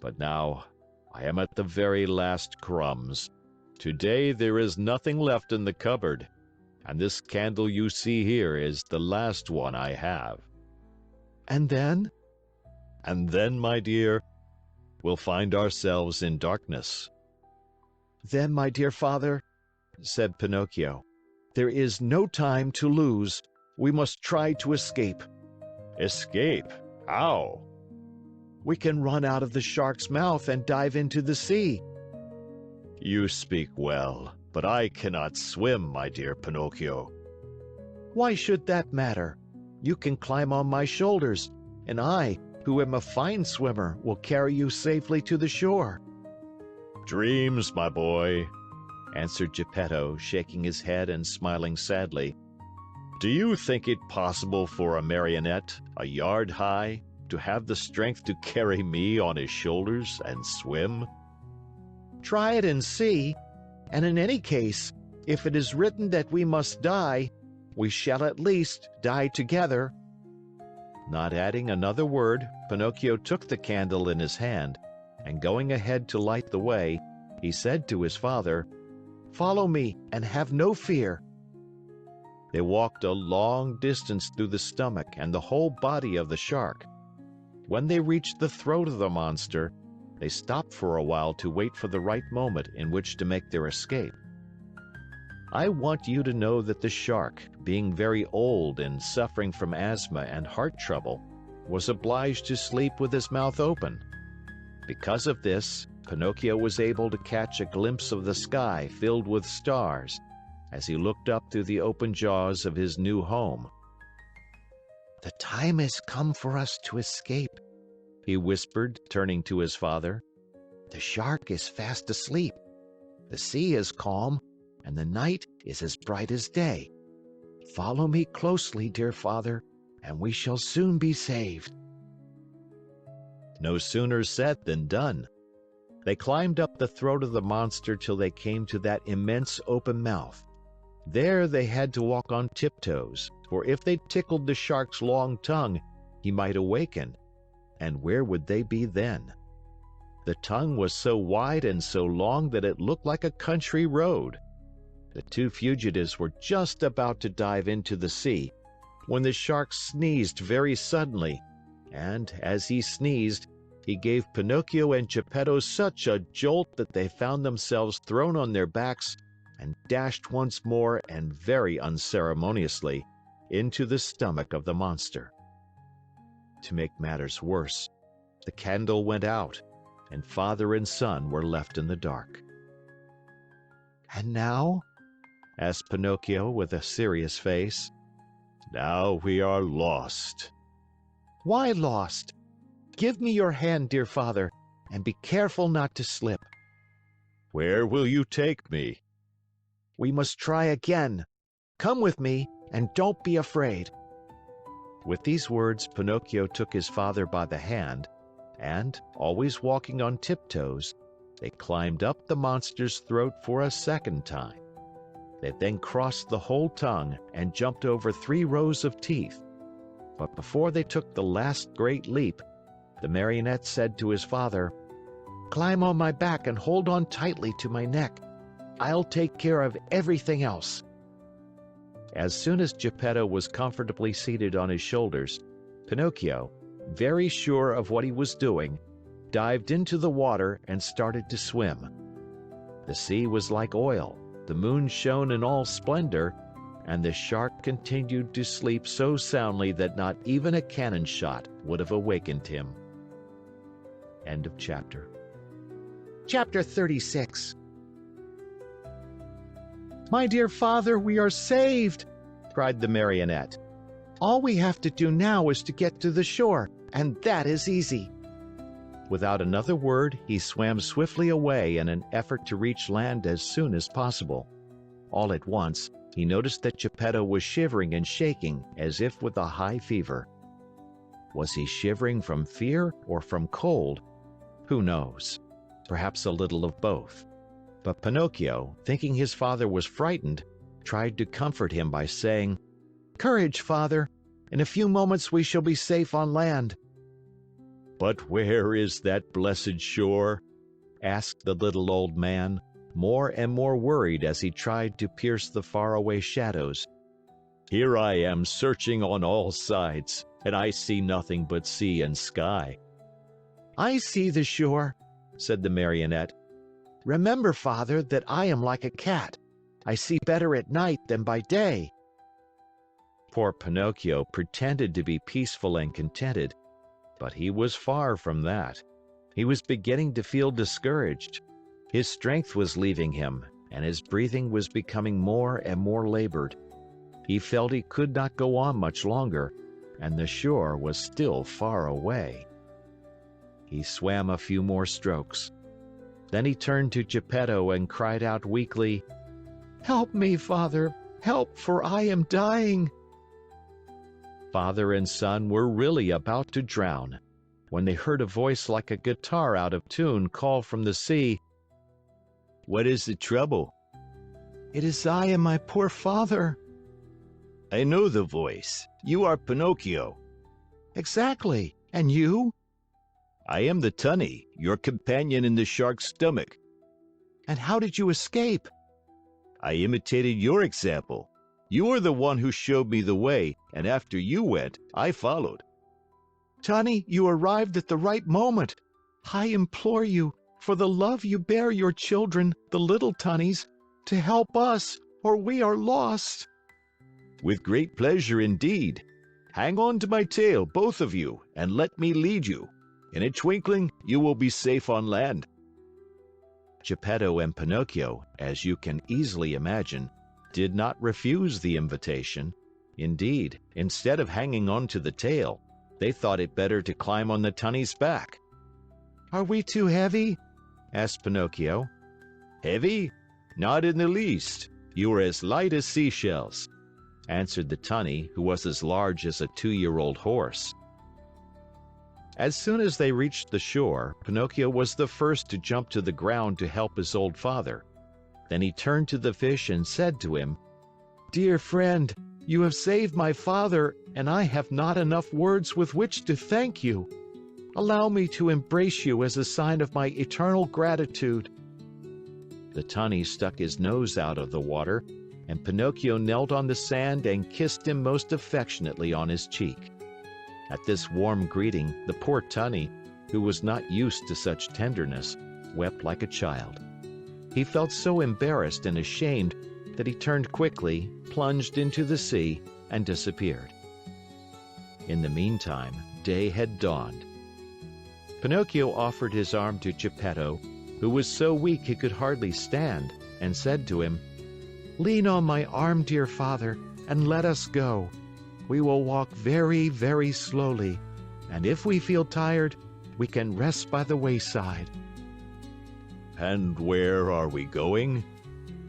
But now I am at the very last crumbs. Today there is nothing left in the cupboard, and this candle you see here is the last one I have. And then? And then, my dear, we'll find ourselves in darkness. Then, my dear father, said Pinocchio, there is no time to lose. We must try to escape. Escape? How? We can run out of the shark's mouth and dive into the sea. You speak well, but I cannot swim, my dear Pinocchio. Why should that matter? You can climb on my shoulders, and I, who am a fine swimmer, will carry you safely to the shore. Dreams, my boy, answered Geppetto, shaking his head and smiling sadly. Do you think it possible for a marionette, a yard high, to have the strength to carry me on his shoulders and swim? Try it and see, and in any case, if it is written that we must die, we shall at least die together. Not adding another word, Pinocchio took the candle in his hand, and going ahead to light the way, he said to his father, Follow me and have no fear. They walked a long distance through the stomach and the whole body of the shark. When they reached the throat of the monster, they stopped for a while to wait for the right moment in which to make their escape. I want you to know that the shark, being very old and suffering from asthma and heart trouble, was obliged to sleep with his mouth open. Because of this, Pinocchio was able to catch a glimpse of the sky filled with stars as he looked up through the open jaws of his new home. The time has come for us to escape, he whispered, turning to his father. The shark is fast asleep. The sea is calm, and the night is as bright as day. Follow me closely, dear father, and we shall soon be saved. No sooner said than done. They climbed up the throat of the monster till they came to that immense open mouth. There they had to walk on tiptoes, for if they tickled the shark's long tongue, he might awaken. And where would they be then? The tongue was so wide and so long that it looked like a country road. The two fugitives were just about to dive into the sea when the shark sneezed very suddenly, and as he sneezed, he gave Pinocchio and Geppetto such a jolt that they found themselves thrown on their backs and dashed once more and very unceremoniously into the stomach of the monster. To make matters worse, the candle went out, and father and son were left in the dark. And now? Asked Pinocchio with a serious face. Now we are lost. Why lost? Give me your hand, dear father, and be careful not to slip. Where will you take me? We must try again. Come with me, and don't be afraid. With these words, Pinocchio took his father by the hand, and, always walking on tiptoes, they climbed up the monster's throat for a second time. They then crossed the whole tongue and jumped over 3 rows of teeth. But before they took the last great leap, the marionette said to his father, Climb on my back and hold on tightly to my neck. I'll take care of everything else. As soon as Geppetto was comfortably seated on his shoulders, Pinocchio, very sure of what he was doing, dived into the water and started to swim. The sea was like oil, the moon shone in all splendor, and the shark continued to sleep so soundly that not even a cannon shot would have awakened him. End of chapter. Chapter 36. My dear father, we are saved, cried the marionette. All we have to do now is to get to the shore, and that is easy. Without another word, he swam swiftly away in an effort to reach land as soon as possible. All at once, he noticed that Geppetto was shivering and shaking as if with a high fever. Was he shivering from fear or from cold? Who knows? Perhaps a little of both. But Pinocchio, thinking his father was frightened, tried to comfort him by saying, Courage, father. In a few moments we shall be safe on land. But where is that blessed shore? asked the little old man, more and more worried as he tried to pierce the faraway shadows. Here I am searching on all sides, and I see nothing but sea and sky. I see the shore, said the marionette. Remember, Father, that I am like a cat. I see better at night than by day. Poor Pinocchio pretended to be peaceful and contented, but he was far from that. He was beginning to feel discouraged. His strength was leaving him, and his breathing was becoming more and more labored. He felt he could not go on much longer, and the shore was still far away. He swam a few more strokes. Then he turned to Geppetto and cried out weakly, Help me, Father, help, for I am dying. Father and son were really about to drown when they heard a voice like a guitar out of tune call from the sea, What is the trouble? It is I and my poor father. I know the voice. You are Pinocchio. Exactly. And you? I am the tunny, your companion in the shark's stomach. And how did you escape? I imitated your example. You are the one who showed me the way, and after you went, I followed. Tunny, you arrived at the right moment. I implore you, for the love you bear your children, the little tunnies, to help us, or we are lost. With great pleasure indeed. Hang on to my tail, both of you, and let me lead you. In a twinkling, you will be safe on land. Geppetto and Pinocchio, as you can easily imagine, did not refuse the invitation. Indeed, instead of hanging on to the tail, they thought it better to climb on the tunny's back. Are we too heavy? Asked Pinocchio. Heavy? Not in the least. You are as light as seashells, answered the tunny, who was as large as a 2-year-old horse. As soon as they reached the shore, Pinocchio was the first to jump to the ground to help his old father. Then he turned to the fish and said to him, Dear friend, you have saved my father, and I have not enough words with which to thank you. Allow me to embrace you as a sign of my eternal gratitude. The tunny stuck his nose out of the water, and Pinocchio knelt on the sand and kissed him most affectionately on his cheek. At this warm greeting, the poor tunny, who was not used to such tenderness, wept like a child. He felt so embarrassed and ashamed that he turned quickly, plunged into the sea, and disappeared. In the meantime, day had dawned. Pinocchio offered his arm to Geppetto, who was so weak he could hardly stand, and said to him, Lean on my arm, dear father, and let us go. We will walk very, very slowly, and if we feel tired, we can rest by the wayside. And where are we going?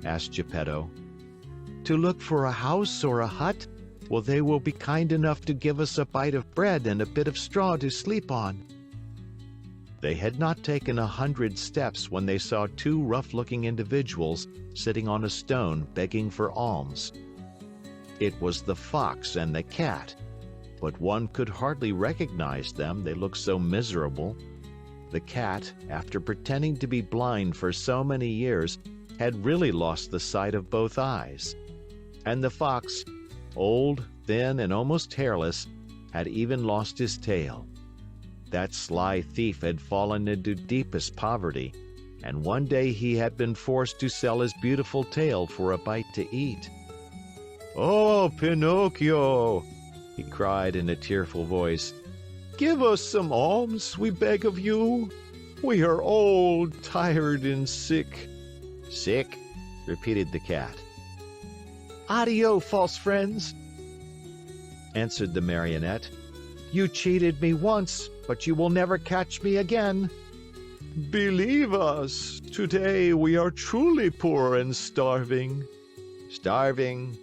asked Geppetto. To look for a house or a hut? Well, they will be kind enough to give us a bite of bread and a bit of straw to sleep on. They had not taken 100 steps when they saw 2 rough-looking individuals sitting on a stone begging for alms. It was the fox and the cat, but one could hardly recognize them, they looked so miserable. The cat, after pretending to be blind for so many years, had really lost the sight of both eyes. And the fox, old, thin, and almost hairless, had even lost his tail. That sly thief had fallen into deepest poverty, and one day he had been forced to sell his beautiful tail for a bite to eat. Oh, Pinocchio! He cried in a tearful voice. Give us some alms, we beg of you. We are old, tired, and sick. Sick? Repeated the cat. Addio, false friends, answered the marionette. You cheated me once, but you will never catch me again. Believe us, today we are truly poor and starving. Starving,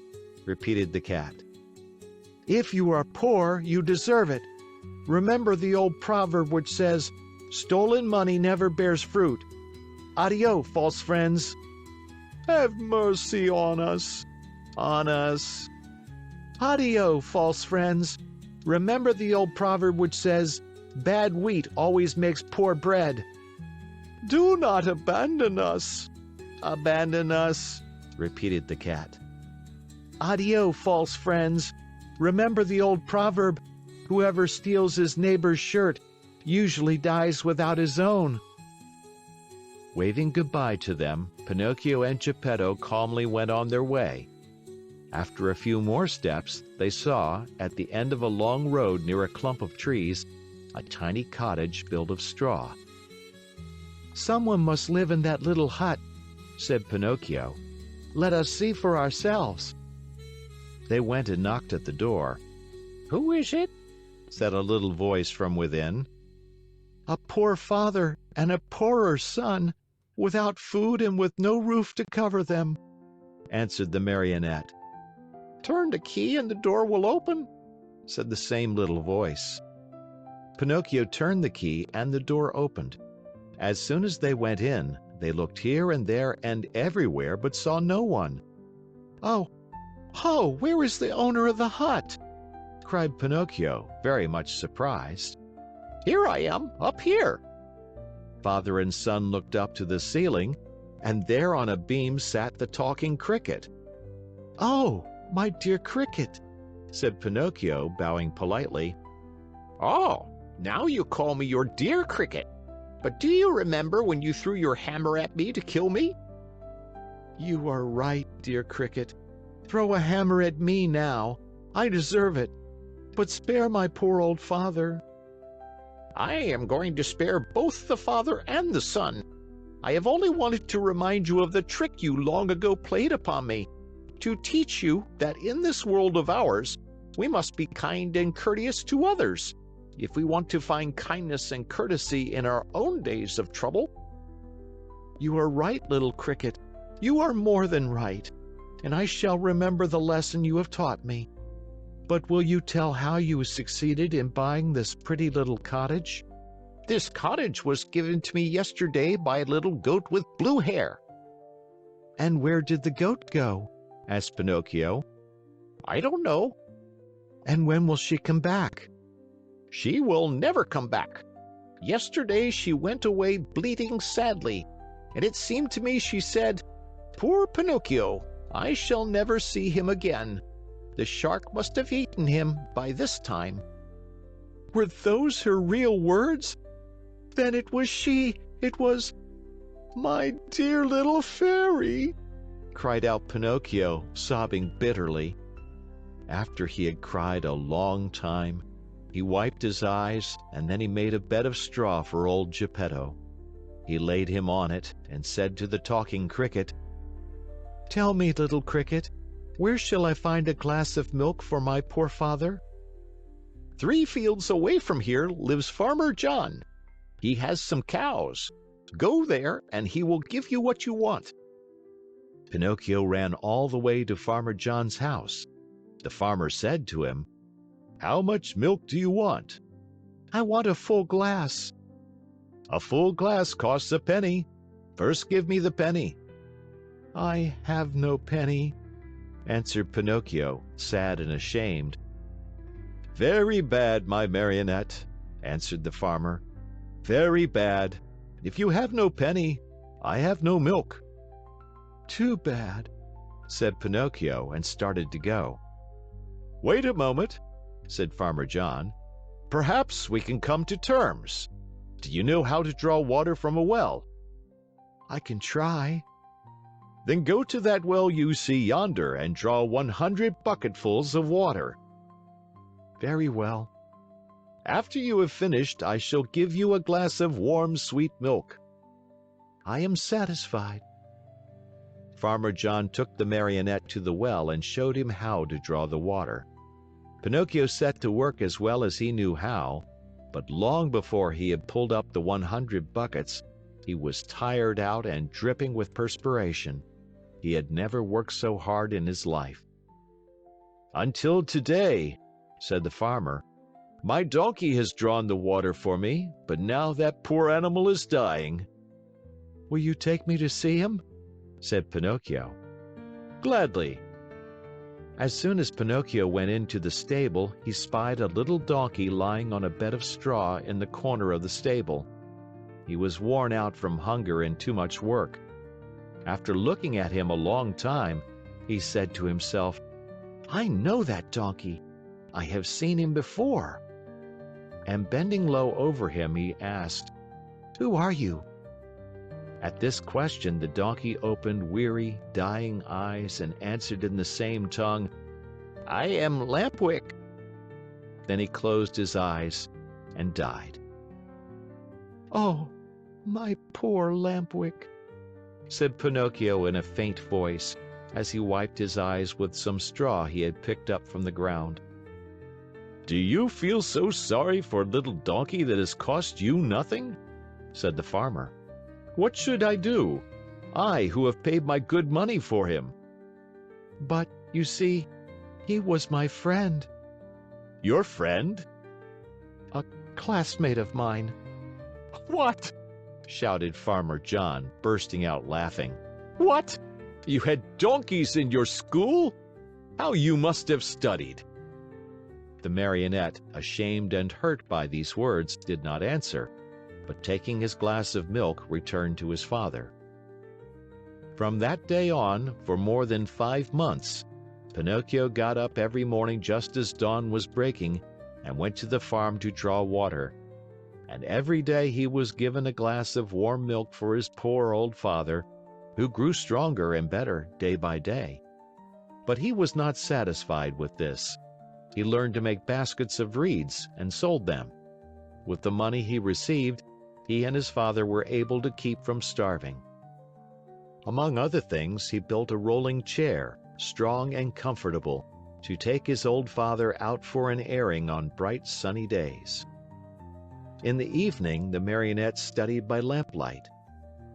repeated the cat. If you are poor, you deserve it. Remember the old proverb which says, stolen money never bears fruit. Addio, false friends. Have mercy on us. On us. Addio, false friends. Remember the old proverb which says, bad wheat always makes poor bread. Do not abandon us. abandon us," repeated the cat. Addio, false friends. Remember the old proverb, whoever steals his neighbor's shirt usually dies without his own. Waving goodbye to them, Pinocchio and Geppetto calmly went on their way. After a few more steps, they saw, at the end of a long road near a clump of trees, a tiny cottage built of straw. Someone must live in that little hut, said Pinocchio. Let us see for ourselves. They went and knocked at the door. "Who is it?" said a little voice from within. A poor father and a poorer son, without food and with no roof to cover them, answered the marionette. "Turn the key and the door will open," said the same little voice. Pinocchio turned the key and the door opened. As soon as they went in, they looked here and there and everywhere but saw no one. Oh, where is the owner of the hut?" cried Pinocchio, very much surprised. "Here I am, up here." Father and son looked up to the ceiling, and there on a beam sat the talking cricket. "Oh, my dear cricket," said Pinocchio, bowing politely. "Oh, now you call me your dear cricket. But do you remember when you threw your hammer at me to kill me?" "You are right, dear cricket. Throw a hammer at me now. I deserve it. But spare my poor old father." "I am going to spare both the father and the son. I have only wanted to remind you of the trick you long ago played upon me, to teach you that in this world of ours, we must be kind and courteous to others, if we want to find kindness and courtesy in our own days of trouble." "You are right, little cricket. You are more than right, and I shall remember the lesson you have taught me. But will you tell how you succeeded in buying this pretty little cottage?" "This cottage was given to me yesterday by a little goat with blue hair." "And where did the goat go?" asked Pinocchio. "I don't know." "And when will she come back?" "She will never come back. Yesterday she went away bleating sadly, and it seemed to me she said, 'Poor Pinocchio, I shall never see him again. The shark must have eaten him by this time.'" "Were those her real words? Then it was she. It was my dear little fairy," cried out Pinocchio, sobbing bitterly. After he had cried a long time, he wiped his eyes, and then he made a bed of straw for old Geppetto. He laid him on it and said to the talking cricket, "Tell me, little cricket, where shall I find a glass of milk for my poor father?" 3 fields away from here lives Farmer John. He has some cows. Go there and he will give you what you want." Pinocchio ran all the way to Farmer John's house. The farmer said to him, "How much milk do you want?" "I want a full glass." "A full glass costs a penny. First give me the penny." "I have no penny," answered Pinocchio, sad and ashamed. "Very bad, my marionette," answered the farmer. "Very bad. If you have no penny, I have no milk." "Too bad," said Pinocchio and started to go. "Wait a moment," said Farmer John. "Perhaps we can come to terms. Do you know how to draw water from a well?" "I can try." "Then go to that well you see yonder and draw 100 bucketfuls of water." "Very well." "After you have finished, I shall give you a glass of warm, sweet milk." "I am satisfied." Farmer John took the marionette to the well and showed him how to draw the water. Pinocchio set to work as well as he knew how, but long before he had pulled up the 100 buckets, he was tired out and dripping with perspiration. He had never worked so hard in his life. "Until today," said the farmer, "my donkey has drawn the water for me, but now that poor animal is dying." "Will you take me to see him?" said Pinocchio. "Gladly." As soon as Pinocchio went into the stable, he spied a little donkey lying on a bed of straw in the corner of the stable. He was worn out from hunger and too much work. After looking at him a long time, he said to himself, "I know that donkey. I have seen him before." And bending low over him, he asked, "Who are you?" At this question, the donkey opened weary, dying eyes and answered in the same tongue, "I am Lampwick." Then he closed his eyes and died. "Oh, my poor Lampwick," said Pinocchio in a faint voice, as he wiped his eyes with some straw he had picked up from the ground. Do you feel so sorry for a little donkey that has cost you nothing? Said the farmer. What should I do? I, who have paid my good money for him. "But, you see, he was my friend, Your friend? a classmate of mine." What? shouted Farmer John, bursting out laughing. What? You had donkeys in your school? How you must have studied. The marionette, ashamed and hurt by these words, did not answer, but taking his glass of milk, returned to his father. From that day on, for more than 5 months, Pinocchio got up every morning just as dawn was breaking and went to the farm to draw water. And every day he was given a glass of warm milk for his poor old father, who grew stronger and better day by day. But he was not satisfied with this. He learned to make baskets of reeds and sold them. With the money he received, he and his father were able to keep from starving. Among other things, he built a rolling chair, strong and comfortable, to take his old father out for an airing on bright sunny days. In the evening, the marionette studied by lamplight.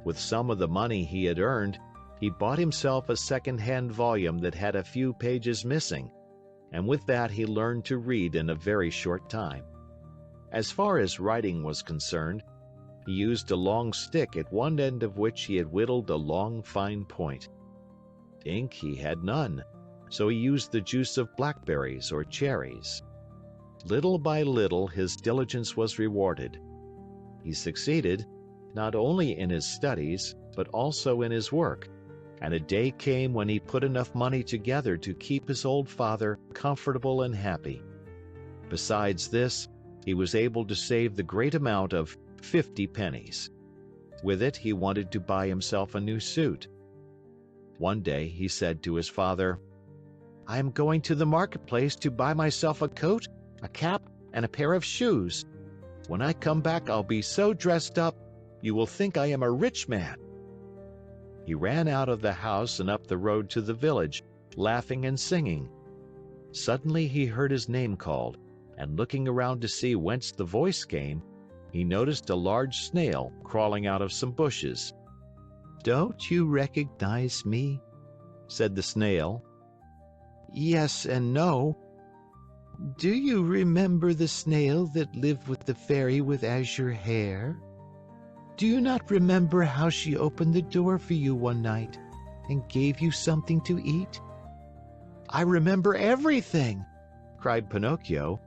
With some of the money he had earned, he bought himself a second-hand volume that had a few pages missing, and with that he learned to read in a very short time. As far as writing was concerned, he used a long stick at one end of which he had whittled a long, fine point. Ink he had none, so he used the juice of blackberries or cherries. Little by little his diligence was rewarded. He succeeded, not only in his studies, but also in his work, and a day came when he put enough money together to keep his old father comfortable and happy. Besides this, he was able to save the great amount of 50 pennies. With it, he wanted to buy himself a new suit. One day he said to his father, "I am going to the marketplace to buy myself a coat, a cap, and a pair of shoes. When I come back, I'll be so dressed up, you will think I am a rich man." He ran out of the house and up the road to the village, laughing and singing. Suddenly he heard his name called, and looking around to see whence the voice came, he noticed a large snail crawling out of some bushes. "Don't you recognize me?" said the snail. "Yes and no. Do you remember the snail that lived with the fairy with azure hair? Do you not remember how she opened the door for you one night and gave you something to eat?" "I remember everything," cried Pinocchio.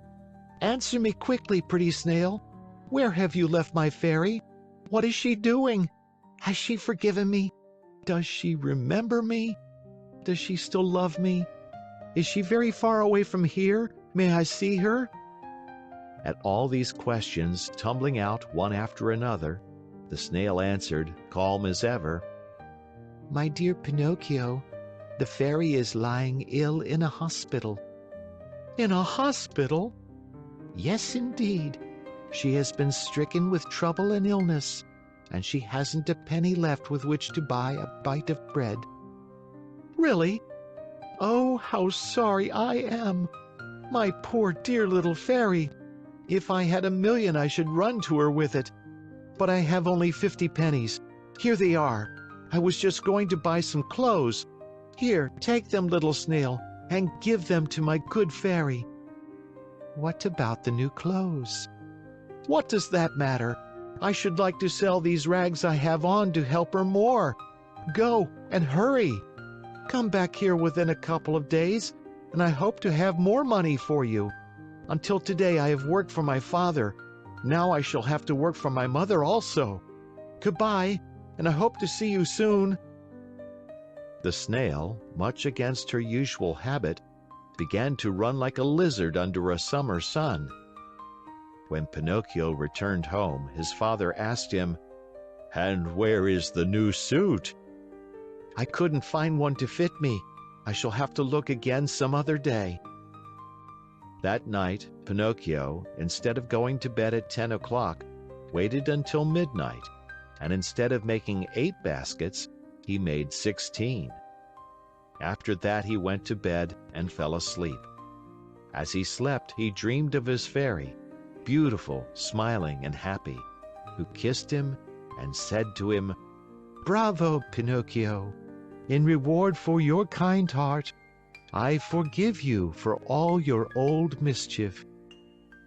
"Answer me quickly, pretty snail. Where have you left my fairy? What is she doing? Has she forgiven me? Does she remember me? Does she still love me? Is she very far away from here? May I see her?" At all these questions, tumbling out one after another, the snail answered, calm as ever, "My dear Pinocchio, the fairy is lying ill in a hospital." "In a hospital?" "Yes, indeed. She has been stricken with trouble and illness, and she hasn't a penny left with which to buy a bite of bread." "Really? Oh, how sorry I am! My poor dear little fairy! If I had 1,000,000, I should run to her with it. But I have only 50 pennies. Here they are. I was just going to buy some clothes. Here, take them, little snail, and give them to my good fairy." "What about the new clothes?" "What does that matter? I should like to sell these rags I have on to help her more. Go, and hurry. Come back here within a couple of days, and I hope to have more money for you. Until today I have worked for my father. Now I shall have to work for my mother also. Goodbye, and I hope to see you soon." The snail, much against her usual habit, began to run like a lizard under a summer sun. When Pinocchio returned home, his father asked him, And where is the new suit? I couldn't find one to fit me. I shall have to look again some other day. That night, Pinocchio, instead of going to bed at 10 o'clock, waited until midnight, and instead of making 8 baskets, he made 16. After that he went to bed and fell asleep. As he slept, he dreamed of his fairy, beautiful, smiling, and happy, who kissed him and said to him, Bravo, Pinocchio! In reward for your kind heart, I forgive you for all your old mischief.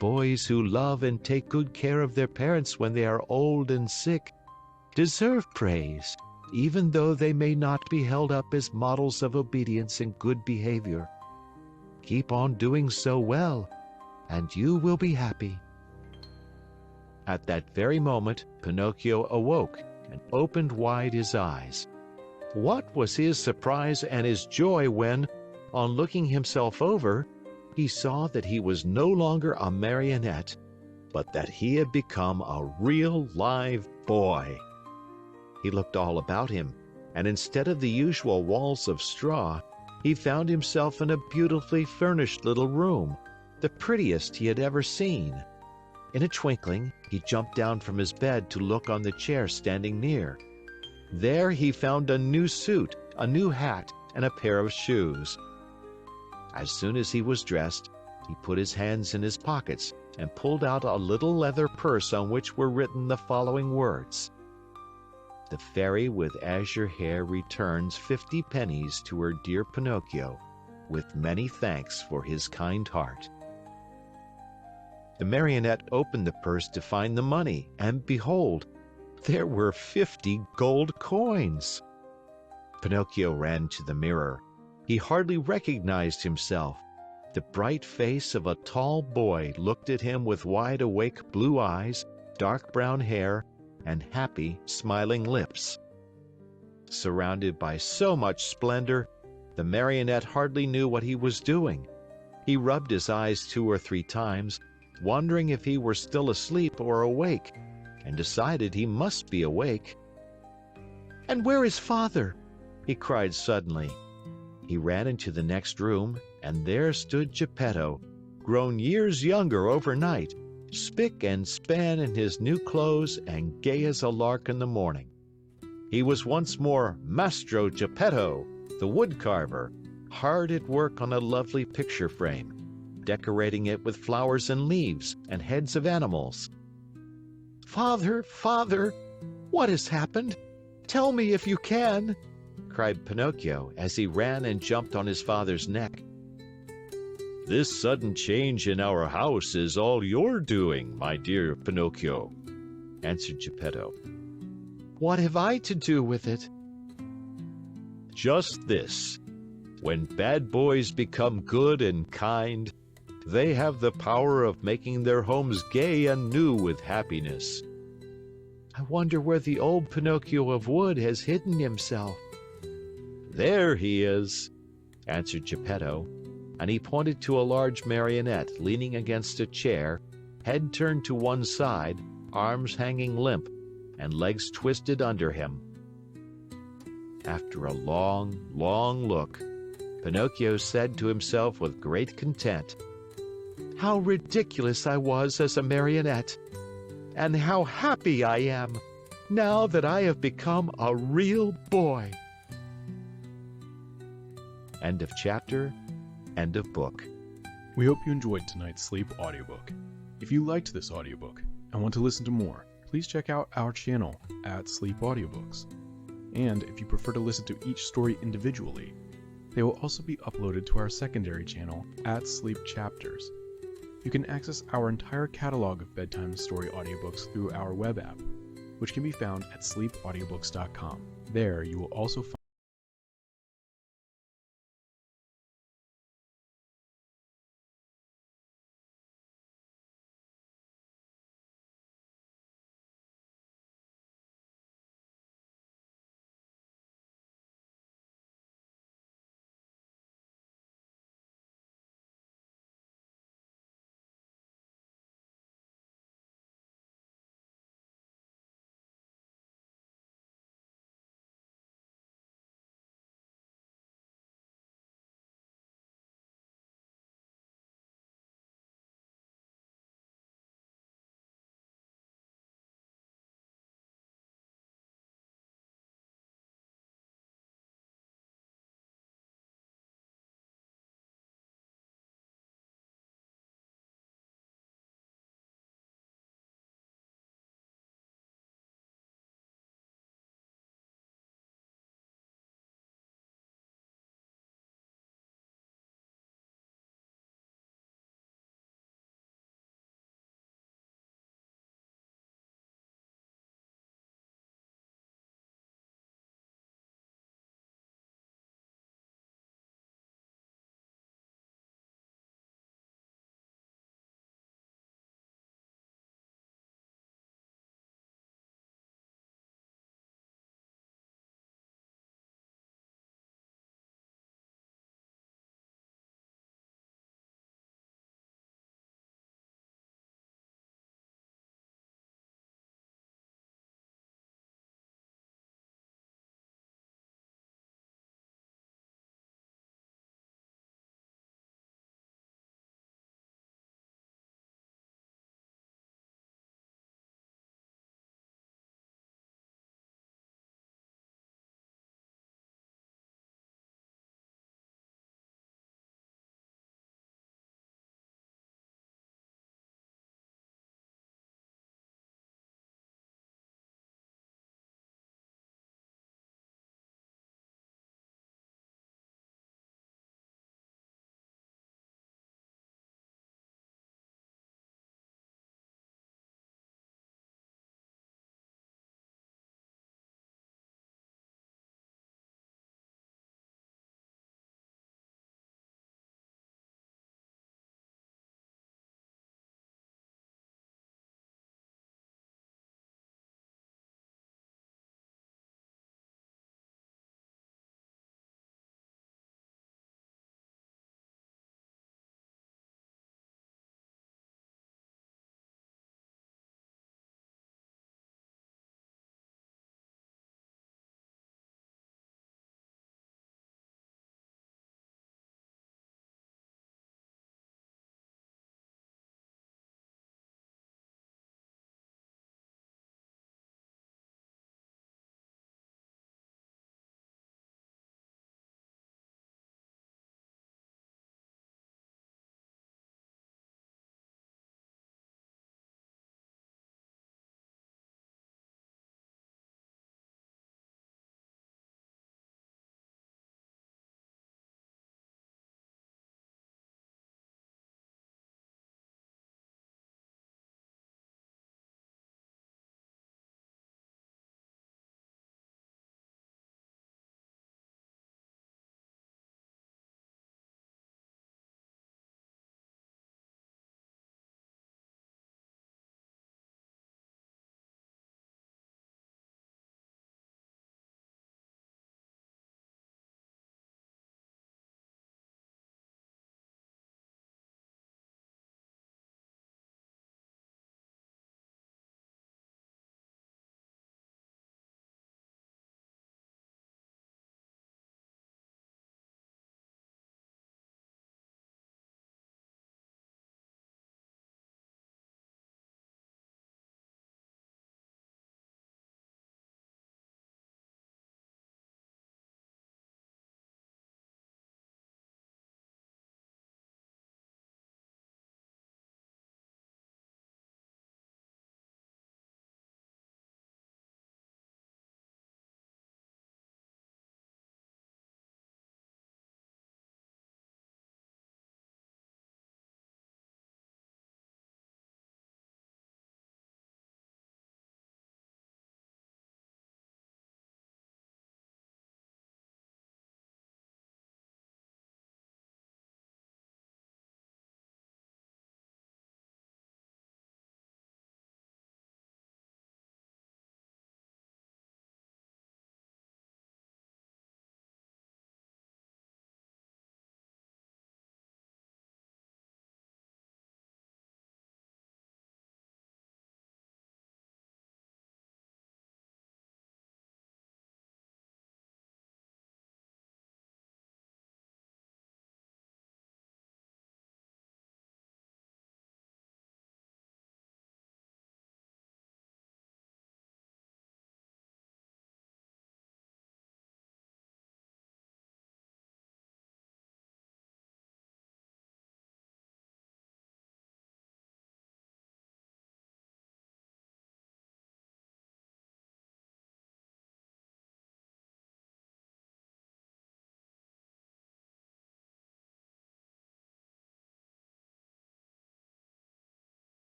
Boys who love and take good care of their parents when they are old and sick deserve praise, even though they may not be held up as models of obedience and good behavior. Keep on doing so well, and you will be happy. At that very moment, Pinocchio awoke and opened wide his eyes. What was his surprise and his joy when, on looking himself over, he saw that he was no longer a marionette, but that he had become a real live boy. He looked all about him, and instead of the usual walls of straw, he found himself in a beautifully furnished little room, the prettiest he had ever seen. In a twinkling, he jumped down from his bed to look on the chair standing near. There he found a new suit, a new hat, and a pair of shoes. As soon as he was dressed, he put his hands in his pockets and pulled out a little leather purse on which were written the following words: The fairy with azure hair returns 50 pennies to her dear Pinocchio, with many thanks for his kind heart. The marionette opened the purse to find the money, and behold, there were 50 gold coins. Pinocchio ran to the mirror. He hardly recognized himself. The bright face of a tall boy looked at him with wide-awake blue eyes, dark brown hair, and happy, smiling lips. Surrounded by so much splendor, the marionette hardly knew what he was doing. He rubbed his eyes 2 or 3 times, wondering if he were still asleep or awake, and decided he must be awake. And where is father? He cried suddenly. He ran into the next room, and there stood Geppetto, grown years younger overnight, spick and span in his new clothes and gay as a lark in the morning. He was once more Mastro Geppetto, the woodcarver, hard at work on a lovely picture frame, decorating it with flowers and leaves and heads of animals. Father, father, what has happened? Tell me if you can, cried Pinocchio as he ran and jumped on his father's neck. This sudden change in our house is all your doing, my dear Pinocchio, answered Geppetto. What have I to do with it? Just this. When bad boys become good and kind, they have the power of making their homes gay and new with happiness. I wonder where the old Pinocchio of wood has hidden himself. There he is, answered Geppetto, and he pointed to a large marionette leaning against a chair, head turned to one side, arms hanging limp, and legs twisted under him. After a long, long look, Pinocchio said to himself with great content, How ridiculous I was as a marionette, and how happy I am now that I have become a real boy. End of chapter, end of book. We hope you enjoyed tonight's sleep audiobook. If you liked this audiobook and want to listen to more, please check out our channel at Sleep Audiobooks. And if you prefer to listen to each story individually, they will also be uploaded to our secondary channel at Sleep Chapters. You can access our entire catalog of bedtime story audiobooks through our web app, which can be found at sleepaudiobooks.com. There you will also find